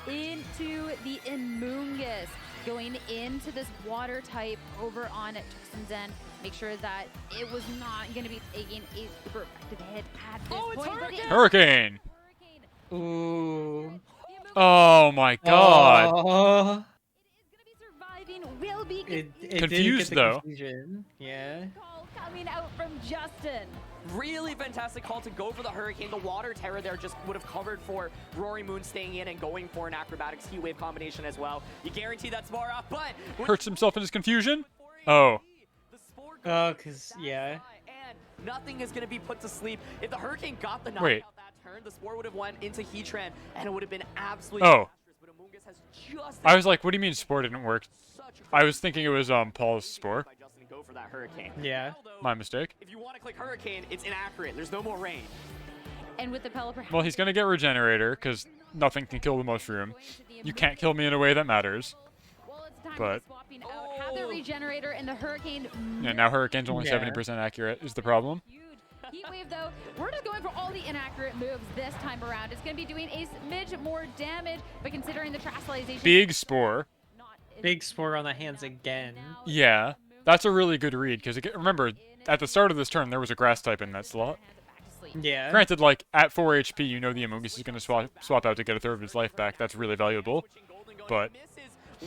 into the Amoongus, going into this water type over on Justin's end. Make sure that it was not going to be taking a super effective hit at this point. Hurricane! Ooh. Oh my god! Will be It Confused, did get the though. Confusion. Yeah. coming out from Justin. Really fantastic call to go for the Hurricane. The Water Terror there just would have covered for Roaring Moon staying in and going for an Acrobatics Heat Wave combination as well. You guarantee that Spore off, but... Hurts himself in his confusion? Oh. Oh, because, yeah. And nothing is going to be put to sleep. If the Hurricane got the knockout Wait. that turn, the Spore would have went into Heatran, and it would have been absolutely Oh. disastrous. But Amoongus has just... I was like, what do you mean Spore didn't work? I was thinking it was Paul's Spore. Go for that Hurricane. Yeah. My mistake. If you want to click Hurricane, it's inaccurate. There's no more rain. And with the Pelipper... Well, he's gonna get Regenerator, because nothing can kill the Mushroom. You can't kill me in a way that matters. But, swapping out, have the Regenerator and the Hurricane... yeah, now Hurricane's only Yeah. 70% accurate is the problem. Heat Wave, though, we're just going for all the inaccurate moves this time around. It's going to be doing a smidge more damage, but considering the Terastallization... Big Spore. Big Spore on the hands again. Yeah, that's a really good read, because remember, at the start of this turn, there was a Grass type in that slot. Yeah. Granted, like, at 4 HP, you know the Amoongus is going to swap out to get a third of his life back. That's really valuable. But...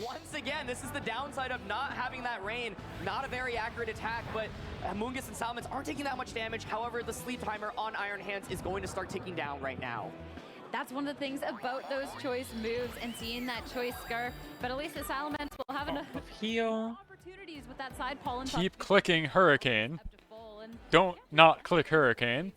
Once again, this is the downside of not having that rain. Not a very accurate attack, but Amoongus and Salamence aren't taking that much damage. However, the sleep timer on Iron Hands is going to start ticking down right now. That's one of the things about those choice moves and seeing that choice scarf. But at least the Salamence will have enough heal opportunities with that side pollen. Keep clicking Hurricane. Don't not click Hurricane.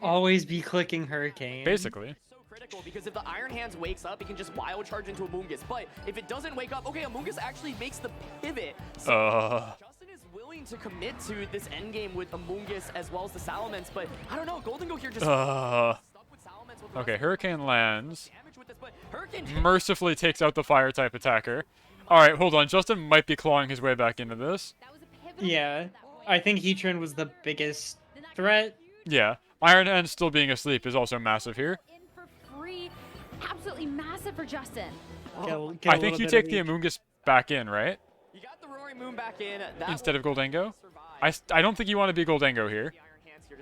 Always be clicking Hurricane. Basically. Critical, because if the Iron Hands wakes up, it can just wild charge into Amoongus. But if it doesn't wake up, okay, Amoongus actually makes the pivot. So Justin is willing to commit to this endgame with Amoongus as well as the Salamence, but I don't know, Golden Go here just stuck with Salamence with the Okay, rest Hurricane lands. damage with this, but Hurricane Mercifully takes out the fire type attacker. Alright, hold on. Justin might be clawing his way back into this. Yeah. I think Heatran was the biggest threat. Yeah. Iron Hand still being asleep is also massive here. Free, absolutely massive for Justin. I think you take the Amoonguss back in, right? You got the Roaring Moon back in. Instead of Goldango? I don't think you want to be Goldango here.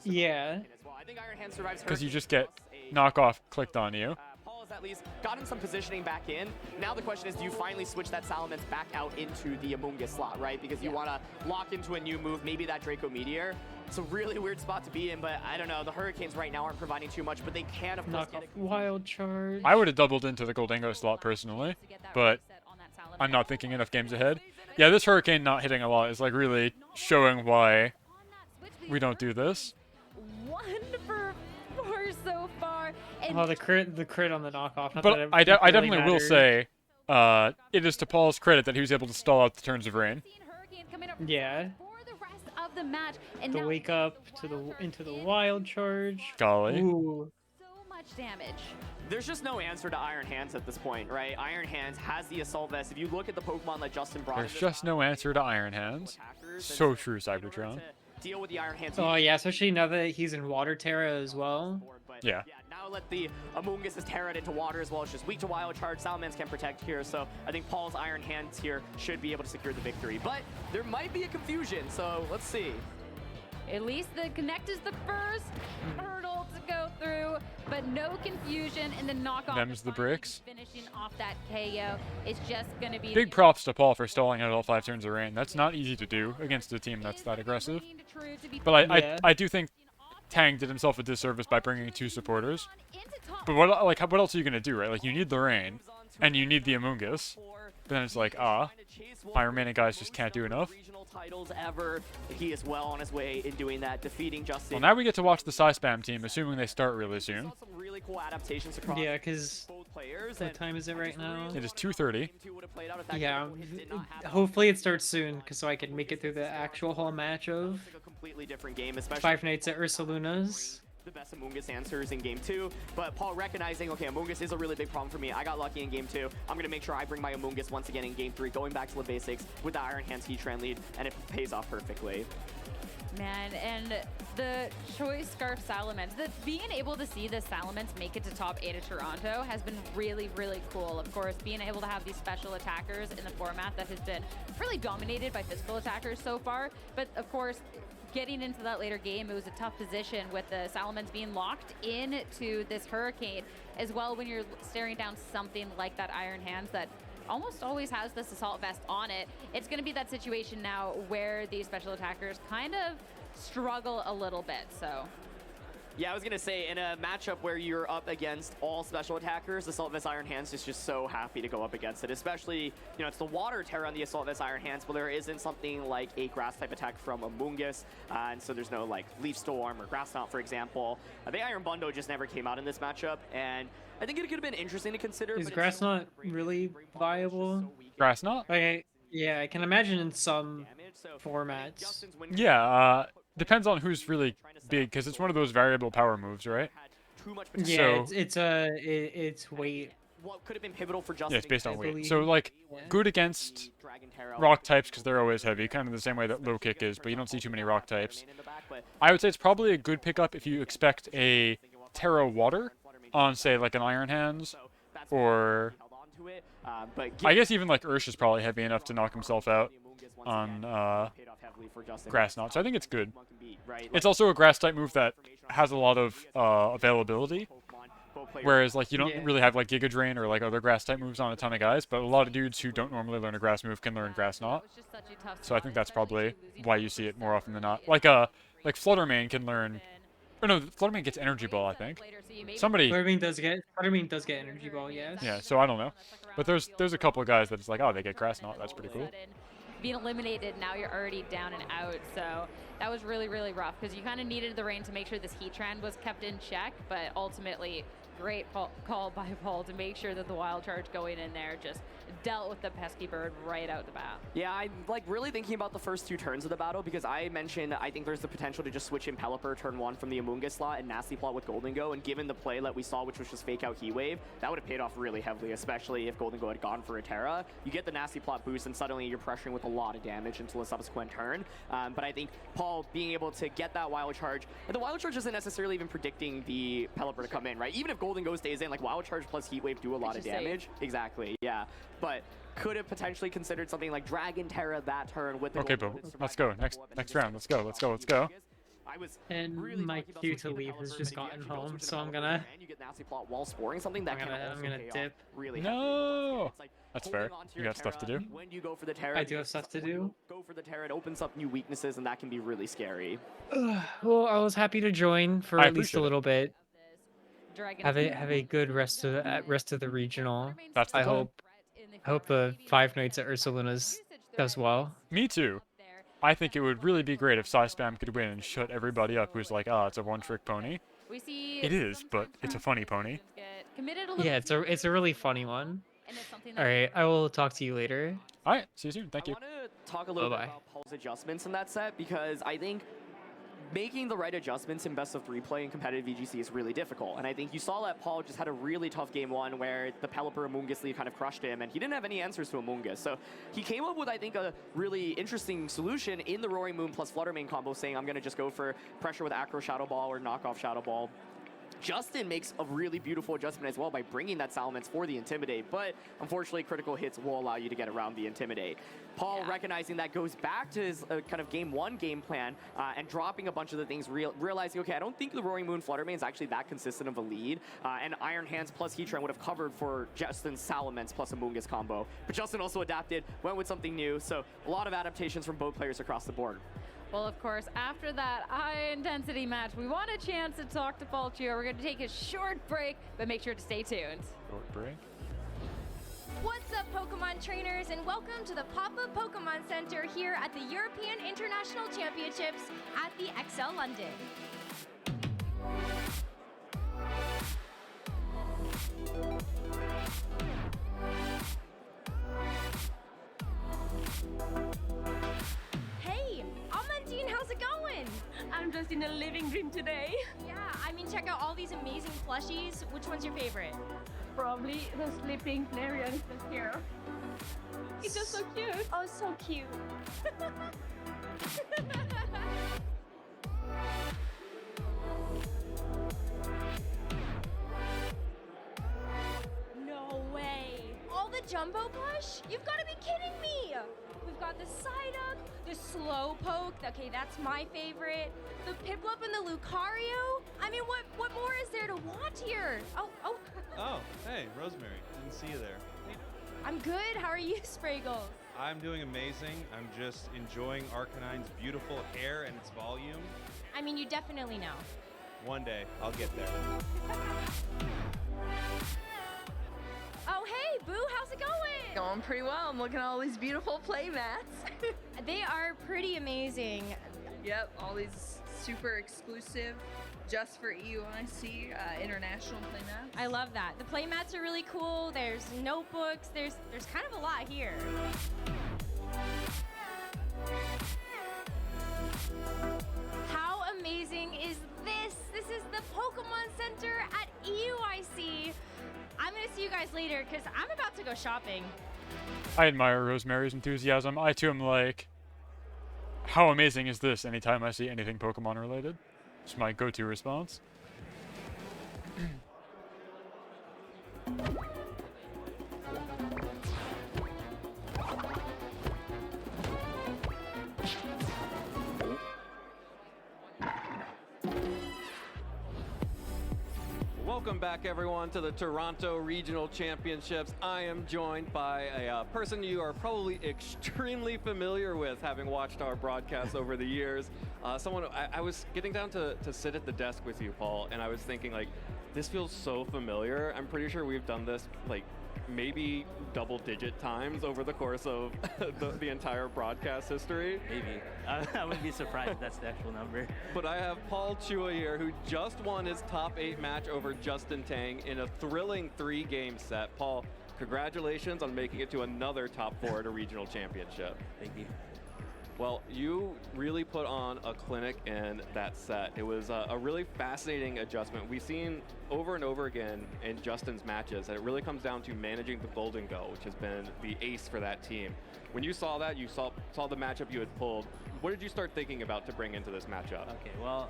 Yeah. I think Iron Hand survives because you just get knockoff clicked on you. Paul has at least gotten some positioning back in. Now the question is, do you finally switch that Salamence back out into the Amoonguss slot, right? Because you want to lock into a new move, maybe that Draco Meteor. It's a really weird spot to be in, but I don't know. The Hurricanes right now aren't providing too much, but they can, of course, get a Wild Charge. I would have doubled into the Goldango slot personally, but I'm not thinking enough games ahead. Yeah, this Hurricane not hitting a lot is like really showing why we don't do this. 1 for 4 so far. And Oh, the crit on the knockoff. Not But that I it really definitely will matters. say, it is to Paul's credit that he was able to stall out the turns of rain. Yeah. for the rest of the match. And The now wake up to the into the Wild Charge. Golly. Ooh. so much damage. There's just no answer to Iron Hands at this point, right? Iron Hands has the Assault Vest. If you look at the Pokemon that Justin brought There's in this just no answer to Iron Hands. So true, Cybertron. deal with the Iron Hands. Oh yeah, especially now that he's in Water Terra as well. Yeah. Now let the Amoonguss is Terra into water as well. It's just weak to Wild Charge. Salamence can protect here, so I think Paul's Iron Hands here should be able to secure the victory. But there might be a confusion, so let's see. At least the Connect is the first hurdle to go through, but no confusion in the knockoff. Them's the bricks. Finishing off that KO is just going to be Big props to Paul for stalling out all 5 turns of rain. That's not easy to do against a team that's that aggressive. But I do think Tang did himself a disservice by bringing 2 supporters. But what else are you gonna do, right? Like, you need the rain, and you need the Amoonguss. But then it's like, my remaining guys just can't do enough. Regional titles ever. He is well on his way in doing that, defeating Justin. Well, now we get to watch the Spam team, assuming they start really soon. Some really cool adaptations across Yeah, because both players. what time is it right now? It is 2:30. Yeah, hopefully it starts soon, because so I can make it through the actual whole match of a completely different game, especially 5 Nights at Ursaluna's. the best Amoonguss answers in game 2, but Paul recognizing, okay, Amoonguss is a really big problem for me. I got lucky in game 2. I'm going to make sure I bring my Amoonguss once again in game 3, going back to the basics with the Iron Hands Heatran lead, and it pays off perfectly. Man, and the Choice Scarf Salamence, being able to see the Salamence make it to top 8 of Toronto has been really, really cool. Of course, being able to have these special attackers in the format that has been really dominated by physical attackers so far, but of course, getting into that later game, it was a tough position with the Salamence being locked into this Hurricane as well when you're staring down something like that Iron Hands that almost always has this Assault Vest on it. It's going to be that situation now where these special attackers kind of struggle a little bit, so. Yeah, I was going to say, in a matchup where you're up against all special attackers, Assault Vest Iron Hands is just so happy to go up against it, especially, you know, it's the Water Terra on the Assault Vest Iron Hands, but there isn't something like a Grass-type attack from Amoonguss, and so there's no, like, Leaf Storm or Grass Knot, for example. The Iron Bundle just never came out in this matchup, and I think it could have been interesting to consider. Is but Grass Knot really viable? Grass Knot? Okay, yeah, I can imagine in some formats. Yeah, depends on who's really big, because it's one of those variable power moves, right? Yeah, it's weight. What could have been pivotal for Justin? Yeah, it's based on is weight. So, like, good against rock types because they're always heavy, kind of the same way that low kick is, but you don't see too many rock types. I would say it's probably a good pickup if you expect a Terra Water on, say, like an Iron Hands, or I guess even like Ursh is probably heavy enough to knock himself out on Grass Knot, so I think it's good. It's also a grass type move that has a lot of availability, whereas like you don't really have like Giga Drain or like other grass type moves on a ton of guys, but a lot of dudes who don't normally learn a grass move can learn Grass Knot. So I think that's probably why you see it more often than not. Like Fluttermane can learn. Or no, Fluttermane gets Energy Ball, I think. Fluttermane does get Energy Ball, yes. Yeah, so I don't know, but there's a couple of guys that it's like, oh, they get Grass Knot. That's pretty cool. Being eliminated, now you're already down and out, so that was really, really rough because you kind of needed the rain to make sure this Heatran was kept in check, but ultimately, great call by Paul to make sure that the Wild Charge going in there just dealt with the pesky bird right out the bat. Yeah, I'm like really thinking about the first 2 turns of the battle because I mentioned I think there's the potential to just switch in Pelipper turn 1 from the Amoonguss slot and Nasty Plot with Goldango, and given the play that we saw, which was just fake out Heat Wave, that would have paid off really heavily, especially if Goldango had gone for a Terra. You get the Nasty Plot boost and suddenly you're pressuring with a lot of damage until a subsequent turn. But I think Paul being able to get that Wild Charge, and the Wild Charge isn't necessarily even predicting the Pelipper to come in, right? Even if Golden Ghost stays in, like Wild Charge plus Heat Wave do a lot of damage. Exactly, yeah. But could have potentially considered something like Dragon Terra that turn with the Okay, but let's go. Next round. Let's go. And my cue to leave has just gotten home, so I'm gonna. You get nasty plot while sporing something that I'm gonna dip. Really No, that's fair. You got stuff to do. When you go for the Terra, I do have stuff to do. Go for the Terra. It opens up new weaknesses, and that can be really scary. Well, I was happy to join for I at least a appreciate little bit. Dragon Have a good rest of the regional. That's the I plan. hope the 5 nights at Ursaluna's does well. Me too. I think it would really be great if Spam could win and shut everybody up who's like, it's a one-trick pony. We see It is, but it's a funny pony. committed a little. Yeah, it's a really funny one. All right, I will talk to you later. All right, see you soon. Thank you. I want to talk a little bit about Paul's adjustments in that set because I think making the right adjustments in best of 3 play in competitive VGC is really difficult. And I think you saw that Paul just had a really tough game 1 where the Pelipper Amoonguss lead kind of crushed him and he didn't have any answers to Amoonguss. So he came up with, I think, a really interesting solution in the Roaring Moon plus Fluttermane combo saying, I'm going to just go for pressure with Acro Shadow Ball or knockoff Shadow Ball. Justin makes a really beautiful adjustment as well by bringing that Salamence for the Intimidate, but unfortunately critical hits will allow you to get around the Intimidate. Paul recognizing that goes back to his kind of game 1 game plan and dropping a bunch of the things, realizing, okay, I don't think the Roaring Moon Fluttermane is actually that consistent of a lead, and Iron Hands plus Heatran would have covered for Justin's Salamence plus Amoonguss combo. But Justin also adapted, went with something new, so a lot of adaptations from both players across the board. Well, of course, after that high-intensity match, we want a chance to talk to Paul Chio. We're going to take a short break, but make sure to stay tuned. Short break. What's up, Pokemon trainers, and welcome to the Pop-Up Pokemon Center here at the European International Championships at the XL London. Hey, Amandine, how's it going? I'm just in a living dream today. Yeah, I mean, check out all these amazing plushies. Which one's your favorite? Probably the sleeping Larian just here. It's just so cute. Oh, so cute. No way. All the jumbo plush? You've got to be kidding me. We've got the Psyduck, the Slowpoke. Okay, that's my favorite. The Piplup and the Lucario. I mean, what more is there to want here? Oh. Oh, hey, Rosemary. Didn't see you there. I'm good. How are you, Spraggles? I'm doing amazing. I'm just enjoying Arcanine's beautiful hair and its volume. I mean, you definitely know. One day, I'll get there. Oh, hey, Boo, how's it going? Going pretty well. I'm looking at all these beautiful play mats. They are pretty amazing. Yep, all these super exclusive, just for EUIC international play mats. I love that. The play mats are really cool. There's notebooks. There's kind of a lot here. How amazing is this? This is the Pokemon Center at EUIC. I'm gonna see you guys later because I'm about to go shopping. I admire Rosemary's enthusiasm. I too am like, how amazing is this anytime I see anything Pokemon related? It's my go-to response. Welcome back, everyone, to the Toronto Regional Championships. I am joined by a person you are probably extremely familiar with, having watched our broadcasts over the years. Someone I was getting down to sit at the desk with you, Paul, and I was thinking, like, this feels so familiar. I'm pretty sure we've done this, like, maybe double-digit times over the course of the entire broadcast history. Maybe. I wouldn't be surprised if that's the actual number. But I have Paul Chua here, who just won his top 8 match over Justin Tang in a thrilling 3-game set. Paul, congratulations on making it to another top 4 at a regional championship. Thank you. Well, you really put on a clinic in that set. It was a really fascinating adjustment. We've seen over and over again in Justin's matches that it really comes down to managing the Golden Go, which has been the ace for that team. When you saw that, you saw the matchup you had pulled. What did you start thinking about to bring into this matchup? Okay, well,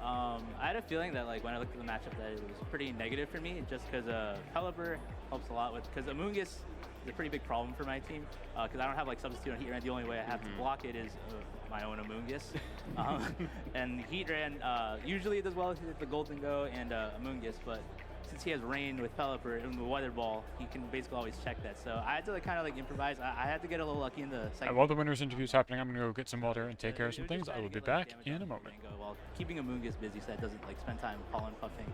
I had a feeling that like when I looked at the matchup that it was pretty negative for me, just because Pelipper helps a lot with, because Amoonguss is a pretty big problem for my team, because I don't have like substitute on Heat Ran. The only way I have to block it is my own Amoonguss. And Heat Ran usually does well with the Golden Go and Amoonguss, but since he has Rain with Pelipper and the Weather Ball, he can basically always check that. So I had to like, kind of like improvise. I had to get a little lucky in the second. While the winner's interview is happening, I'm going to go get some water and take care of some things. I will be back in a moment. While keeping Amoonguss busy so that doesn't like spend time pollen puffing.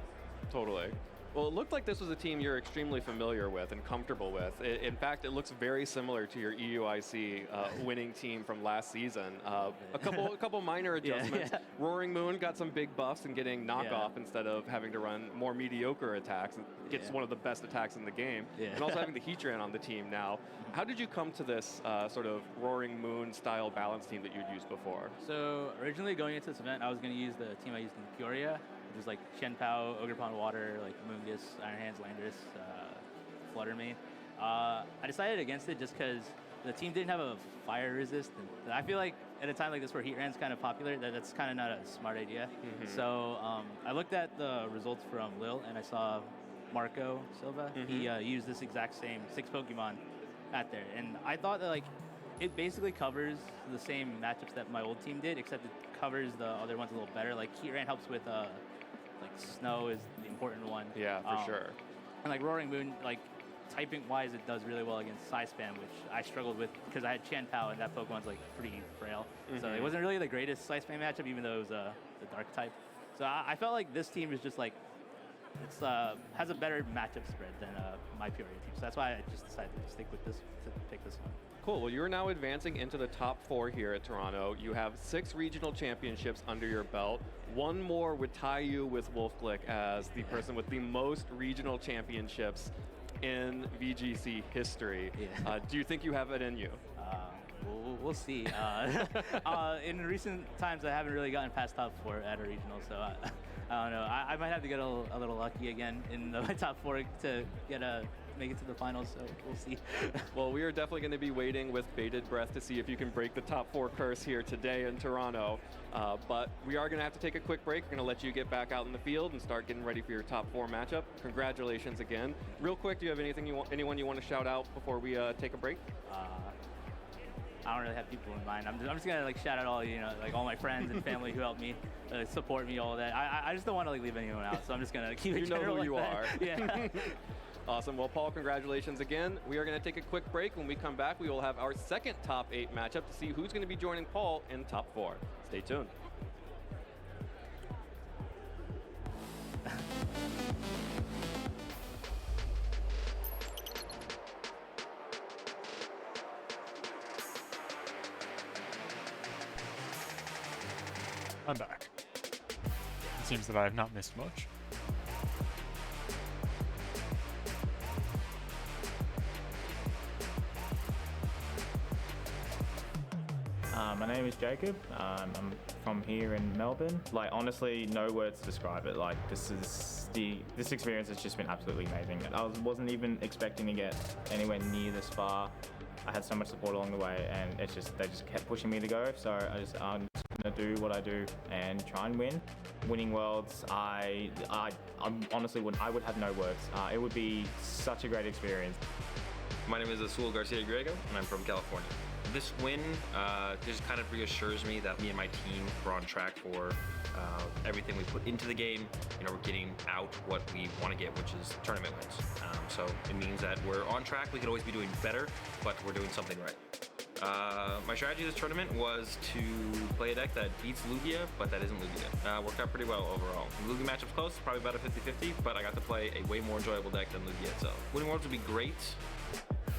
Totally. Well, it looked like this was a team you're extremely familiar with and comfortable with. In fact, it looks very similar to your EUIC winning team from last season. A couple minor adjustments. Yeah. Roaring Moon got some big buffs and getting knockoff instead of having to run more mediocre attacks. It gets one of the best attacks in the game. And also having the Heatran on the team now. How did you come to this sort of Roaring Moon style balance team that you'd used before? So originally going into this event, I was going to use the team I used in Peoria, which was like Shen Pao, Ogerpon Water, like Amoonguss, Iron Hands, Landorus, Flutter Mane. I decided against it just because the team didn't have a fire resist. And I feel like at a time like this where Heat Ran's kind of popular, that's kind of not a smart idea. So I looked at the results from Lil and I saw Marco Silva. He used this exact same 6 Pokemon at there. And I thought that like it basically covers the same matchups that my old team did, except it covers the other ones a little better. Like Heat Ran helps with like Snow is the important one. Yeah, for sure. And like Roaring Moon, like typing wise, it does really well against Side Spam, which I struggled with because I had Chan Pao and that Pokemon's like pretty frail. So it wasn't really the greatest Side Spam matchup, even though it was the Dark type. So I felt like this team is just like it's has a better matchup spread than my Peoria team. So that's why I just decided to stick with this, to pick this one. Cool. Well, you're now advancing into the top 4 here at Toronto. You have 6 regional championships under your belt. One more would tie you with Wolfglick as the person with the most regional championships in VGC history. Do you think you have it in you? We'll see. In recent times, I haven't really gotten past top 4 at a regional, so I don't know. I might have to get a little lucky again in my top 4 to make it to the finals, so we'll see. Well, we are definitely going to be waiting with bated breath to see if you can break the top 4 curse here today in Toronto. But we are going to have to take a quick break. We're going to let you get back out in the field and start getting ready for your top 4 matchup. Congratulations again. Real quick, do you have anyone you want to shout out before we take a break? I don't really have people in mind. I'm just gonna like shout out all like all my friends and family who helped me, support me, all that. I just don't want to like leave anyone out, so I'm just gonna keep it general. You know who like you are. Yeah. Awesome. Well, Paul, congratulations again. We are going to take a quick break. When we come back, we will have our second top 8 matchup to see who's going to be joining Paul in top 4. Stay tuned. I'm back. It seems that I have not missed much. My name is Jacob. I'm from here in Melbourne. Like, honestly, no words to describe it. Like, this experience has just been absolutely amazing. I wasn't even expecting to get anywhere near this far. I had so much support along the way, and they just kept pushing me to go. So I'm just gonna do what I do and try and win. Winning Worlds, I honestly would have no words. It would be such a great experience. My name is Azul Garcia Griego, and I'm from California. This win just kind of reassures me that me and my team were on track for everything we put into the game. We're getting out what we want to get, which is tournament wins. So it means that we're on track. We could always be doing better, but we're doing something right. My strategy this tournament was to play a deck that beats Lugia, but that isn't Lugia. Worked out pretty well overall. The Lugia matchup's close, probably about a 50-50, but I got to play a way more enjoyable deck than Lugia itself. Winning Worlds would be great.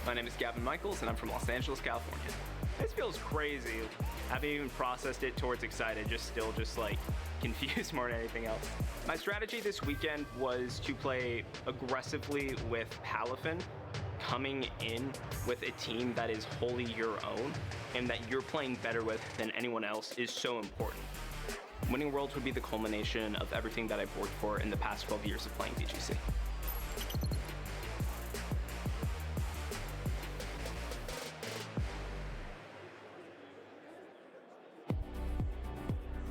My name is Gavin Michaels, and I'm from Los Angeles, California. This feels crazy. I haven't even processed it towards excited, still like confused more than anything else. My strategy this weekend was to play aggressively with Palafin. coming in with a team that is wholly your own and that you're playing better with than anyone else is so important. Winning Worlds would be the culmination of everything that I've worked for in the past 12 years of playing VGC.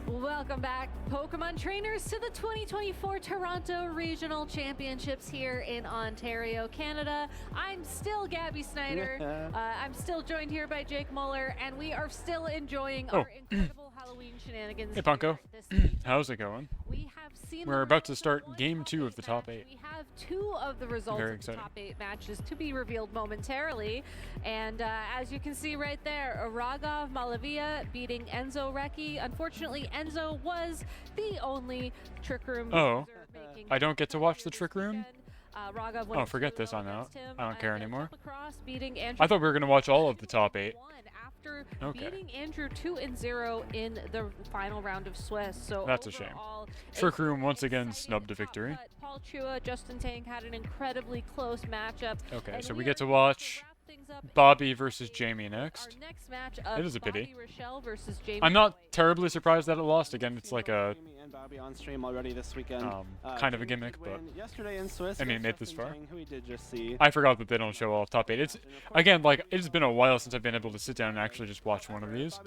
Welcome back, Pokemon trainers, to the 2024 Toronto Regional Championships here in Ontario, Canada. I'm still Gabby Snyder. I'm still joined here by Jake Muller, and we are still enjoying our incredible Halloween shenanigans. Hey, Punko. How's it going? We have seen We're about to start Game 2 of the top 8. We have 2 of the results Very of the exciting. top 8 matches to be revealed momentarily. And as you can see right there, Raghav Malavia beating Enzo Recchi. Unfortunately, Enzo was the only Trick Room Oh, user making I don't get to watch the Trick Room? Raghav Oh, went forget 2-0 this, I'm out. against him, I don't care anymore. Across beating Andrew I thought we were going to watch all of the top 8. after Okay. beating Andrew 2-0 in the final round of Swiss. So That's a shame. overall, Trick Room once again snubbed to victory. Paul Chua, Justin Tank had an incredibly close matchup. Okay, and so we are get to watch Bobby versus Jamie next. our next match It is a pity. Bobby Rochelle versus Jamie. I'm not terribly surprised that it lost. Again, it's like a And Bobby on stream already this weekend. kind of a gimmick, but Yesterday in Swiss, I mean, it made against this far. Justin Tang, who we did just see. I forgot that they don't show all top 8. It's again, like, it's been a while since I've been able to sit down and actually just watch one of these.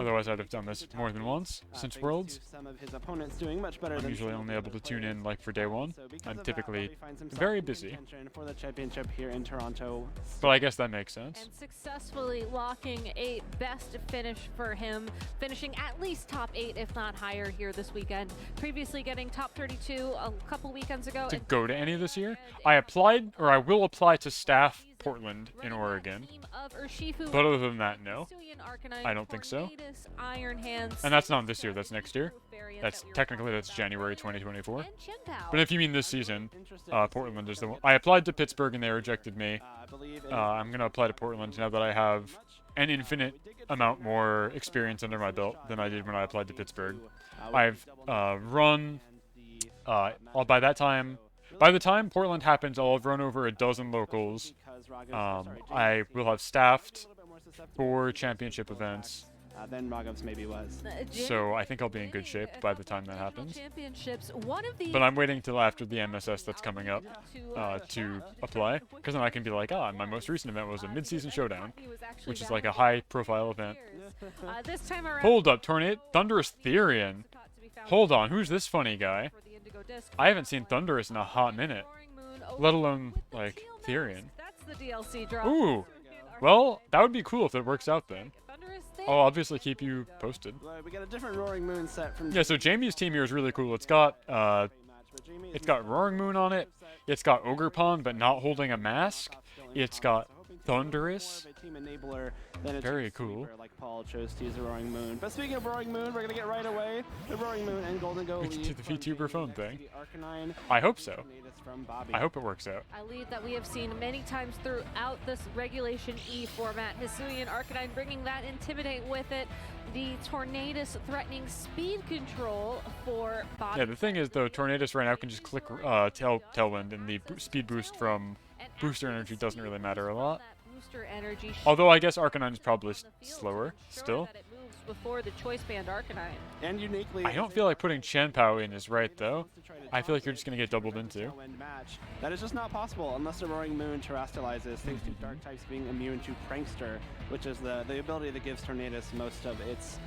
Otherwise, I'd have done this more than once since Worlds. Some of his opponents doing much better I'm than usually some of only the able other to tune players. in like for day 1. So because I'm of typically that, Bobby finds himself very in busy, contention for the championship here in Toronto. but I guess that makes sense. And successfully locking a best finish for him, finishing at least top 8, if not higher, here this weekend. Previously getting top 32 a couple weekends ago. To go to any this year, I applied, or I will apply to staff Portland in Oregon. Of Urshifu, But other than that, no. Hisuian Arcanine, I don't think so. Tornadus, Iron Hands, And that's not this year, that's next year. That's technically that's January 2024. But if you mean this season, Portland is the one. I applied to Pittsburgh and they rejected me. I'm gonna apply to Portland now that I have an infinite amount more experience under my belt than I did when I applied to Pittsburgh. I've run. By the time Portland happens, I'll have run over a dozen locals. I will have staffed 4 championship events. Than Raghav's maybe was. So I think I'll be in good shape by the time that happens. Championships, one of the But I'm waiting till after the MSS that's coming up to apply, because then I can be like, my most recent event was a mid-season showdown, which is like a high-profile event. This time around, Hold up, Thunderous Therian. Hold on, who's this funny guy? I haven't seen Thunderous in a hot minute, let alone like Therian. that's the DLC drop. Ooh, well, that would be cool if it works out then. I'll obviously keep you posted. We got a different Roaring Moon set from. Yeah, so Jamie's team here is really cool. It's got Roaring Moon on it. It's got Ogerpon, but not holding a mask. It's got Thunderous. Team enabler, then Very cool. Like Paul chose to use the Roaring Moon. But speaking of Roaring Moon, we're gonna get right away the Roaring Moon and Golden Go We can do lead the from VTuber phone thing. Arcanine. I hope so. From Bobby. I hope it works out. A lead that we have seen many times throughout this Regulation E format. Hisuian Arcanine bringing that Intimidate with it. The Tornadus threatening speed control for Bobby. Yeah, the thing is though, Tornadus right now can just click Tailwind, and the speed boost from Booster Energy doesn't really matter a lot. Booster energy Although I guess Arcanine is probably slower still. that it moves before the Choice Band Arcanine. And uniquely, I don't feel like putting Chanpao in is right though. I feel like you're just gonna get doubled into. Match. That is just not possible unless the Roaring Moon terrestrializes, thanks to Dark types being immune to Prankster, which is the ability that gives Tornadus most of its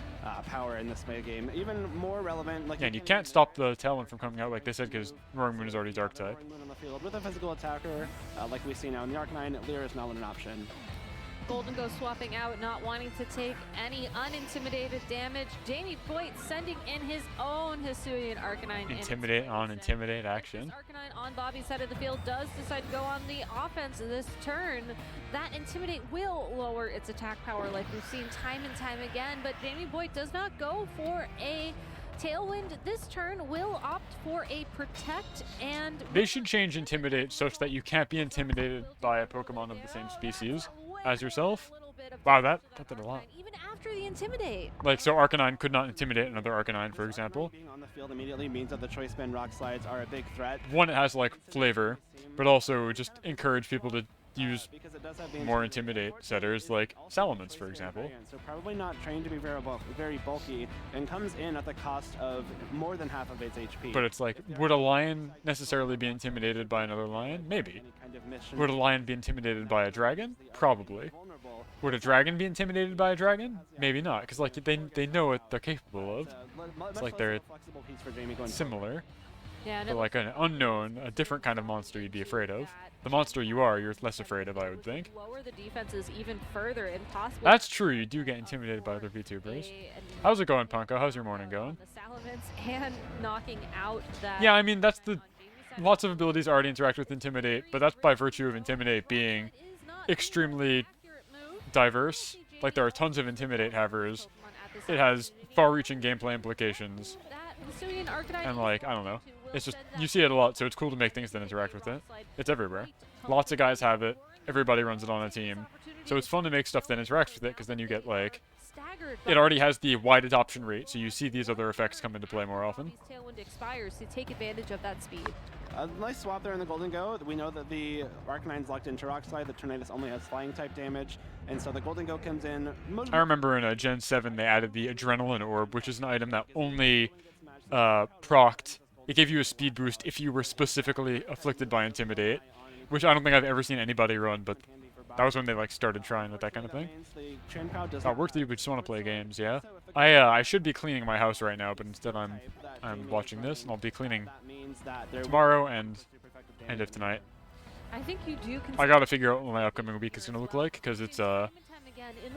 power in this meta game. Even more relevant, like Yeah, and you can't stop the Tailwind from coming out like they said because Roaring Moon is already Dark type. Roaring Moon on the field with a physical attacker, like we see now in the Arcanine. Leer is not an option. Golden Go swapping out, not wanting to take any unintimidated damage. Jamie Boyd sending in his own Hisuian Arcanine. Intimidate on Intimidate action. Arcanine on Bobby's side of the field does decide to go on the offense this turn. That Intimidate will lower its attack power like we've seen time and time again, but Jamie Boyd does not go for a Tailwind this turn, will opt for a Protect, and They should change Intimidate such that you can't be intimidated by a Pokemon of the same species as yourself. Wow, that did a lot. even after the Intimidate. Like, so Arcanine could not intimidate another Arcanine, for example. Being on the field immediately means that the Choice Band Rock Slides are a big threat. One, it has, like, flavor, but also just encourage people to use because it does have the more Intimidate setters like Salamence, for example. So probably not trained to be very bulky, and comes in at the cost of more than half of its HP. But it's like, would a lion necessarily be intimidated by another lion? Maybe. Would a lion be intimidated by a dragon? Probably. Would a dragon be intimidated by a dragon? Maybe not, because like they know what they're capable of. It's like they're similar. Yeah, But like an unknown, a different kind of monster you'd be afraid of. The monster you're less afraid of, I would think. Lower the defenses even further and possibly. That's true, you do get intimidated by other VTubers. How's it going, Punko? How's your morning going? The Salamence and knocking out that. Yeah, I mean, that's the... Lots of abilities already interact with Intimidate, but that's by virtue of Intimidate being extremely diverse. Like, there are tons of Intimidate havers. It has far-reaching gameplay implications. And, like, I don't know. It's just, you see it a lot, so it's cool to make things that interact with it. It's everywhere. Lots of guys have it. Everybody runs it on a team. So it's fun to make stuff that interacts with it, because then you get, like... It already has the wide adoption rate, so you see these other effects come into play more often. Tailwind expires to take advantage of that speed. A nice swap there in the Golden Go. We know that the Arcanine's locked into Rock Slide, the Tornadus only has flying type damage, and so the Golden Go comes in. I remember in Gen 7 they added the Adrenaline Orb, which is an item that only procced. It gave you a speed boost if you were specifically afflicted by Intimidate, which I don't think I've ever seen anybody run, but that was when they like started trying with that kind of thing. Work to do, but just want to play games, yeah. I should be cleaning my house right now, but instead I'm watching this, and I'll be cleaning tomorrow and end of tonight. I think you do. I gotta figure out what my upcoming week is gonna look like, because it's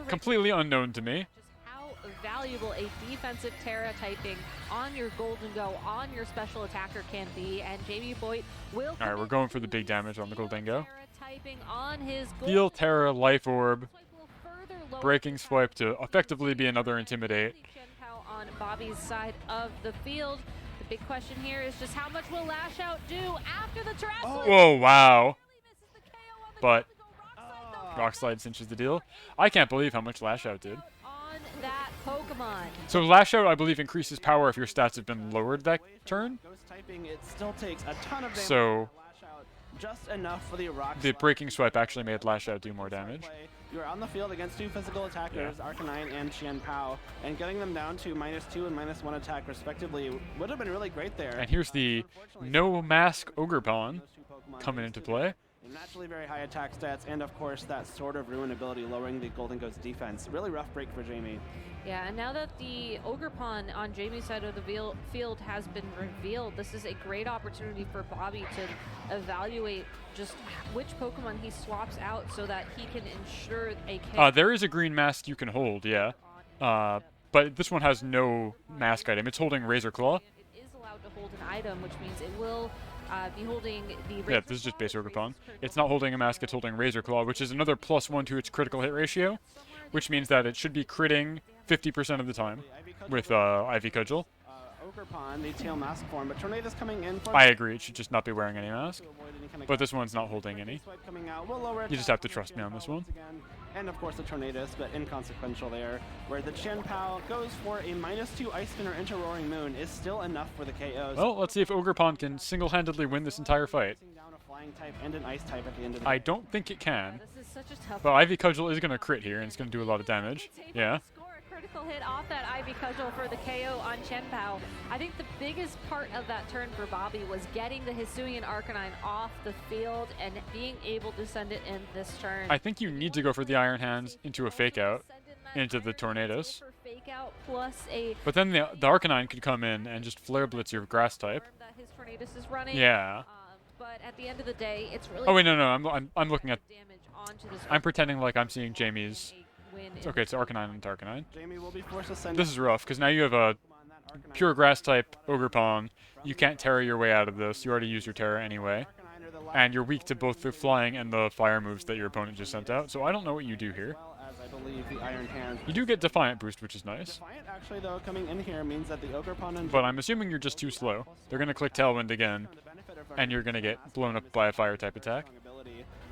completely unknown to me. How valuable a defensive Terra typing on your Golden Go, on your special attacker can be, and Jamie Boyd will. All right, we're going for the big damage on the Golden Go. Typing on his Heal, Terra, Life Orb, Breaking Swipe to effectively be another Intimidate. On Bobby's side of the field. The big question here is just how much will Lash Out do after the Terrestrial? Whoa, wow. But Rock Slide cinches the deal. I can't believe how much Lash Out did. On that Pokemon. So Lash Out, I believe, increases power if your stats have been lowered that turn. Ghost typing, it still takes a ton of damage. So just enough for the Rock the Breaking Swipe actually made Lash Out do more damage. You're on the field against two physical attackers, Arcanine and Qianpao, and getting them down to -2 and -1 attack respectively would have been really great there. And here's the no mask Ogerpon coming into play. Naturally very high attack stats, and of course that Sword of Ruin ability lowering the Golden Go's defense. Really rough break for Jamie. Yeah, and now that the Ogerpon on Jamie's side of the field has been revealed, this is a great opportunity for Bobby to evaluate just which Pokemon he swaps out so that he can ensure a kill. There is a green mask you can hold, yeah. But this one has no mask item. It's holding Razor Claw. It is allowed to hold an item, which means it will be holding the Razor Yeah, this is just base Ogerpon. It's not holding a mask, it's holding Razor Claw, which is another +1 to its critical hit ratio, which means that it should be critting 50% of the time with Ivy Cudgel. Ogerpon, the tail mask form, but Tornadus coming in for I agree, it should just not be wearing any mask. But this one's not holding any. You just have to trust me on this one. And of course the Tornadus, but inconsequential there, where the Qianpao goes for a -2 Ice Spinner into Roaring Moon is still enough for the KOs. Well, let's see if Ogerpon can single-handedly win this entire fight. Down a flying type and an ice type at the end of the I don't think it can. This is such a tough But Ivy Cudgel is going to crit here, and it's going to do a lot of damage. Yeah. critical hit off that Ivy Cudgel for the KO on Qianpao. I think the biggest part of that turn for Bobby was getting the Hisuian Arcanine off the field and being able to send it in this turn. I think you need to go for the Iron Hands into a Fake Out, into the Tornadus. Fake Out plus a But then the Arcanine could come in and just Flare Blitz your Grass type. that his Tornadus is running. Yeah. But at the end of the day, it's really. Oh wait, no, I'm looking at. Onto this I'm pretending like I'm seeing Jamie's. win. Okay, it's Arcanine and Arcanine. Jamie will be forced to send This is rough because now you have a pure Grass type Ogerpon. You can't Terra your way out of this. You already used your Terra anyway, and you're weak to both the flying and the fire moves that your opponent just sent out. So I don't know what you do here. as I believe the Iron Hand. You do get Defiant boost, which is nice. Defiant actually though coming in here means that the Ogerpon and But I'm assuming you're just too slow. They're gonna click Tailwind again, and you're gonna get blown up by a fire type attack.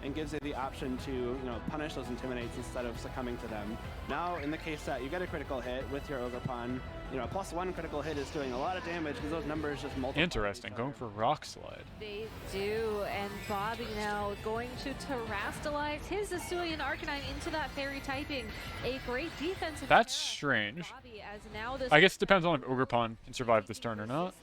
and gives you the option to punish those intimidates instead of succumbing to them. Now, in the case that you get a critical hit with your Ogerpon, a +1 critical hit is doing a lot of damage because those numbers just multiply. Interesting, going for Rock Slide. They do, and Bobby now going to terrastalize his Hisuian Arcanine into that fairy typing. A great defensive. That's strange. Bobby, as now this I guess it depends on if Ogerpon can survive this turn or not.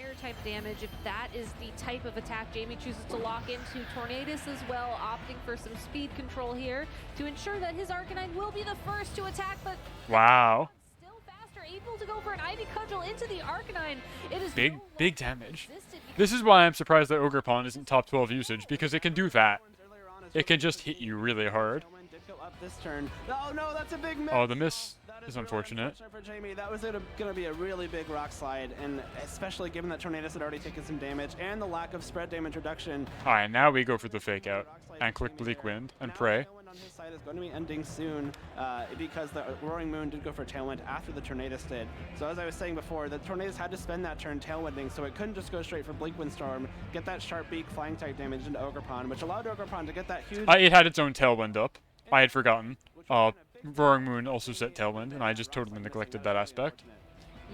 fire type damage, if that is the type of attack Jamie chooses to lock into. Tornadus as well, opting for some speed control here to ensure that his Arcanine will be the first to attack, but Wow. able to go for an Ivy Cudgel into the Arcanine. It is Big damage. This is why I'm surprised that Ogerpon isn't top 12 usage, because it can do that. It can just hit you really hard. This turn. Oh no, that's a big miss. Oh, the miss is unfortunate. For Jamie, that was going to be a really big Rock Slide, and especially given that Tornadus had already taken some damage and the lack of spread damage reduction. Alright, now we go for the fake out and click Bleak Wind and pray. On his side is going to be ending soon because the Roaring Moon did go for Tailwind after the Tornadus did. So as I was saying before, the Tornadus had to spend that turn Tailwinding, so it couldn't just go straight for Bleak Windstorm, get that sharp beak flying type damage into Ogerpon, which allowed Ogerpon to get that huge... It had its own Tailwind up. I had forgotten. Roaring Moon also set Tailwind, and I just totally neglected that aspect.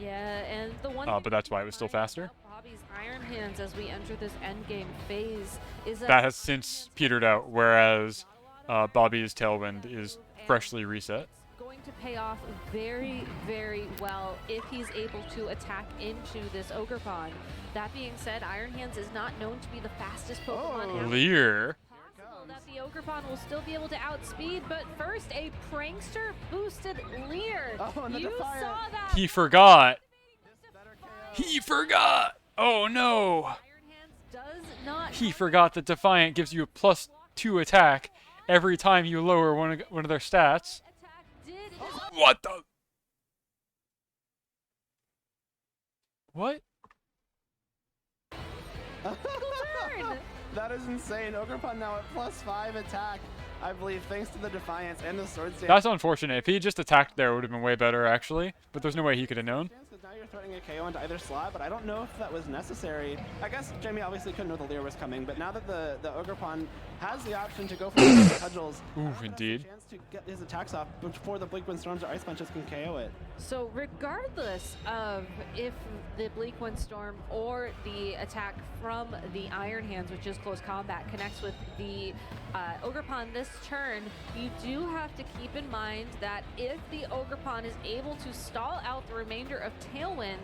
Yeah, and the one but that's why it was still faster. Bobby's Iron Hands as we enter this endgame phase is that has since petered out, whereas Bobby's Tailwind is freshly reset. Going to pay off very, very well if he's able to attack into this Ogerpon. That being said, Iron Hands is not known to be the fastest Pokemon. Leer. That the Ogerpon will still be able to outspeed, but first a prankster boosted Leer. You saw that. He forgot. He forgot. Oh no. He forgot that Defiant gives you a +2 attack every time you lower one of their stats. What the? What? That is insane. Ogerpon now at +5 attack, I believe, thanks to the Defiance and the Sword Stance. That's unfortunate. If he just attacked there, it would have been way better, actually. But there's no way he could have known. Now you're throwing a KO into either slot, but I don't know if that was necessary. I guess Jamie obviously couldn't know the Leer was coming, but now that the Ogerpon has the option to go for the Cudgels, indeed. Chance to get his attacks off before the Bleak Wind Storms or Ice Punches can KO it. So regardless of if the Bleak Wind Storm or the attack from the Iron Hands, which is close combat, connects with the Ogerpon this turn, you do have to keep in mind that if the Ogerpon is able to stall out the remainder of Tailwind,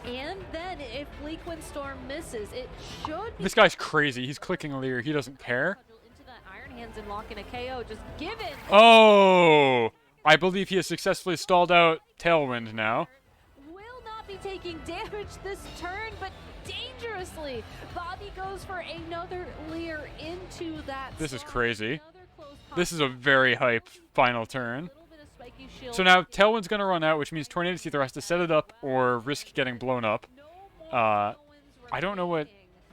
and then if Bleak Wind Storm misses, it should be... This guy's crazy. He's clicking Leer. He doesn't care. Into that Iron Hands and lock in a KO, just given... Oh! I believe he has successfully stalled out Tailwind now. Will not be taking damage this turn, but dangerously. Bobby goes for another Leer into that. This is crazy. This is a very hype final turn. So now Tailwind's going to run out, which means Tornadus either has to set it up or risk getting blown up. I don't know what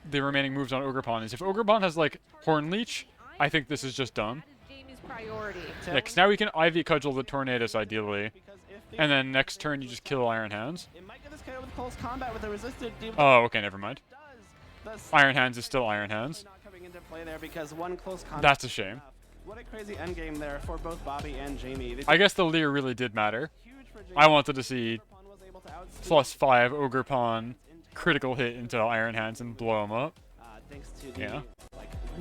the remaining moves on Ogerpon is. If Ogerpon has, like, Horn Leech, I think this is just done. Jamie's priority. Yeah, because now we can Ivy Cudgel the Tornadus, ideally. And then next turn, you just kill Iron Hands. It might get this KO with close combat with a resisted... Oh, okay, never mind. Iron Hands is still Iron Hands. Not coming into play there because one close combat... That's a shame. What a crazy endgame there for both Bobby and Jamie. I guess the Leer really did matter. I wanted to see +5 Ogerpon critical hit into Iron Hands and blow him up. Thanks to the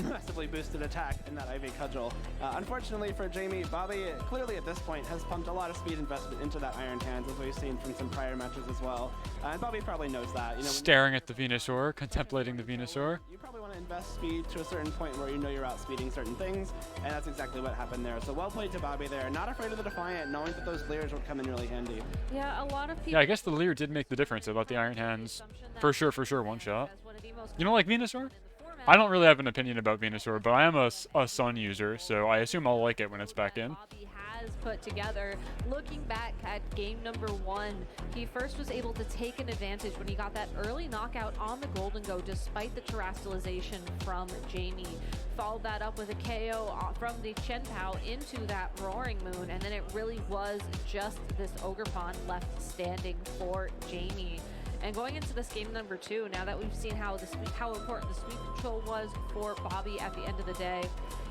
massively boosted attack in that Ivy Cudgel. Unfortunately for Jamie, Bobby clearly at this point has pumped a lot of speed investment into that Iron Hands, as we've seen from some prior matches as well. And Bobby probably knows that. Staring at the Venusaur, contemplating the Venusaur. You probably want to invest speed to a certain point where you know you're outspeeding certain things, and that's exactly what happened there. So well played to Bobby there. Not afraid of the Defiant, knowing that those Leers would come in really handy. Yeah, a lot of people... Yeah, I guess the Leer did make the difference about the Iron Hands. For sure, one shot. You don't like Venusaur? I don't really have an opinion about Venusaur, but I am a Sun user, so I assume I'll like it when it's back in. Bobby has put together. Looking back at game number 1, he first was able to take an advantage when he got that early knockout on the Golden Go despite the terastallization from Jamie. Followed that up with a KO from the Shenpao into that Roaring Moon, and then it really was just this Ogerpon left standing for Jamie. And going into this game number 2, now that we've seen how important the sweep control was for Bobby at the end of the day,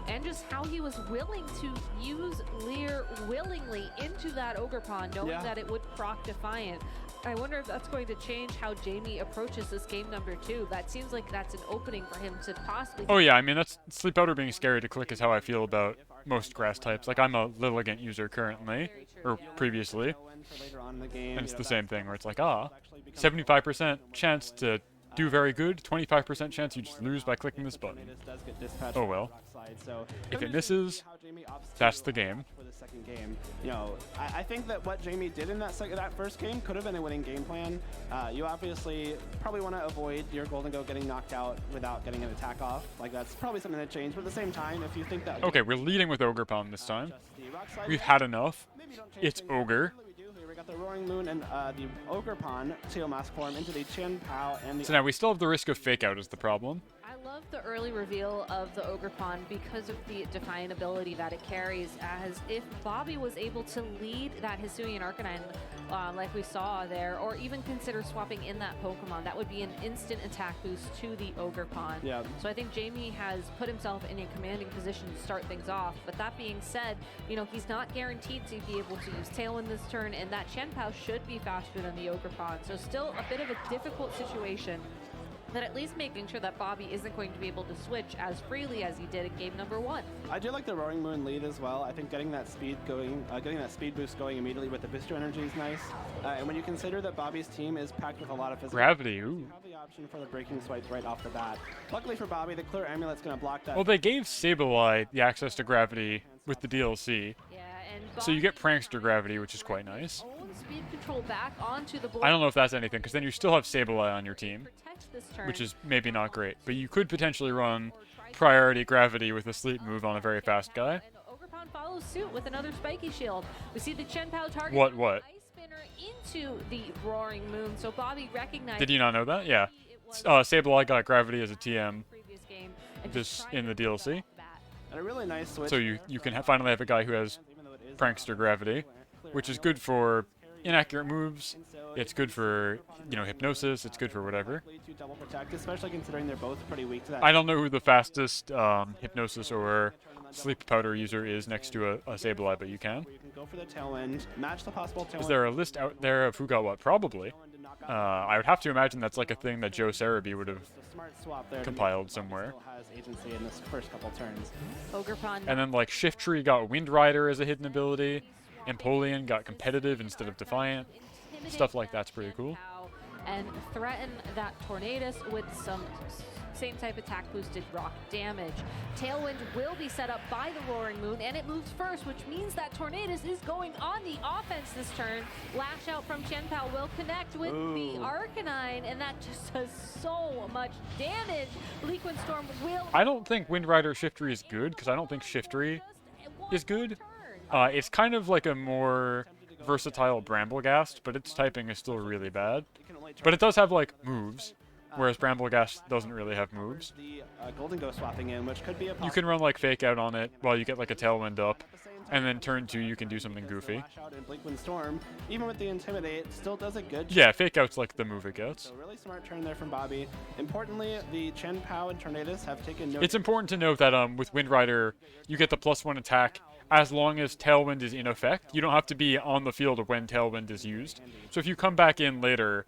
and just how he was willing to use Lear willingly into that Ogre Pond, knowing that it would proc Defiant. I wonder if that's going to change how Jamie approaches this game number 2. That seems like that's an opening for him to possibly... Oh yeah, I mean, that's Sleep Powder being scary to click is how I feel about most grass types. Like, I'm a Lilligant user currently, or previously, and it's the same thing where it's like, 75% chance to do very good, 25% chance you just lose by clicking this button. Oh well. If it misses, that's the game. For the second game, you know, I think that what Jamie did in that first game could have been a winning game plan. You obviously probably want to avoid your Golden Go getting knocked out without getting an attack off. Like, that's probably something that changed. But at the same time, if you think that... Okay, we're leading with Ogre Pond this time. We've had enough. It's Ogre. We got the Roaring Moon and the Ogre Pond Tail Mask form into the Chen Pao and the... So now we still have the risk of fake out is the problem. I love the early reveal of the Ogre Pond because of the Defiant ability that it carries, as if Bobby was able to lead that Hisuian Arcanine like we saw there, or even consider swapping in that Pokemon, that would be an instant attack boost to the Ogre Pond. Yeah. So I think Jamie has put himself in a commanding position to start things off. But that being said, you know, he's not guaranteed to be able to use Tailwind this turn, and that Chen Pao should be faster than the Ogre Pond. So still a bit of a difficult situation, but at least making sure that Bobby isn't going to be able to switch as freely as he did in game number 1. I do like the Roaring Moon lead as well. I think getting that speed going, getting that speed boost going immediately with the booster energy is nice. And when you consider that Bobby's team is packed with a lot of physical... Gravity, you ooh. have the option for the breaking swipes right off the bat. Luckily for Bobby, the Clear Amulet's going to block that. Well, they gave Sableye the access to Gravity with the DLC. Yeah, and So you get Prankster Gravity, which is quite nice. Speed control back onto the board. I don't know if that's anything, because then you still have Sableye on your team, This turn. which is maybe not great. But you could potentially run Priority Gravity with a Sleep move on a very fast guy. And Ogre Pond follows suit with another Spiky Shield. We see the Chen Pao target What? Ice Spinner into the Roaring Moon, so Bobby recognized... Did you not know that? Yeah. Sableye got Gravity as a TM previous game, and this in the DLC. And a really nice switch. So you can finally have a guy who has Prankster Gravity, which is good for inaccurate moves. It's good for, you know, Hypnosis. It's good for whatever. To double protect, especially considering they're both pretty weak to that. I don't know who the fastest Hypnosis or Sleep Powder user is next to a Sableye, but you can. You can go for the Tailwind, match the possible Tailwind. Is there a list out there of who got what? Probably. I would have to imagine that's like a thing that Joe Sarabi would have smart swap there compiled somewhere. Has agency in this first couple turns. Ogre Pond. And then like Shift Tree got Wind Rider as a hidden ability. Empoleon got Competitive instead of Defiant. Stuff like that's pretty cool. And threaten that Tornadus with some same type attack boosted rock damage. Tailwind will be set up by the Roaring Moon, and it moves first, which means that Tornadus is going on the offense this turn. Lash out from Chen Pao will connect with the Arcanine, and that just does so much damage. Bleakwind Storm will... I don't think Wind Rider Shiftry is good, because I don't think Shiftry is good. It's kind of like a more versatile Bramblegast, but its typing is still really bad. But it does have, like, moves, whereas Bramblegast doesn't really have moves. The Golden Go swapping in, which could be a You can run, like, Fake Out on it while you get, like, a Tailwind up, and then turn 2 you can do something goofy. Lash out and Bleakwind Storm, even with the Intimidate, still does a good job. Yeah, Fake Out's like the move it gets. So really smart turn there from Bobby. Importantly, the Chen Pao and Tornadus have taken no... It's important to note that with Wind Rider, you get the +1 attack as long as Tailwind is in effect. You don't have to be on the field when Tailwind is used. So if you come back in later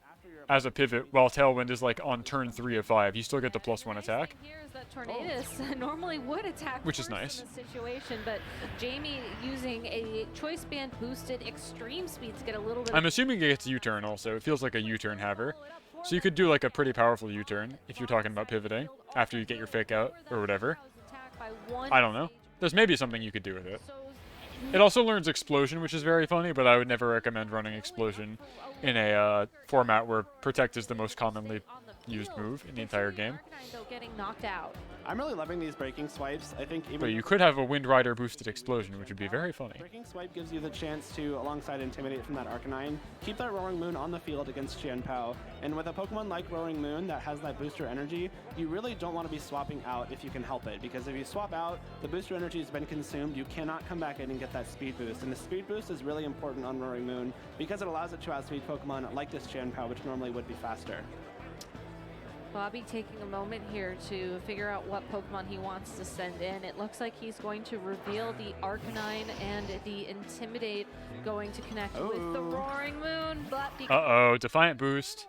as a pivot while Tailwind is like on turn 3 of 5, you still get the +1 attack. Here's that Tornadus normally would attack Which is first nice. in this situation, but Jamie using a Choice Band boosted extreme speed to get a little bit I'm assuming it gets U-turn also. It feels like a U-turn haver. So you could do like a pretty powerful U-turn if you're talking about pivoting after you get your Fake Out or whatever. I don't know. There's maybe something you could do with it. It also learns Explosion, which is very funny, but I would never recommend running Explosion in a format where Protect is the most commonly used move in the entire game. Getting knocked out. I'm really loving these breaking swipes. I think even... But you could have a Wind Rider boosted Explosion, which would be very funny. Breaking Swipe gives you the chance to, alongside Intimidate from that Arcanine, keep that Roaring Moon on the field against Chen Pao. And with a Pokemon like Roaring Moon that has that booster energy, you really don't want to be swapping out if you can help it. Because if you swap out, the booster energy has been consumed, you cannot come back in and get that speed boost. And the speed boost is really important on Roaring Moon because it allows it to outspeed Pokemon like this Chen Pao, which normally would be faster. Bobby taking a moment here to figure out what Pokemon he wants to send in. It looks like he's going to reveal the Arcanine and the Intimidate going to connect with the Roaring Moon, but because Uh-oh, Defiant Boost.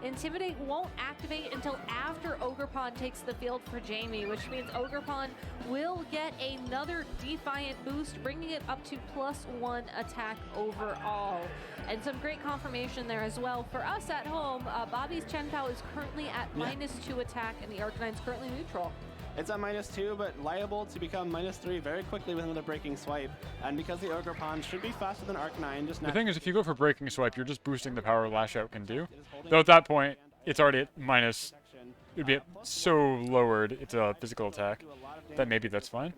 Intimidate won't activate until after Ogerpon takes the field for Jamie, which means Ogerpon will get another Defiant boost, bringing it up to +1 attack overall. And some great confirmation there as well. For us at home, Bobby's Chen-Pao is currently at -2 attack, and the Arcanine's currently neutral. It's at -2, but liable to become -3 very quickly with another Breaking Swipe. And because the Ogerpon should be faster than Arcanine, just The thing is, if you go for Breaking Swipe, you're just boosting the power Lash Out can do. Though at that point, it's already at minus... It would be so lowered, it's a physical attack, that maybe that's fine.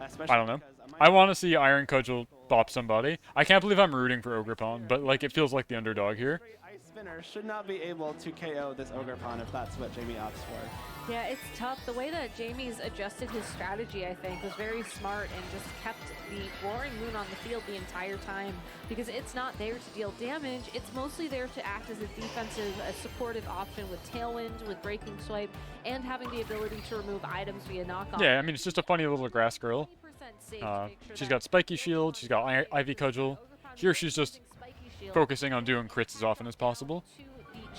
I don't know. I want to see Iron Cudgel bop somebody. I can't believe I'm rooting for Ogerpon, but like it feels like the underdog here. Ice Spinner should not be able to KO this Ogerpon if that's what Jamie opts for. Yeah, it's tough. The way that Jamie's adjusted his strategy, I think, was very smart and just kept the Roaring Moon on the field the entire time because it's not there to deal damage. It's mostly there to act as a defensive, supportive option with Tailwind, with Breaking Swipe, and having the ability to remove items via knockoff. Yeah, I mean, it's just a funny little grass girl. She's got Spiky Shield, she's got Ivy Cudgel. Here she's just focusing on doing crits as often as possible.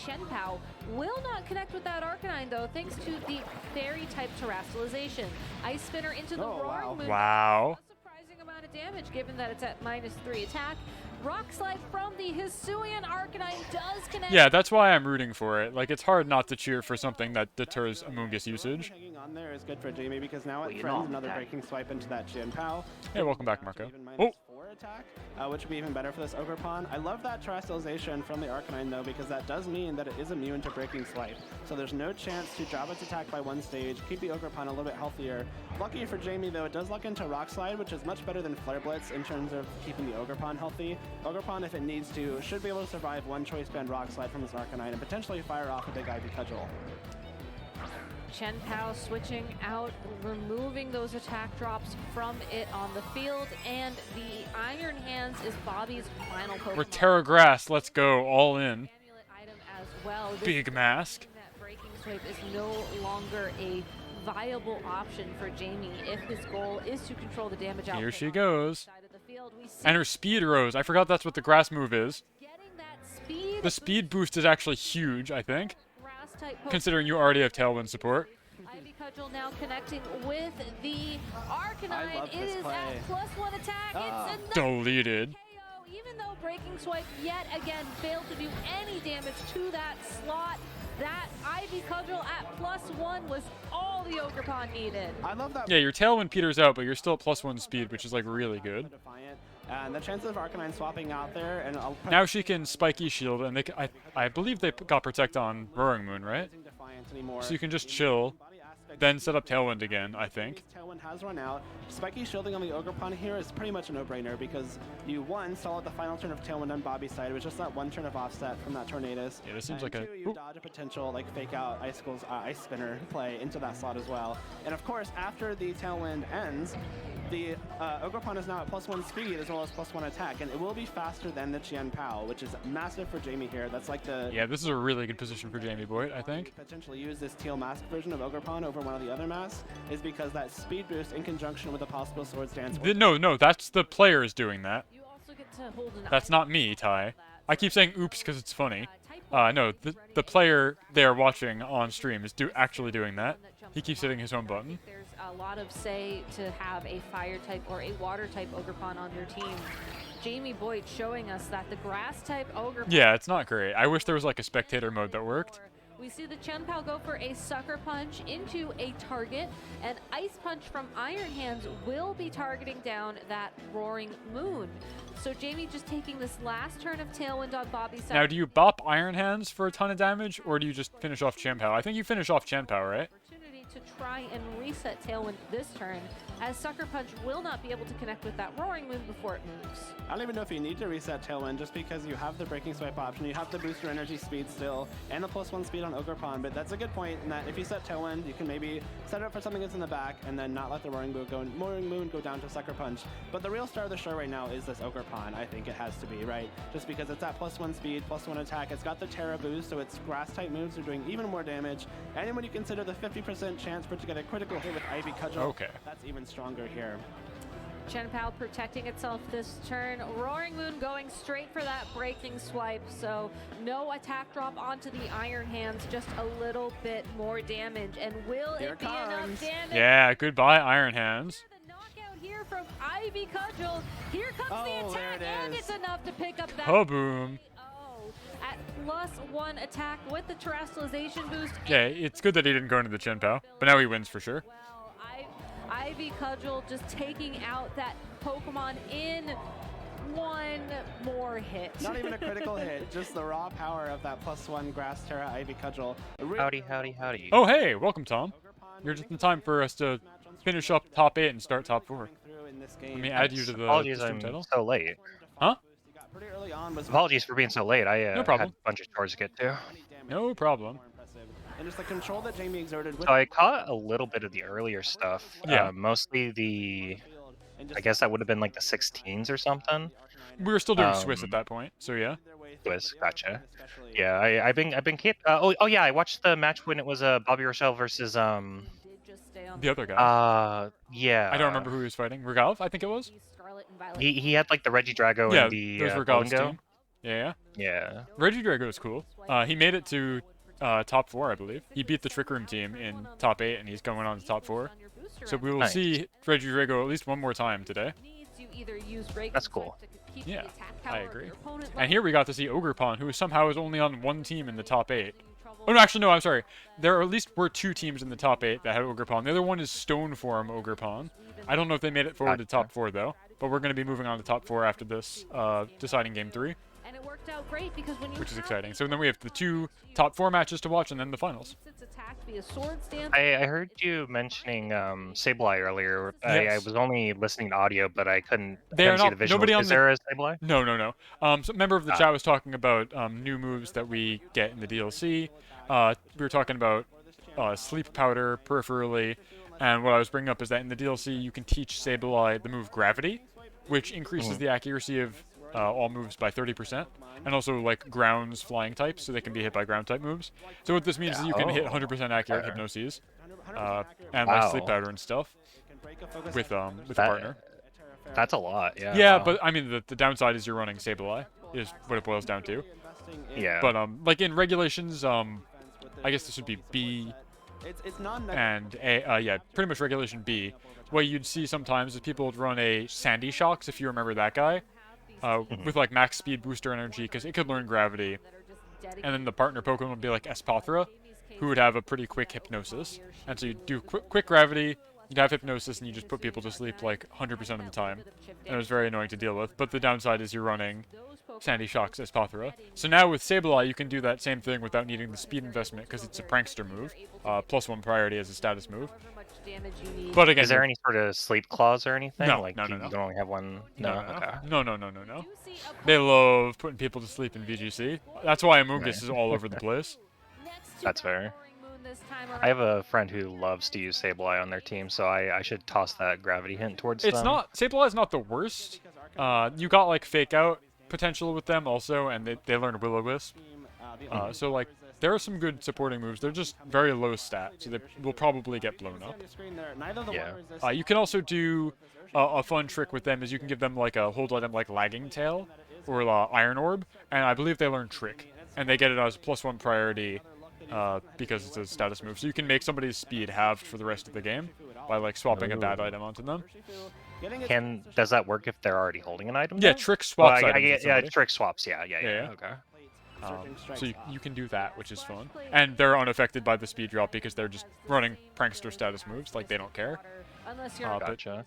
Chen-Pao will not connect with that Arcanine though, thanks to the Fairy type Terrestrialization. Ice Spinner into the Roaring Moon. Wow. A surprising amount of damage given that it's at -3 attack. Rock Slide from the Hisuian Arcanine does connect. Yeah, that's why I'm rooting for it. Like, it's hard not to cheer for something that deters Amoonguss usage. Hanging on there is good for Jamie because now it threatens another Breaking Swipe into that Chen-Pao. Hey, welcome back, Marco. Oh! Attack, which would be even better for this Ogerpon. I love that Terrestrialization from the Arcanine though, because that does mean that it is immune to Breaking Swipe. So there's no chance to drop its attack by 1 stage, keep the Ogerpon a little bit healthier. Lucky for Jamie though, it does lock into Rock Slide, which is much better than Flare Blitz in terms of keeping the Ogerpon healthy. Ogerpon, if it needs to, should be able to survive 1 Choice Band Rock Slide from this Arcanine and potentially fire off a big Ivy Cudgel. Chen-Pao switching out, removing those attack drops from it on the field, and the Iron Hands is Bobby's final Pokemon. We're Terra Grass, let's go, all in. Item as well. Big mask. That Breaking Swipe is no longer a viable option for Jamie if his goal is to control the damage output. Here she goes. And her speed rose. I forgot that's what the grass move is. The speed boost is actually huge, I think. Considering you already have Tailwind support. Ivy Cudgel now connecting with the Arcanine. It is at +1 attack. It's enough. Deleted. KO, even though Breaking Swipe yet again failed to do any damage to that slot. That Ivy Cudgel at +1 was all the Ogerpon needed. I love that. Yeah, your Tailwind peters out, but you're still at +1 speed, which is like really good. And the chances of Arcanine swapping out there, and now she can Spiky Shield, and I believe they got Protect on Roaring Moon, right? So you can just chill, then set up Tailwind again, I think. Tailwind has run out. Spiky shielding on the Ogerpon here is pretty much a no-brainer because you, 1, stall at the final turn of Tailwind on Bobby's side, which is just that 1 turn of offset from that Tornadus. Yeah, this seems and like 2, you dodge a potential like fake out Icicle's Ice Spinner play into that slot as well. And of course, after the Tailwind ends, the Ogerpon is now at +1 speed as well as +1 attack, and it will be faster than the Chen-Pao, which is massive for Jamie here. That's like the... Yeah, this is a really good position for Jamie Boyd, I think. Potentially use this teal mask version of Ogerpon over one of the other masks is because that speed boost in conjunction with a possible Swords Dance... No, that's the players doing that. You also get to hold an That's not me, Ty. I keep saying oops because it's funny. No, the player they're watching on stream is actually doing that. He keeps hitting his own button. There's a lot of say to have a fire type or a water type Ogerpon on your team. Jamie Boyd showing us that the grass type Ogerpon... Yeah, it's not great. I wish there was like a spectator mode that worked. We see the Chen-Pao go for a Sucker Punch into a target, and Ice Punch from Iron Hands will be targeting down that Roaring Moon. So Jamie just taking this last turn of Tailwind on Bobby's side. Now, do you bop Iron Hands for a ton of damage, or do you just finish off Chen-Pao? I think you finish off Chen-Pao, right? to try and reset Tailwind this turn, as Sucker Punch will not be able to connect with that Roaring Moon before it moves. I don't even know if you need to reset Tailwind, just because you have the Breaking Swipe option, you have the booster energy speed still, and the +1 speed on Ogerpon. But that's a good point in that if you set Tailwind, you can maybe set it up for something that's in the back, and then not let the Roaring Moon go down to Sucker Punch. But the real star of the show right now is this Ogerpon. I think it has to be, right? Just because it's at +1 speed, +1 attack. It's got the Terra boost, so its grass-type moves are doing even more damage. And when you consider the 50% chance for it to get a critical hit with Ivy Cudgel, that's even stronger here. Chien-Pao protecting itself this turn. Roaring Moon going straight for that Breaking Swipe, so no attack drop onto the Iron Hands, just a little bit more damage. And will it be enough damage? Yeah, goodbye, Iron Hands. Here from Ivy Cudgel. Here comes the attack, and it's enough to pick up that. Kaboom. At +1 attack with the terrestrialization boost. Yeah, it's good that he didn't go into the Chien-Pao, but now he wins for sure. Ivy Cudgel just taking out that Pokemon in one more hit. Not even a critical hit, just the raw power of that +1 Grass Terra Ivy Cudgel. Howdy, howdy, howdy. Oh, hey, welcome, Tom. You're just in time for us to finish up top 8 and start top 4. Let me add you to the Apologies, stream I'm title. so late. Huh? Apologies for being so late. I No problem. had a bunch of chores to get to. No problem. And just the control that Jamie exerted with So I caught a little bit of the earlier stuff. Yeah. Mostly the, I guess that would have been like the 16s or something. We were still doing Swiss at that point, so yeah. Swiss, gotcha. Yeah, I've been oh yeah, I watched the match when it was Bobby Rochelle versus The other guy. Yeah. I don't remember who he was fighting. Regalv, I think it was. He had like the Regidrago and the those were Regalv's Golden Go. team. Yeah. Yeah. Regidrago is cool. He made it to top 4, I believe. He beat the Trick Room team in top 8, and he's going on to top 4. So we will see Regidrago at least one more time today. That's cool. Yeah, I agree. And here we got to see Ogerpon, who somehow is only on one team in the top 8. Oh, no, actually, no, I'm sorry. There at least were 2 teams in the top 8 that had Ogerpon. The other one is Stoneform Ogerpon. I don't know if they made it forward to top 4, though. But we're going to be moving on to top 4 after this deciding game 3. And it worked out great because when you which is exciting. So then we have the 2 top 4 matches to watch and then the finals. I heard you mentioning Sableye earlier. Yes. I was only listening to audio, but I couldn't They are see not, the visual. nobody on Is there a Sableye? No. So a member of the chat was talking about new moves that we get in the DLC. We were talking about Sleep Powder peripherally, and what I was bringing up is that in the DLC you can teach Sableye the move Gravity, which increases the accuracy of all moves by 30%, and also like grounds flying types, so they can be hit by ground type moves. So what this means is you can hit 100% accurate hypnoses, and like Sleep Powder and stuff with a partner. That's a lot, yeah. Yeah, but I mean the downside is you're running Sableye, is what it boils down to. Yeah. But like in regulations, I guess this would be B and A. Yeah, pretty much regulation B. What you'd see sometimes is people would run a Sandy Shocks, if you remember that guy. With like max speed, booster energy, because it could learn gravity. And then the partner Pokemon would be like Espathra, who would have a pretty quick hypnosis. And so you do quick gravity, you'd have hypnosis, and you just put people to sleep like 100% of the time. And it was very annoying to deal with. But the downside is you're running Sandy Shocks Espathra. So now with Sableye, you can do that same thing without needing the speed investment, because it's a prankster move. +1 priority as a status move. But again, is there any sort of sleep clause or anything? No, like no. You don't only have one. No. Okay. No. They love putting people to sleep in VGC. That's why Amoongus is all over the place. That's fair. I have a friend who loves to use Sableye on their team, so I should toss that gravity hint towards them. Sableye is not the worst. You got like Fake Out potential with them also, and they learn Will-O-Wisp. So like there are some good supporting moves. They're just very low stat, so they will probably get blown up. Yeah. You can also do a fun trick with them is you can give them like a hold item like Lagging Tail or Iron Orb, and I believe they learn Trick, and they get it as +1 priority because it's a status move. So you can make somebody's speed halved for the rest of the game by like swapping a bad item onto them. Does that work if they're already holding an item? Yeah, though? Trick swaps. Yeah, Trick swaps. Yeah. Okay. So you can do that, which is fun. And they're unaffected by the speed drop because they're just running prankster status moves, like they don't care. Gotcha.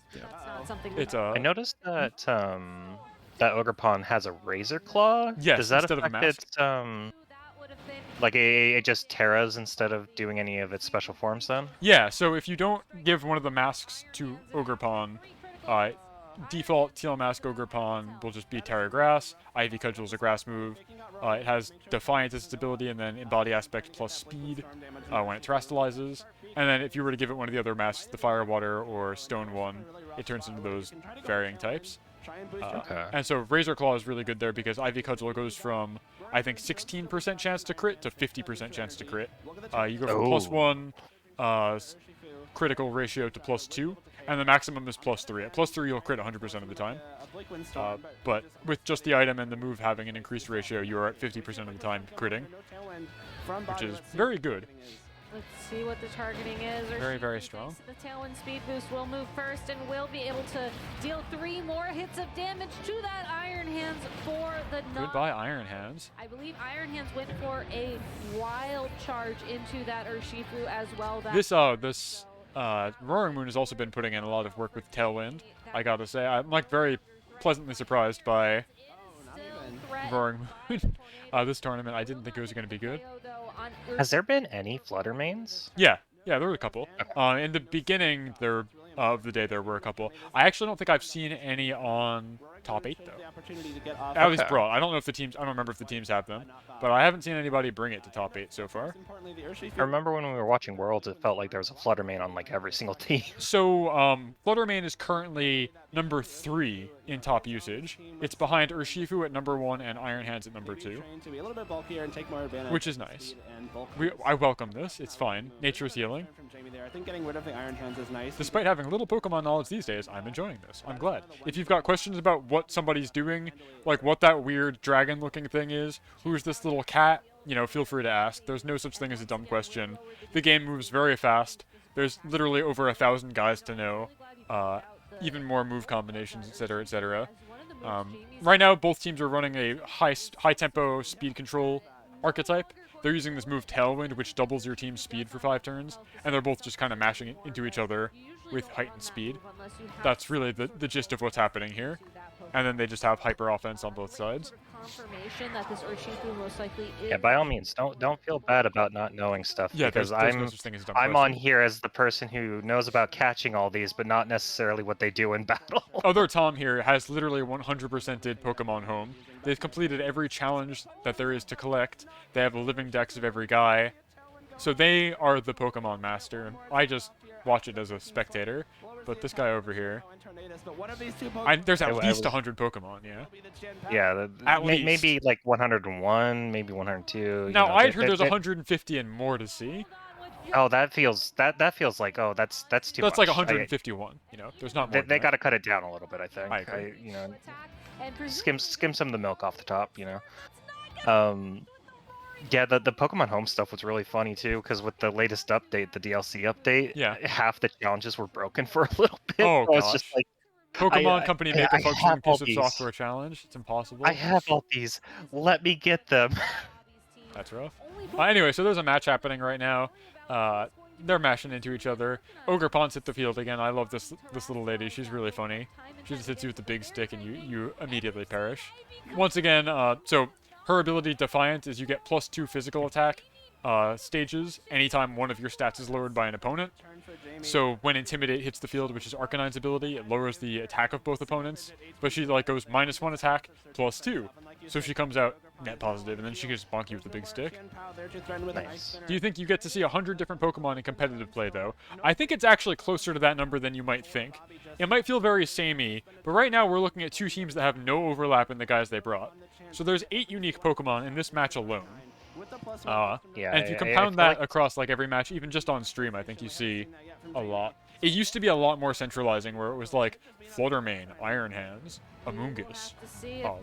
I noticed that that Ogerpon has a Razor Claw. Yes, Does that instead of a affect mask. its Like it just Terras instead of doing any of its special forms then? Yeah, so if you don't give one of the masks to Ogerpon, default Teal Mask Ogerpon will just be Terra Grass. Ivy Cudgel is a grass move. It has Defiant as its ability, and then Embody Aspect plus Speed when it terastallizes. And then if you were to give it one of the other masks, the Fire, Water, or Stone one, it turns into those varying types. And so Razor Claw is really good there because Ivy Cudgel goes from, I think, 16% chance to crit to 50% chance to crit. You go from +1 critical ratio to +2, and the maximum is +3. At +3, you'll crit 100% of the time. But with just the item and the move having an increased ratio, you are at 50% of the time critting, which is very good. Let's see what the targeting is. Very, very strong. The Tailwind Speed Boost will move first and will be able to deal 3 more hits of damage to that Iron Hands for the knock. Goodbye, Iron Hands. I believe Iron Hands went for a wild charge into that Urshifu as well. This Roaring Moon has also been putting in a lot of work with Tailwind. I gotta say, I'm like very pleasantly surprised by Roaring Moon. This tournament, I didn't think it was going to be good. Has there been any Flutter mains? Yeah, there were a couple. In the beginning of the day, there were a couple. I actually don't think I've seen any on top 8 though. At least brought. I don't know if the teams. I don't remember if the teams have them, but I haven't seen anybody bring it to top 8 so far. I remember when we were watching Worlds, it felt like there was a Flutter main on like every single team. So Flutter main is currently number 3 in top usage. It's behind Urshifu at number 1 and Iron Hands at number 2, which is nice. I welcome this. It's fine. Nature is healing. I think getting rid of the Iron Hands is nice. Despite having little Pokemon knowledge these days, I'm enjoying this. I'm glad. If you've got questions about what somebody's doing, like what that weird dragon-looking thing is, who's this little cat, feel free to ask. There's no such thing as a dumb question. The game moves very fast. There's literally over 1,000 guys to know. Even more move combinations, etc., etc. Right now, both teams are running a high-tempo speed control archetype. They're using this move Tailwind, which doubles your team's speed for 5 turns, and they're both just kind of mashing into each other with heightened speed. That's really the gist of what's happening here. And then they just have hyper offense on both sides. Confirmation that this Urshifu most likely is. Yeah, by all means, don't feel bad about not knowing stuff. Yeah, because there's no such thing as a dumb I'm question. on here as the person who knows about catching all these, but not necessarily what they do in battle. Other Tom here has literally 100% did Pokemon Home. They've completed every challenge that there is to collect. They have a living dex of every guy. So they are the Pokemon master. I just watch it as a spectator. But this guy over here, there's at least 100 Pokemon, yeah? Yeah, at least. Maybe like 101, maybe 102. Now, I'd heard there's 150 and more to see. Oh, that feels like that's too much. That's like 151. There's not more. They got to cut it down a little bit, I think. I agree. Skim some of the milk off the top. Yeah, the Pokemon Home stuff was really funny too, because with the latest update, the DLC update, half the challenges were broken for a little bit. Oh so gosh. It's just like Pokemon Company make a functioning piece of these. software challenge. It's impossible. I have all these. Let me get them. That's rough. Anyway, so there's a match happening right now. They're mashing into each other. Ogerpon's hit the field again. I love this little lady. She's really funny. She just hits you with the big stick and you immediately perish. Once again, so her ability Defiant is you get +2 physical attack stages anytime one of your stats is lowered by an opponent. So when Intimidate hits the field, which is Arcanine's ability, it lowers the attack of both opponents. But she goes -1 attack, +2. So she comes out net positive, and then she can just bonk you with the big stick. Nice. Do you think you get to see 100 different Pokemon in competitive play, though? I think it's actually closer to that number than you might think. It might feel very samey, but right now we're looking at 2 teams that have no overlap in the guys they brought. So there's 8 unique Pokemon in this match alone. Yeah, and if you compound that across every match, even just on stream, I think you see a lot. It used to be a lot more centralizing, where it was like Fluttermane, Iron Hands, Amoonguss,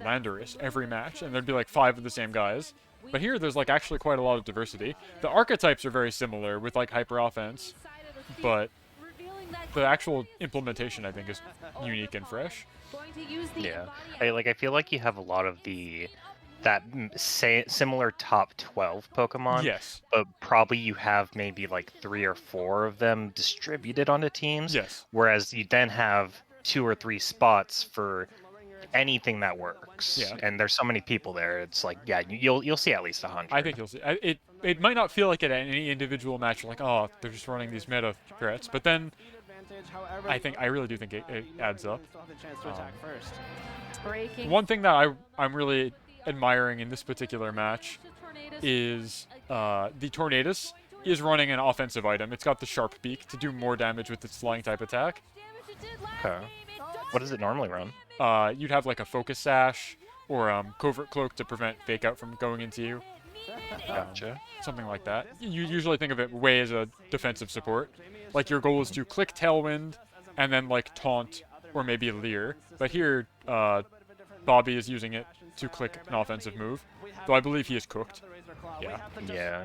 Landorus every match, and there'd be 5 of the same guys. But here, there's actually quite a lot of diversity. The archetypes are very similar with hyper offense, but the actual implementation, I think, is unique and fresh. Yeah, I feel like you have a lot of that similar top 12 Pokemon. Yes. But probably you have maybe 3 or 4 of them distributed onto teams. Yes. Whereas you then have 2 or 3 spots for anything that works. Yeah. And there's so many people there. It's like, yeah, you'll see at least 100. I think you'll see. It might not feel like it at any individual match. You're like, oh, they're just running these meta threats. But then I really do think it adds up. One thing that I'm really admiring in this particular match is the Tornadus is running an offensive item. It's got the Sharp Beak to do more damage with its flying type attack. Okay. What does it normally run? You'd have like a Focus Sash or Covert Cloak to prevent Fake Out from going into you. Gotcha. Something like that. You usually think of it way as a defensive support. Like your goal is to click Tailwind and then like Taunt or maybe Leer. But here, Bobby is using it to click an offensive move. Though I believe he is cooked. Yeah. Yeah.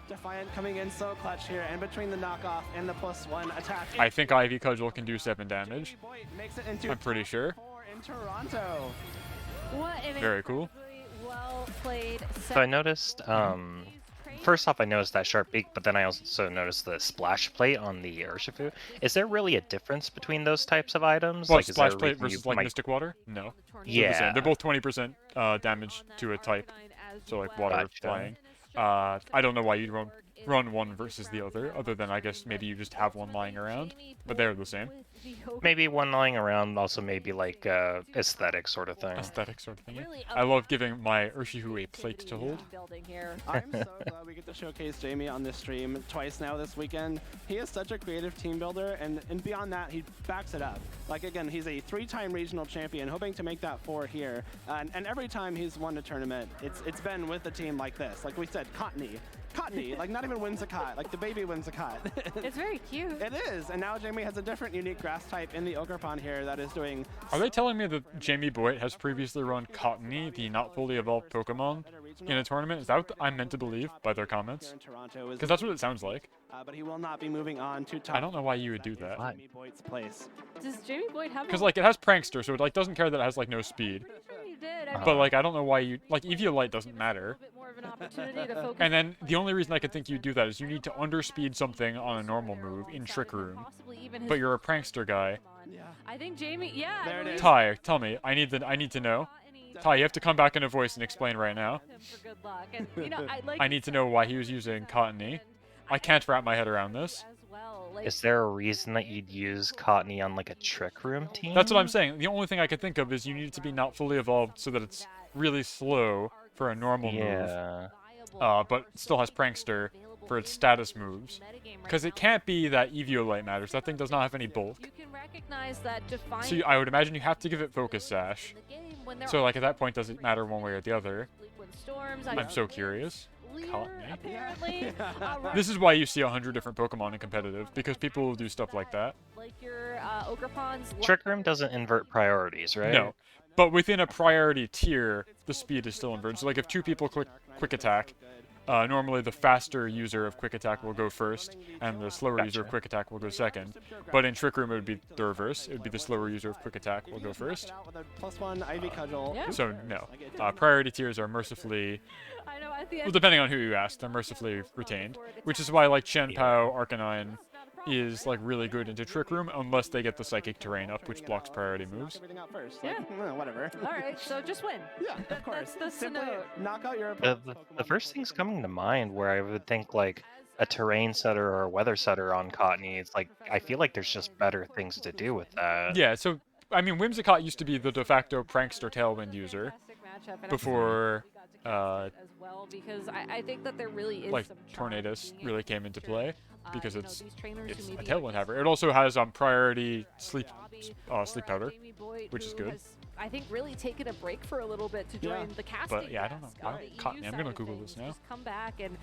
Defiant coming in so clutch here, and between the knockoff and the +1 attack. I think Ivy Cudgel can do 7 damage. Makes it into I'm pretty sure. in Toronto. What an Very cool. Well played. So I noticed, first off, I noticed that Sharp Beak, but then I also noticed the Splash Plate on the Urshifu. Is there really a difference between those types of items? Well, like, is there Splash a Plate reason versus you like might- Mystic Water? No. Yeah. They're both 20% damage to a type. So like water Gotcha. flying. I don't know why you'd run one versus the other than I guess maybe you just have one lying around, but they're the same. Maybe one lying around, also maybe like aesthetic sort of thing. Aesthetic sort of thing. I love giving my Urshifu a plate to hold. I'm so glad we get to showcase Jamie on this stream twice now this weekend. He is such a creative team builder, and beyond that, he backs it up. Like, again, he's a 3-time regional champion, hoping to make that 4 here. And every time he's won a tournament, it's been with a team like this. Like we said, Cottony, like not even Whimsicott, like the baby Whimsicott. It's very cute. It is, and now Jamie has a different unique grass type in the Ogerpon here that is doing... Are they telling me that Jamie Boyd has previously run Cottony, the not fully evolved Pokemon, in a tournament? Is that what I'm meant to believe by their comments? Because that's what it sounds like. But he will not be moving on to top. I don't know why you would do that. Jamie Boyd's place. Does Jamie Boyd have? Because like it has Prankster, so it like doesn't care that it has like no speed. You did. But like I don't know why you like Eviolite doesn't matter. More of an opportunity to focus. And then the only reason I could think you'd do that is you need to underspeed something on a normal move in Trick Room. But you're a Prankster guy. I think Jamie. Yeah. There it is. Ty, tell me. I need to know. Ty, you have to come back in a voice and explain right now. For good luck. And, you know, I need to know why he was using Cottony. I can't wrap my head around this. Is there a reason that you'd use Cottony on like a Trick Room team? That's what I'm saying. The only thing I could think of is you need it to be not fully evolved so that it's really slow for a normal move. But still has Prankster for its status moves. Because it can't be that Eviolite matters. That thing does not have any bulk. So I would imagine you have to give it Focus Sash. So like at that point, does it matter one way or the other? I'm so curious. Cottony. This is why you see 100 different Pokemon in competitive, because people will do stuff like that. Like your Ogerpon's. Trick Room doesn't invert priorities, right? No. But within a priority tier, the speed is still inverted. So like if 2 people click Quick Attack, normally the faster user of Quick Attack will go first, and the slower user of Quick Attack will go second. But in Trick Room, it would be the reverse. It would be the slower user of Quick Attack will go first. +1 Ivy Cudgel. So no. Priority tiers are mercifully... Well, depending on who you ask, they're mercifully retained. Which is why, like, Chien-Pao Arcanine is, like, really good into Trick Room, unless they get the Psychic Terrain up, which blocks priority moves. Yeah. Whatever. All right, so just win. Yeah, of course. That's Simply knock out your The first thing's coming to mind where I would think like a terrain setter or a weather setter on Cottony. It's like I feel like there's just better things to do with that. Yeah, so I mean, Whimsicott used to be the de facto Prankster Tailwind user before as well, because I think that there really is like some Tornadus really came into play because it's trainers who a maybe Tailwind haver. It also has priority sleep powder, which is good. I think really taken a break for a little bit to join the casting. But yeah, I don't know. Cottony. I'm gonna Google this now. Just come back and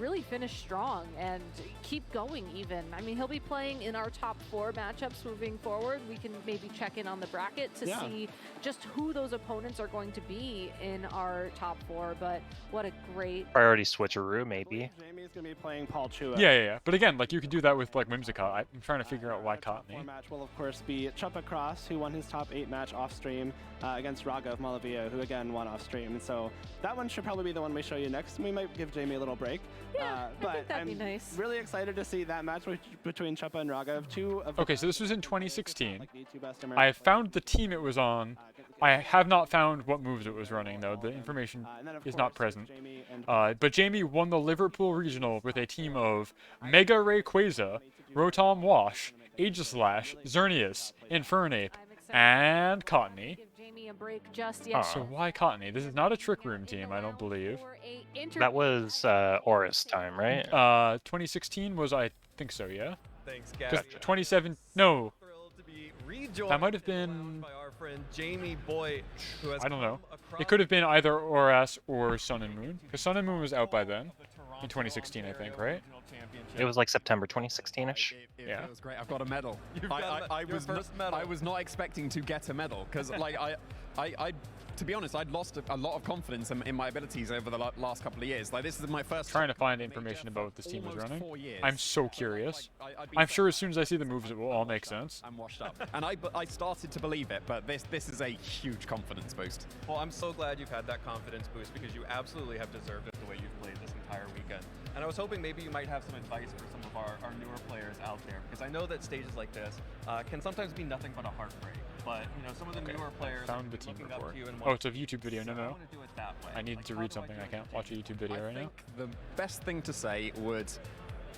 really finish strong and keep going even. I mean, he'll be playing in our top 4 matchups moving forward. We can maybe check in on the bracket to see just who those opponents are going to be in our top 4. But what a great Priority switcheroo, maybe. Jamie's gonna be playing Paul Chua. Yeah. But again, like you could do that with like Whimsicott. I'm trying to figure out why Cottony. Match will of course be Chuppa Cross, who won his top 8 match off stream against Raga of Malavia, who again won off stream. And so that one should probably be the one we show you next. We might give Jamie a little break. But I think that'd I'm be nice. really excited to see that match between Chuppa and Raga. Okay, so this was in 2016. like the 2 best I found the team it was on I have not found what moves it was running, though. The information is not present. But Jamie won the Liverpool Regional with a team of Mega Rayquaza, Rotom Wash, Aegislash, Xerneas, Infernape, and Cottony. So why Cottony? This is not a Trick Room team, I don't believe. That was Aura's time, right? 2016 was, I think so, yeah? Thanks, Because guys. 27, no. Rejoined That might have been, by our friend Jamie Boyd, who has I don't know. come across It could have been either Auras or Sun and Moon. Because Sun and Moon was out by then. In 2016, I think, right? It was like September 2016-ish. Yeah. It was great. I've got a medal. You've got I was not expecting to get a medal because, like, I, to be honest, I'd lost a lot of confidence in my abilities over the last couple of years. Like, this is my first. Trying to find information about what this team was running. 4 years. I'm so curious. I'm sure as soon as I see the moves, it will all make sense. I'm washed up, and I started to believe it, but this is a huge confidence boost. Well, I'm so glad you've had that confidence boost because you absolutely have deserved it the way you've played this entire weekend. And I was hoping maybe you might have some advice for some of our newer players out there, because I know that stages like this can sometimes be nothing but a heartbreak. But you know, some of the newer players Found are the team looking up report. to you and Oh, it's a YouTube video. No, I no. want to do it that way. I need to read something. I can't watch a YouTube video right now. The best thing to say would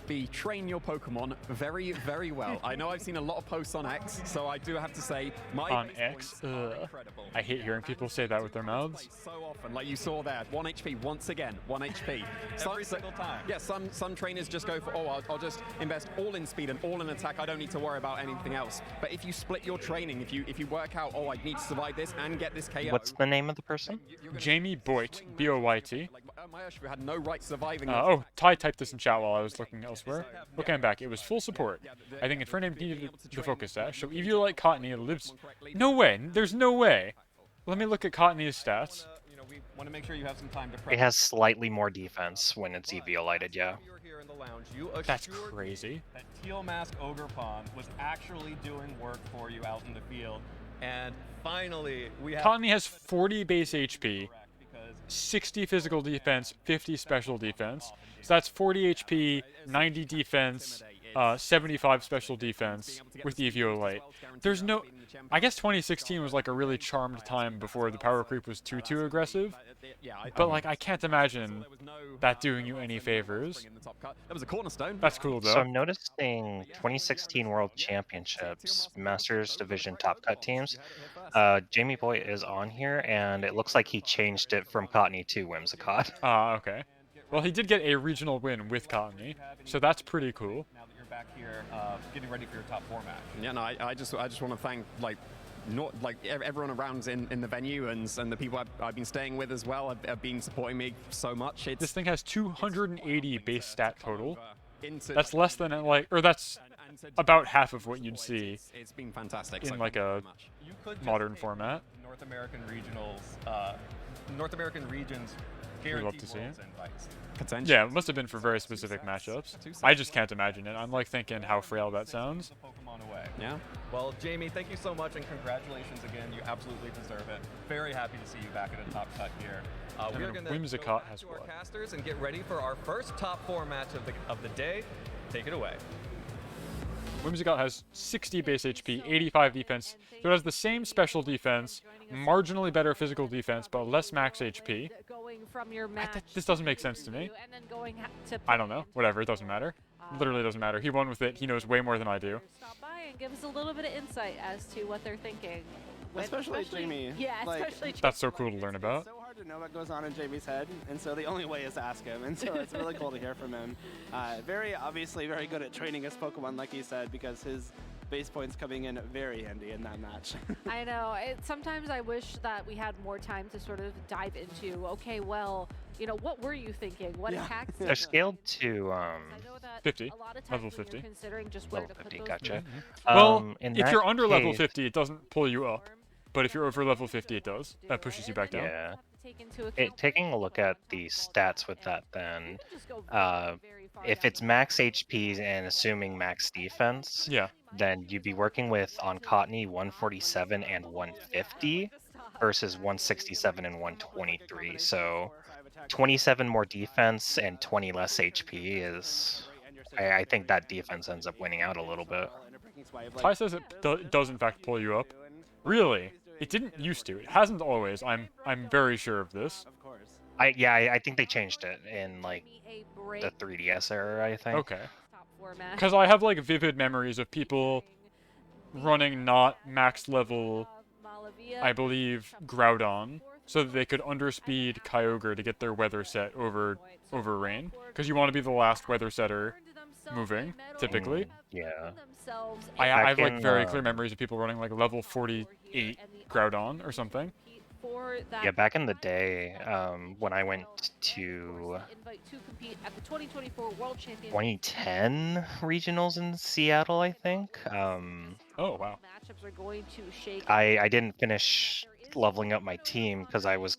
be train your Pokemon very, very well. I know I've seen a lot of posts on X, so I do have to say my On base X? points are Ugh. incredible. I hate hearing people say that with their mouths. So often, like you saw there, 1 HP once again, 1 HP. Every single time. Yeah, some trainers just go for, I'll just invest all in speed and all in attack. I don't need to worry about anything else. But if you split your training, if you work out, I need to survive this and get this KO. What's the name of the person? Jamie Boyd, B-O-Y-T. My Urshifu had no right surviving. Oh, Ty typed this in chat while I was looking elsewhere. Okay, I'm back. It was full support. I think Infernape needed the focus dash, so Eviolite Cottony lives... No way! There's no way! Let me look at Cottony's stats. You know, we want to make sure you have some time to prep. It has slightly more defense when it's Eviolited, yeah. Here in the lounge, you That's assured crazy. me that Teal Mask Ogerpon was actually doing work for you out in the field, and finally we have. Cottony has 40 base HP, 60 physical defense, 50 special defense. So that's 40 HP, 90 defense, 75 special defense with Eviolite. There's no... I guess 2016 was like a really charmed time before the power creep was too aggressive. But like, I can't imagine that doing you any favors. That was a cornerstone. That's cool though. So I'm noticing 2016 World Championships, Masters Division Top Cut teams. Jamie Boy is on here, and it looks like he changed it from Cottony to Whimsicott. Ah, okay. Well, he did get a regional win with Cottony, so that's pretty cool. Now that you're back here, getting ready for your top 4 match. Yeah, no, I just want to thank everyone around in the venue and the people I've been staying with as well have been supporting me so much. This thing has 280 base stat total. That's less than that's about half of what you'd see. It's been fantastic in like a modern format. North American regionals, North American regions. We'd love to see it. Invites. Yeah, it must have been for very specific matchups. I just can't imagine it. I'm like thinking how frail that sounds. Pokemon away. Yeah. Well, Jamie, thank you so much and congratulations again. You absolutely deserve it. Very happy to see you back at a top cut here. We are going to Whimsicott has our what? casters and get ready for our first top 4 match of the day. Take it away. Whimsicott has 60 base HP, 85 defense, so it has the same special defense, marginally better physical defense, but less max HP. This doesn't make sense to me. I don't know. Whatever, it doesn't matter. Literally doesn't matter. He won with it. He knows way more than I do. Stop by and give us a little bit of insight as to what they're thinking. Especially Jamie. Yeah, like, especially Jamie. That's so cool to learn about. It's so hard to know what goes on in Jamie's head, and so the only way is to ask him, and so it's really cool to hear from him. Very obviously very good at training his Pokemon, like he said, because his base points coming in very handy in that match. I know. Sometimes I wish that we had more time to sort of dive into, okay, well, you know, what were you thinking? What attacks? They're scaled to 50, level 50. Level 50, gotcha. Well, in if that you're under level case- 50, it doesn't pull you up. But if you're over level 50, it does. That pushes you back down. Yeah. Taking a look at the stats with that, then, if it's max HP and assuming max defense, yeah, then you'd be working with on Cottony 147 and 150 versus 167 and 123. So 27 more defense and 20 less HP is. I think that defense ends up winning out a little bit. Ty says it does in fact pull you up. Really? It didn't used to. It hasn't always. I'm very sure of this. Of course. I think they changed it in like the 3DS era, I think. Okay. Because I have like vivid memories of people running not max level, I believe, Groudon, so that they could underspeed Kyogre to get their weather set over rain. Because you want to be the last weather setter moving, typically. Yeah. I have like in, very clear memories of people running like level 48 Groudon or something. Yeah, back in the day, when I went to 2010 regionals in Seattle, I think. Oh wow. I didn't finish leveling up my team because I was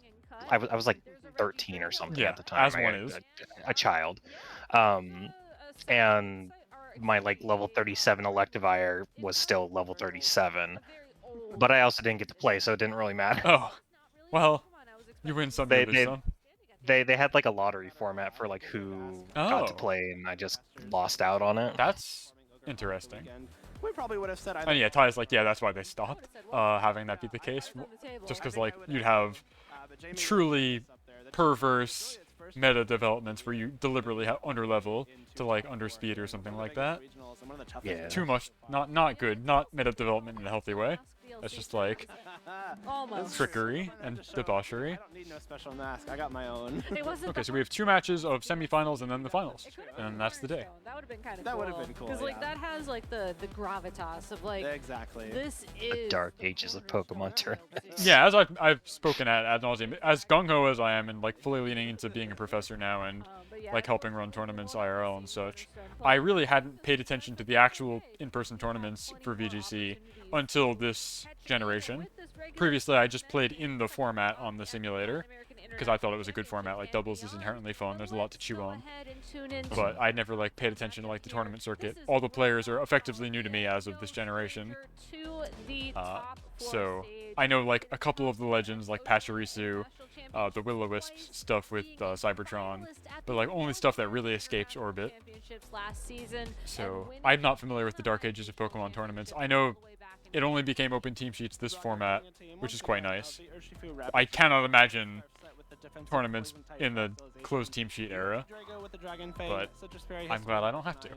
like 13 or something at the time. As one is. A child, and my like level 37 Electivire was still level 37, but I also didn't get to play, so it didn't really matter. Oh, well, you win some, you lose some. They had like a lottery format for like who got to play, and I just lost out on it. That's interesting. We probably would have said. And yeah, Ty's like, yeah, that's why they stopped having that be the case, just because like you'd have truly perverse meta developments where you deliberately have underlevel to like underspeed or something like that. Yeah. Too much, not good, not meta development in a healthy way. That's just like trickery and debauchery. I don't need no special mask. I got my own. Okay, so we have 2 matches of semifinals and then the finals, and that's the day. That would have been kind of That cool. would have been cool. Because like that has like the gravitas of like exactly. This The is dark ages of Pokemon tournaments. Yeah, as I've spoken ad nauseum, as gung-ho as I am and like fully leaning into being a professor now and like helping run tournaments IRL and such, I really hadn't paid attention to the actual in-person tournaments for VGC until this generation. Previously, I just played in the format on the simulator because I thought it was a good format. Like doubles is inherently fun. There's a lot to chew on. But I never like paid attention to like the tournament circuit. All the players are effectively new to me as of this generation. So I know like a couple of the legends like Pachirisu, the Will-O-Wisp stuff with Cybertron, but like only stuff that really escapes orbit. So I'm not familiar with the dark ages of Pokemon tournaments. I know it only became open team sheets this format, which is quite nice. I cannot imagine tournaments in the closed team sheet era, but I'm glad I don't have to.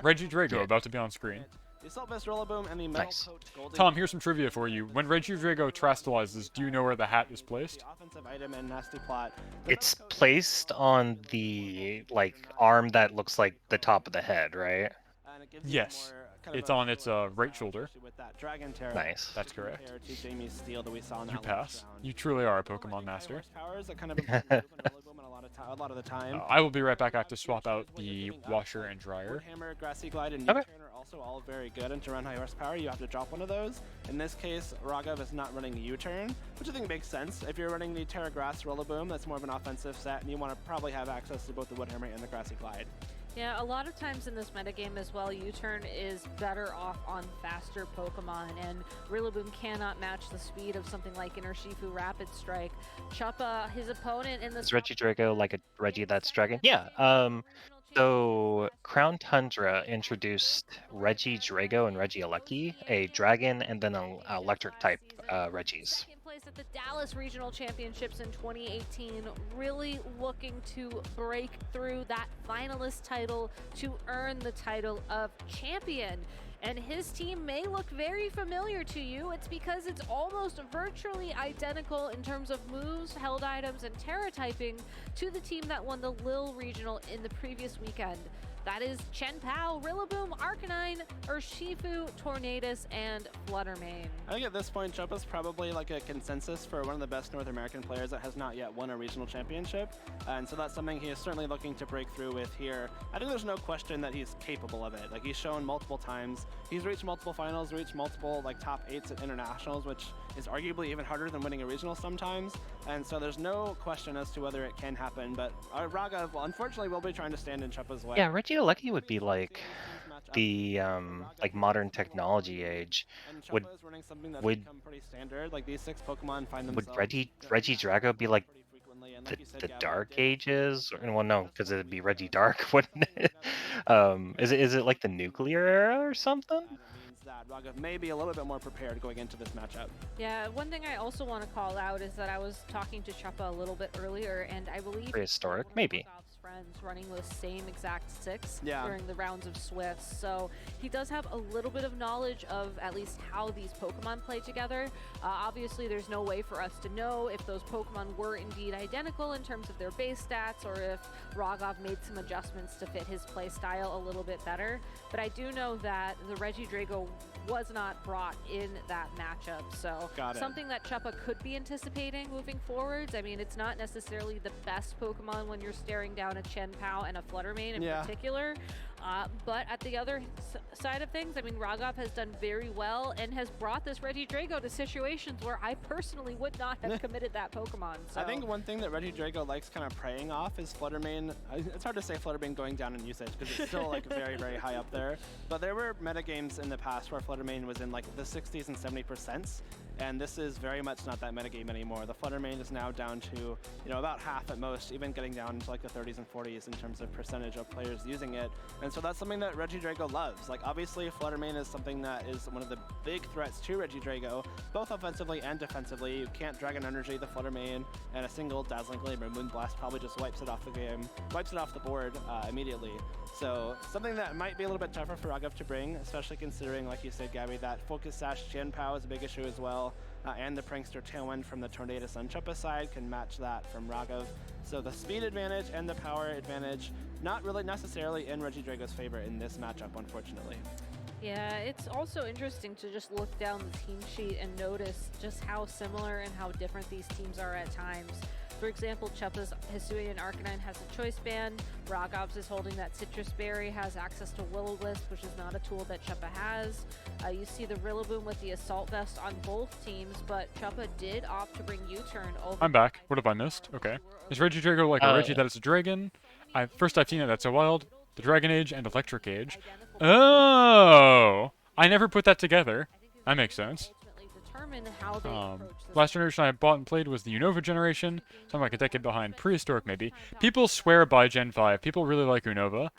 Regidrago about to be on screen. Nice. Tom, here's some trivia for you. When Regidrago terastallizes, do you know where the hat is placed? It's placed on the like arm that looks like the top of the head, right? Yes. It's on its right shoulder. Nice. That's correct. You pass. You truly are a Pokemon master. A lot of the time. I will be right back. I have to swap out the washer and dryer. Hammer, Grassy Glide, and U-Turn are also all very good. And to run high horsepower, you have to drop one of those. In this case, Raghav is not running U-Turn, which I think makes sense. If you're running the Terra Grass Rillaboom, that's more of an offensive set, and you want to probably have access to both the Wood Hammer and the Grassy Glide. Yeah, a lot of times in this metagame as well, U-Turn is better off on faster Pokemon, and Rillaboom cannot match the speed of something like Urshifu Rapid Strike. Choppa, his opponent in this... Is Regidrago like a Reggie that's dragon? Yeah. So Crown Tundra introduced Regidrago and Regieleki, a dragon and then an electric type Regis. Place at the Dallas Regional Championships in 2018, really looking to break through that finalist title to earn the title of champion. And his team may look very familiar to you. It's because it's almost virtually identical in terms of moves, held items, and Terra typing to the team that won the Lille Regional in the previous weekend. That is Chien-Pao, Rillaboom, Arcanine, Urshifu, Tornadus, and Fluttermane. I think at this point, Choppa's probably like a consensus for one of the best North American players that has not yet won a regional championship. And so that's something he is certainly looking to break through with here. I think there's no question that he's capable of it. Like he's shown multiple times. He's reached multiple finals, reached multiple like top 8s at internationals, which is arguably even harder than winning a regional sometimes. And so there's no question as to whether it can happen. But Raghav, well, unfortunately, will be trying to stand in Choppa's way. Yeah, Regieleki would be like the like modern technology age. Would pretty standard. Like these 6 Pokemon find would themselves Regidrago be like the Dark Ages? Well, no, because it'd be Regidark, wouldn't it? Is it like the nuclear era or something? that Raghav may be a little bit more prepared going into this matchup. Yeah, one thing I also want to call out is that I was talking to Chuppa a little bit earlier, and I believe Prehistoric, maybe. friends running the same exact 6 Yeah. during the rounds of Swiss, so he does have a little bit of knowledge of at least how these Pokemon play together. Obviously, there's no way for us to know if those Pokemon were indeed identical in terms of their base stats, or if Raghav made some adjustments to fit his play style a little bit better. But I do know that the Regidrago was not brought in that matchup, so something that Chuppa could be anticipating moving forwards. I mean, it's not necessarily the best Pokemon when you're staring down a Chien-Pao and a Fluttermane in particular, but at the other side of things, I mean, Raghav has done very well and has brought this Regidrago to situations where I personally would not have committed that Pokemon. So. I think one thing that Regidrago likes kind of preying off is Fluttermane. It's hard to say Fluttermane going down in usage because it's still like very, very high up there. But there were metagames in the past where Fluttermane was in like the 60s and 70%, and this is very much not that metagame anymore. The Fluttermane is now down to, you know, about half at most, even getting down to like the 30s and 40s in terms of percentage of players using it. And so that's something that Regidrago loves. Like, obviously, Fluttermane is something that is one of the big threats to Regidrago, both offensively and defensively. You can't Dragon Energy the Fluttermane, and a single Dazzling Gleam or Moonblast probably just wipes it off the game, wipes it off the board immediately. So something that might be a little bit tougher for Raghav to bring, especially considering, like you said, Gabby, that Focus Sash Chien-Pao is a big issue as well, and the Prankster Tailwind from the Tornadus on Chuppa's side can match that from Raghav. So the speed advantage and the power advantage, not really necessarily in Regidrago's favor in this matchup, unfortunately. Yeah, it's also interesting to just look down the team sheet and notice just how similar and how different these teams are at times. For example, Chuppa's Hisuian Arcanine has a Choice Band, Raghav's is holding that Citrus Berry, has access to Will-O-Wisp, which is not a tool that Chuppa has. You see the Rillaboom with the Assault Vest on both teams, but Chuppa did opt to bring U-Turn over. I'm back. What have I missed? Okay. Is Regidrago like a Regi that is a dragon? First I've seen it that's a wild, the Dragon Age, and Electric Age. Oh! I never put that together. That makes sense. Last generation I bought and played was the Unova generation, so I'm like a decade behind. Prehistoric, maybe. People swear by Gen 5. People really like Unova.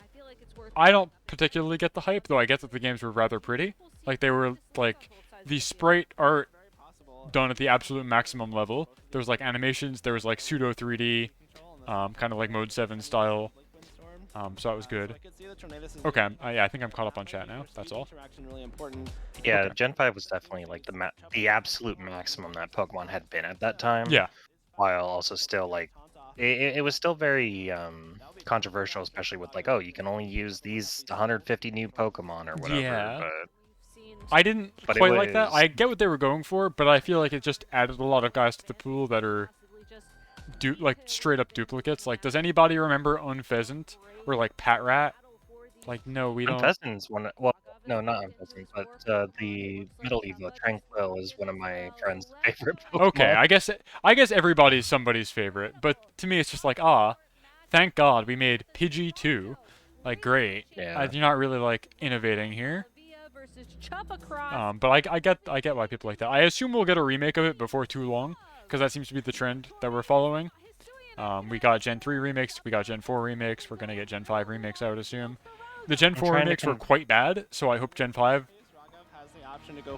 I don't particularly get the hype, though I get that the games were rather pretty. Like, they were, like, the sprite art done at the absolute maximum level. There was, like, animations, there was, like, pseudo 3D, kind of like Mode 7 style. So it was good. Okay, yeah, I think I'm caught up on chat now. That's all. Yeah, okay. Gen 5 was definitely like the absolute maximum that Pokemon had been at that time. Yeah. While also still like, it was still very controversial, especially with like, oh, you can only use these 150 new Pokemon or whatever. Yeah. But I didn't quite like that. I get what they were going for, but I feel like it just added a lot of guys to the pool that are like straight up duplicates. Like, does anybody remember Unpheasant or like Patrat? Like, no, we don't. Unpheasant's one. Well, no, not Unpheasant, but the Middle Evo Tranquil is one of my friend's favorite Pokemon. Okay, I guess everybody's somebody's favorite, but to me it's just like, thank God we made Pidgey 2. Like, great. Yeah. You're not really like innovating here. But I get why people like that. I assume we'll get a remake of it before too long, because that seems to be the trend that we're following. We got Gen 3 remakes, we got Gen 4 remakes, we're gonna get Gen 5 remakes, I would assume. The Gen 4 remakes were quite bad, so I hope Gen 5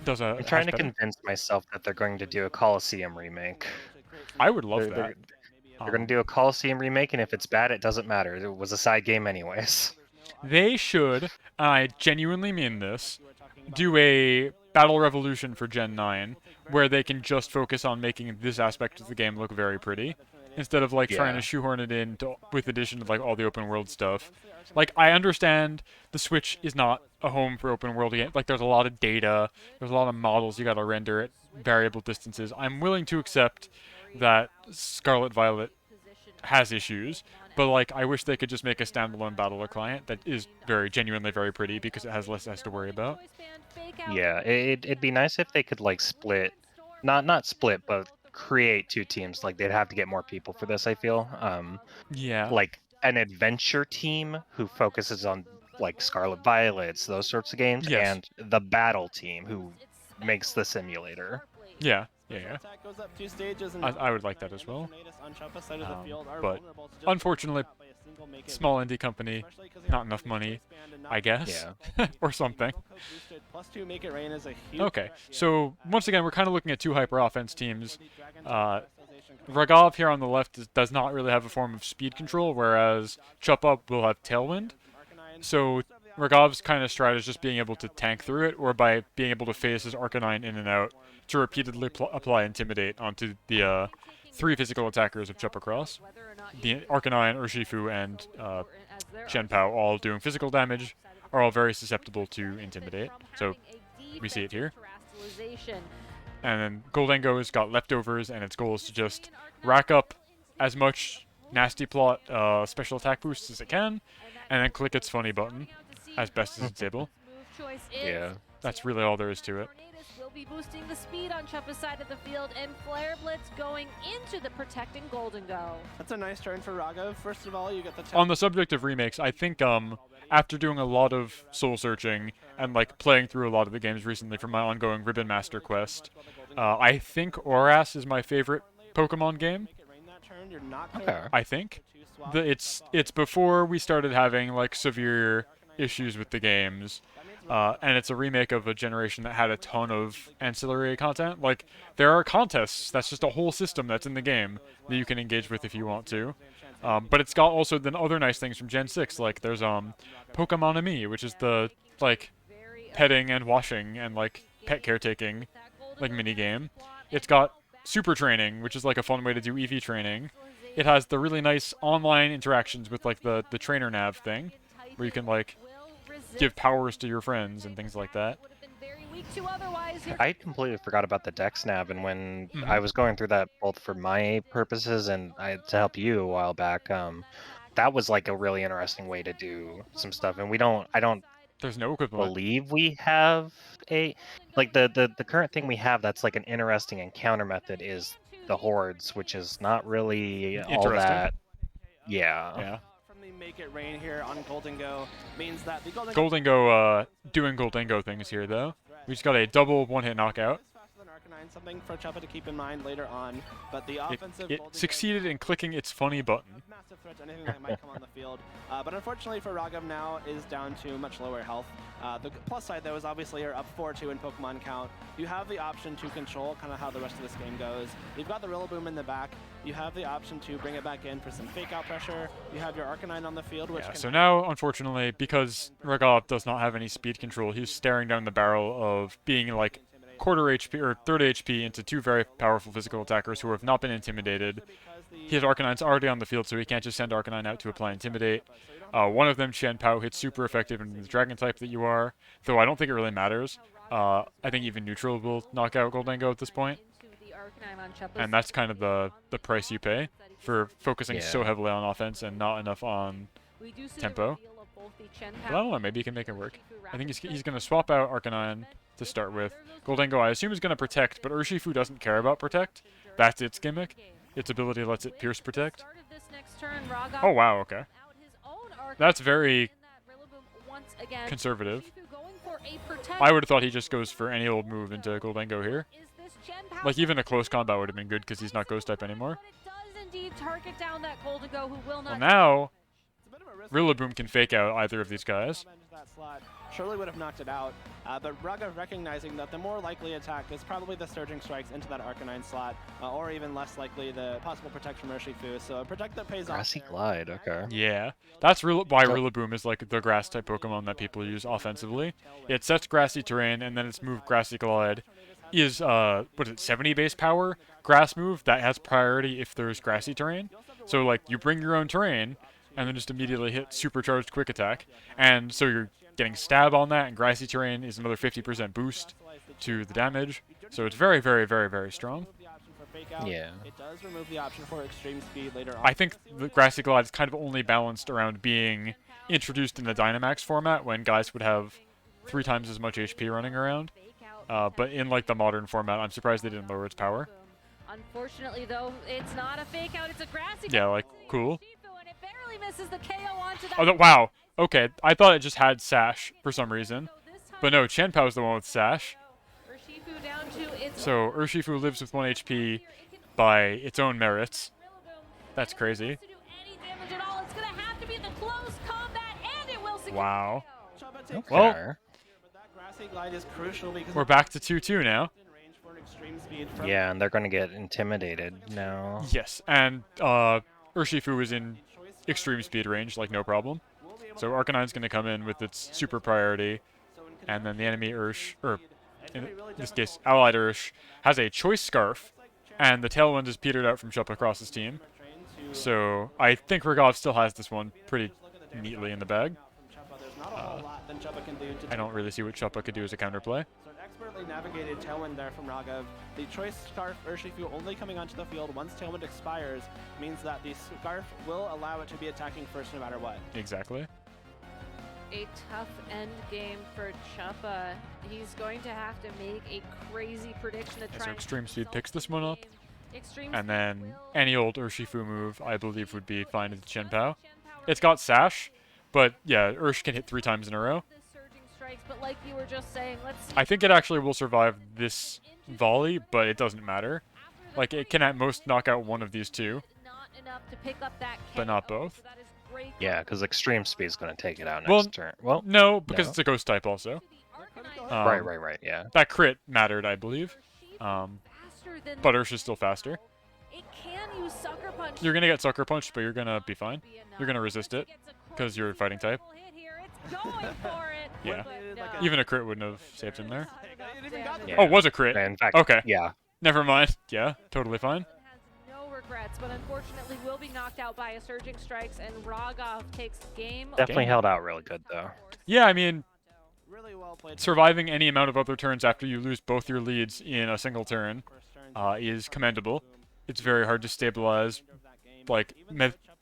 does a... I'm trying to convince myself that they're going to do a Coliseum remake. I would love that. They're going to do a Coliseum remake, and if it's bad, it doesn't matter. It was a side game anyways. They should, and I genuinely mean this, do a Battle Revolution for Gen 9, where they can just focus on making this aspect of the game look very pretty, instead of like trying to shoehorn it in with addition to like all the open world stuff. Like, I understand the Switch is not a home for open world games. Like, there's a lot of data, there's a lot of models you gotta render at variable distances. I'm willing to accept that Scarlet Violet has issues, but like, I wish they could just make a standalone Battler client that is genuinely very pretty, because it has less to worry about. Yeah, it'd be nice if they could like split, not split, but create two teams. Like, they'd have to get more people for this, I feel. Yeah. Like an adventure team who focuses on like Scarlet Violets, those sorts of games, and the battle team who makes the simulator. Yeah. I would like that as well. But unfortunately, small indie company, not enough money, I guess, or something. +2 make it rain is a huge Okay, so once again, we're kind of looking at two hyper offense teams. Ragov here on the left does not really have a form of speed control, whereas Chup Up will have Tailwind. So Ragov's kind of strat is just being able to tank through it, or by being able to phase his Arcanine in and out to repeatedly apply Intimidate onto the 3 physical attackers of Chup Across. The Arcanine, Urshifu, and Shenpao, all doing physical damage, are all very susceptible to Intimidate. So we see it here. And then Goldengo's got leftovers, and its goal is to just rack up as much Nasty Plot special attack boosts as it can, and then click its funny button as best as it's able. Yeah. That's really all there is to it. Will be boosting the speed on Chuppa's side of the field, and Flare Blitz going into the protecting Goldengo. That's a nice turn for Ragov. First of all, you get the On the subject of remakes, I think after doing a lot of soul searching and like playing through a lot of the games recently for my ongoing Ribbon Master quest, I think Oras is my favorite Pokemon game. Okay. I think it's before we started having like severe issues with the games. And it's a remake of a generation that had a ton of ancillary content. Like, there are contests. That's just a whole system that's in the game that you can engage with if you want to. But it's got also then other nice things from Gen 6. Like, there's Pokemon Ami, which is the, like, petting and washing and, like, pet caretaking, like, mini-game. It's got Super Training, which is, like, a fun way to do EV training. It has the really nice online interactions with, like, the trainer nav thing, where you can, like, give powers to your friends and things like that. I completely forgot about the Dex nav, and when I was going through that both for my purposes and to help you a while back, that was like a really interesting way to do some stuff. And I don't There's no equivalent. believe we have the current thing we have that's like an interesting encounter method is the hordes, which is not really all that. Yeah. Make it rain here on Goldengo means that the Goldengo doing Goldengo things here though. We just got a double one-hit knockout. Something for Chuppa to keep in mind later on, but the offensive it succeeded in clicking its funny button. Massive threat to anything that might come on the field, but unfortunately for Raghav now is down to much lower health. The plus side though is obviously you're up 4-2 in Pokemon count. You have the option to control kind of how the rest of this game goes. You've got the Rillaboom in the back. You have the option to bring it back in for some fake out pressure. You have your Arcanine on the field, which so now, unfortunately, because Raghav does not have any speed control, he's staring down the barrel of being like quarter HP or third HP into 2 very powerful physical attackers who have not been intimidated. His Arcanine's already on the field, so he can't just send Arcanine out to apply Intimidate. One of them, Shenpao, hits super effective in the Dragon type that you are, though I don't think it really matters. I think even neutral will knock out Goldengo at this point. And that's kind of the price you pay for focusing so heavily on offense and not enough on tempo. But I don't know, maybe he can make it work. I think he's going to swap out Arcanine to start with. Goldengo, I assume, is going to protect, but Urshifu doesn't care about protect. That's its gimmick. Its ability lets it pierce protect. Oh, wow, okay. That's very conservative. I would have thought he just goes for any old move into Goldengo here. Like, even a close combat would have been good because he's not Ghost type anymore. Well, now, Rillaboom can fake out either of these guys. Surely would have knocked it out, but Raghav recognizing that the more likely attack is probably the Surging Strikes into that Arcanine slot, or even less likely the possible Protect from Urshifu, so a Protect that pays off. Grassy Glide, okay. Yeah, that's why Rillaboom is like the grass type Pokemon that people use offensively. It sets grassy terrain, and then its move Grassy Glide is, 70 base power grass move that has priority if there's grassy terrain. So like, you bring your own terrain, and then just immediately hit supercharged quick attack, and so you're getting stab on that, and grassy terrain is another 50% boost to the damage. So it's very, very, very, very strong. Yeah. It does remove the option for extreme speed later on. I think the Grassy Glide is kind of only balanced around being introduced in the Dynamax format when guys would have 3 times as much HP running around. But in like the modern format, I'm surprised they didn't lower its power. Unfortunately, though, it's not a fake out, it's a Grassy Glide. Yeah, like, cool. And it barely misses the KO onto that. Oh, wow. Okay, I thought it just had Sash for some reason. But no, Shenpao's the one with Sash. So Urshifu lives with 1 HP by its own merits. That's crazy. close combat, and it will secure. Wow. Okay. Well, Grassy glide is crucial because we're back to 2-2 now. for an extreme speed from Yeah, and they're going to get intimidated now. Yes, and Urshifu is in extreme speed range, like no problem. So Arcanine's going to come in with its super priority, and then the enemy Ursh, or in this case, allied Ursh, has a choice scarf, and the Tailwind is petered out from Chup across his team. So I think Rogov still has this one pretty neatly in the bag. I don't really see what Chuppa could do as a counterplay. So an expertly navigated Tailwind there from Raghav. The choice scarf Urshifu only coming onto the field once Tailwind expires means that the scarf will allow it to be attacking first no matter what. Exactly. A tough end game for Chuppa. He's going to have to make a crazy prediction to try. So Extreme Speed picks this one up. Extreme And then any old Urshifu move, I believe, would be fine with Shenpao. It's got Sash, but yeah, Ursh can hit 3 times in a row. strikes, but like you were just saying, let's see. I think it actually will survive this volley, but it doesn't matter. Like, it can at most knock out one of these two, enough to pick up that but not both. Yeah, because Extreme Speed is going to take it out next Well, turn. Well, no, because it's a Ghost type also. Right, yeah. That crit mattered, I believe. But Ursh is still faster. It can use Sucker Punch. You're going to get Sucker Punched, but you're going to be fine. You're going to resist it, because you're a fighting type. Going for it. Yeah. No. Even a crit wouldn't have saved him there. Yeah. Oh, it was a crit. In fact, okay. yeah. Never mind. Yeah, totally fine. No regrets, but unfortunately will be knocked out by a Surging Strikes, and Rogov takes the game. Definitely held out really good, though. Yeah, I mean, surviving any amount of other turns after you lose both your leads in a single turn is commendable. It's very hard to stabilize, like,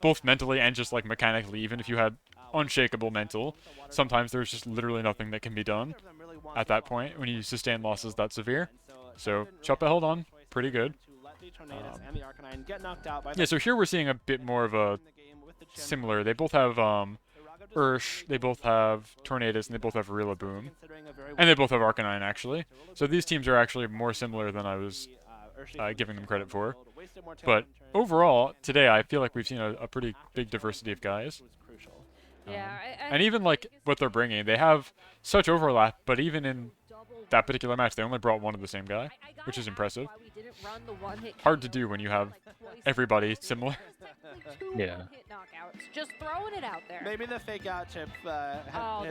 both mentally and just, like, mechanically, even if you had unshakable mental. Sometimes there's just literally nothing that can be done at that point when you sustain losses that severe. So, Chuppa held on pretty good. Yeah, so here we're seeing a bit more of a similar. They both have Ursh, they both have Tornadus, and they both have Rillaboom. And they both have Arcanine, actually. So these teams are actually more similar than I was giving them credit for. But overall, today I feel like we've seen a pretty big diversity of guys. Yeah, and even like what they're bringing, they have such overlap, but even in that particular match, they only brought one of the same guy, which is impressive. Hard to do when you have everybody similar. Yeah. Just throwing it out there. Maybe the fake out chip the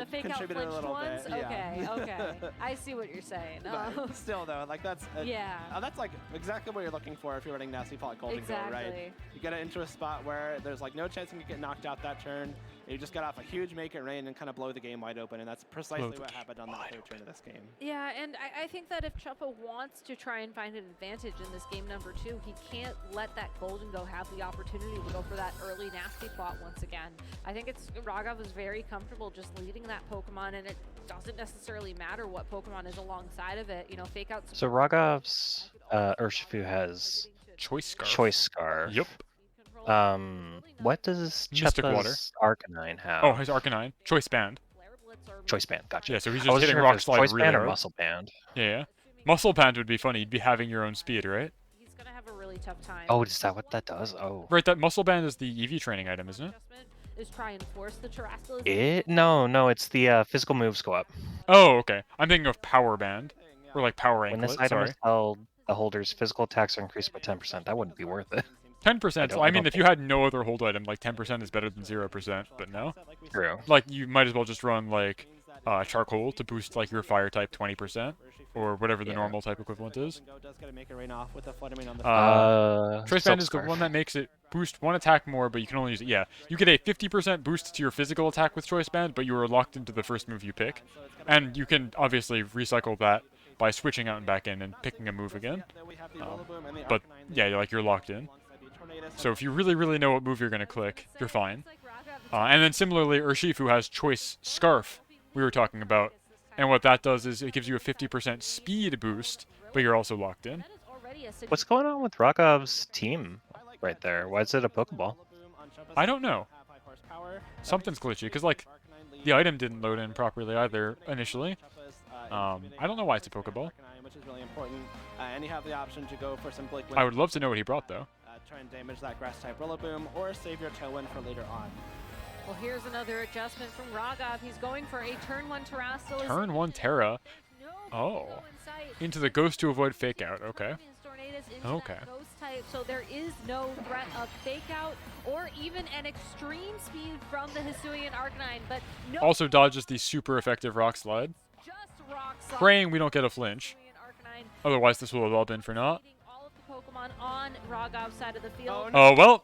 fake out contributed a flinched little ones? bit. Yeah. Okay. I see what you're saying. But still, though, like that's Yeah. That's like exactly what you're looking for if you're running Nasty Pot Golden Go, right? Exactly. You get it into a spot where there's like no chance you can get knocked out that turn. You just got off a huge make it rain and kind of blow the game wide open, and that's precisely what happened on that third turn of this game. Yeah, and I think that if Chuppa wants to try and find an advantage in this game number 2, he can't let that Golden Go have the opportunity to go for that early nasty plot once again. I think Raghav is very comfortable just leading that Pokemon, and it doesn't necessarily matter what Pokemon is alongside of it. You know, fake out. So Raghav's Urshifu has Choice Scarf. Yep. What does Mystic Water. Chuppa's Arcanine have? Oh, his Arcanine. Choice Band. Choice Band, gotcha. Yeah, so he's I just wasn't hitting sure if Rock it was Slide Choice really Band or hard. Muscle Band. Yeah. Muscle Band would be funny. You'd be having your own speed, right? He's going to have a really tough time. Oh, is that what that does? Oh. Right, that Muscle Band is the EV training item, isn't it? Is try and force the Terrestrial. No, it's the physical moves go up. Oh, okay. I'm thinking of Power Band. Or like Power When Anklet, this item sorry. is held, the holder's physical attacks are increased by 10%. That wouldn't be worth it. 10%. don't- I I mean, don't if you had no other hold item, like 10% is better than 0%, but no. True. Like, you might as well just run, like, Charcoal to boost, like, your Fire type 20%, or whatever the normal type equivalent is. Choice Band is the one that makes it boost one attack more, but you can only use it. Yeah, you get a 50% boost to your physical attack with Choice Band, but you are locked into the first move you pick. And you can obviously recycle that by switching out and back in and picking a move again. But yeah, you're locked in. So if you really, really know what move you're going to click, you're fine. And then similarly, Urshifu has Choice Scarf, we were talking about. And what that does is it gives you a 50% speed boost, but you're also locked in. What's going on with Raghav's team right there? Why is it a Pokeball? I don't know. Something's glitchy, because, like, the item didn't load in properly either initially. I don't know why it's a Pokeball. Which is really important. And you have the option to go for some Blink I would love to know what he brought, though. Try and damage that Grass type Rillaboom or save your Tailwind for later on. Well, here's another adjustment from Raghav. He's going for a turn 1 Terrastal. Turn 1 Terra. Oh. Into the Ghost to avoid Fake Out. Okay. Okay. Ghost type, so there is no threat of Fake Out or even an extreme speed from the Hisuian Arcanine, but no. Also dodges the super effective Rock Slide. Just Rock Slide. Praying we don't get a flinch. Otherwise, this will have all been for naught. All of the Pokemon on Raghav's side of the field. Oh, well.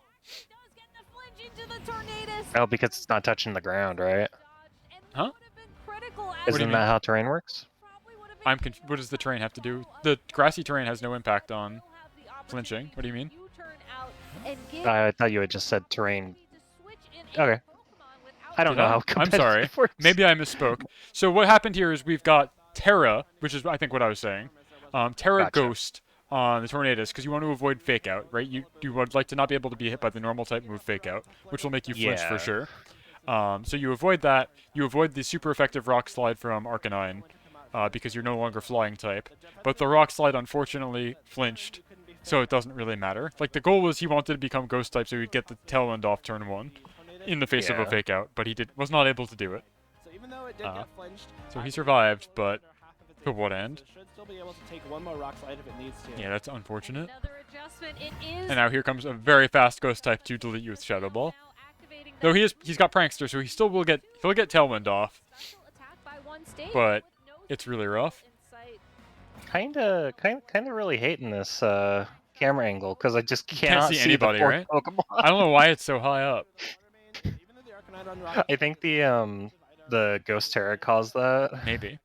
Into the Tornadus. Oh, because it's not touching the ground, right? Huh? Isn't that how terrain works? What does the terrain have to do? The grassy terrain has no impact on flinching. What do you mean? I thought you had just said terrain. Okay. I don't know how I'm competitive sorry. it works. Maybe I misspoke. So what happened here is we've got Terra, which is I think what I was saying. Terra Gotcha. Ghost on the Tornadus because you want to avoid Fake Out, right? You would like to not be able to be hit by the normal type move Fake Out, which will make you flinch for sure. So you avoid that. You avoid the super effective Rock Slide from Arcanine because you're no longer Flying type. But the Rock Slide unfortunately flinched, so it doesn't really matter. Like the goal was he wanted to become Ghost type so he'd get the Tailwind off turn 1 in the face of a Fake Out, but he was not able to do it. So even though it did get flinched, So he survived, but to what end? should still be able to take one more Rock Slide if it needs to. Yeah, that's unfortunate. Another adjustment. It is. And now here comes a very fast Ghost type to delete you with Shadow Ball. Though he's got Prankster, so he'll get Tailwind off. But it's really rough. Kinda really hating this camera angle because I just cannot Can't see anybody, the right? Pokemon. I don't know why it's so high up. I think the Ghost Terra caused that. Maybe.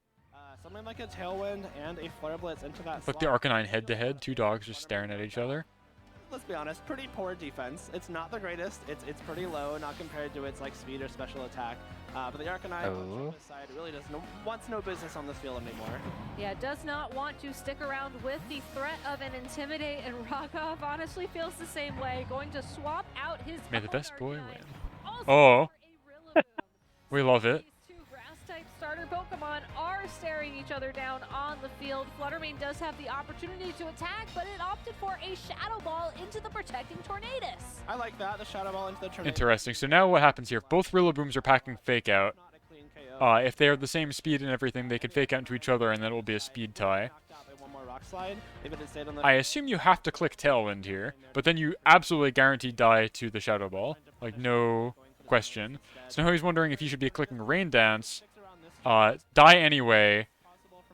Something like a Tailwind and a Flare Blitz into that Look, the slot. Arcanine head-to-head, two dogs just staring at each other. Let's be honest, pretty poor defense. It's not the greatest. It's pretty low, not compared to its like speed or special attack. But the Arcanine on this side really wants no business on this field anymore. Yeah, does not want to stick around with the threat of an Intimidate, and Raghav honestly feels the same way. Going to swap out his. May the best boy win. Oh, we love it. Type starter Pokemon are staring each other down on the field. Fluttermane does have the opportunity to attack, but it opted for a Shadow Ball into the protecting Tornadus. I like that, the Shadow Ball into the Tornadus. Interesting. So now what happens here? Both Rillabooms are packing Fake Out. If they are the same speed and everything, they can Fake Out into each other, and then it will be a speed tie. I assume you have to click Tailwind here, but then you absolutely guarantee die to the Shadow Ball. Like, no question. So now he's wondering if he should be clicking Rain Dance, die anyway,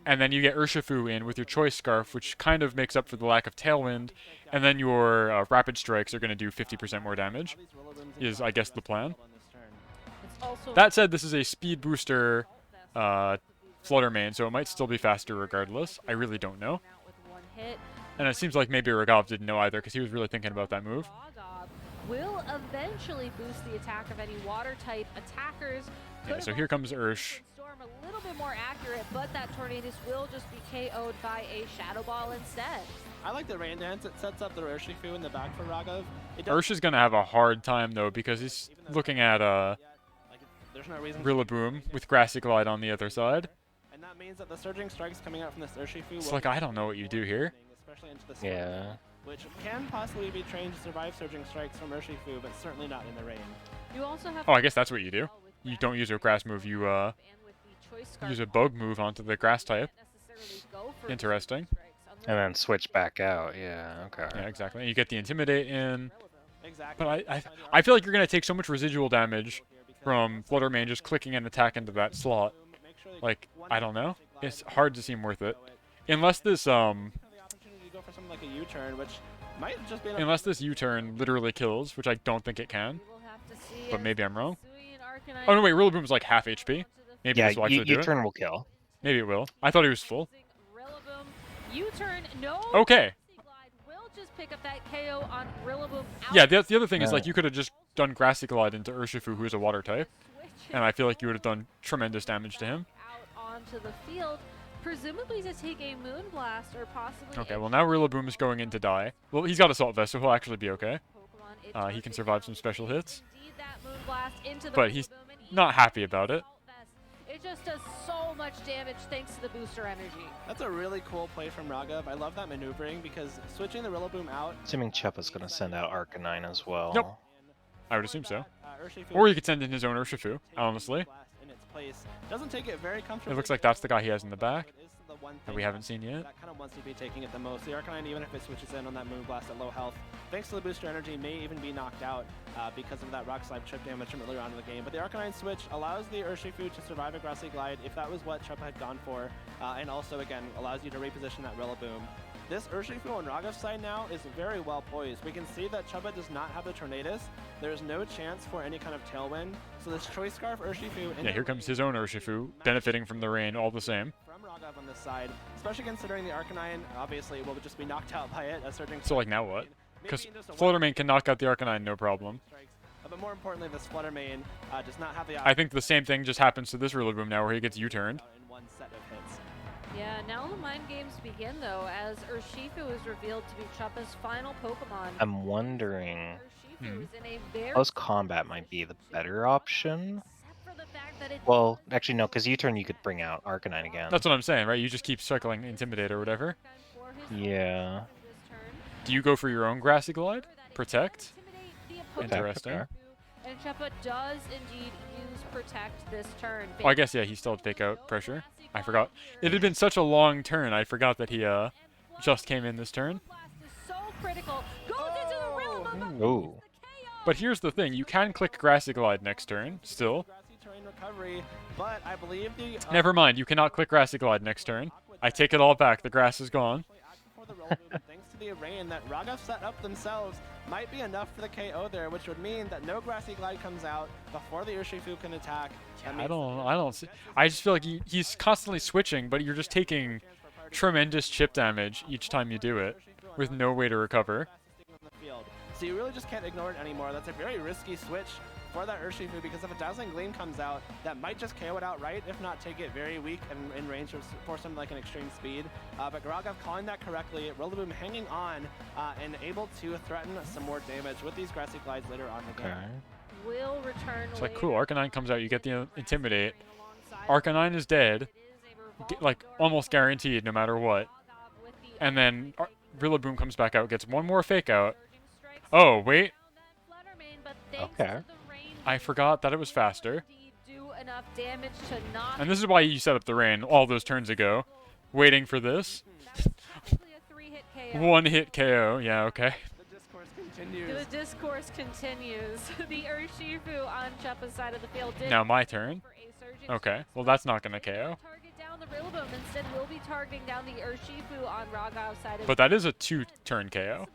and then you get Urshifu in with your Choice Scarf, which kind of makes up for the lack of Tailwind, and then your Rapid Strikes are going to do 50% more damage, is, I guess, the plan. That said, this is a speed booster Fluttermane, so it might still be faster regardless. I really don't know. And it seems like maybe Raghav didn't know either, because he was really thinking about that move. Will eventually boost the attack of any Water-type attackers. Yeah, so here comes Ursh. Storm a little bit more accurate, but that Tornadus will just be KO'd by a Shadow Ball instead. I like the Rain Dance. It sets up the Urshifu in the back for Raghav. Ursh is going to have a hard time, though, because he's looking at there's no reason Rillaboom with Grassy Glide on the other side. And that means that the Surging Strikes coming out from this Urshifu It's will like, I don't know what you do here. especially into the Yeah. which can possibly be trained to survive Surging Strikes from Urshifu, but certainly not in the rain. You also have Oh, I guess that's what you do. You don't use a grass move, you use a bug move onto the grass type. Interesting. And then switch back out. Yeah, okay. Yeah, exactly. And you get the Intimidate in. But I feel like you're going to take so much residual damage from Fluttermane just clicking an attack into that slot. Like, I don't know. It's hard to seem worth it. Unless this, Go for something like a U-turn, which might just be unless this U-turn literally kills, which I don't think it can. But maybe I'm wrong. Oh, no, wait. Rillaboom's like half HP. Maybe Yeah, this will actually do it. U-turn will kill. Maybe it will. I thought he was full. U-turn, no. Okay. Will just pick up that KO on Rillaboom. Yeah, the other thing is, like, you could have just done Grassy Glide into Urshifu, who's a water type. And I feel like you would have done tremendous damage to him. Out onto the field, presumably to take a Moonblast or possibly. Okay, well, now Rillaboom is going in to die. Well, he's got Assault Vest, so he'll actually be okay. He can survive some special hits. But he's not happy about it. It just does so much damage thanks to the booster energy. That's a really cool play from Raghav. I love that maneuvering because switching the Rillaboom out. Assuming Cheppa's going to send out Arcanine as well. Nope. I would assume so. Or you could send in his own Urshifu, honestly. In its place. Doesn't take it very comfortably. It looks like that's the guy he has in the back The one that we haven't seen yet. that kind of wants to be taking it the most. The Arcanine, even if it switches in on that Moonblast at low health, thanks to the booster energy, may even be knocked out because of that Rock Slide chip damage from earlier on in the game. But the Arcanine switch allows the Urshifu to survive a Grassy Glide if that was what Chupa had gone for, and also, again, allows you to reposition that Rillaboom. This Urshifu on Raghav's side now is very well poised. We can see that Chuba does not have the Tornadus. There's no chance for any kind of Tailwind. So this Choice Scarf Urshifu... Yeah, here comes his own Urshifu, benefiting from the rain all the same. From Raghav on this side, especially considering the Arcanine obviously will just be knocked out by it. Surging So like now what? Because Fluttermane can knock out the Arcanine, no problem. But more importantly, this Fluttermane does not have the... I think the same thing just happens to this Rillaboom now, where he gets U-turned. In one set of hits. Yeah, now the mind games begin, though, as Urshifu is revealed to be Chuppa's final Pokemon. I'm wondering, Urshifu is in a very close combat might be the better option. Well, actually no, because U-turn you could bring out Arcanine again. That's what I'm saying, right? You just keep circling Intimidate or whatever. Yeah. Do you go for your own Grassy Glide? Protect? Interesting. Okay. And Chuppa does indeed use Protect this turn. Oh, I guess, yeah, he still had Fake Out Pressure. I forgot. It had been such a long turn, I forgot that he just came in this turn. So critical. Goes into the Rillaboom. Ooh. But here's the thing, you can click Grassy Glide next turn, still. Terrain recovery, but I believe the... Never mind, you cannot click Grassy Glide next turn. I take it all back, the grass is gone. Thanks to the rain that Raghav set up themselves, might be enough for the KO there, which would mean that no Grassy Glide comes out before the Urshifu can attack. I don't see. I just feel like he's constantly switching, but you're just taking tremendous chip damage each time you do it, with no way to recover. So you really just can't ignore it anymore. That's a very risky switch for that Urshifu, because if a Dazzling Gleam comes out, that might just KO it outright, if not take it very weak and in range for something like an Extreme Speed. But Raghav calling that correctly, Rillaboom hanging on and able to threaten some more damage with these Grassy Glides later on in the game. Will return. It's like, cool, Arcanine comes out, you get the Intimidate. Arcanine is dead, like almost guaranteed no matter what. And then Rillaboom comes back out, gets one more Fake Out. Oh, wait. Okay. I forgot that it was faster. Do enough damage to knock. And this is why you set up the rain all those turns ago. Waiting for this. One hit KO, yeah, okay. The discourse continues. The Urshifu on Chuppa's side of the field did Now my turn. Okay, well that's not gonna KO. target down the Rillaboom. Instead, we'll be targeting down the Urshifu on Raghav's side of But that is a 2-turn KO.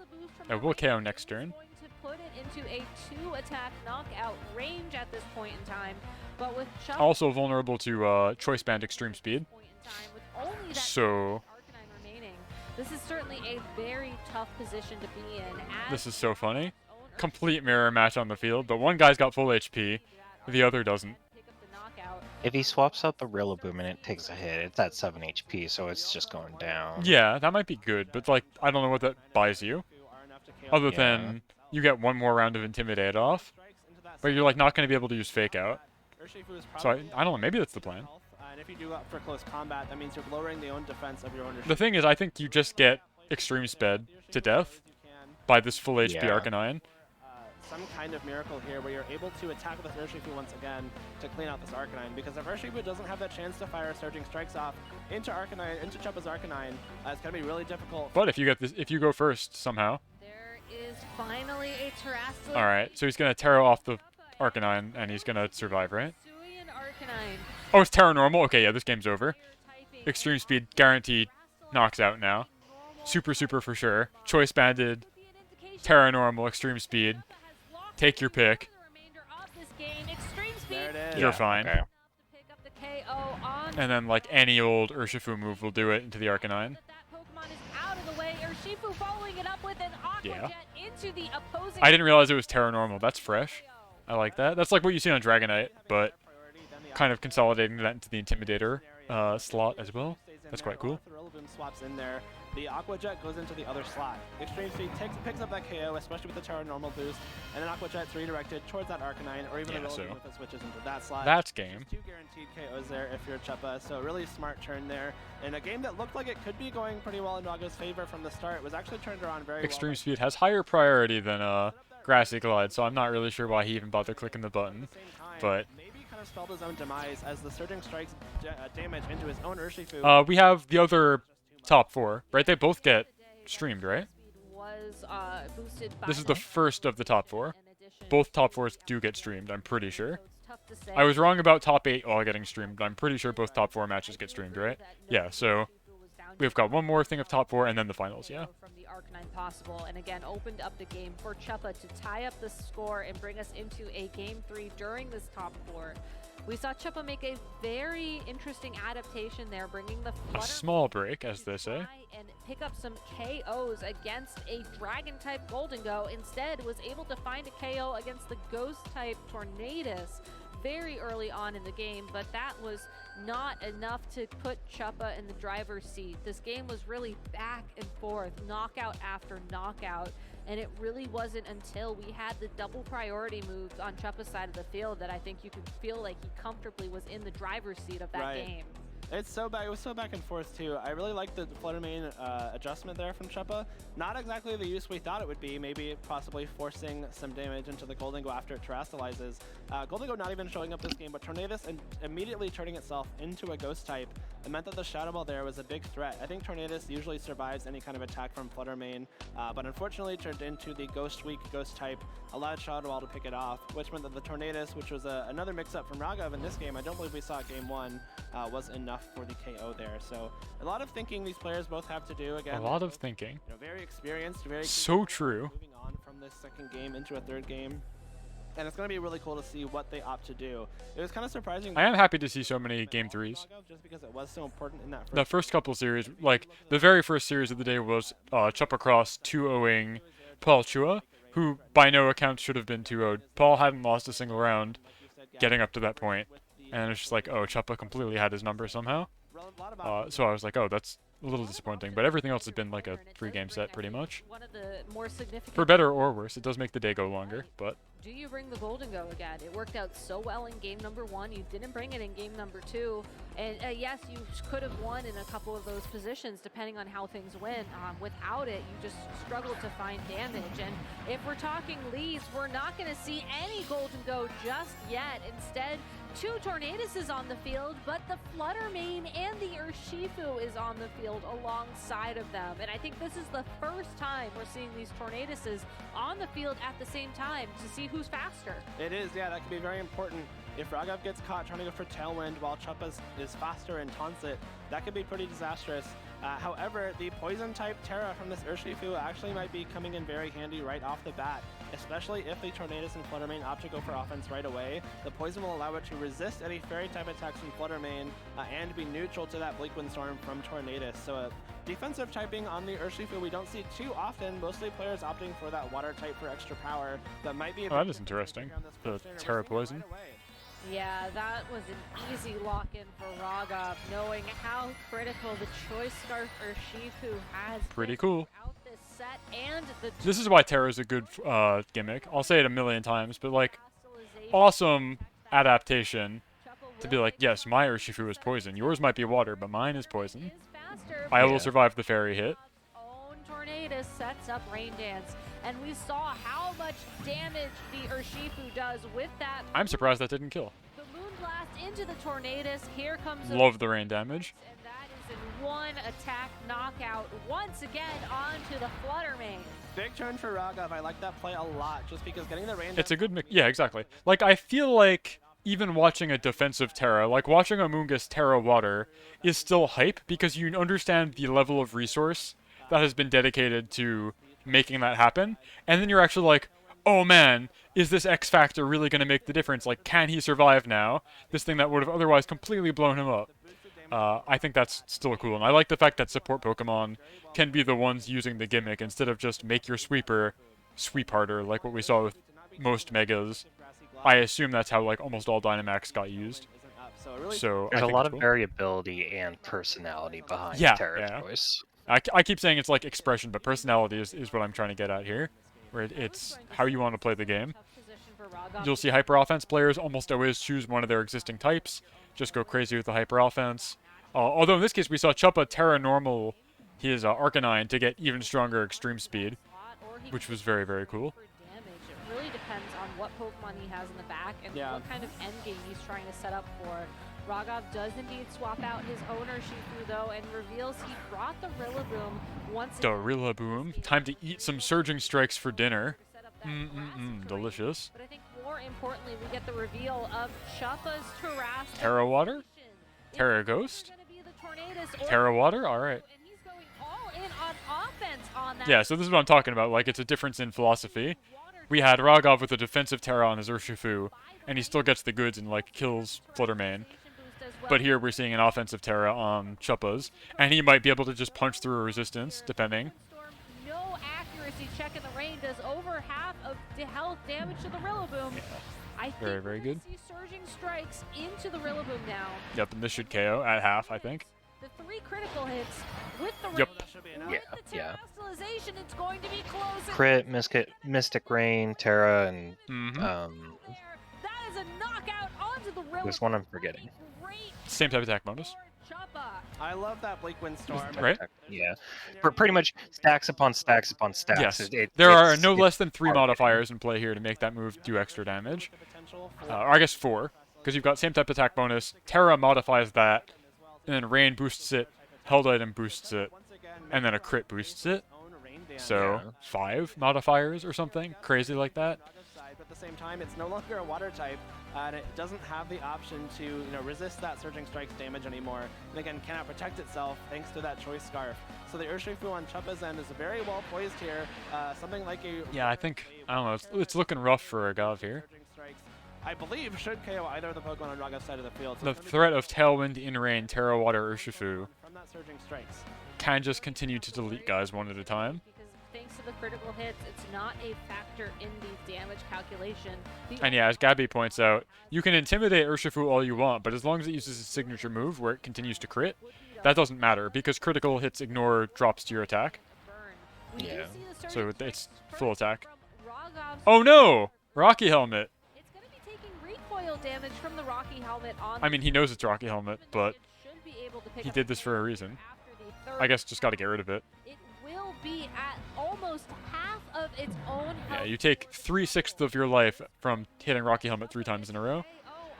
It will KO next turn. to put it into a 2-attack knockout range at this point in time. But with Chuppa Also vulnerable to Choice Band Extreme Speed. with only that So Arcanine remaining, this is certainly a very tough position to be in. this is so funny. Complete mirror match on the field, but one guy's got full HP, the other doesn't. If he swaps out the Rillaboom and it takes a hit, it's at 7 HP, so it's just going down. Yeah, that might be good, but like I don't know what that buys you. Other than you get one more round of Intimidate off, but you're like not going to be able to use Fake Out. So I don't know, maybe that's the plan. And if you do up for close combat, that means you're lowering the own defense of your own Urshifu. The thing is, I think you just get Extreme Sped to death by this full HP Yeah. Arcanine. Some kind of miracle here where you're able to attack with this Urshifu once again to clean out this Arcanine, because if Urshifu doesn't have that chance to fire Surging Strikes off into Arcanine, into Chuppa's Arcanine, it's going to be really difficult. But if you get this, if you go first somehow. is finally a Terrestrial. All right, so he's going to Terra off the Arcanine and he's going to survive, right? Arcanine. Oh, it's Terra Normal? Okay, yeah, this game's over. Extreme Speed guaranteed knocks out now. Super for sure. Choice Banded, Terra Normal, Extreme Speed. Take your pick. There it is. You're fine. Okay. KO on And then like any old Urshifu move will do it into the Arcanine. out of the way. Urshifu following it up with an Aqua Yeah. Jet into the opposing. I didn't realize it was Terra Normal. That's fresh. I like that. That's like what you see on Dragonite, but kind of consolidating that into the Intimidator slot as well. That's quite cool. The Rillaboom swaps in there. The Aqua Jet goes into the other slot. Extreme Speed picks up that KO, especially with the Terra Normal boost, and then Aqua Jet's redirected towards that Arcanine, or even a Rillaboom so if it switches into that slot. that's game. Two guaranteed KOs there if you're Chuppa, so really smart turn there. And a game that looked like it could be going pretty well in Raghav's favor from the start was actually turned around very Extreme well. Speed has higher priority than Grassy Glide, so I'm not really sure why he even bothered clicking the button. But maybe kind of spelled his own demise as the surging strikes damage into his own Urshifu. we have the other top 4, right? They both get streamed, right? Was boosted by This is the first of the top 4. Both top 4s do get streamed, I'm pretty sure. I was wrong about top 8 all getting streamed, but I'm pretty sure both top 4 matches get streamed, right? Yeah, so we've got one more thing of top 4 and then the finals, yeah? From the Arc-9 possible, and again opened up the game for Chuppa to tie up the score and bring us into a Game 3 during this top 4. We saw Chuppa make a very interesting adaptation there, bringing the A small break, as they say. And pick up some KOs against a Dragon-type Golden Go. Instead, was able to find a KO against the Ghost-type Tornadus very early on in the game, but that was not enough to put Chuppa in the driver's seat. This game was really back and forth, knockout after knockout, and it really wasn't until we had the double priority moves on Chuppa's side of the field that I think you could feel like he comfortably was in the driver's seat of that game. It's so back. It was so back and forth too. I really liked the Flutter Mane adjustment there from Chuppa. Not exactly the use we thought it would be. Maybe possibly forcing some damage into the Golden Go after it terastallizes. Golden Go not even showing up this game, but Tornadus and immediately turning itself into a Ghost type. It meant that the Shadow Ball there was a big threat. I think Tornadus usually survives any kind of attack from Flutter Mane, but unfortunately turned into the Ghost weak Ghost type, allowed Shadow Ball to pick it off, which meant that the Tornadus, which was another mix-up from Raghav in this game, I don't believe we saw at Game 1, was enough for the KO there. So a lot of thinking these players both have to do. Again, a lot of thinking. You know, very experienced, very so true. Moving on from this second game into a third game. And it's going to be really cool to see what they opt to do. It was kind of surprising. I am happy to see so many Game 3s. Just because it was so important in that The first couple series, like the very first series of the day was Chuppa Cross 2-0ing Paul Chua, who by no account should have been 2-0'd. Paul hadn't lost a single round getting up to that point. And it's just like, oh, Chuppa completely had his number somehow. So I was like, oh, that's a little disappointing. But everything else has been like a 3-game set pretty much. One of the more significant For better or worse, it does make the day go longer, but... Do you bring the Golden Go again? It worked out so well in game number 1. You didn't bring it in game number 2. And yes, you could have won in a couple of those positions depending on how things went. Without it, you just struggled to find damage. And if we're talking leads, we're not going to see any Golden Go just yet. Instead, 2 Tornadus is on the field, but the Flutter Mane and the Urshifu is on the field alongside of them. And I think this is the first time we're seeing these Tornaduses on the field at the same time to see who's faster. It is, yeah, that could be very important. If Raghav gets caught trying to go for Tailwind while Chuppa is faster and taunts it, that could be pretty disastrous. However, the Poison type Terra from this Urshifu actually might be coming in very handy right off the bat, especially if the Tornadus and Flutter Mane opt to go for offense right away. The Poison will allow it to resist any Fairy type attacks from Flutter Mane and be neutral to that Bleak Windstorm from Tornadus. So defensive typing on the Urshifu we don't see too often, mostly players opting for that Water type for extra power. That might be a that is interesting, the Terra Poison. Yeah, that was an easy lock-in for Raghav, knowing how critical the Choice Scarf Urshifu has Pretty cool. out this set and the This is why Terra's a good gimmick. I'll say it a million times, but like, awesome adaptation to be like, yes, my Urshifu is poison. Yours might be water, but mine is poison. I will survive the fairy hit. own Tornadus sets up Rain Dance, and we saw how much damage the Urshifu does with that. I'm surprised that didn't kill. The Moonblast into the Tornadus. Here comes Love the rain damage. and that is in one attack knockout once again onto the Flutter Mane. Big turn for Raghav. I like that play a lot, just because getting the rain. It's a good mix. Yeah, exactly. Like, I feel like even watching a defensive Terra, like watching Amoonguss Terra Water, is still hype because you understand the level of resource that has been dedicated to making that happen. And then you're actually like, oh man, is this X Factor really going to make the difference? Like, can he survive now? This thing that would have otherwise completely blown him up. I think that's still cool. And I like the fact that support Pokemon can be the ones using the gimmick instead of just make your sweeper sweep harder, like what we saw with most Megas. I assume that's how like almost all Dynamax got used. So There's I a think lot it's of cool. variability and personality behind Terra's choice. I keep saying it's like expression, but personality is what I'm trying to get at here. Where it's how you want to play the game. You'll see hyper offense players almost always choose one of their existing types. Just go crazy with the hyper offense. Although in this case we saw Chuppa Terra normal his Arcanine to get even stronger extreme speed, which was very, very cool. really depends on what Pokemon he has in the back and what kind of endgame he's trying to set up for. Rogov does indeed swap out his owner Shifu though and reveals he brought the Rillaboom once again. The Rillaboom. Time to eat some Surging Strikes for dinner. Delicious. But I think more importantly, we get the reveal of Chuppa's Terrastic. Terra Water? Terra Ghost? Terra Water? Alright. And he's going all in on offense on that. Yeah, so this is what I'm talking about. Like, it's a difference in philosophy. We had Rogov with a defensive Terra on his Urshifu, and he still gets the goods and, like, kills Fluttermane. But here we're seeing an offensive Terra on Chuppa's, and he might be able to just punch through a resistance, depending. No accuracy check in the rain does over half of the health damage to the Rillaboom. Yeah. I think Very good. see Surging Strikes into the Rillaboom now. Yep, and this should KO at half, I think. The 3 critical hits with the Yep. with the Terrastalization, it's going to be close. Crit, Mystic Rain, Terra, and That is a knockout onto the Rillaboom. there's one I'm forgetting. Same type of attack bonus. I love that Bleak Windstorm. Right? Yeah. Pretty much stacks upon stacks upon stacks. Yes. There are no less than 3 modifiers in play here to make that move do extra damage. Or I guess 4, because you've got same type attack bonus. Terra modifies that, and then Rain boosts it, Held Item boosts it, and then a crit boosts it. So 5 modifiers or something crazy like that. But at the same time, it's no longer a water type, and it doesn't have the option to resist that Surging Strike's damage anymore. And again, cannot protect itself thanks to that Choice Scarf. So the Urshifu on Chuppa's end is very well poised here. Something like a Yeah, I think, I don't know, it's looking rough for Rogov here. I believe should KO either of the Pokemon on Rogov's side of the field. So The threat of Tailwind, In-Rain, Terra Water, Urshifu from that Surging Strikes. can just continue to delete guys one at a time. Thanks to the critical hits, it's not a factor in the damage calculation. And yeah, as Gabby points out, you can intimidate Urshifu all you want, but as long as it uses its signature move where it continues to crit, that doesn't matter, because critical hits ignore drops to your attack. Yeah. So it's full attack. Oh no! Rocky Helmet! It's going to be taking recoil damage from the Rocky Helmet on I mean, he knows it's Rocky Helmet, but should be able to pick he up did this for a reason. after the third. I guess just gotta get rid of it. It will be at almost half of its own Yeah, health. you take 3/6 of your life from hitting Rocky Helmet 3 times in a row.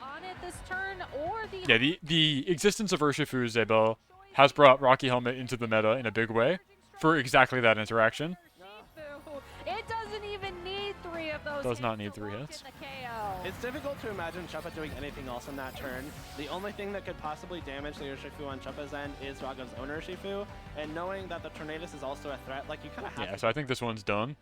On it this turn, or the Yeah, the existence of Urshifu Zabel has brought Rocky Helmet into the meta in a big way for exactly that interaction. It doesn't even need 3 of those. Does not need 3 hits. It's difficult to imagine Chuppa doing anything else on that turn. The only thing that could possibly damage the Urshifu on Chuppa's end is Rogov's own Urshifu, and knowing that the Tornadus is also a threat, like you kind of have Yeah, to. so I think this one's done.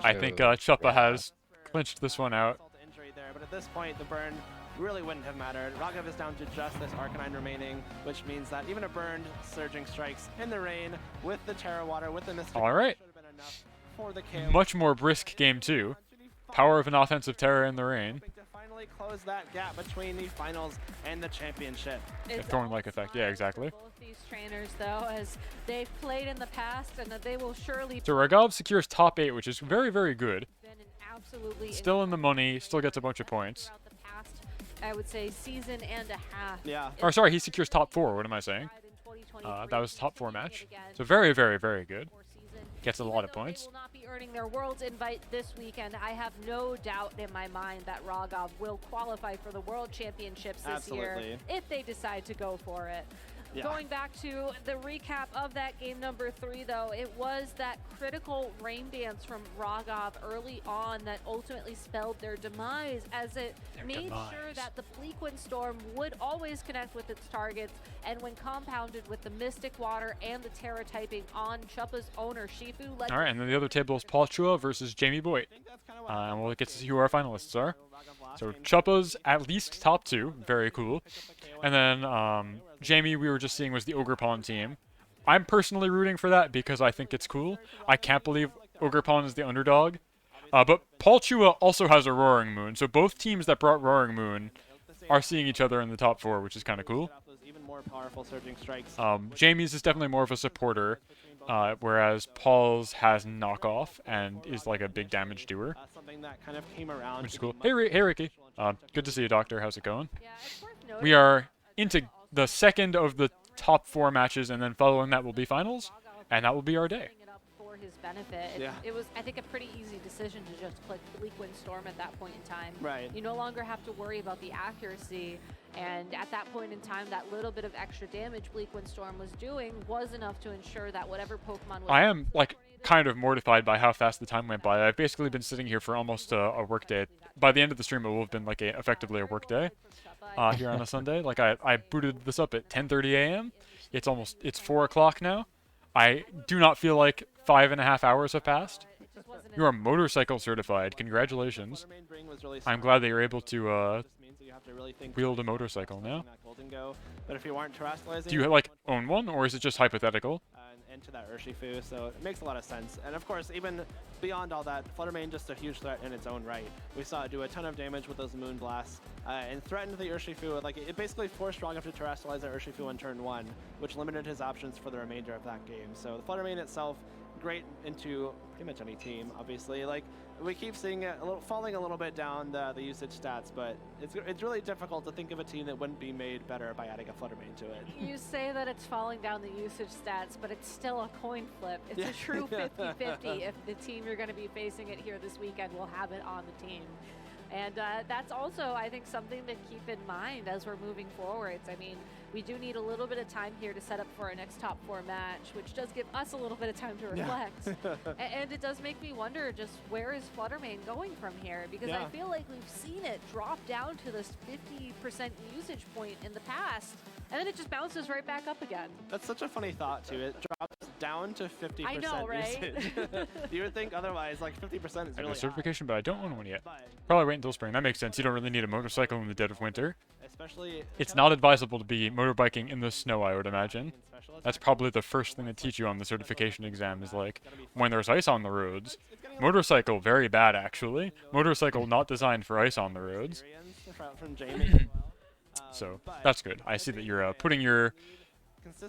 I think Chuppa has clinched this one out. Injury there, but at this point, the burn really wouldn't have mattered. Rogov is down to just this Arcanine remaining, which means that even a burned Surging Strikes in the rain with the Terra Water, with the Mystic All right. should have been enough for the KO. Much more brisk game 2. Power of an offensive Terra in the rain. To finally close that gap between the finals and the championship. A Thorn-like effect. Yeah, exactly. Both these trainers, though, as they've played in the past, and that they will surely. So Rogov secures top 8, which is very, very good. Been an absolutely Still in the money, still gets a bunch of points. throughout the past, I would say, season and a half. Yeah. Or sorry, he secures top 4. What am I saying? That was top 4 match. So very, very, very good. Gets a lot of points. Will not be earning their Worlds invite this weekend. I have no doubt in my mind that Rogov will qualify for the World Championships this year if they decide to go for it. Yeah. Going back to the recap of that game number 3, though, it was that critical rain dance from Rogov early on that ultimately spelled their demise, as it made sure that the Bleak Windstorm would always connect with its targets, and when compounded with the Mystic Water and the Terra typing on Chuppa's owner, Shifu. All right, and then the other table is Paul Chua versus Jamie Boyd. And we'll get to see who our finalists are. So Chuppa's at least top 2, very cool. And then Jamie, we were just seeing, was the Ogerpon team. I'm personally rooting for that because I think it's cool. I can't believe Ogerpon is the underdog. But Paul Chua also has a Roaring Moon, so both teams that brought Roaring Moon are seeing each other in the top 4, which is kind of cool. Even more powerful Surging Strikes. Jamie's is definitely more of a supporter, whereas Paul's has knockoff and is like a big damage doer. Something that kind of came around. Which is cool. Hey, hey Ricky. Good to see you, Doctor. How's it going? We are into the second of the top 4 matches, and then following that will be finals, and that will be our day. his benefit. It was, I think, a pretty easy decision to just click Bleak Windstorm at that point in time. Right. You no longer have to worry about the accuracy, and at that point in time, that little bit of extra damage Bleak Windstorm was doing was enough to ensure that whatever Pokemon was... I am, like, kind of mortified by how fast the time went by. I've basically been sitting here for almost a work day. By the end of the stream, it will have been, like, effectively a work day here on a Sunday. Like, I booted this up at 10:30 a.m. It's 4 o'clock now. I do not feel like 5.5 hours have passed. You are motorcycle certified. Congratulations. I'm glad that you're able to wield a motorcycle now. But if you aren't terrestrializing, Do you, like, own one, or is it just hypothetical? into that Urshifu, so it makes a lot of sense. And of course, even beyond all that, Fluttermane just a huge threat in its own right. We saw it do a ton of damage with those Moon Blasts and threatened the Urshifu. Like, it basically forced Strong enough to terrestrialize that Urshifu on turn 1, which limited his options for the remainder of that game. So the Fluttermane itself, great into pretty much any team, obviously. Like, we keep seeing it falling a little bit down the usage stats, but it's really difficult to think of a team that wouldn't be made better by adding a Fluttermane to it. You say that it's falling down the usage stats, but it's still a coin flip. It's a true 50-50 if the team you're going to be facing it here this weekend will have it on the team. And that's also, I think, something to keep in mind as we're moving forwards. I mean, we do need a little bit of time here to set up for our next top 4 match, which does give us a little bit of time to reflect. And it does make me wonder just where is Fluttermane going from here? Because I feel like we've seen it drop down to this 50% usage point in the past, and then it just bounces right back up again. That's such a funny thought, too. It drops down to 50% I know, right? usage. You would think otherwise, like 50% is I really have a high. certification, but I don't own one yet. Probably wait until spring. That makes sense. You don't really need a motorcycle in the dead of winter. Especially, it's not advisable to be motorbiking in the snow, I would imagine. That's probably the first thing they teach you on the certification exam is like, when there's ice on the roads. Motorcycle, very bad actually. Motorcycle not designed for ice on the roads. From Jamie. So, that's good. I see that you're putting your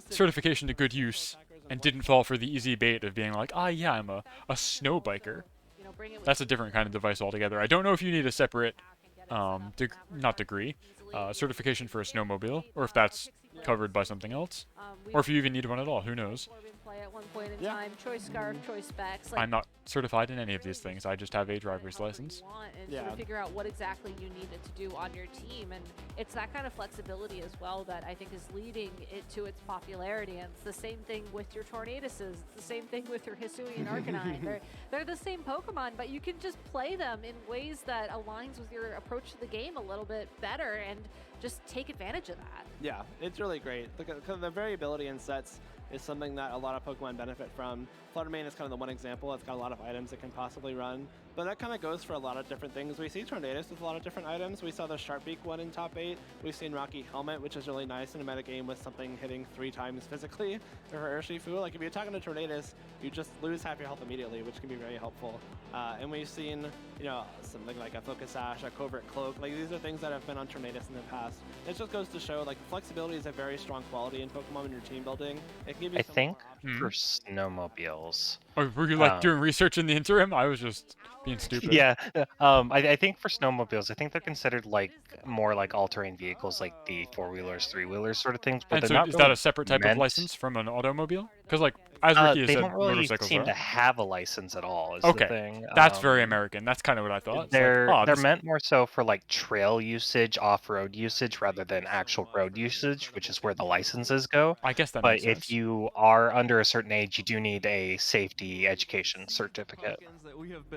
certification to good use and didn't fall for the easy bait of being like, ah yeah, I'm a snow biker. That's a different kind of device altogether. I don't know if you need a separate, certification for a snowmobile, or if that's covered by something else, or if you even need one at all. Who knows? Play at one point in time, choice scarf, choice specs. Like, I'm not certified in any of these things. I just have a driver's license. And sort of figure out what exactly you need it to do on your team, and it's that kind of flexibility as well that I think is leading it to its popularity. And it's the same thing with your Tornaduses. It's the same thing with your Hisuian Arcanine. They're the same Pokemon, but you can just play them in ways that aligns with your approach to the game a little bit better and just take advantage of that. Yeah, it's really great. The variability in sets is something that a lot of Pokemon benefit from. Fluttermane is kind of the one example. It's got a lot of items it can possibly run, but that kind of goes for a lot of different things. We see Tornadus with a lot of different items. We saw the Sharpbeak one in top 8. We've seen Rocky Helmet, which is really nice in a metagame with something hitting 3 times physically for Urshifu. Like if you're attacking a Tornadus, you just lose half your health immediately, which can be very helpful. And we've seen, you know, something like a Focus Sash, a Covert Cloak. Like these are things that have been on Tornadus in the past. It just goes to show like flexibility is a very strong quality in Pokemon in your team building. It can give you I think for snowmobiles. Oh, were you like doing research in the interim? I was just being stupid. Yeah, I think for snowmobiles, I think they're considered like more like all-terrain vehicles, like the 4-wheelers, 3-wheelers sort of things. But And they're so not is really that a separate type of meant- license from an automobile? Because like as Ricky has they said, don't really motorcycles seem are. to have a license at all. Is Okay, the thing. that's very American. That's kind of what I thought. It's like, They're oh, they're this- meant more so for like trail usage, off-road usage, rather than actual road usage, which is where the licenses go. I guess that But makes sense. if you are under a certain age, you do need a safety education certificate.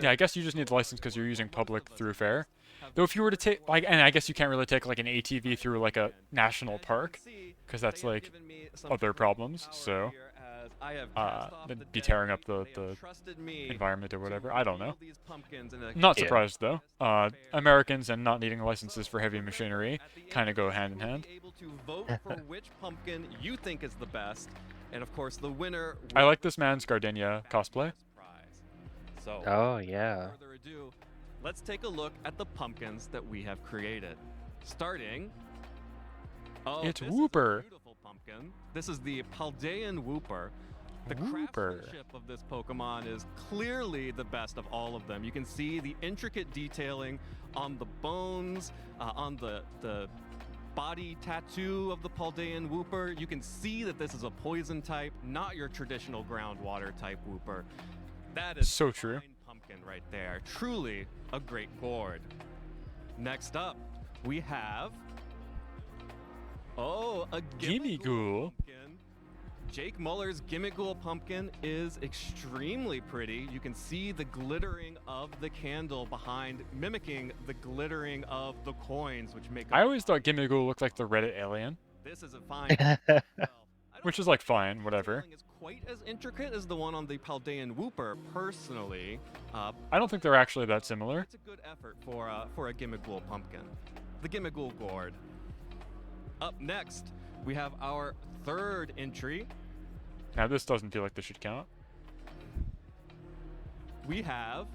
Yeah, I guess you just need the license because you're using public through fair. Though if you were to take, like, and I guess you can't really take like an ATV through like a national park, because that's like other problems. So, that'd be tearing up the environment or whatever. I don't know. Not surprised though. Americans and not needing licenses for heavy machinery kind of go hand in hand. Able to vote for which pumpkin you think is the best, and of course the winner. I like this man's Gardenia cosplay. So, Oh, yeah. without further ado, let's take a look at the pumpkins that we have created. Starting. Oh, It's this is a Wooper. beautiful pumpkin. This is the Paldean Wooper. The Wooper. craftsmanship of this Pokemon is clearly the best of all of them. You can see the intricate detailing on the bones, on the body tattoo of the Paldean Wooper. You can see that this is a poison type, not your traditional groundwater type Wooper. That is So true. fine pumpkin right there. Truly a great board. Next up, we have a Gimmighoul. pumpkin. Jake Muller's Gimmighoul pumpkin is extremely pretty. You can see the glittering of the candle behind, mimicking the glittering of the coins, which make. I always thought Gimmighoul looked like the Reddit alien. This is a fine. Which is like fine, whatever. Is quite as intricate as the one on the Paldean Whooper, personally. I don't think they're actually that similar. It's a good effort for a Gimmighoul pumpkin. The Gimmighoul gourd. Up next, we have our third entry. Now this doesn't feel like this should count. We have,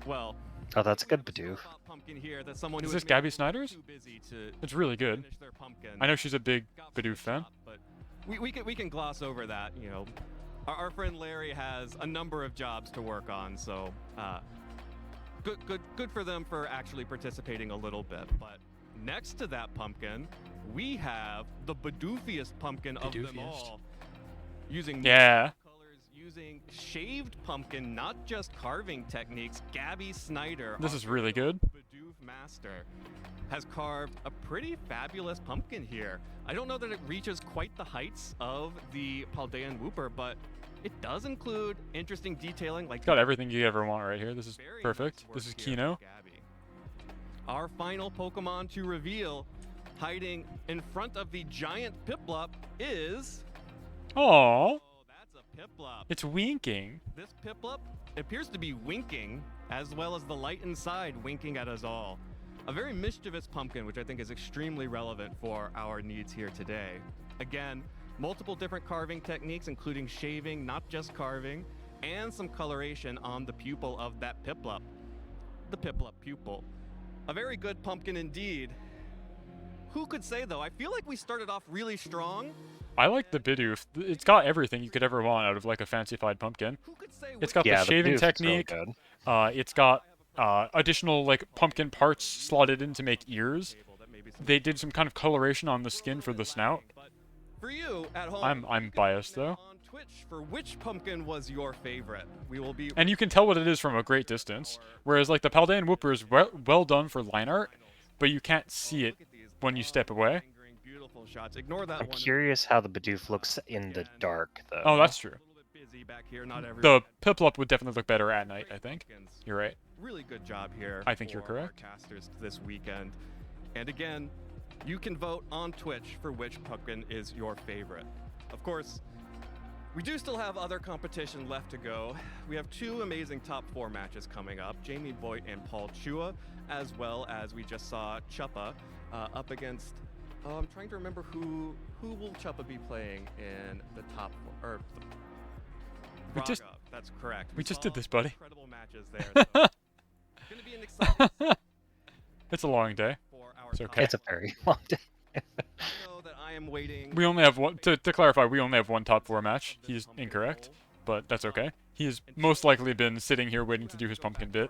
well, Oh, that's a good Bidoof. pumpkin here that someone who Is has this maybe Gabby been Snyder's? too busy to It's really good. finish their pumpkin. I know she's a big Bidoof fan. But we can gloss over that. You know, our friend Larry has a number of jobs to work on, so good for them for actually participating a little bit. But next to that pumpkin, we have the Bidoofiest pumpkin of them all. Using Yeah. colors, using shaved pumpkin, not just carving techniques. Gabby Snyder, This our is really good. Bidoof master, has carved a pretty fabulous pumpkin here. I don't know that it reaches quite the heights of the Paldean Whooper, but it does include interesting detailing like It's got everything you ever want right here. This is perfect. This is Kino. our final Pokemon to reveal, hiding in front of the giant Piplup, is. Aww. That's a Piplup. It's winking. This Piplup appears to be winking, as well as the light inside winking at us all. A very mischievous pumpkin, which I think is extremely relevant for our needs here today. Again, multiple different carving techniques, including shaving, not just carving, and some coloration on the pupil of that Piplup. The Piplup pupil. A very good pumpkin indeed. Who could say, though? I feel like we started off really strong. I like the Bidoof. It's got everything you could ever want out of like a fancified pumpkin. It's got the shaving Bidoof is really technique. good. It's got additional like pumpkin parts slotted in to make ears. They did some kind of coloration on the skin for the snout. For you at home, I'm biased though. on Twitch, for which pumpkin was your favorite? We will be. And you can tell what it is from a great distance. Whereas like the Paldean Whooper is well done for line art, but you can't see it when you step away. Beautiful shots. Ignore that I'm one. curious how the Bidoof looks in the dark, though. Oh, that's true. Busy back here, not everyone. The Piplup would definitely look better at night, I think. You're right. Really good job here. I think you're for our correct. Casters this weekend. And again, you can vote on Twitch for which pumpkin is your favorite. Of course, we do still have other competition left to go. We have two amazing top 4 matches coming up. Jamie Voigt and Paul Chua, as well as we just saw Chuppa up against. I'm trying to remember who will Chuppa be playing in the top 4. Or We just- Braga, that's correct. We just saw did this, buddy. Incredible matches there. So it's gonna be an exciting. It's a long day. It's okay. It's a very long day. know that I am waiting. We only have one. To clarify, we only have one top 4 match. He's incorrect, but that's okay. He's most likely been sitting here waiting to do his pumpkin bit,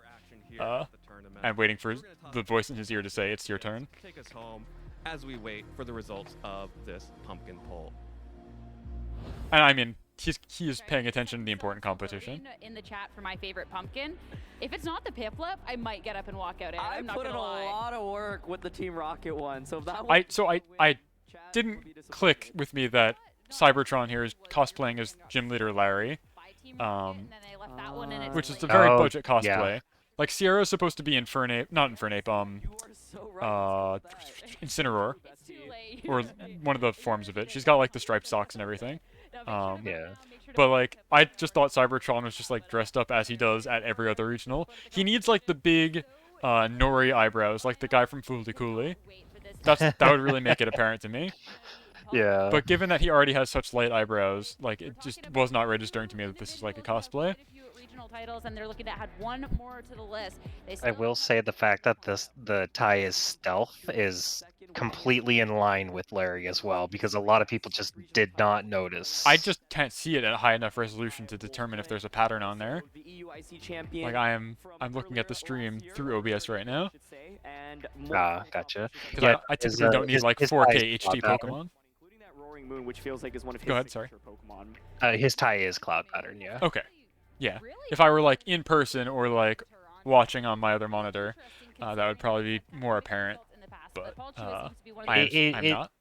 and waiting for the voice in his ear to say, "It's your turn." Take us home as we wait for the results of this pumpkin poll. And I mean, he is paying attention to the important competition. In the chat for my favorite pumpkin. If it's not the Piplup, I might get up and walk out. I I'm not put in gonna a lie. lot of work with the Team Rocket one, so if that one. I didn't click with me that Cybertron here is cosplaying as Gym Leader Larry, which is a very budget cosplay. Yeah. Like Sierra's supposed to be Infernape, not Infernape, Incineroar, or one of the forms of it. She's got like the striped socks and everything. Yeah. But like, I just thought Cybertron was just like dressed up as he does at every other regional. He needs like the big Nori eyebrows, like the guy from Fooly Cooly. That would really make it apparent to me. Yeah. But given that he already has such light eyebrows, like it just was not registering to me that this is like a cosplay. Regional titles, and they're looking to add one more to the list. I will say the fact that the tie is stealth is completely in line with Larry as well, because a lot of people just did not notice. I just can't see it at high enough resolution to determine if there's a pattern on there. Like I'm looking at the stream through OBS right now. Gotcha. Because I typically don't need like 4K HD Pokemon. Moon, which feels like is one of his Go ahead, sorry. signature Pokemon. His tie is cloud pattern, yeah. Okay. Yeah. If I were like in person or like watching on my other monitor, that would probably be more apparent. But I'm not.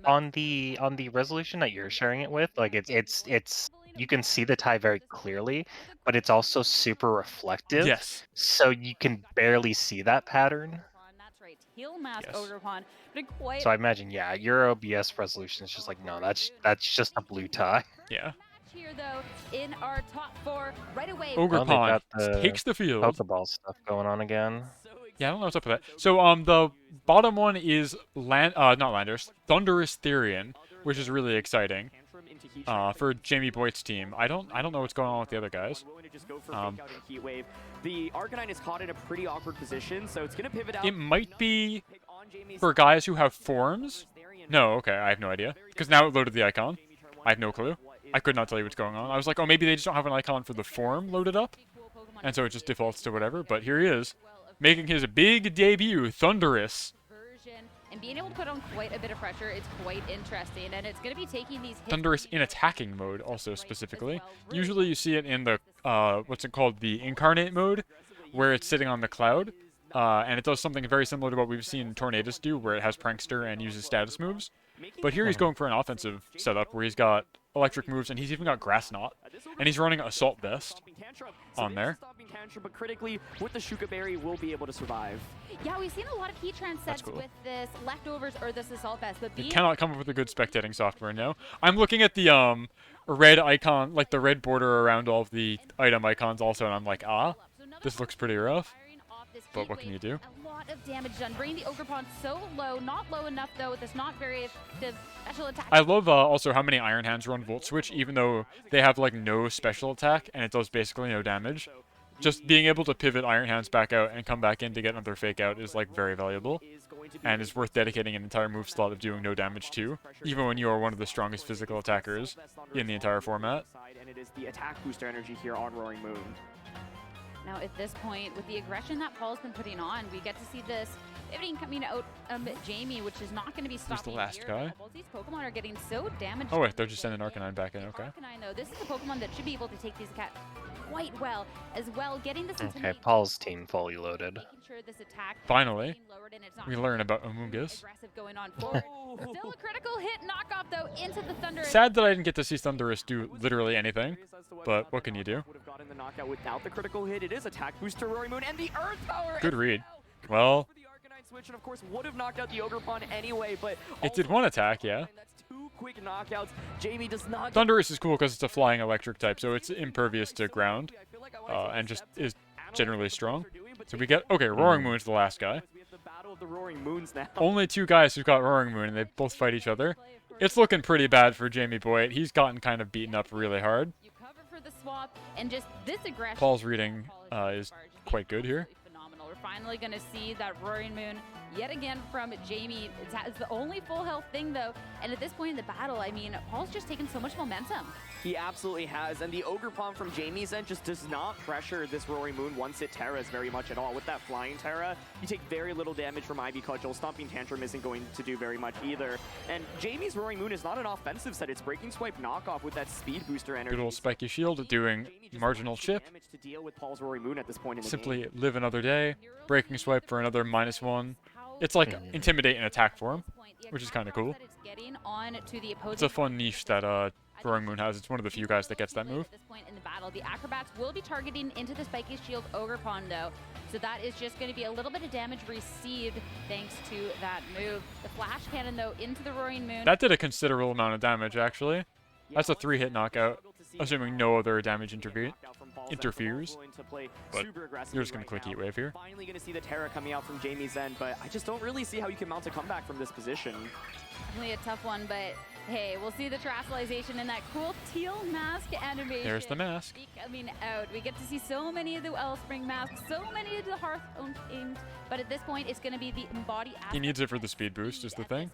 On the resolution that you're sharing it with, like it's you can see the tie very clearly, but it's also super reflective, Yes. so you can barely see that pattern. Heel mask Yes. Ogrepon, but quite So I imagine, yeah, your OBS resolution is just like, no, that's just a blue tie. Yeah. here though in our top 4 right away. Oh, they've Ogrepon got the takes the field. Pokeball stuff going on again. Yeah, I don't know what's up with that. So the bottom one is not Landers, Thunderous Therian, which is really exciting. For Jamie Boyd's team. I don't know what's going on with the other guys. The Arcanine is caught in a pretty awkward position, so it's gonna pivot out. It might be for guys who have forms. No, okay, I have no idea. Because now it loaded the icon. I have no clue. I could not tell you what's going on. I was like, oh, maybe they just don't have an icon for the form loaded up. And so it just defaults to whatever. But here he is, making his big debut, Thunderous. And being able to put on quite a bit of pressure, it's quite interesting. And it's going to be taking these hits. Thunderous in attacking mode, also specifically. Usually you see it in the, what's it called, the incarnate mode, where it's sitting on the cloud. And it does something very similar to what we've seen Tornadus do, where it has Prankster and uses status moves. But here he's going for an offensive setup, where he's got electric moves, and he's even got Grass Knot. And he's running Assault Vest on there. But critically, with the Shuka Berry, will be able to survive. Yeah, we've seen a lot of Heatran sets cool. with this Leftovers or this Assault Vest, but It cannot come up with a good spectating software now. I'm looking at the red icon, like the red border around all of the item icons also, and I'm like, this looks pretty rough. But what can you do? A lot of damage done, bringing the Ogrepon so low, not low enough though with this not very effective special attack. I love also how many Iron Hands run Volt Switch, even though they have like no special attack and it does basically no damage. Just being able to pivot Iron Hands back out and come back in to get another fake out is like very valuable, and is worth dedicating an entire move slot of doing no damage to, even when you are one of the strongest physical attackers in the entire format. And it is the attack booster energy here on Roaring Moon. Now at this point, with the aggression that Paul's been putting on, we get to see this pivoting coming out Jamie, which is not going to be stopping. Who's the last guy? These Pokemon are getting so damaged. Oh wait, they're just sending Arcanine back in, okay. Arcanine though, this is a Pokemon that should be able to take these cats quite well, as well getting this Okay, Paul's team fully loaded. sure this attack Finally, we learn about Amoonguss. going on forward. Still a critical hit knockoff though into the Thunder. Sad that I didn't get to see Thunderous do literally anything, but what can you do? Would have gotten the knockout without the critical hit. It is attack booster Roaring Moon and the Earth Power. Good read. Well, Switch, and of course would have knocked out the Ogrepon anyway, but it did one attack, yeah. That's 2 quick knockouts. Jamie does not. Thunderous is cool because it's a flying electric type, so it's impervious to ground, and just is generally strong. So we get Roaring Moon's the last guy. We have the battle of the Roaring Moons now. Only 2 guys who've got Roaring Moon, and they both fight each other. It's looking pretty bad for Jamie Boyd. He's gotten kind of beaten up really hard. You cover for the swap, and just this aggression. Paul's reading is quite good here. Phenomenal. We're finally going to see that Roaring Moon yet again from Jamie. It's the only full health thing though, and at this point in the battle, I mean, Paul's just taken so much momentum. He absolutely has, and the Ogrepon from Jamie's end just does not pressure this Roaring Moon once it Terras very much at all. With that Flying Terra, you take very little damage from Ivy Cudgel. Stomping Tantrum isn't going to do very much either. And Jamie's Roaring Moon is not an offensive set. It's Breaking Swipe knockoff with that speed booster energy. Good old spiky shield doing marginal chip. To deal with Paul's Roaring Moon at this point in the Simply game. live another day. Breaking Swipe for another -1. It's like Intimidate in attack form, which is kind of cool. It's a fun niche that Roaring Moon has. It's one of the few guys that gets that move. At this point in the battle, the Acrobats will be targeting into the Spiky Shield Ogrepon though, so that is just going to be a little bit of damage received thanks to that move. The Flash Cannon though into the Roaring Moon. That did a considerable amount of damage actually. That's a 3-hit knockout, assuming no other damage interferes. But you're just going to click Heat Wave here. Finally going to see the Terra coming out from Jamie's end, but I just don't really see how you can mount a comeback from this position. Definitely a tough one, but hey, we'll see the terrestrialization in that cool teal mask animation. There's the mask. Coming out. We get to see so many of the Wellspring masks, so many of the Hearth themed, but at this point, it's going to be the Embody aspect. He needs it for the speed boost is the thing.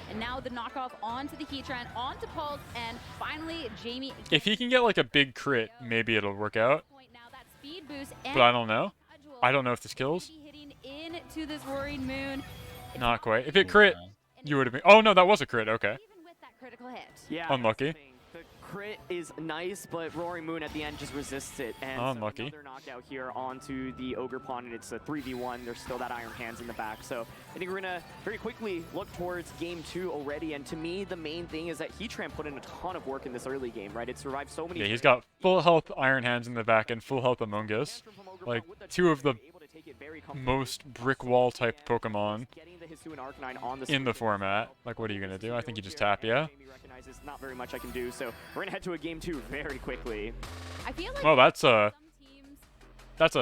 And now the knockoff onto the Heatran, onto Pulse, and finally Jamie. If he can get like a big crit, maybe it'll work out. Speed boost, But I don't know. I don't know if this kills. hitting into this Roaring Moon. Not quite. If it crit, you would have been. Oh no, that was a crit. Okay. Critical hit. Yeah. Unlucky. The crit is nice, but Roaring Moon at the end just resists it. And unlucky. Another knockout here onto the Ogre Pawn, and it's a 3v1. There's still that Iron Hands in the back. So I think we're going to very quickly look towards game 2 already. And to me, the main thing is that Heatran put in a ton of work in this early game, right? It survived so many... Yeah, he's got full health Iron Hands in the back and full health Among Us. Like, 2 of the most brick wall type Pokemon in the format. Like, what are you going to do? I think you just tap, yeah? Not very much I can do, so we're going to head to a game 2 very quickly. I feel like well, that's a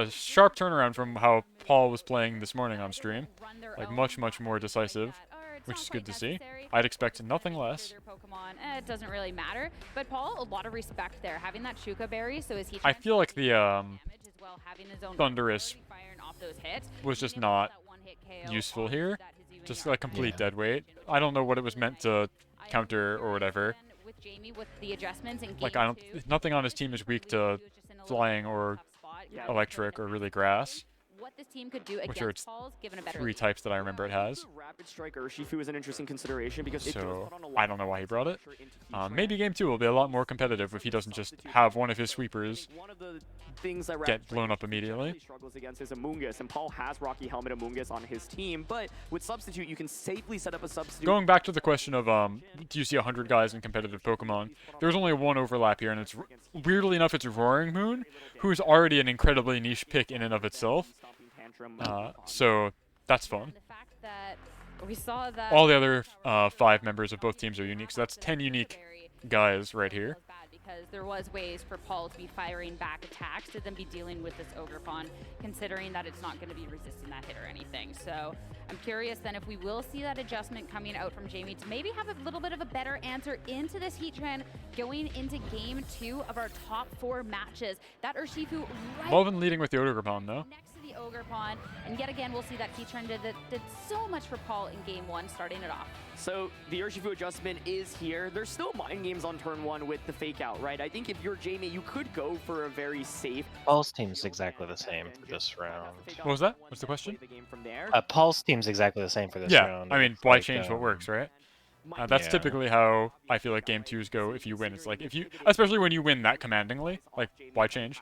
sharp turnaround from how Paul was playing this morning on stream. Like, much more decisive, which is good to see. I'd expect nothing less. Pokemon, it doesn't really matter. But Paul, a lot of respect there, having that Shuka Berry. So is he? I feel like the Thunderous was just not useful here. Just like complete dead weight. I don't know what it was meant to counter or whatever. With Jamie, with the adjustments in game like nothing on his team is weak to flying or electric or really grass. What this team could do which are against Paul's given a better 3 types that I remember it has. Rapid Strike Urshifu is an interesting consideration because it does put on a lot I don't know why he brought it. Maybe game 2 will be a lot more competitive if he doesn't just have one of his sweepers get blown up immediately. Struggles against his Amoonguss, and Paul has Rocky Helmet Amoonguss on his team, but with Substitute you can safely set up a substitute. Going back to the question of do you see 100 guys in competitive Pokemon? There's only one overlap here, and it's weirdly enough it's Roaring Moon, who's already an incredibly niche pick in and of itself. So that's fun. We saw that all the other 5 members of both teams are unique, so that's 10 unique guys right here. Because there was ways for Paul to be firing back attacks to then be dealing with this Ogre Pawn, considering that it's not going to be resisting that hit or anything. So I'm curious then if we will see that adjustment coming out from Jamie to maybe have a little bit of a better answer into this Heatran going into game 2 of our top 4 matches. That Urshifu right Melvin leading with the Ogre Pawn though. Next to the Ogre Pawn, and yet again we'll see that Heatran did so much for Paul in game 1 starting it off. So the Urshifu adjustment is here. There's still mind games on turn 1 with the fake out, right? I think if you're Jamie, you could go for a very safe. Paul's team's exactly the same for this round. What was that? What's the question? Paul's team's exactly the same for this round. Yeah, I mean, why change what works, right? That's typically how I feel like game 2s go if you win. It's like, especially when you win that commandingly, like, why change?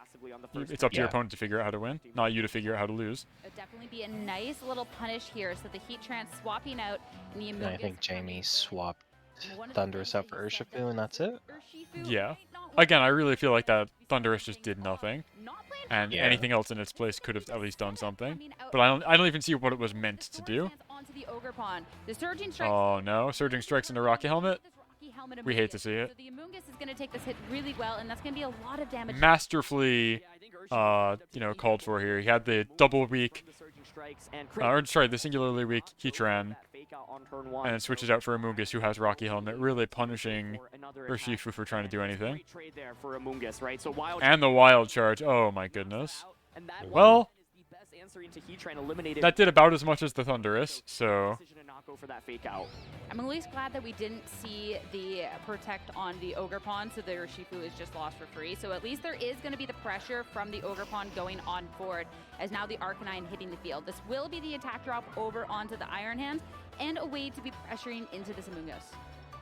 It's up to your opponent to figure out how to win, not you to figure out how to lose. It'd definitely be a nice little punish here. So the Heatran swapping out and the I think Jamie swapped Thunderous out for Urshifu, and that's it. Yeah. Again, I really feel like that Thunderous just did nothing. And anything else in its place could have at least done something. But I don't even see what it was meant to do. Oh no, Surging Strikes into Rocky Helmet. We hate to see it. So the Amoonguss is going to take this hit really well, and that's going to be a lot of damage. Masterfully, called for here. He had the double weak, the singularly weak Heatran, and it switches out for Amoonguss, who has Rocky Helmet, really punishing Urshifu for trying to do anything. And the Wild Charge. Oh my goodness. Well, that did about as much as the Thunderous, so... I'm at least glad that we didn't see the Protect on the Ogre Pawn, so the Urshifu is just lost for free. So at least there is going to be the pressure from the Ogre Pawn going on forward, as now the Arcanine hitting the field. This will be the attack drop over onto the Iron Hands, and a way to be pressuring into this Amoonguss.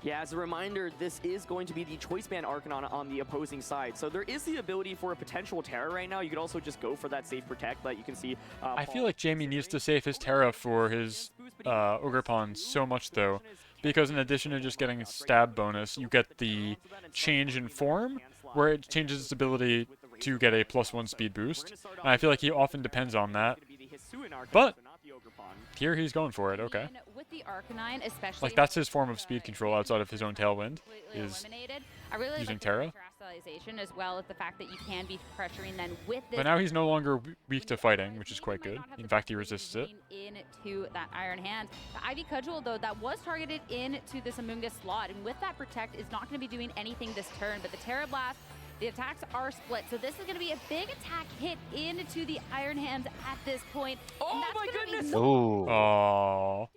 Yeah, as a reminder, this is going to be the Choice Band Arcanine on the opposing side. So there is the ability for a potential Terra right now. You could also just go for that safe Protect, but you can see... I feel like Jamie needs to save his Terra for his Ogre Pawn so much, though. Because in addition to just getting a stab bonus, you get the change in form, where it changes its ability to get a +1 speed boost. And I feel like he often depends on that. But here he's going for it, okay. With the Arcanine, especially... Like, that's his form of speed control outside of his own Tailwind, is using Terra. As well as the fact that you can be pressuring then with this. But now he's no longer weak to fighting, which is quite good. In fact, he resists it. Into that Iron Hand. The Ivy Cudgel, though, that was targeted into this Amoonguss slot, and with that Protect is not going to be doing anything this turn, but the Terra Blast, the attacks are split, so this is going to be a big attack hit into the Iron Hands at this point. Oh my goodness! Oh.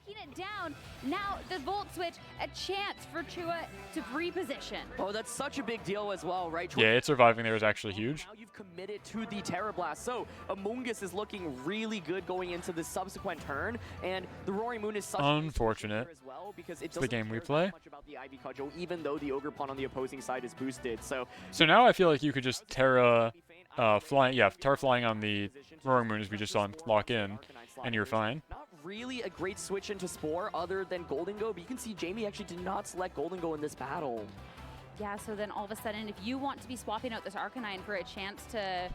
Taking it down. Now the Volt switch, a chance for Chua to reposition. Oh, that's such a big deal as well, right? Yeah, it surviving there is actually huge. Now you've committed to the Terra Blast, so Amoongus is looking really good going into the subsequent turn, and the Roaring Moon is such Unfortunate. as well because it It's the doesn't game we care play. that much about the Ivy Cudgel, even though the Ogre Pawn on the opposing side is boosted. So now I feel like you could just Terra flying, Terra flying on the Roaring Moon as we just saw him lock in, and you're fine. not really a great switch into Spore other than Golden Go, but you can see Jamie actually did not select Golden Go in this battle. Yeah, so then all of a sudden, if you want to be swapping out this Arcanine for a chance to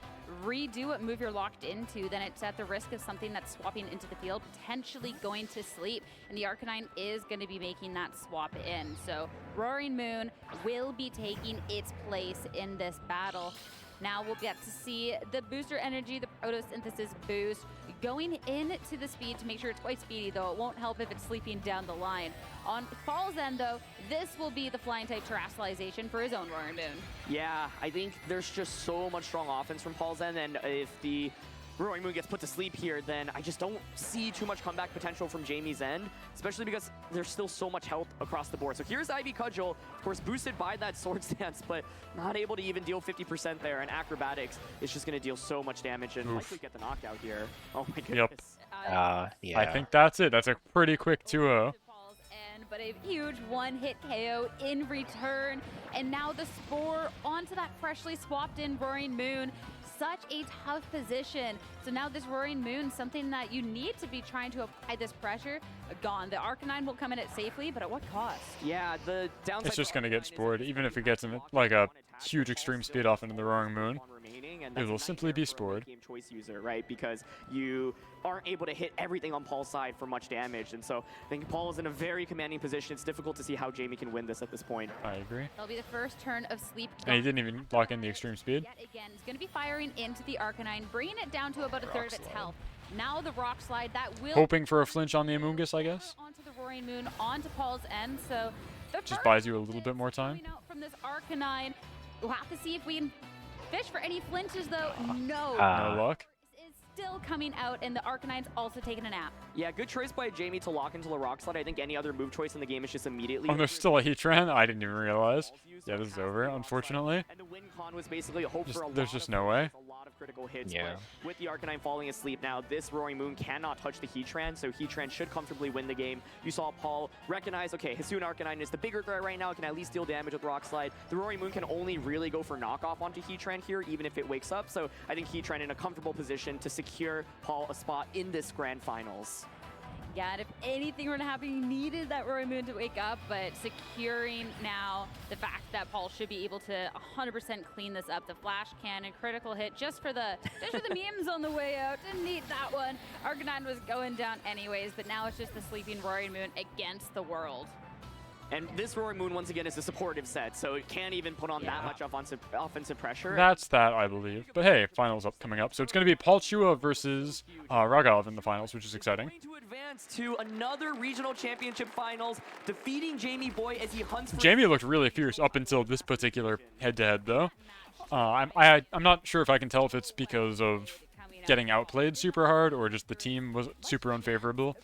redo what move you're locked into, then it's at the risk of something that's swapping into the field, potentially going to sleep, and the Arcanine is going to be making that swap in. So Roaring Moon will be taking its place in this battle. Now we'll get to see the booster energy, the photosynthesis boost, going into the speed to make sure it's quite speedy, though it won't help if it's sleeping down the line. On Paul's end, though, this will be the flying type terrestrialization for his own Roaring Moon. Yeah, I think there's just so much strong offense from Paul's end, and if the Roaring Moon gets put to sleep here, then I just don't see too much comeback potential from Jamie's end, especially because there's still so much health across the board. So here's Ivy Cudgel, of course boosted by that Sword Stance, but not able to even deal 50% there, and Acrobatics is just going to deal so much damage and likely get the knockout here. Oh my goodness. Yep. Yeah. I think that's it. That's a pretty quick 2-0. But a huge one-hit KO in return. And now the Spore onto that freshly swapped in Roaring Moon. Such a tough position. So now this Roaring Moon, something that you need to be trying to apply this pressure, gone. The Arcanine will come in it safely, but at what cost? Yeah, the downside. It's just going to get spored, even if it gets him like a huge extreme speed off into the Roaring Moon. It will simply be spored. Game choice user, right? Because you aren't able to hit everything on Paul's side for much damage, and so I think Paul is in a very commanding position. It's difficult to see how Jamie can win this at this point. I agree. It'll be the first turn of Sleep. And he didn't even lock in the extreme speed. Yet again, he's going to be firing into the Arcanine, bringing it down to about a third of its health. Now the Rock Slide, that will... Hoping for a flinch on the Amoongus, I guess. Onto the Roaring Moon, onto Paul's end, so... The Just buys you a little bit more time. From this Arcanine, we'll have to see if we can fish for any flinches, though. No. No luck. Is still coming out, and the Arcanine's also taking a nap. Yeah, good choice by Jamie to lock into the Rock Slide. I think any other move choice in the game is just immediately... Oh, there's still a Heatran? I didn't even realize. Yeah, this is over, unfortunately. And the win con was basically a hope for a There's just no way. critical hits. Yeah. But with the Arcanine falling asleep now, this Roaring Moon cannot touch the Heatran, so Heatran should comfortably win the game. You saw Paul recognize, okay, Hisuian Arcanine is the bigger threat right now, can at least deal damage with Rock Slide. The Roaring Moon can only really go for knockoff onto Heatran here, even if it wakes up, so I think Heatran in a comfortable position to secure Paul a spot in this Grand Finals. Yeah, and if anything were to happen, he needed that Roaring Moon to wake up, but securing now the fact that Paul should be able to 100% clean this up. The Flash Cannon, critical hit just for the memes on the way out. Didn't need that one. Arcanine was going down anyways, but now it's just the Sleeping Roaring Moon against the world. And this Roaring Moon, once again, is a supportive set, so it can't even put on that much offensive pressure. That's that, I believe. But hey, finals coming up. So it's going to be Paul Chua versus Raghav in the finals, which is exciting. To advance to another regional championship finals, defeating Jamie Boy as he hunts for... Jamie looked really fierce up until this particular head-to-head, though. I'm not sure if I can tell if it's because of getting outplayed super hard or just the team was super unfavorable.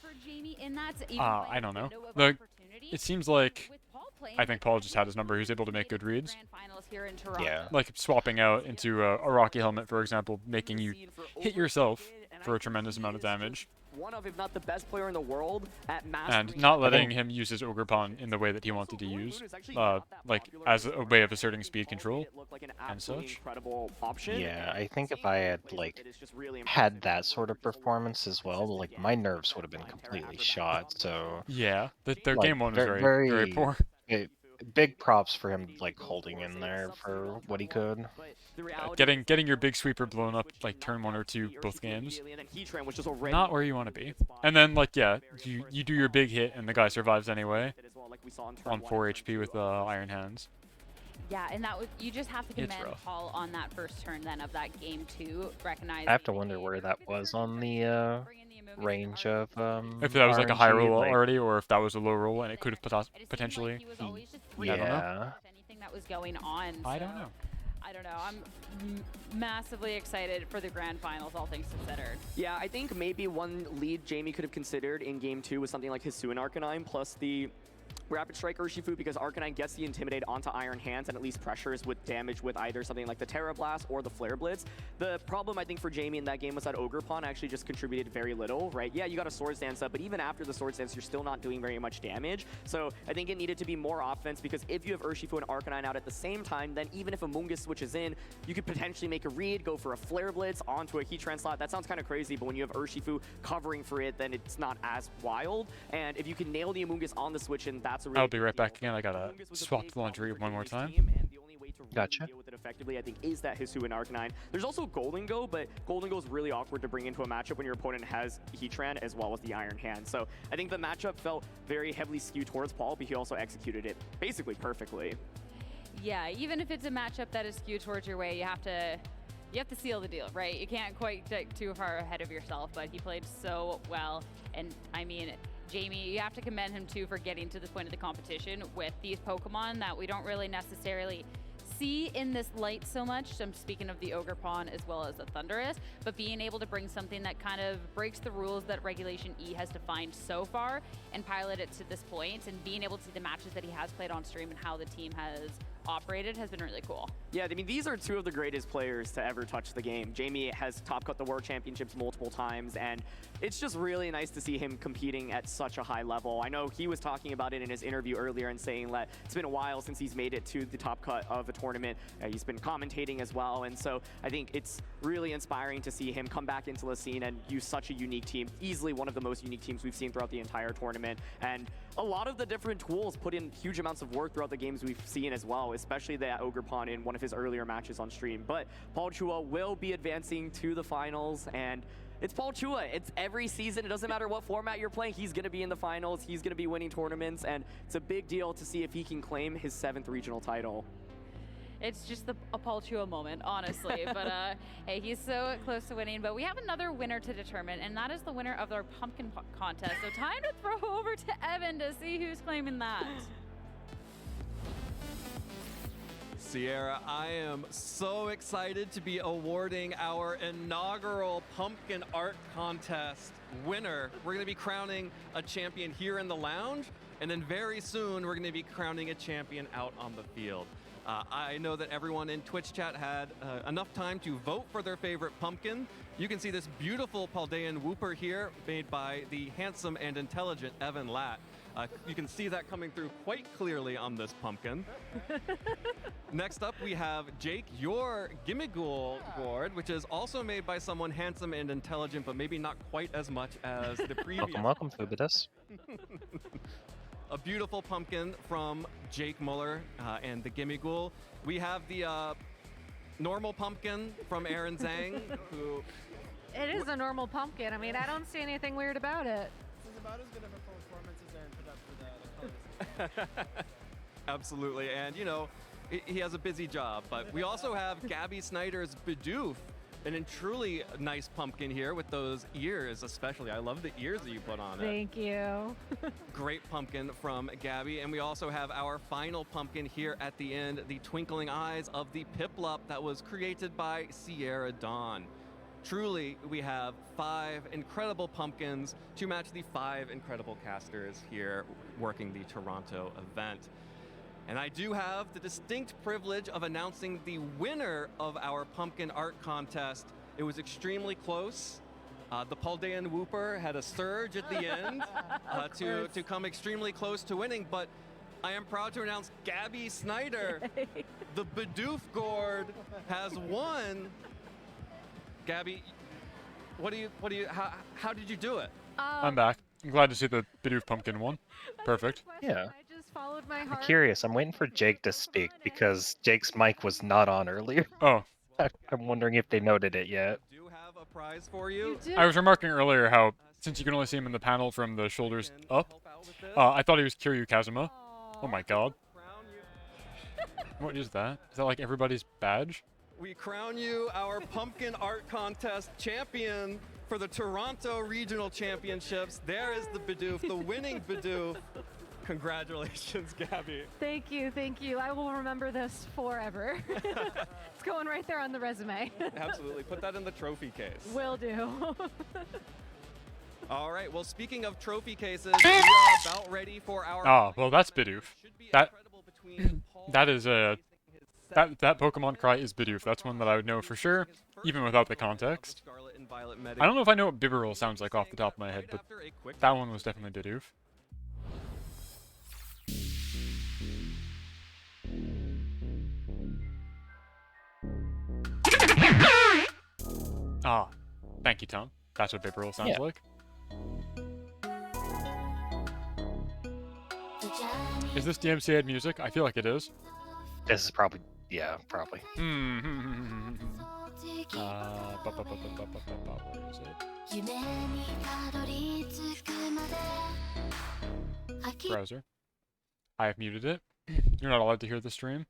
I don't know. It seems like I think Paul just had his number. He was able to make good reads. Yeah. Like swapping out into a Rocky Helmet, for example, making you hit yourself for a tremendous amount of damage. One of, if not the best player in the world at and not letting him use his Ogre Pawn in the way that he wanted to use, like as a way of asserting speed control and such. Yeah, I think if I had had that sort of performance as well, like my nerves would have been completely shot. So yeah, their game one was very poor. Big props for him holding in there for what he could. Getting your big sweeper blown up turn 1 or 2 both games. Not where you want to be. And then you do your big hit and the guy survives anyway. On 4 HP with Iron Hands. Yeah, and you just have to commend Paul on that first turn then of that game too. Recognize. I have to wonder where that was on the range of if that was a high RNG, roll already, or if that was a low roll and it could have potentially. Yeah. I don't know. Anything that was going on. I don't know. I don't know. I'm massively excited for the grand finals, all things considered. Yeah, I think maybe one lead Jamie could have considered in game 2 was something like Hisuian Arcanine plus the Rapid Strike Urshifu because Arcanine gets the Intimidate onto Iron Hands and at least pressures with damage with either something like the Terra Blast or the Flare Blitz. The problem, I think, for Jamie in that game was that Ogerpon actually just contributed very little, right? Yeah, you got a Swords Dance up, but even after the Swords Dance, you're still not doing very much damage. So I think it needed to be more offense because if you have Urshifu and Arcanine out at the same time, then even if Amoonguss switches in, you could potentially make a read, go for a Flare Blitz onto a Heatran slot. That sounds kind of crazy, but when you have Urshifu covering for it, then it's not as wild. And if you can nail the Amoonguss on the switch in, that's a really I'll be right back again. I gotta swap the laundry one more time. Gotcha. Deal with it effectively, I think, is that Hisu and Arcanine. There's also Golden Go, but Golden Go is really awkward to bring into a matchup when your opponent has Heatran as well as the Iron Hand. So I think the matchup felt very heavily skewed towards Paul, but he also executed it basically perfectly. Yeah, even if it's a matchup that is skewed towards your way, you have to seal the deal, right? You can't quite get too far ahead of yourself, but he played so well. And I mean, Jamie, you have to commend him too for getting to this point of the competition with these Pokemon that we don't really necessarily see in this light so much. So I'm speaking of the Ogerpon as well as the Thundurus, but being able to bring something that kind of breaks the rules that Regulation E has defined so far and pilot it to this point, and being able to see the matches that he has played on stream and how the team has operated has been really cool. Yeah, I mean, these are two of the greatest players to ever touch the game. Jamie has top cut the World Championships multiple times, and it's just really nice to see him competing at such a high level. I know he was talking about it in his interview earlier and saying that it's been a while since he's made it to the top cut of a tournament. He's been commentating as well, and so I think it's really inspiring to see him come back into the scene and use such a unique team, easily one of the most unique teams we've seen throughout the entire tournament. And a lot of the different tools put in huge amounts of work throughout the games we've seen as well, especially the Ogerpon in one of his earlier matches on stream. But Paul Chua will be advancing to the finals, and it's Paul Chua. It's every season. It doesn't matter what format you're playing. He's going to be in the finals. He's going to be winning tournaments, and it's a big deal to see if he can claim his 7th regional title. It's just a Paul Chua moment, honestly. But hey, he's so close to winning. But we have another winner to determine, and that is the winner of our pumpkin contest. So time to throw over to Evan to see who's claiming that. Sierra, I am so excited to be awarding our inaugural pumpkin art contest winner. We're going to be crowning a champion here in the lounge, and then very soon we're going to be crowning a champion out on the field. I know that everyone in Twitch chat had enough time to vote for their favorite pumpkin. You can see this beautiful Paldean Wooper here, made by the handsome and intelligent Evan Latt. You can see that coming through quite clearly on this pumpkin. Next up, we have Jake, your Gimmighoul gourd, which is also made by someone handsome and intelligent, but maybe not quite as much as the previous. Welcome, Fubitus. A beautiful pumpkin from Jake Muller and the Gimmighoul. We have the normal pumpkin from Aaron Zhang, who... It is a normal pumpkin. I mean, I don't see anything weird about it. This is about as good of a performance as Aaron put up for the colors. Absolutely, and you know, he has a busy job, but we also have Gabby Snyder's Bidoof, and a truly nice pumpkin here with those ears, especially. I love the ears that you put on it. Thank you. Great pumpkin from Gabby, and we also have our final pumpkin here at the end, the Twinkling Eyes of the Piplup that was created by Sierra Dawn. Truly, we have 5 incredible pumpkins to match the 5 incredible casters here working the Toronto event. And I do have the distinct privilege of announcing the winner of our pumpkin art contest. It was extremely close. The Paldean Wooper had a surge at the end to come extremely close to winning, but I am proud to announce Gabby Snyder, the Bidoof gourd, has won. Gabby, how did you do it? I'm back. I'm glad to see the Bidoof pumpkin won. Perfect. Yeah. I just followed my I'm heart. curious. I'm waiting for Jake to speak because Jake's mic was not on earlier. Oh. I'm wondering if they noted it yet. Do have a prize for you. I was remarking earlier how, since you can only see him in the panel from the shoulders up, I thought he was Kiryu Kazuma. Oh my god. What is that? Is that like everybody's badge? We crown you our pumpkin art contest champion for the Toronto Regional Championships. There is the Bidoof, the winning Bidoof. Congratulations, Gabby. Thank you, thank you. I will remember this forever. It's going right there on the resume. Absolutely. Put that in the trophy case. Will do. All right, well, speaking of trophy cases, we are about ready for our... Ah, well, that's Bidoof. That is a... That Pokemon cry is Bidoof. That's one that I would know for sure, even without the context. I don't know if I know what Bibarel sounds like off the top of my head, but that one was definitely Bidoof. Ah, thank you, Tom. That's what Bibarel sounds like. Is this DMCA music? I feel like it is. This is probably, yeah, probably. Where is it? Browser. I have muted it. You're not allowed to hear the stream.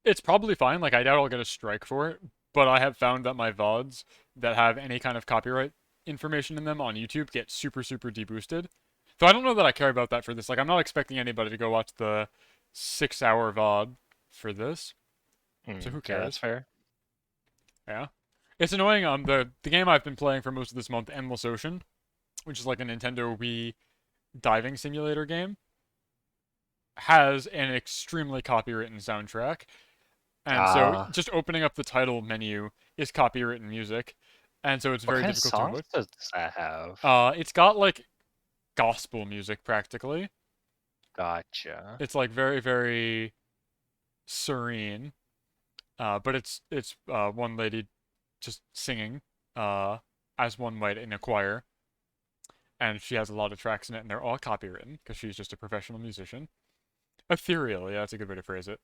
It's probably fine. Like, I doubt I'll get a strike for it, but I have found that my VODs that have any kind of copyright information in them on YouTube get super, super deboosted. So I don't know that I care about that for this. Like, I'm not expecting anybody to go watch the 6-hour VOD for this. So who cares? Yeah, that's fair. Yeah. It's annoying. The game I've been playing for most of this month, Endless Ocean, which is like a Nintendo Wii diving simulator game, has an extremely copywritten soundtrack. And so just opening up the title menu is copywritten music. And so it's very difficult to avoid. What kind of songs does that have? It's got like gospel music practically. Gotcha. It's like very, very serene. But it's one lady just singing as one might in a choir. And she has a lot of tracks in it, and they're all copywritten because she's just a professional musician. Ethereal, yeah, that's a good way to phrase it.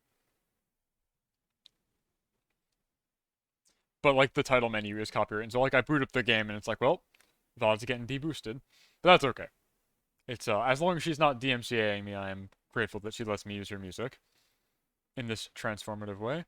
But like the title menu is copywritten, so like I boot up the game and it's like, well, VOD's getting deboosted, but that's okay. It's as long as she's not DMCAing me, I am grateful that she lets me use her music in this transformative way.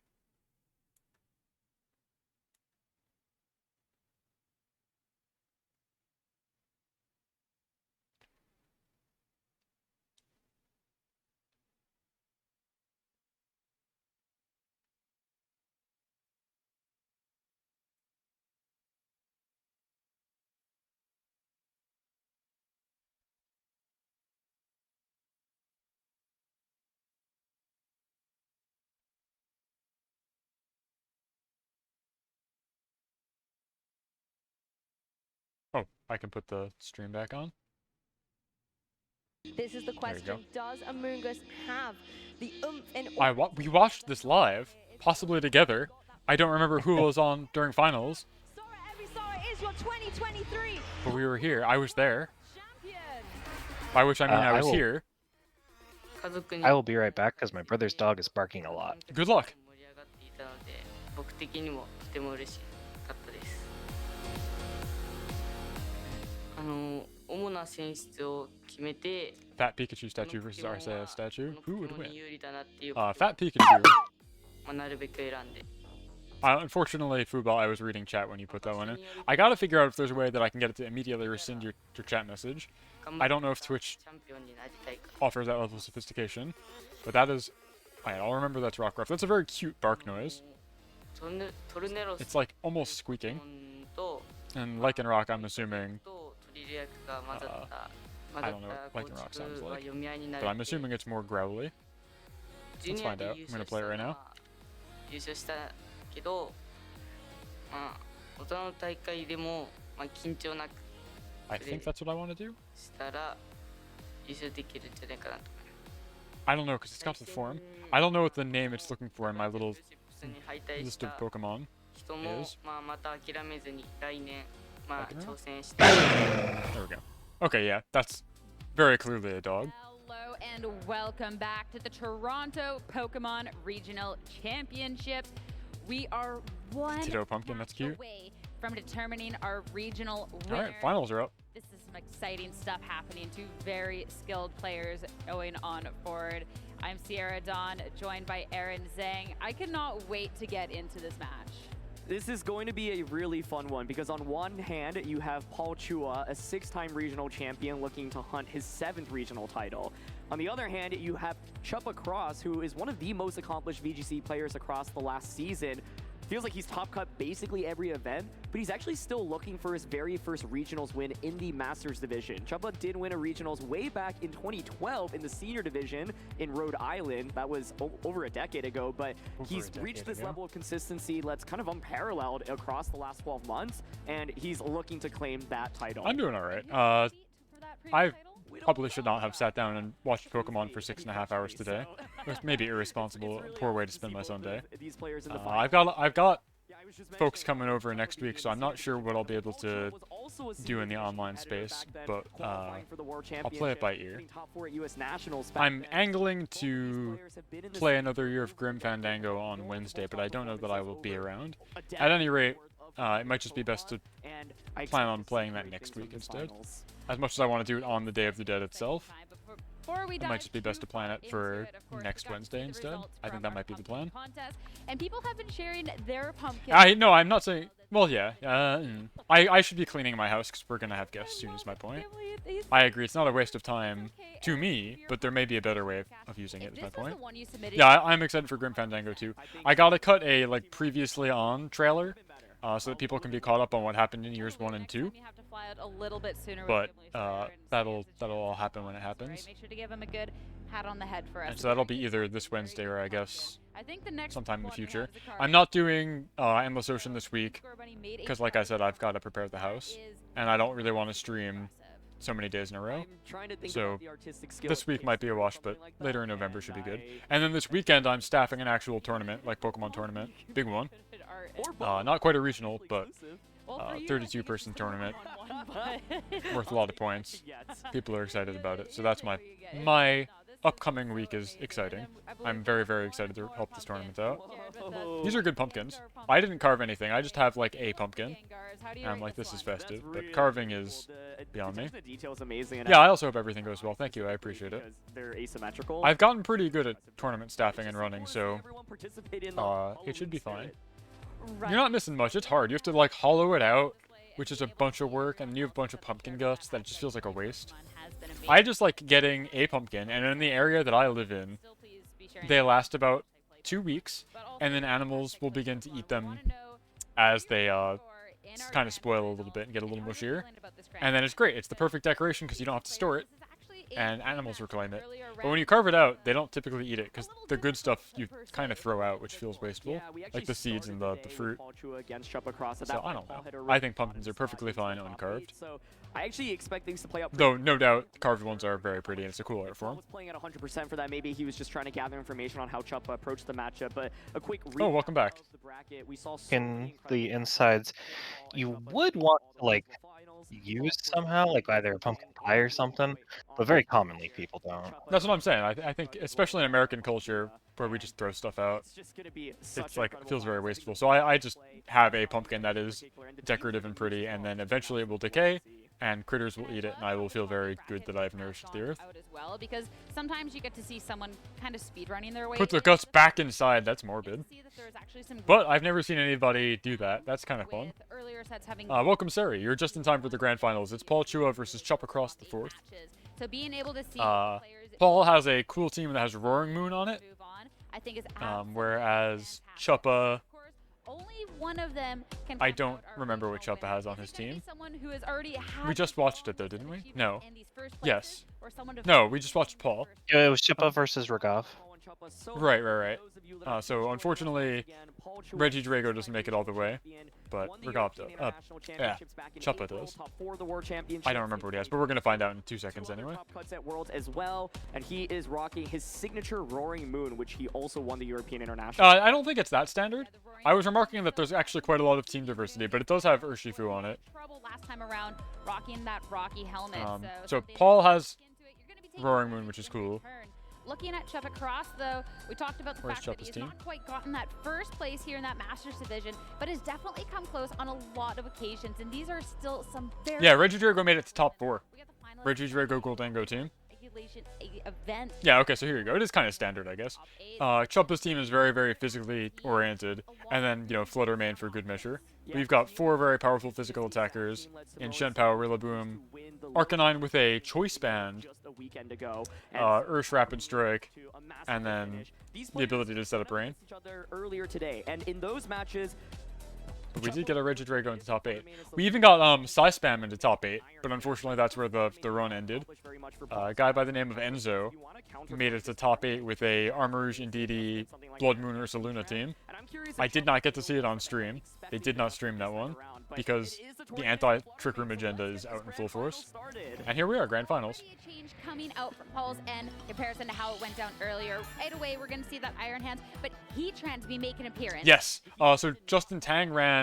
Oh, I can put the stream back on. This is the question. Does Among Us have the oomph and... We watched this live, possibly together. I don't remember who was on during finals. Is your 2023 but we were here. I was there. By which I mean I was here. I will be right back because my brother's dog is barking a lot. Good luck. Fat Pikachu statue versus Arceus statue. Who would win? Fat Pikachu. Unfortunately, Fubal, I was reading chat when you put that one in. I gotta figure out if there's a way that I can get it to immediately rescind your chat message. I don't know if Twitch offers that level of sophistication, but that is... I'll remember that's Rockruff. That's a very cute bark noise. It's like almost squeaking. And Lycanroc, I'm assuming... I don't know what Lycanroc sounds like, but I'm assuming it's more growly. Let's find out. I'm gonna play it right now. I think that's what I want to do. I don't know because it's got the form. I don't know what the name it's looking for in my little list of Pokemon is. There we go. Okay, yeah, that's very clearly a dog. Hello and welcome back to the Toronto Pokemon Regional Championships. We are one Tito Pumpkin, that's cute. away from determining our regional winner. All right, finals are up. This is some exciting stuff happening. Two very skilled players going on forward. I'm Sierra Dawn, joined by Aaron Zhang. I cannot wait to get into this match. This is going to be a really fun one because on one hand, you have Paul Chua, a 6-time regional champion looking to hunt his 7th regional title. On the other hand, you have Chuppa Cross, who is one of the most accomplished VGC players across the last season, feels like he's top cut basically every event, but he's actually still looking for his very first regionals win in the Masters division. Chubba did win a regionals way back in 2012 in the senior division in Rhode Island. That was over a decade ago, but he's reached this level of consistency that's kind of unparalleled across the last 12 months, and he's looking to claim that title. I'm doing all right. I probably should not have sat down and watched Pokemon for 6.5 hours today. It was maybe irresponsible, poor way to spend my Sunday. I've got folks coming over next week, so I'm not sure what I'll be able to do in the online space, but I'll play it by ear. I'm angling to play another year of Grim Fandango on Wednesday, but I don't know that I will be around. At any rate, it might just be best to plan on playing that next week instead. As much as I want to do it on the Day of the Dead itself, it might just be best to plan it for next Wednesday instead. I think that might be the plan. And people have been sharing their pumpkins. No, I'm not saying... Well, yeah. I should be cleaning my house because we're going to have guests soon is my point. I agree. It's not a waste of time to me, but there may be a better way of using it is my point. Yeah, I'm excited for Grim Fandango too. I got to cut a previously on trailer. So that people can be caught up on what happened in years 1 and 2. But that'll all happen when it happens. Make sure to give him a good pat on the head for us. And so that'll be either this Wednesday or I guess sometime in the future. I'm not doing Endless Ocean this week because, like I said, I've got to prepare the house, and I don't really want to stream so many days in a row. So this week might be a wash, but later in November should be good. And then this weekend I'm staffing an actual tournament, like Pokemon tournament, big one. Not quite a regional, but 32-person tournament, worth a lot of points. People are excited about it, so that's my upcoming week is exciting. I'm very, very excited to help this tournament out. These are good pumpkins. I didn't carve anything. I just have a pumpkin. And I'm like, this is festive, but carving is beyond me. Yeah, I also hope everything goes well. Thank you. I appreciate it. They're asymmetrical. I've gotten pretty good at tournament staffing and running, so it should be fine. You're not missing much. It's hard. You have to hollow it out, which is a bunch of work, and you have a bunch of pumpkin guts that just feels like a waste. I just like getting a pumpkin, and in the area that I live in, they last about 2 weeks, and then animals will begin to eat them as they kind of spoil a little bit and get a little mushier. And then it's great. It's the perfect decoration because you don't have to store it, and animals reclaim it. But when you carve it out, they don't typically eat it because the good stuff you kind of throw out, which feels wasteful, like the seeds and the fruit. So I don't know. I think pumpkins are perfectly fine uncarved. I actually expect things to play out. Though no doubt, carved ones are very pretty, and it's a cool art form. I was playing at 100% for that. Maybe he was just trying to gather information on how Chuppa approached the matchup. But a quick welcome back. In the insides, you would want to use somehow, either a pumpkin pie or something, but very commonly people don't. That's what I'm saying. I think, especially in American culture, where we just throw stuff out, it's it feels very wasteful. So I just have a pumpkin that is decorative and pretty, and then eventually it will decay, and critters will eat it, and I will feel very good that I've nourished the earth. As well, because sometimes you get to see someone kind of speedrunning their way. Put the guts back inside. That's morbid. But I've never seen anybody do that. That's kind of fun. Welcome, Sari. You're just in time for the grand finals. It's Paul Chua versus Chuppa Cross the fourth. So being able to see Paul has a cool team that has Roaring Moon on it. I think is whereas Chuppa, only one of them can. I don't remember what Chuppa has on his team. Someone who has already we just watched it though, didn't we? No. Yes. No, we just watched Paul. Yeah, it was Chuppa versus Ragov. Right. So unfortunately, Reggie Drago doesn't make it all the way, but Ragov does. Yeah, Chuppa does. I don't remember what he has, but we're gonna find out in 2 seconds anyway. Cuts at Worlds as well, and he is rocking his signature Roaring Moon, which he also won the European International. I don't think it's that standard. I was remarking that there's actually quite a lot of team diversity, but it does have Urshifu on it. Last time around, rocking that Rocky helmet. So Paul has Roaring Moon, which is cool. Looking at Chuppa Cross, though, we talked about the fact that he's team? not quite gotten that first place here in that Masters division, but has definitely come close on a lot of occasions, and these are still some very... Yeah, Reggie Drago made it to top 4. Reggie Drago Goldango team. regulation event. Yeah, okay, so here you go. It is kind of standard, I guess. Choppa's team is very, very physically oriented, and then, you know, Flutter Main for good measure. We've got 4 very powerful physical attackers in Shenpao, Rillaboom, Arcanine with a Choice Band, Ursh Rapid Strike, and then the ability to set up Rain. Earlier today, and in those matches, but we did get a Regidrago into top 8. We even got Psy-Spam into top 8, but unfortunately that's where the run ended. A guy by the name of Enzo made it to top 8 with a Armarouge, Indeedee, Blood Moon, Ursaluna team. I did not get to see it on stream. They did not stream that one because the anti-Trick Room agenda is out in full force. And here we are, Grand Finals. Change coming out from Paul's end in comparison to how it went down earlier. Right away, we're going to see that Iron Hands, but Heatran to be making an appearance. Yes. So Justin Tang ran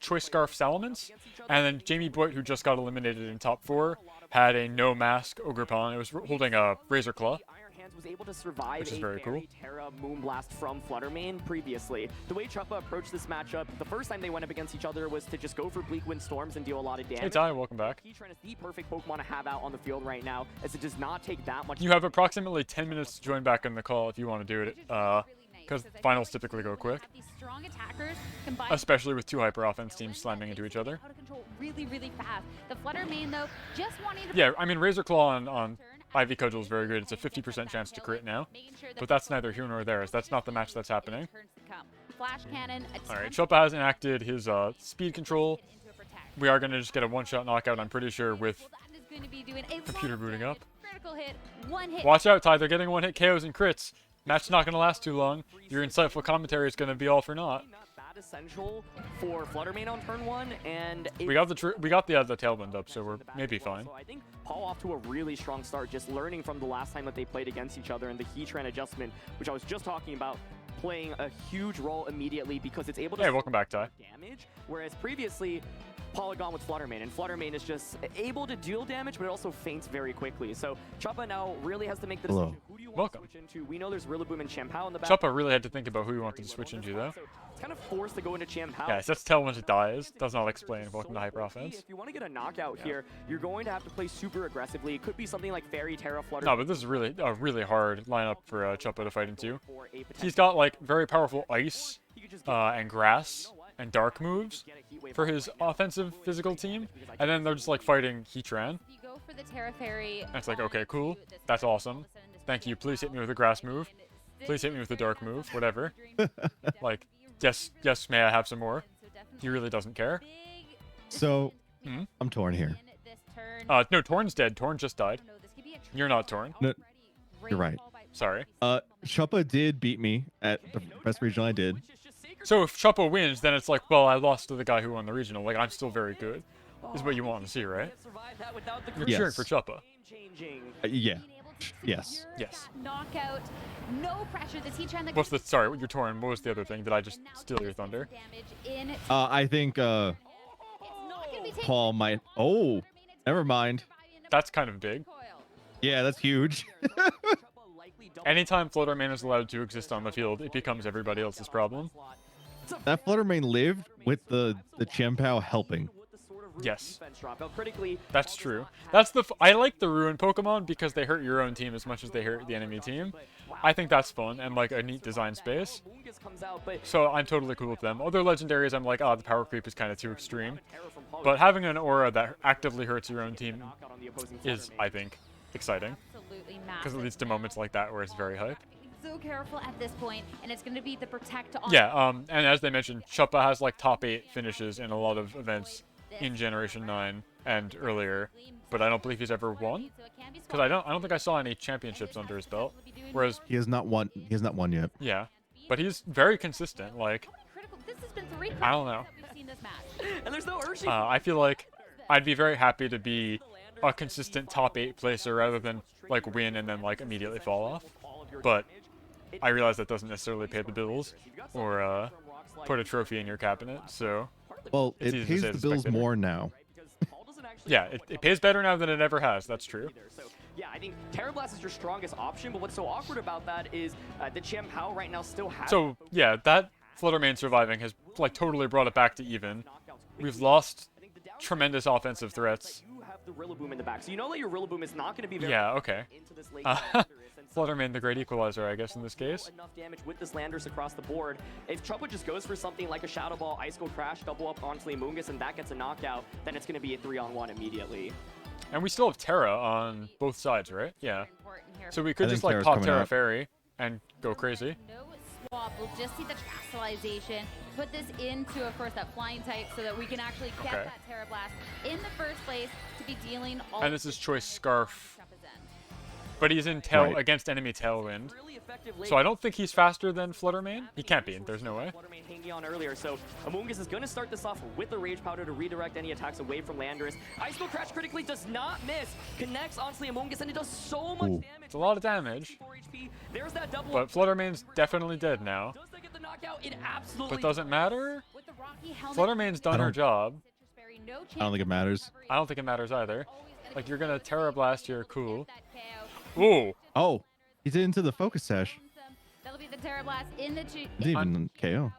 Choice Scarf Salamence, and then Jamie Boyd, who just got eliminated in top 4, had a no mask Ogerpon. It was holding a Razor Claw. was able to survive which is very cool. Terra Moonblast from Fluttermane previously. The way Chuppa approached this matchup, the first time they went up against each other was to just go for Bleak Wind Storms and deal a lot of damage. Hey Ty, welcome back. Heatran is the perfect Pokemon to have out on the field right now, as it does not take that much. You have approximately 10 minutes to join back in the call if you want to do it, because finals typically go quick. Especially with 2 hyper offense teams slamming into each other. Really, really fast. The Fluttermane, though, just wanting to... Yeah, I mean, Razor Claw on Ivy Cudgel is very good. It's a 50% chance to crit now. But that's neither here nor there, as that's not the match that's happening. Flash cannon. Alright, Choppa has enacted his speed control. We are going to just get a one-shot knockout, I'm pretty sure, with computer booting up. Watch out, Ty. They're getting one-hit KOs and crits. Match's not going to last too long. Your insightful commentary is going to be all for naught. Essential for Fluttermane on turn 1, and we got the tailwind up, so we're maybe fine. So I think Paul off to a really strong start, just learning from the last time that they played against each other, and the Heatran adjustment, which I was just talking about, playing a huge role immediately because it's able to welcome back, Ty. Damage, whereas previously Paul had gone with Fluttermane, and Fluttermane is just able to deal damage, but it also faints very quickly. So Chuppa now really has to make the decision. Who do you want to switch into? We know there's Rillaboom and Champao in the back. Chuppa really had to think about who he wanted to switch into, though. So it's kind of forced to go into Champao. Yeah, that's tell when it dies. Does not explain. Welcome to Hyper Offense. If you want to get a knockout here, you're going to have to play super aggressively. It could be something like Fairy, Terra, Flutter. No, but this is really a really hard lineup for Chuppa to fight into. He's got like very powerful Ice and Grass and Dark moves for his offensive physical team, and then they're just like fighting Heatran. You go for the Terra Fairy. And it's like, okay, cool. That's awesome. Thank you. Please hit me with a Grass move. Please hit me with a Dark move. Whatever. Like, yes, may I have some more? He really doesn't care. So, I'm torn here. No, Torn's dead. Torn just died. You're not Torn. No, you're right. Sorry. Chuppa did beat me at the best regional I did. So if Chuppa wins, then it's like, well, I lost to the guy who won the regional. Like, I'm still very good. Is what you want to see, right? You're cheering for Chuppa. Yeah. Yes. Yes. Knockout. No pressure. The Heatran. What's the... Sorry, you're Torn. What was the other thing? Did I just steal your thunder? I think Paul might... Oh, never mind. That's kind of big. Yeah, that's huge. Anytime Fluttermane is allowed to exist on the field, it becomes everybody else's problem. That Fluttermane lived with the Champao helping. Yes. That's true. That's I like the Ruin Pokemon because they hurt your own team as much as they hurt the enemy team. I think that's fun and like a neat design space. So I'm totally cool with them. Other legendaries, I'm like, the power creep is kind of too extreme. But having an aura that actively hurts your own team is, I think, exciting. Because it leads to moments like that where it's very hype. So careful at this point, and it's going to be the protect on. Yeah, and as they mentioned, Chuppa has like top 8 finishes in a lot of events in Generation 9 and earlier, but I don't believe he's ever won. Because I don't think I saw any championships under his belt. Whereas he has not won. He has not won yet. Yeah, but he's very consistent. Like, this has been 3 I don't know. we've seen this match. And there's no Urshi. I feel like I'd be very happy to be a consistent top 8 placer rather than like win and then like immediately fall off. But I realize that doesn't necessarily pay the bills or put a trophy in your cabinet. So well, it pays the bills more now. Yeah, it pays better now than it ever has. That's true. Yeah, I think Terra Blast is your strongest option, but what's so awkward about that is the Champao right now still has... So, yeah, that Fluttermane surviving has like totally brought it back to even. We've lost tremendous offensive threats the Rillaboom in the back. So you know that your Rillaboom is not going to be very Yeah, okay. into this late game Landorus, and Fluttermane, the great equalizer, I guess, in this case. enough damage with this Landorus across the board. If Trouble just goes for something like a Shadow Ball, Ice Cold Crash, double up onto Amoonguss, and that gets a knockout, then it's going to be a 3-on-1 immediately. And we still have Terra on both sides, right? Yeah. So we could I just think like Terra's pop coming Terra out. Fairy and go crazy. Swap. We'll just see the Terastallization, put this into, of course, that flying type so that we can actually get Okay. that Terra Blast in the first place to be dealing all And this is Choice Scarf. But he's in tail against enemy Tailwind. So I don't think he's faster than Fluttermane. He can't be. There's no way. Fluttermane hanging on earlier, so Amoonguss is going to start this off with the Rage Powder to redirect any attacks away from Landorus. Ice Cold Crash critically does not miss, connects onto the Amoonguss, and it does so much damage. It's a lot of damage. There's that double. But Fluttermane's definitely dead now. Does they get the knockout? It absolutely But doesn't matter. With the Rocky helmet, Fluttermane's done her job. I don't think it matters. I don't think it matters either. Like, you're gonna Terra Blast here, cool. Ooh. Oh, he did into the focus sash. That'll be the Terra Blast in the He didn't even KO.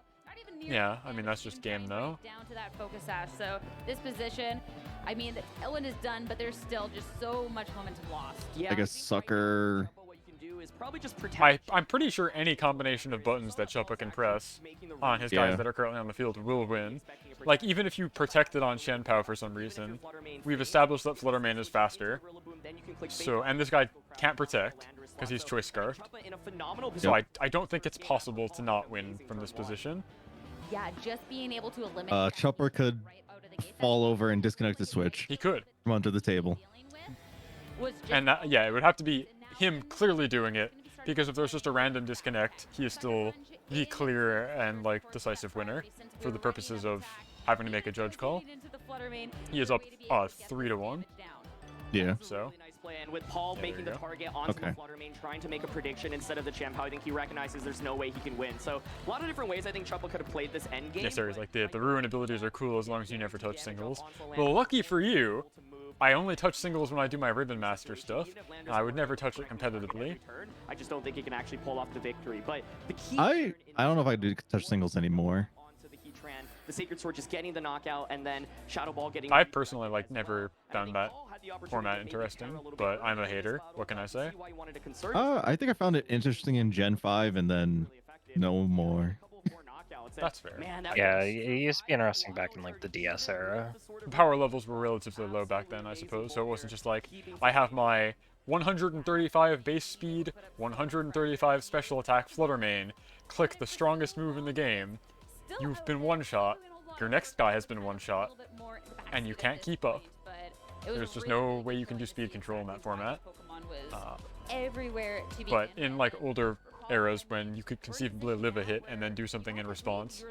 Yeah, I mean, that's just game, though. down to that focus sash. So this position, I mean, the Ellen is done, but there's still just so much momentum lost. Yeah, Like a sucker. what you can do is probably just protect. I'm pretty sure any combination of buttons that Chuppa can press on his guys that are currently on the field will win. Like, even if you protect it on Shenpao for some reason, we've established that Fluttermane is faster. So, and this guy can't protect because he's Choice Scarfed. So I don't think it's possible to not win from this position. Yeah, just being able to eliminate Chopper could fall over and disconnect the switch. He could. From under the table. And that, yeah, it would have to be him clearly doing it, because if there's just a random disconnect, he is still the clear and like decisive winner for the purposes of having to make a judge call. He is up 3-1. Yeah. So. And with Paul making the target onto the Fluttermane, trying to make a prediction instead of the Chien-Pao, I think he recognizes there's no way he can win. So a lot of different ways I think Chuppa could have played this end game. Yes, sir. Like the ruin abilities are cool as long as you never touch singles. Well, lucky for you, I only touch singles when I do my Ribbon Master stuff. I would never touch it competitively. I just don't think he can actually pull off the victory. But the key I don't know if I do touch singles anymore. the Sacred Sword just getting the knockout, and then Shadow Ball getting. I personally like never found that format interesting, but I'm a hater. What can I say? I think I found it interesting in Gen 5 and then no more. That's fair. Yeah, it used to be interesting back in like the DS era. The power levels were relatively low back then, I suppose, so it wasn't just like, I have my 135 base speed, 135 special attack Fluttermane, click the strongest move in the game, you've been one-shot, your next guy has been one-shot, and you can't keep up. There's just no way you can do speed control in that format. Everywhere to be But in like older eras when you could conceivably live a hit and then do something in response,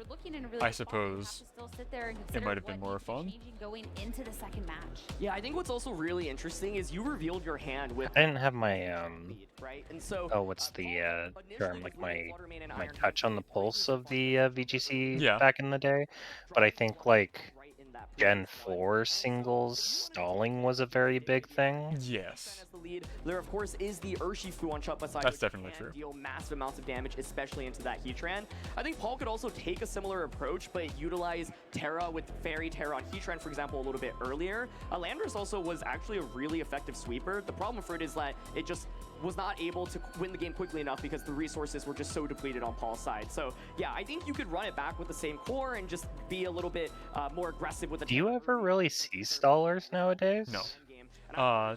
I suppose it might have been more fun. Going into the second match. Yeah, I think what's also really interesting is you revealed your hand with. I didn't have my right, and so. Oh, what's the term? Like my touch on the pulse of the VGC Yeah. back in the day, but I think like Gen 4 singles stalling was a very big thing. Yes. There, of course, is the Urshifu on Chuppa's side. That's definitely true. Deal massive amounts of damage, especially into that Heatran. I think Paul could also take a similar approach, but utilize Terra with Fairy Terra on Heatran, for example, a little bit earlier. Landorus also was actually a really effective sweeper. The problem for it is that it just was not able to win the game quickly enough because the resources were just so depleted on Paul's side. So, yeah, I think you could run it back with the same core and just be a little bit more aggressive with the. Do you ever really see stallers nowadays? No. One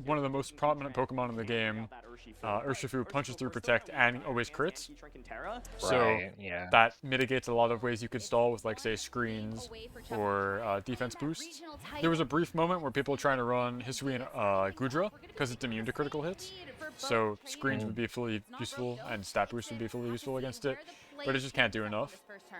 of the most prominent Pokemon in the game, Urshifu, punches through Protect and always crits. So yeah. that mitigates a lot of ways you could stall with, like, say, screens or defense boosts. There was a brief moment where people were trying to run Hisui and Gudra because it's immune to critical hits. So screens would be fully useful and stat boosts would be fully useful against it. But it just can't do enough,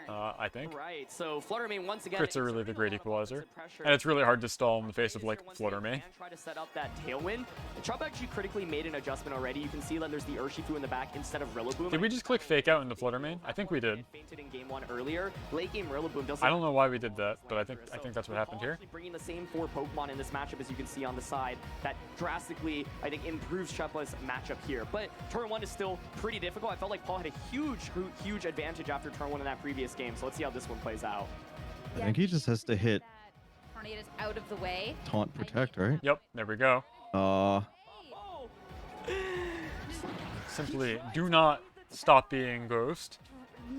I think. Right, so Fluttermane once again. Crits are really the great equalizer. And it's really hard to stall in the face of, like, Fluttermane. Try to set up that Tailwind. Chub actually critically made an adjustment already. You can see that there's the Urshifu in the back instead of Rillaboom. Did we just click Fake Out into Fluttermane? I think we did. Fainted in game 1 earlier. Late game Rillaboom doesn't. I don't know why we did that, but I think that's what happened here. Bringing the same 4 Pokemon in this matchup as you can see on the side. That drastically, I think, improves Chuppa's matchup here. But turn 1 is still pretty difficult. I felt like Paul had a huge advantage after turn 1 in that previous game. So let's see how this one plays out. I think he just has to hit Tornadoes out of the way. Taunt protect, right? Yep, there we go. Uh, Simply do not stop being Ghost.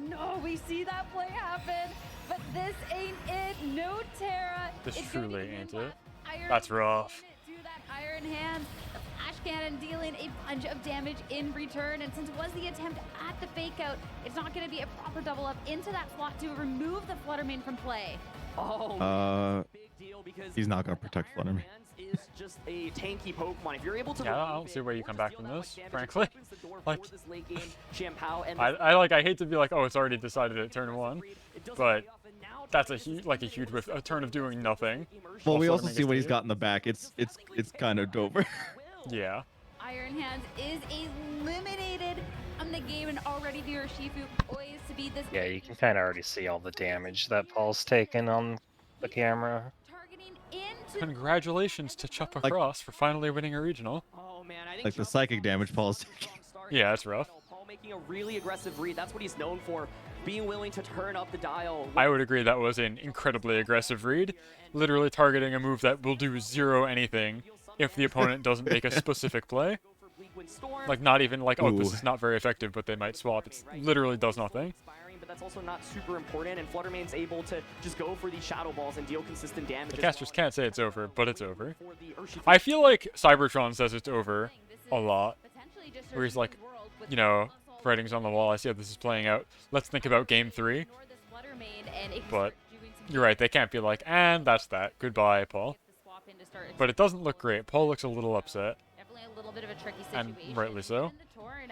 No, we see that play happen, but this ain't it. No Terra. This It's gonna truly be ain't that it. Iron That's rough. to that Iron Hand. The Flash Cannon dealing a bunch of damage in return, and since it was the attempt at the fake out, it's not going to be a proper double up into that slot to remove the Flutter Mane from play. Oh, big deal because he's not gonna protect Fluttermane. is just a tanky Pokemon. If you're able to Yeah, I don't see where you come back from this, frankly. Like, I hate to be like, oh, it's already decided at turn 1, but that's a huge with a turn of doing nothing. Well, we also see what he's got in the back. It's kind of dope. Yeah. Iron Hands is eliminated from the game, and already the Urshifu poised to be this. Yeah, you can kind of already see all the damage that Paul's taken on the camera. Congratulations to Chuppa Cross for finally winning a regional. Oh man, I think Like the psychic damage Paul's taking. Yeah, it's rough. Paul making a really aggressive read. That's what he's known for, being willing to turn up the dial. I would agree that was an incredibly aggressive read, literally targeting a move that will do 0 anything if the opponent doesn't make a specific play. Like, not even like, oh, this is not very effective, but they might swap. It literally does nothing. But that's also not super important, and Fluttermane's able to just go for these Shadow Balls and deal consistent damage. The casters can't say it's over, but it's over. I feel like Cybertron says it's over a lot, where he's like, you know, writings on the wall, I see how this is playing out. Let's think about game 3. But you're right, they can't be like, and that's that. Goodbye, Paul. But it doesn't look great. Paul looks a little upset. Definitely a little bit of a tricky situation. And rightly so.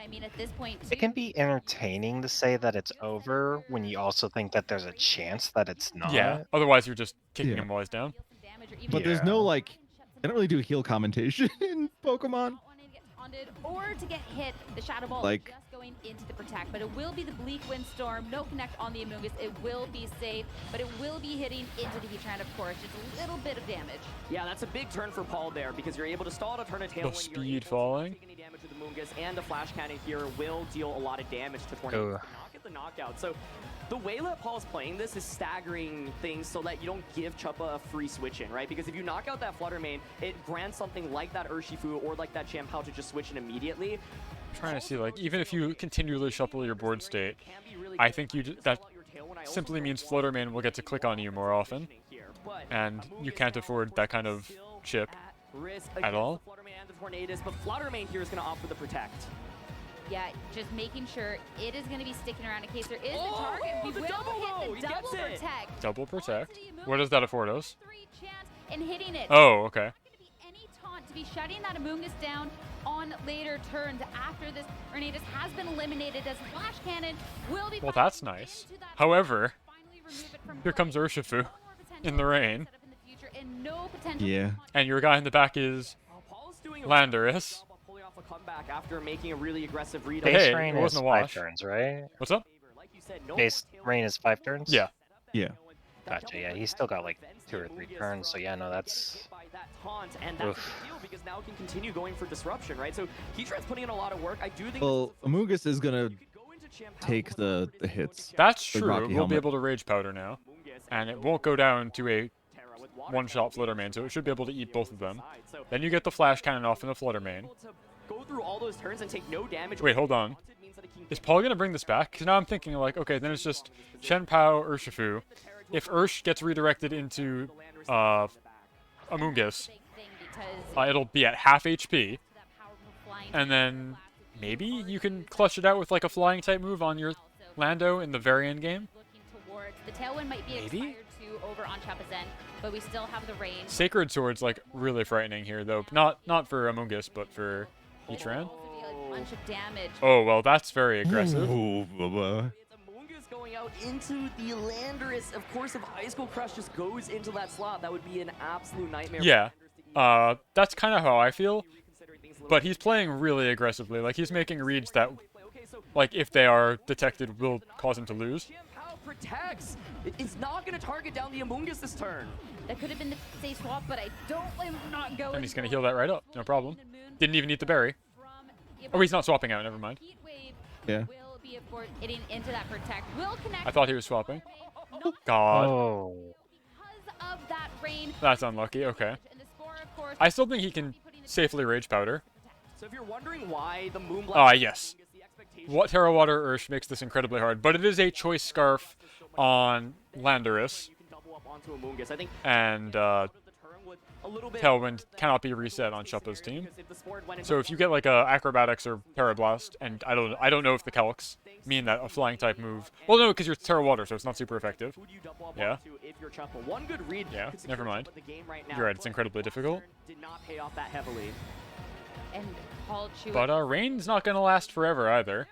I mean, at this point, It can be entertaining to say that it's over when you also think that there's a chance that it's not. Yeah, otherwise you're just kicking him while he's down. But there's no like, they don't really do heal commentation in Pokemon. or to get hit. The Shadow Ball Like- just going into the Protect, but it will be the Bleak Windstorm. No connect on the Amoonguss. It will be safe, but it will be hitting into the Heatran, of course. Just a little bit of damage. Yeah, that's a big turn for Paul there because you're able to stall out a turn of tail. The speed falling. Any damage with the Amoonguss, and the Flash Cannon here will deal a lot of damage to Tornado. Knock at the knockout. So the way that Paul's playing this is staggering things so that you don't give Chuppa a free switch in, right? Because if you knock out that Flutter Mane, it grants something like that Urshifu or like that Champao to just switch in immediately. I'm trying to see, like, even if you continually shuffle your board state, I think that simply means Flutter Mane will get to click on you more often, and you can't afford that kind of chip at all. But Flutter Mane here is going to opt for the Protect. Yeah, just making sure it is going to be sticking around in case there is a target. We will hit the double Protect. Double Protect. What does that afford us? And hitting it. Oh, okay. Any taunt to be shutting that Amoonguss down on later turns after this Renatus has been eliminated as Flash Cannon will be. Well, that's nice. However, here comes Urshifu in the rain. And no potential. Yeah. And your guy in the back is Landorus. A comeback after making a really aggressive read. Base Hey, rain it is wasn't a 5 wash. turns, right? What's up? Base rain is 5 turns? Yeah. Yeah. Gotcha, yeah, he's still got like 2 or 3 turns, so yeah, no, that's... Taunt, and that's a big deal because now it can continue going for disruption, right? So Heatran's putting in a lot of work. I do think. Well, Amoonguss is gonna take the hits. That's the true. Rocky We'll be Helmet. able to Rage Powder now. And it won't go down to a one-shot Flutter Mane, so it should be able to eat both of them. Then you get the Flash Cannon off in the Flutter Mane. Go through all those turns and take no damage. Wait, hold on. Is Paul going to bring this back? Because now I'm thinking, like, okay, then it's just Shen Pao, Urshifu. If Ursh gets redirected into Amoonguss, it'll be at half HP. And then maybe you can clutch it out with, like, a flying type move on your Lando in the very end game? The Tailwind might be expired too over on Chappa's end, but we still have the range. Sacred Sword's, like, really frightening here, though. Not for Amoonguss, but for Heatran. A bunch of damage. Oh, well, that's very aggressive. Amoonguss going out into the Landorus. Of course, if High School Crush just goes into that slot, that would be an absolute nightmare. Yeah. That's kind of how I feel. But he's playing really aggressively. Like, he's making reads that, like, if they are detected, will cause him to lose. Protects. It's not going to target down the Amoonguss this turn. That could have been the safe swap, but I don't blame him for not going. And he's going to heal that right up. No problem. Didn't even eat the berry. Oh, he's not swapping out. Never mind. Yeah. Will be, of course, hitting into that Protect. Will connect. I thought he was swapping. God. Oh. Because of that rain. That's unlucky. Okay. I still think he can safely Rage Powder. So if you're wondering why the Moonblast... Ah, yes. What Terra Water Ursh makes this incredibly hard, but it is a choice scarf on Landorus. And Tailwind cannot be reset on Chuppa's team. So if you get like a Acrobatics or Parablast, and I don't know if the Calcs mean that a flying type move. Well, no, because you're Terra Water, so it's not super effective. Yeah. Yeah. Never mind. You're right. It's incredibly difficult. Did not pay off that heavily. And but Rain's not gonna last forever either.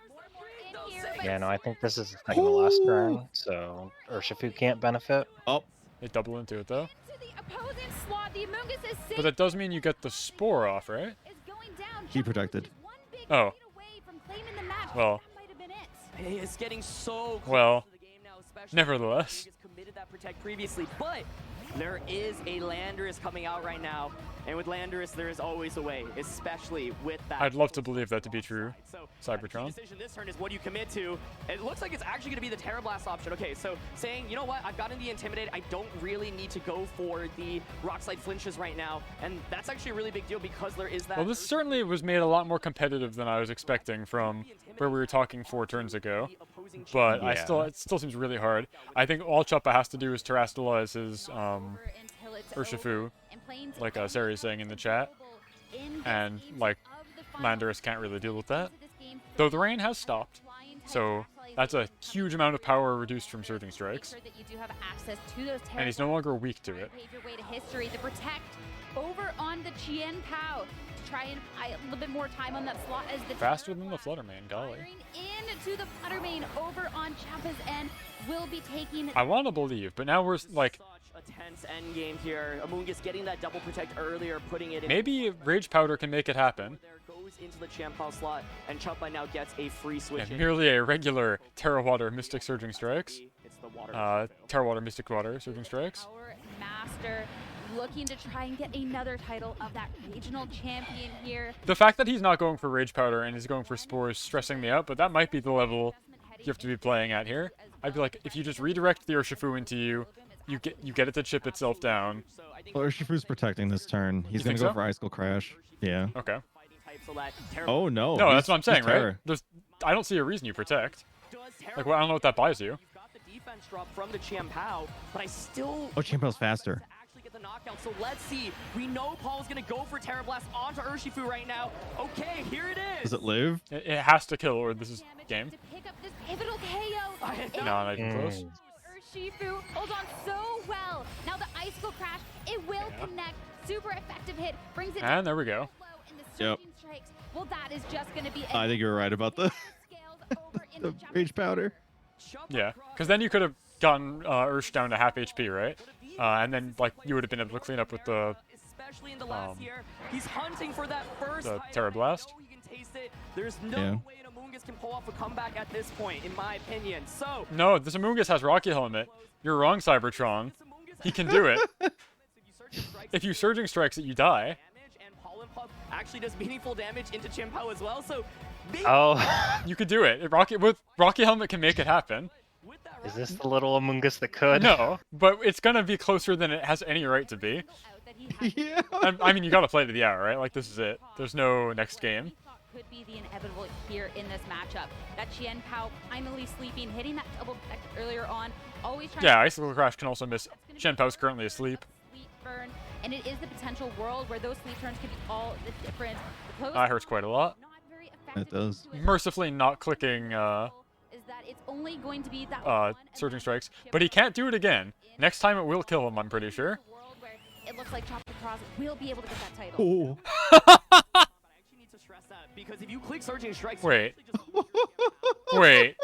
Yeah, no, I think this is like the last turn, so Urshifu can't benefit. Oh, they double into it though. But that does mean you get the Spore off, right? He protected. Oh. Well. It's getting so close well. To the game now, especially Nevertheless. Committed that protect previously, but there is a Landorus coming out right now, and with Landorus, there is always a way, especially with that. I'd love to believe that to be true. So, Cybertron. The decision this turn is what you commit to. It looks like it's actually going to be the Terra Blast option. Okay, so saying, you know what, I've gotten the Intimidate. I don't really need to go for the Rock Slide flinches right now, and that's actually a really big deal because there is that. Well, this certainly was made a lot more competitive than I was expecting from where we were talking 4 turns ago. But yeah. it still seems really hard. I think all Chuppa has to do is terrestrialize his Urshifu, like Sari is saying in the chat, and like Landorus can't really deal with that. Though the rain has stopped, so that's a huge amount of power reduced from Surging Strikes, and he's no longer weak to it. The Protect over on the Chien Pao to try and buy a little bit more time on that slot as the faster than the Fluttermane, golly. Into the Fluttermane over on Choppa's end will be taking. I want to believe, but now we're like. A tense end game here. Amoonguss getting that double protect earlier, putting it in. Maybe Rage Powder can make it happen. There goes into the Champao slot, and Choppa now gets a free switch. Yeah, merely a regular Terra Water Mystic Surging Strikes. It's the water. Terra Water Mystic Water Surging Strikes. Our master looking to try and get another title of that regional champion here. The fact that he's not going for Rage Powder and he's going for Spore is stressing me out, but that might be the level you have to be playing at here. I'd be like, if you just redirect the Urshifu into you, you get it to chip itself down. Well, Urshifu's protecting this turn. He's gonna go for Icicle Crash. Yeah. Okay. Oh no. No, that's what I'm saying, right? I don't see a reason you protect. Like, well, I don't know what that buys you. Got the defense drop from the Champao, but I still. Oh, Champao's faster. Actually get the knockout. So let's see. We know Paul's gonna go for Terra Blast onto Urshifu right now. Okay, here it is. Does it live? It has to kill, or this is game. To pick up this pivotal KO. No, not even close. Urshifu holds on so well. Now the Icicle Crash, it will connect. Super effective hit. Brings it and there we go. Yep. Well, that is just going to be. I think you were right about the Rage Powder. Yeah, because then you could have gotten Ursh down to half HP, right? And then like you would have been able to clean up with the. Especially in the last year, he's hunting for that first. The Terra Blast. There's no way an Amoonguss can pull off a comeback at this point, in my opinion. So no, this Amoonguss has Rocky Helmet. You're wrong, Cybertron. He can do it. If you Surging Strikes it, you die. And Pollen Puff actually does meaningful damage into Chimpao as well. So you could do it. With Rocky Helmet can make it happen. Is this the little Amoonguss that could? No, but it's gonna be closer than it has any right to be. Yeah. I mean, you gotta play to the hour, right? Like this is it. There's no next game. Could be the inevitable here in this matchup. That Chien Pao finally sleeping, hitting that double protect earlier on. Always trying. Yeah, Icicle Crash can also miss. Chien Pao's currently asleep. Sleep burn, and it is the potential world where those sleep turns could be all the difference. That hurts quite a lot. It does. Mercifully not clicking. Is that it's only going to be that Surging Strikes, but he can't do it again. Next time it will kill him, I'm pretty sure. It looks like Chopper Cross will be able to get that title. Because if you click Surging Strikes, wait. Wait.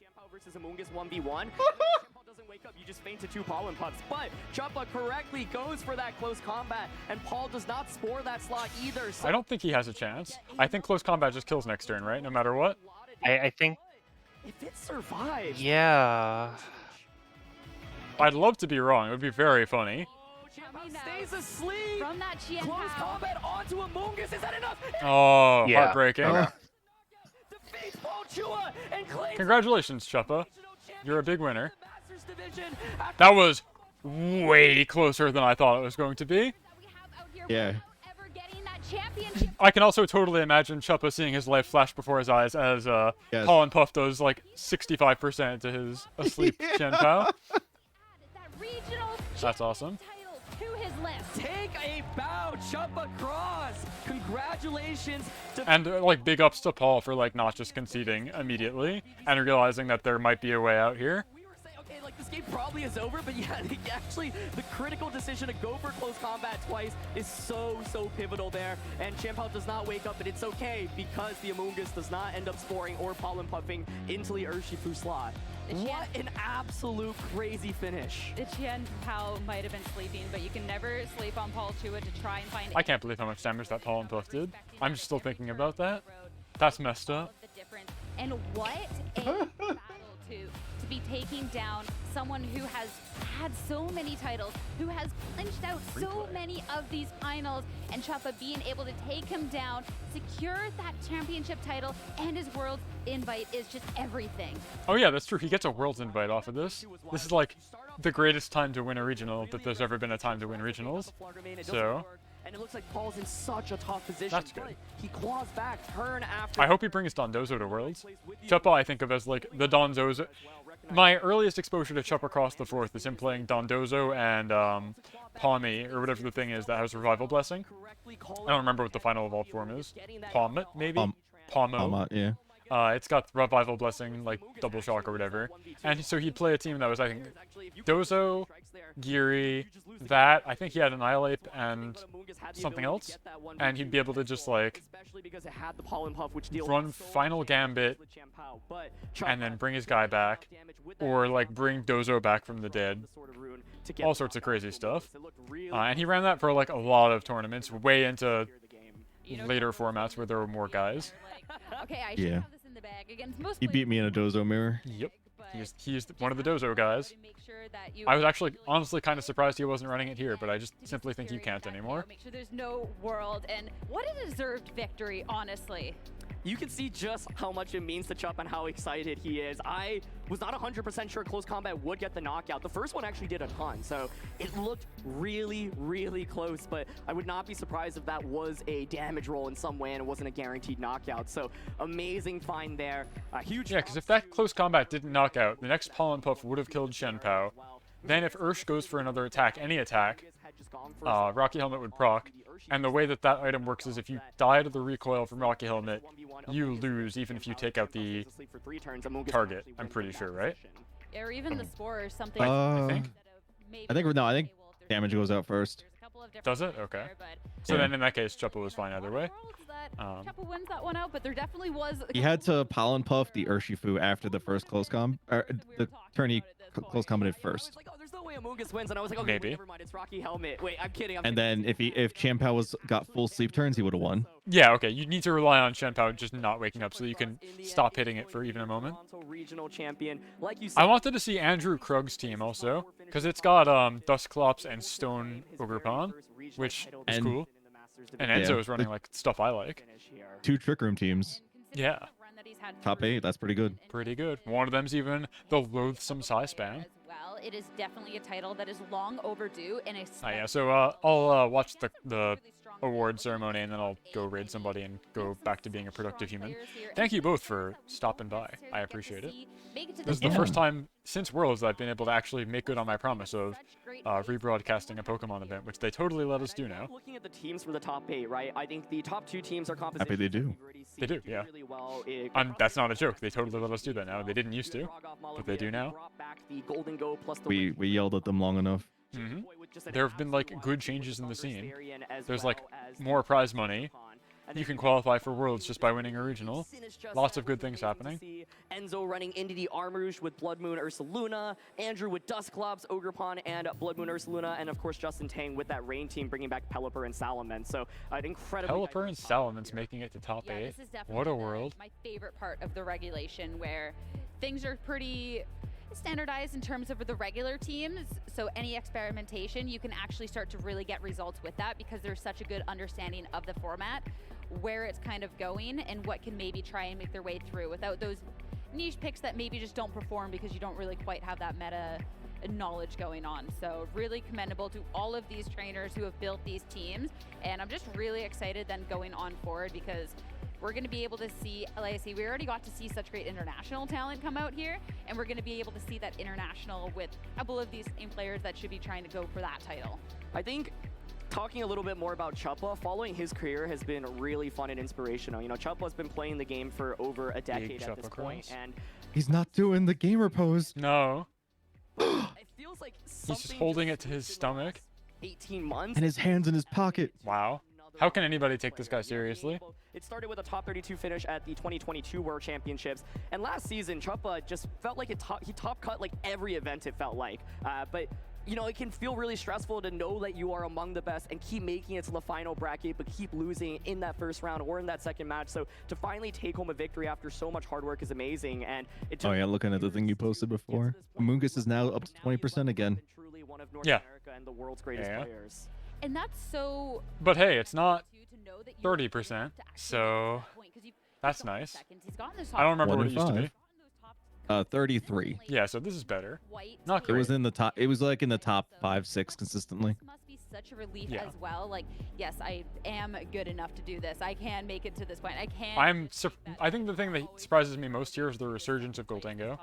Champao versus Amoonguss 1v1. Champao doesn't wake up, you just faint to 2 Pollen Puffs. But Choppa correctly goes for that close combat, and Paul does not spore that slot either. So I don't think he has a chance. I think close combat just kills next turn, right? No matter what. I think. If it survives. Yeah. I'd love to be wrong. It would be very funny. Stays asleep. From that Chien Close combat onto Amoonguss. Is that enough? Oh, yeah. Heartbreaking. Defeats Paul Chua and claims Congratulations, Chuppa. You're a big winner. That was way closer than I thought it was going to be. Yeah. I can also totally imagine Chuppa seeing his life flash before his eyes as Pollen Puff does like 65% to his asleep Shenpao. That's awesome. Take a bow, Chuppa Cross. Congratulations to And like big ups to Paul for like not just conceding immediately and realizing that there might be a way out here. okay, like this game probably is over, but yeah, actually the critical decision to go for close combat twice is so pivotal there. And Shenpao does not wake up, but it's okay because the Amoonguss does not end up sporing or pollen puffing into the Urshifu slot. What an absolute crazy finish. The Shenpao might have been sleeping, but you can never sleep on Paul Chua to try and find. I can't believe how much damage that Pollen Puff did. I'm still thinking about that. That's messed up. And what a battle to be taking down someone who has had so many titles, who has clinched out so many of these finals, and Chuppa being able to take him down, secure that championship title, and his world invite is just everything. Oh yeah, that's true. He gets a world's invite off of this. This is like the greatest time to win a regional that there's ever been a time to win regionals. So And it looks like Paul's in such a tough position. That's good. But he claws back, turn after. I hope he brings Dondozo to Worlds. Chuppa I think of as like the Dondozo. My earliest exposure to Chuppa Cross the Fourth is him playing Dondozo and Palmy, or whatever the thing is that has Revival Blessing. I don't remember what the final evolved form is. Palmet, maybe? Palmo. Yeah. It's got Revival Blessing, like Double Shock or whatever. And so he'd play a team that was, I think, Dozo, Geary, that. I think he had Annihilate and something else. And he'd be able to just, like, run Final Gambit and then bring his guy back. Or, like, bring Dozo back from the dead. All sorts of crazy stuff. And he ran that for, like, a lot of tournaments, way into later formats where there were more guys. Okay, I Yeah. have this in the bag against most He beat me in a Dozo mirror. Yep. He's one of the Dozo guys. I was actually honestly kind of surprised he wasn't running it here, but I just simply think you can't anymore. Make sure there's no world, and what a deserved victory, honestly. You can see just how much it means to Chup and how excited he is. I was not 100% sure close combat would get the knockout. The first one actually did a ton, so it looked really close, but I would not be surprised if that was a damage roll in some way and it wasn't a guaranteed knockout. So amazing find there. Huge. Yeah, because if that close combat didn't knock out, the next Pollen Puff would have killed Shenpao. Then if Ursh goes for another attack, any attack, Rocky Helmet would proc. And the way that that item works is if you die to the recoil from Rocky Helmet, you lose even if you take out the target, I'm pretty sure, right? Or even the spore or something. I think. I think damage goes out first. Does it? Okay. So then in that case, Chuppa was fine either way. Chuppa wins that one out, but there definitely was. He had to Pollen Puff the Urshifu after the first close the turn he close combated first. There's no way Amoonguss wins, and I was like, okay, Maybe. never mind, it's Rocky Helmet. Wait, I'm kidding. And then if Shenpao got full sleep turns, he would have won. Yeah, okay. You need to rely on Shenpao just not waking up so you can stop hitting it for even a moment. Regional champion, like you said. I wanted to see Andrew Krug's team also, because it's got Dusclops and Stone Ogerpon, which is cool. And Enzo is running like stuff I like. 2 Trick Room teams. Yeah. Top 8, that's pretty good. Pretty good. One of them's even the Loathsome Psy Spam. Well, it is definitely a title that is long overdue, and Yeah, so I'll watch the award ceremony and then I'll go raid somebody and go back to being a productive human. Thank you both for stopping by. I appreciate it. This is the first time since Worlds that I've been able to actually make good on my promise of rebroadcasting a Pokemon event, which they totally let us do now. Looking at the teams for the top 8, right? I think the top 2 teams are composition. Happy they do. They do, yeah. That's not a joke. They totally let us do that now. They didn't used to, but they do now. We yelled at them long enough. There have been like good changes in the scene. There's like more prize money. You can qualify for Worlds just by winning a regional. Lots of good things happening. Enzo running into the Armrouge with Blood Moon Ursaluna, Andrew with Dusclops, Ogerpon, and Blood Moon Ursaluna, and of course Justin Tang with that Rain team bringing back Pelipper and Salamence. So an incredible. Pelipper and Salamence making it to top 8. What a world! My favorite part of the regulation, where things are pretty standardized in terms of the regular teams, so any experimentation you can actually start to really get results with that because there's such a good understanding of the format, where it's kind of going and what can maybe try and make their way through without those niche picks that maybe just don't perform because you don't really quite have that meta knowledge going on. So really commendable to all of these trainers who have built these teams. And I'm just really excited then going on forward because we're going to be able to see, like I say, we already got to see such great international talent come out here, and we're going to be able to see that international with a couple of these same players that should be trying to go for that title. I think talking a little bit more about Chuppa, following his career has been really fun and inspirational. You know, Chuppa's been playing the game for over a decade at this point, and He's not doing the gamer pose. No. it feels like He's just holding it to his stomach. 18 months. And his hands in his pocket. Wow. How can anybody take this guy seriously? It started with a top 32 finish at the 2022 World Championships, and last season Chuppa just felt like he top cut like every event, it felt like. But you know, it can feel really stressful to know that you are among the best and keep making it to the final bracket, but keep losing in that first round or in that second match. So to finally take home a victory after so much hard work is amazing. And it Oh yeah, looking at the thing you posted before. Amoongus is now up to 20% again. truly one of North Yeah. America and the world's greatest players. And that's so... But hey, it's not 30%, so that's nice. I don't remember what it used to be. 33. Yeah, so this is better. Not It great. was in the top. It was like in the top 5, 6 consistently. Must be such a relief Yeah. as well. Like, yes, I am good enough to do this. I can make it to this point. I can... I think the thing that surprises me most here is the resurgence of Goldango,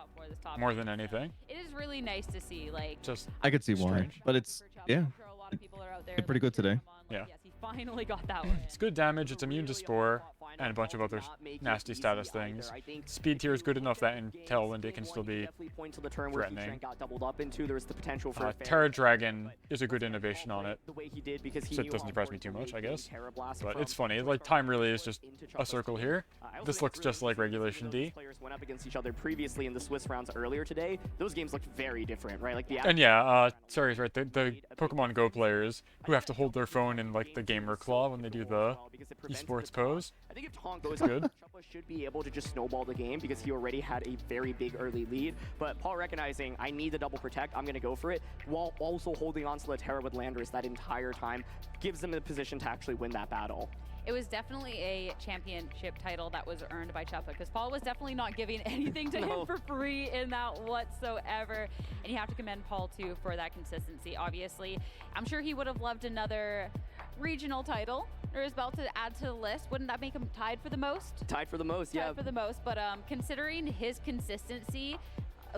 more than anything. It is really nice to see. Like, Just I could see why, strange. but it's yeah, it's pretty good today. Yeah. Yes, he finally got that one. It's good damage, it's immune to Spore, and a bunch of other nasty status things. Speed tier is good enough that Intel Windy can still be Point to the turn where threatening. got doubled up into. There was the potential for a fair Terra Dragon is a good innovation on it, the way he did because he so it knew doesn't how surprise me too important much, I guess. Terra Blast But from it's funny, like time really is just a circle here. This looks just like Regulation D. players went up against each other previously in the Swiss rounds earlier today. Those games looked very different, right? Like the And yeah, Sorry's right, the Pokemon Go players who have to hold their phone in like the gamer claw when they do the esports pose. I think if Tom goes It's good. Chuppa should be able to just snowball the game because he already had a very big early lead. But Paul recognizing I need the double protect, I'm going to go for it, while also holding on to the Terra with Landorus that entire time gives them the position to actually win that battle. It was definitely a championship title that was earned by Chuppa because Paul was definitely not giving anything to him for free in that whatsoever. And you have to commend Paul too for that consistency, obviously. I'm sure he would have loved another regional title or his belt to add to the list. Wouldn't that make him tied for the most? Tied for the most, yeah. Tied for the most, but considering his consistency,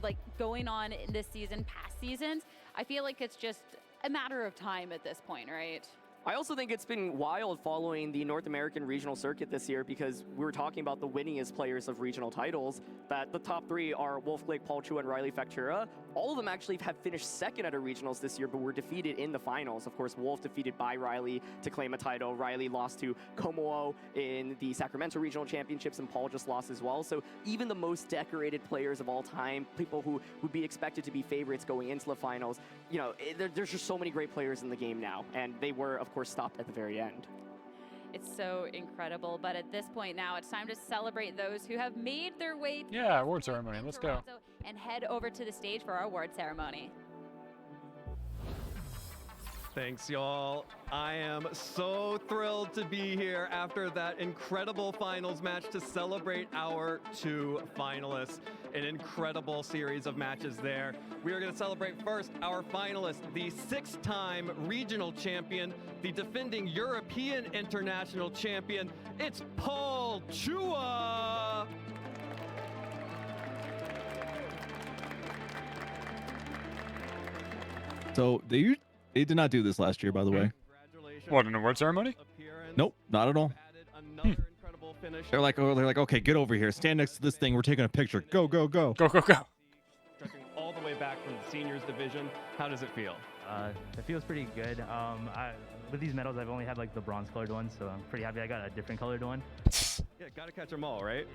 like going on in this season, past seasons, I feel like it's just a matter of time at this point, right? I also think it's been wild following the North American regional circuit this year because we were talking about the winningest players of regional titles, that the top three are Wolf Blake, Paul Chu, and Riley Factura. All of them actually have finished second at a regionals this year, but were defeated in the finals. Of course, Wolf defeated by Riley to claim a title. Riley lost to Komoo in the Sacramento Regional Championships, and Paul just lost as well. So even the most decorated players of all time, people who would be expected to be favorites going into the finals, you know, there's just so many great players in the game now, and they were, of course, stopped at the very end. It's so incredible, but at this point now, it's time to celebrate those who have made their way to Yeah, award ceremony, let's go. Toronto and head over to the stage for our award ceremony. Thanks, y'all. I am so thrilled to be here after that incredible finals match to celebrate our two finalists. An incredible series of matches there. We are going to celebrate first our finalist, the 6-time regional champion, the defending European international champion. It's Paul Chua. So they did not do this last year, by the way. What, an award ceremony? Nope, not at all. They're like, okay, get over here, stand next to this thing. We're taking a picture. Go, go, go. Go, go, go. All the way back from the seniors division. How does it feel? It feels pretty good. With these medals, I've only had like the bronze colored ones, so I'm pretty happy I got a different colored one. Yeah, gotta catch them all, right?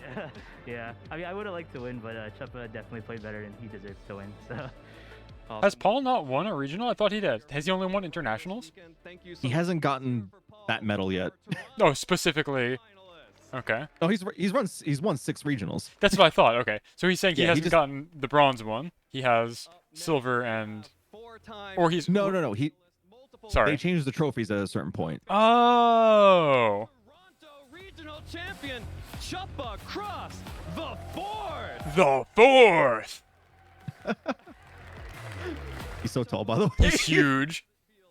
Yeah. I mean, I would have liked to win, but Chuppa definitely played better and he deserves to win. So. Has Paul not won a regional? I thought he did. Has he only won internationals? He hasn't gotten that medal yet. Oh, specifically. Okay. No, he's won 6 regionals. That's what I thought. Okay, so he's saying he Yeah, hasn't gotten the bronze one. He has silver and, or he's no. Sorry. They changed the trophies at a certain point. Oh. Regional champion Chuppa Cross the fourth. The fourth. so tall, by the way. He's huge.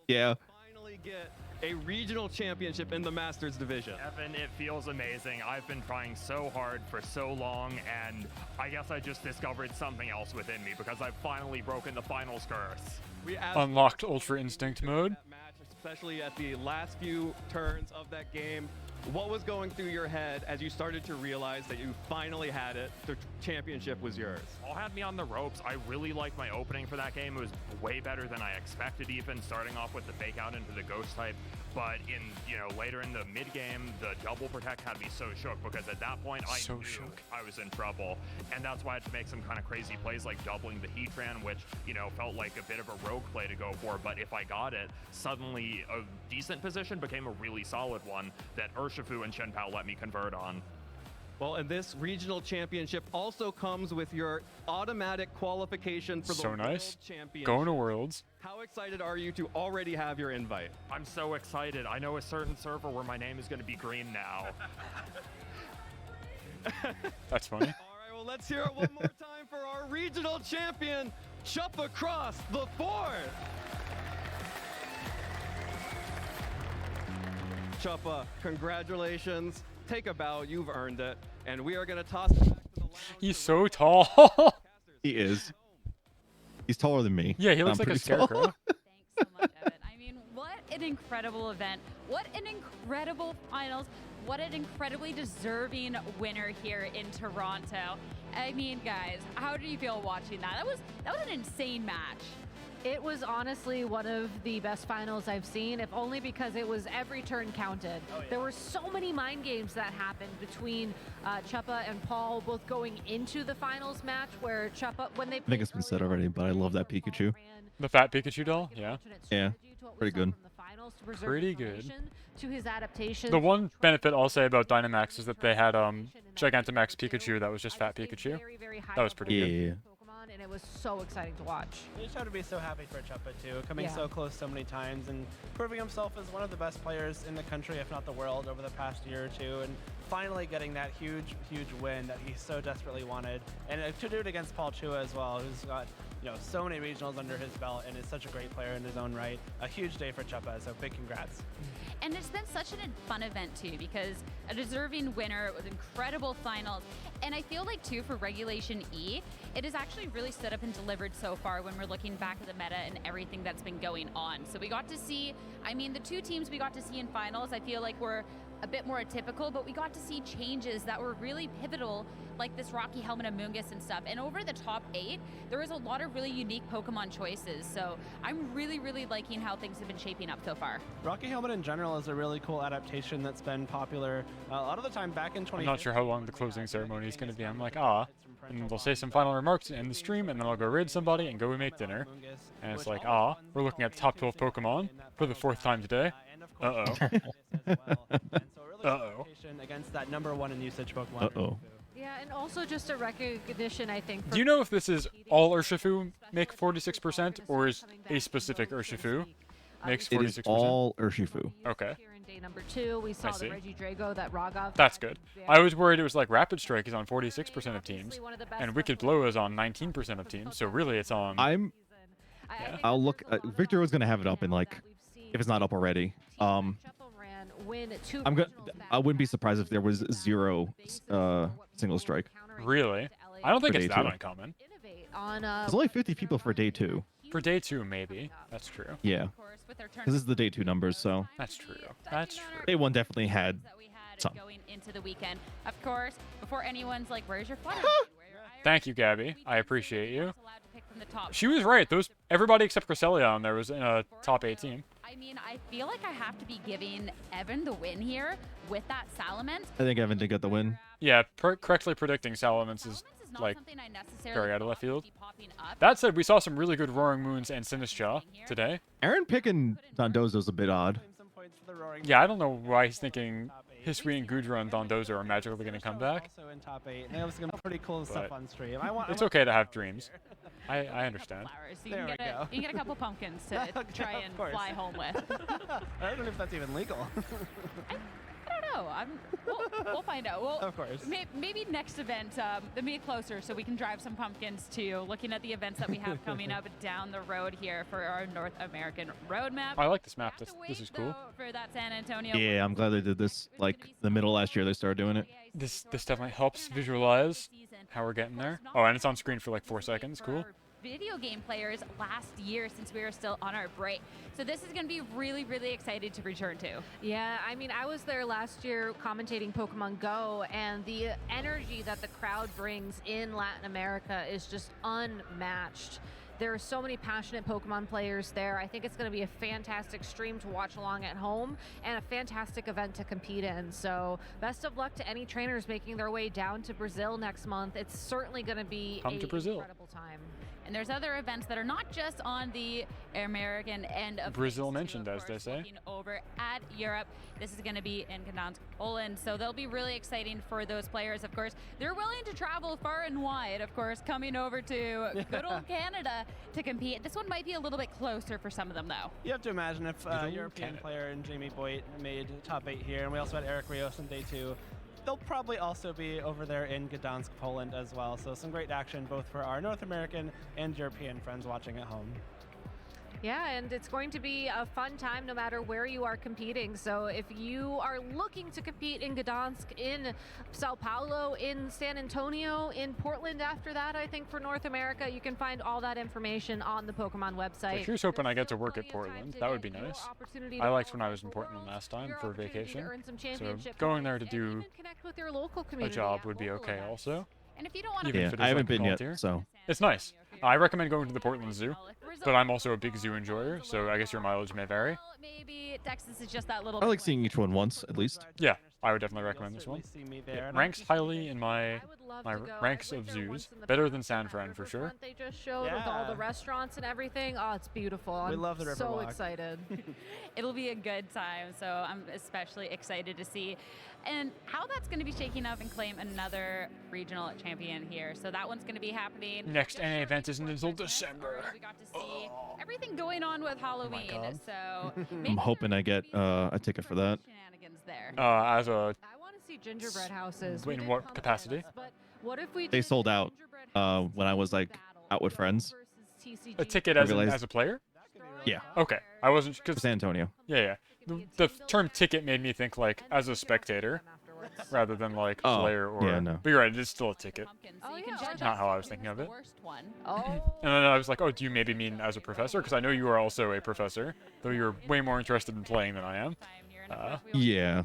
Yeah. Finally get a regional championship in the Masters division. Evan, it feels amazing. I've been trying so hard for so long, and I guess I just discovered something else within me because I've finally broken the finals curse. We Unlocked Ultra Instinct mode. especially at the last few turns of that game. What was going through your head as you started to realize that you finally had it? The championship was yours. All had me on the ropes. I really liked my opening for that game. It was way better than I expected, even starting off with the fake out into the ghost type. But later in the mid game, the double protect had me so shook because at that point I knew I was in trouble, and that's why I had to make some kind of crazy plays like doubling the Heatran, which felt like a bit of a rogue play to go for. But if I got it, suddenly a decent position became a really solid one that Urshifu and Shen Pao let me convert on. Well, and this regional championship also comes with your automatic qualification for the So nice. World Championship. Going to Worlds. How excited are you to already have your invite? I'm so excited. I know a certain server where my name is going to be green now. That's funny. All right, well, let's hear it one more time for our regional champion, Chuppa Cross the Fourth. Chuppa, congratulations. Take a bow. You've earned it. And we are going to toss it back to the lounge. He's so tall. He is. He's taller than me. Yeah, he looks I'm like a pretty tall. scarecrow. I mean, what an incredible event. What an incredible finals. What an incredibly deserving winner here in Toronto. I mean, guys, how do you feel watching that? That was an insane match. It was honestly one of the best finals I've seen, if only because it was every turn counted. There were so many mind games that happened between Chuppa and Paul, both going into the finals match where Chuppa, when they I think it's been said already, but I love that Pikachu. The fat Pikachu doll? Yeah. Yeah. Pretty good. Pretty good. To his adaptation. The one benefit I'll say about Dynamax is that they had Gigantamax Pikachu that was just fat Pikachu. That was pretty good. And it was so exciting to watch. I just have to be so happy for Chuppa too, coming Yeah. so close so many times and proving himself as one of the best players in the country, if not the world, over the past year or two, and finally getting that huge win that he so desperately wanted, and to do it against Paul Chua as well, who's got so many regionals under his belt and is such a great player in his own right. A huge day for Chuppa, so big congrats. And it's been such a fun event too, because a deserving winner with incredible finals. And I feel like too, for Regulation E, it has actually really stood up and delivered so far when we're looking back at the meta and everything that's been going on. So we got to see, the two teams we got to see in finals, I feel like were a bit more atypical, but we got to see changes that were really pivotal, like this Rocky Helmet Amoonguss and stuff. And over the top 8, there was a lot of really unique Pokemon choices. So I'm really, really liking how things have been shaping up so far. Rocky Helmet in general is a really cool adaptation that's been popular a lot of the time back in 20. I'm not sure how long the closing ceremony is going to be. I'm like, and they'll say some final remarks in the stream, and then I'll go raid somebody and go make dinner. And it's like, we're looking at the top 12 Pokemon for the 4th time today. Against that #1 in usage Pokemon. Yeah, and also just a recognition, I think. Do you know if this is all Urshifu make 46%, or is a specific Urshifu makes 46%? It is all Urshifu. Okay. Here in day #2, we saw the Reggie Drago that Raghav. That's good. I was worried it was like Rapid Strike is on 46% of teams, and Wicked Blow is on 19% of teams, so really it's on... I'll look... Victor was going to have it up in, if it's not up already. I wouldn't be surprised if there was 0 single strike. Really? I don't think For it's day that 2. uncommon. There's only 50 people for day 2. For day 2, maybe. That's true. Yeah. Because this is the day 2 numbers, so... That's true. That's true. Day 1 definitely had some. Going into the weekend. Of course, before anyone's like, where's your flutter? Thank you, Gabby. I appreciate you. From the top. She was right. Everybody except Cresselia on there was in a top 8 team. I feel like I have to be giving Evan the win here with that Salamence. I think Evan did get the win. Yeah, correctly predicting Salamence is like something I necessarily very out of left field. That said, we saw some really good Roaring Moons and Sinistcha today. Aaron picking Dondozo's a bit odd. Yeah, I don't know why he's thinking Hisui and Gudra and Dondozo are magically going to come back. Also in top 8. They have some pretty cool stuff on stream. It's okay to have dreams. I understand. So you can get a couple pumpkins to try and fly home with. I don't know if that's even legal. I don't know. We'll find out. Well, of course. Maybe next event, the meet closer, so we can drive some pumpkins too. Looking at the events that we have coming up down the road here for our North American roadmap. I like this map. This is cool. For that San Antonio. Yeah, I'm glad they did this. Like the middle last year, they started doing it. This definitely helps visualize how we're getting there. Oh, and it's on screen for like 4 seconds. Cool. Video game players last year since we were still on our break. So this is going to be really, really excited to return to. Yeah, I mean, I was there last year commentating Pokemon Go, and the energy that the crowd brings in Latin America is just unmatched. There are so many passionate Pokemon players there. I think it's going to be a fantastic stream to watch along at home and a fantastic event to compete in. So best of luck to any trainers making their way down to Brazil next month. It's certainly going to be an incredible time. And there's other events that are not just on the American end of Brazil mentioned, as they say. Over at Europe. This is going to be in Gdansk, Poland. So they'll be really exciting for those players. Of course, they're willing to travel far and wide, of course, coming over to good old Canada to compete. This one might be a little bit closer for some of them, though. You have to imagine if a European player and Jamie Boyd made top 8 here, and we also had Eric Rios in day 2. They'll probably also be over there in Gdansk, Poland as well. So some great action both for our North American and European friends watching at home. Yeah, and it's going to be a fun time no matter where you are competing. So if you are looking to compete in Gdansk, in Sao Paulo, in San Antonio, in Portland after that, I think for North America, you can find all that information on the Pokemon website. Here's hoping I get to work at Portland. That would be nice. I liked when I was in Portland last time for vacation. So going there to do a job would be okay also. And if you don't want to, Yeah, I haven't been yet, so it's nice. I recommend going to the Portland Zoo, but I'm also a big zoo enjoyer, so I guess your mileage may vary. Maybe Texas is just that little. I like seeing each one once at least. Yeah, I would definitely recommend this one. It ranks highly in my ranks of zoos, better than San Fran for sure. They just showed with all the restaurants and everything. Oh, it's beautiful. I'm love the so Riverwalk. excited. It'll be a good time, so I'm especially excited to see and how that's going to be shaking up and claim another regional champion here. So that one's going to be happening. Next NA event isn't until December. We got to see everything going on with Halloween. So I'm hoping I get a ticket for that. there. As a I want to see gingerbread houses. in what capacity? But what if we They did sold out when I was like out with friends. A ticket as a player? Yeah. Okay, I wasn't because San Antonio. Yeah. The term ticket made me think like as a spectator, rather than like player or. yeah, no. But you're right, it is still a ticket. So you can judge Not how I was thinking of it. one. And then I was like, oh, do you maybe mean as a professor? Because I know you are also a professor, though you're way more interested in playing than I am. Yeah.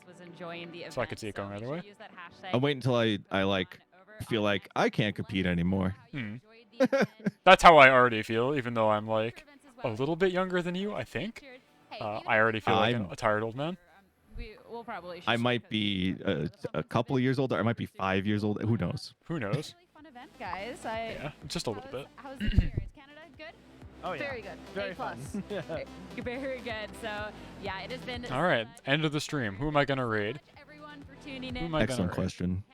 Was enjoying the event, So I could see it going either way. I'll wait until I like feel like I can't compete anymore. That's how I already feel, even though I'm like a little bit younger than you, I think. I already feel like a tired old man. We'll probably I might be a couple of years older. I might be 5 years old. Who knows? Who knows? Fun event, guys. Yeah, just a little bit. How's the year? Is Canada good? Oh, yeah. Very good. Very A plus. Very good. So, yeah, it has been. All right, end of the stream. Who am I gonna raid? Everyone for tuning Who in. am I Excellent gonna raid? question.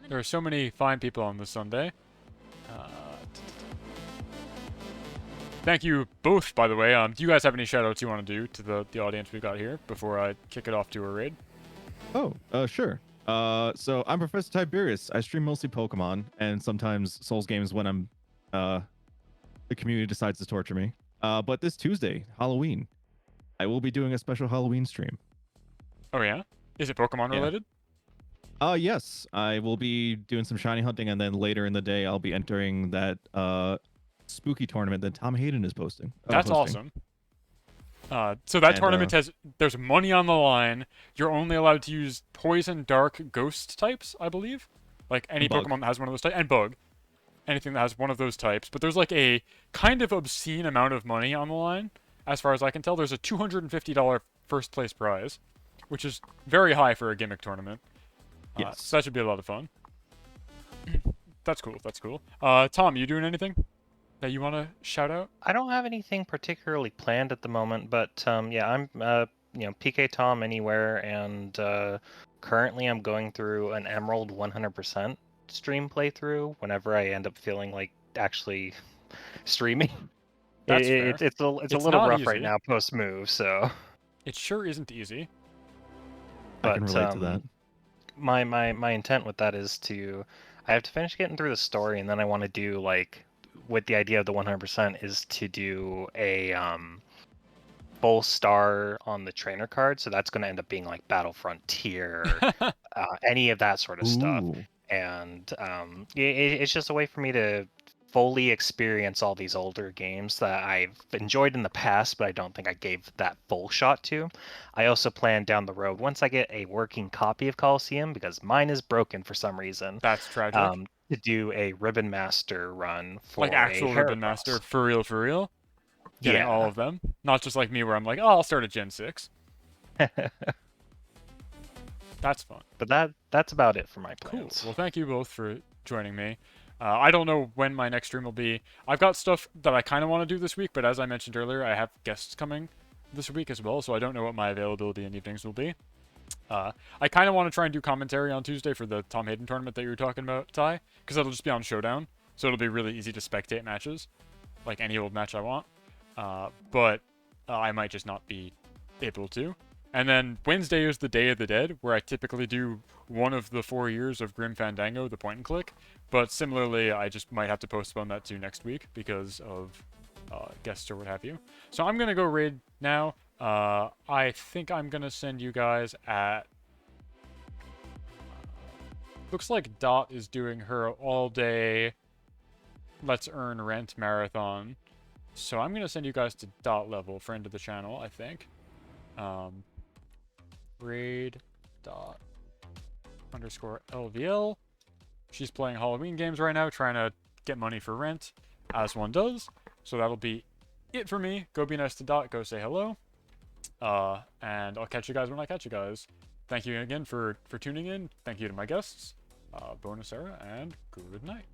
There are so many fine people on this Sunday. Thank you both, by the way. Do you guys have any shout-outs you want to do to the audience we've got here before I kick it off to a raid? Oh, sure. So I'm Professor Tiberius. I stream mostly Pokemon and sometimes Souls games when I'm the community decides to torture me. But this Tuesday, Halloween, I will be doing a special Halloween stream. Oh yeah? Is it Pokemon related? Yes. I will be doing some shiny hunting, and then later in the day I'll be entering that spooky tournament that Tom Hayden is posting. That's awesome. So that tournament there's money on the line. You're only allowed to use poison, dark, ghost types, I believe. Like any Pokemon that has one of those types, and bug. Anything that has one of those types. But there's like a kind of obscene amount of money on the line. As far as I can tell, there's a $250 first place prize, which is very high for a gimmick tournament. Yes. So that should be a lot of fun. That's cool. That's cool. Tom, you doing anything that you want to shout out? I don't have anything particularly planned at the moment, but yeah, I'm PeekayTom anywhere, and currently I'm going through an Emerald 100% stream playthrough whenever I end up feeling like actually streaming. That's fair. It's a little rough right now post move, so it sure isn't easy. I can But relate to that. my intent with that is I have to finish getting through the story, and then I want to do like, with the idea of the 100% is to do a full star on the trainer card. So that's going to end up being like Battle Frontier, any of that sort of stuff. Ooh. And it's just a way for me to fully experience all these older games that I've enjoyed in the past, but I don't think I gave that full shot to. I also plan down the road, once I get a working copy of Coliseum, because mine is broken for some reason. That's tragic. To do a Ribbon Master run for Like actual Ribbon Master, for real? Getting all of them? Not just like me where I'm like, oh, I'll start at Gen 6. That's fun. But that's about it for my plans. Cool. Well, thank you both for joining me. I don't know when my next stream will be. I've got stuff that I kind of want to do this week, but as I mentioned earlier, I have guests coming this week as well, so I don't know what my availability in evenings will be. I kind of want to try and do commentary on Tuesday for the Tom Hayden tournament that you were talking about, Ty, because it'll just be on Showdown, so it'll be really easy to spectate matches, like any old match I want. But I might just not be able to. And then Wednesday is the Day of the Dead, where I typically do one of the 4 years of Grim Fandango, the point and click. But similarly, I just might have to postpone that to next week because of guests or what have you. So I'm going to go raid now. I think I'm going to send you guys at... looks like Dot is doing her all-day Let's Earn Rent marathon. So I'm going to send you guys to Dot level, friend of the channel, I think. Raid dot underscore LVL. She's playing Halloween games right now, trying to get money for rent, as one does. So that'll be it for me. Go be nice to Dot. Go say hello. And I'll catch you guys when I catch you guys. Thank you again for tuning in. Thank you to my guests, Bonus Sarah, and good night.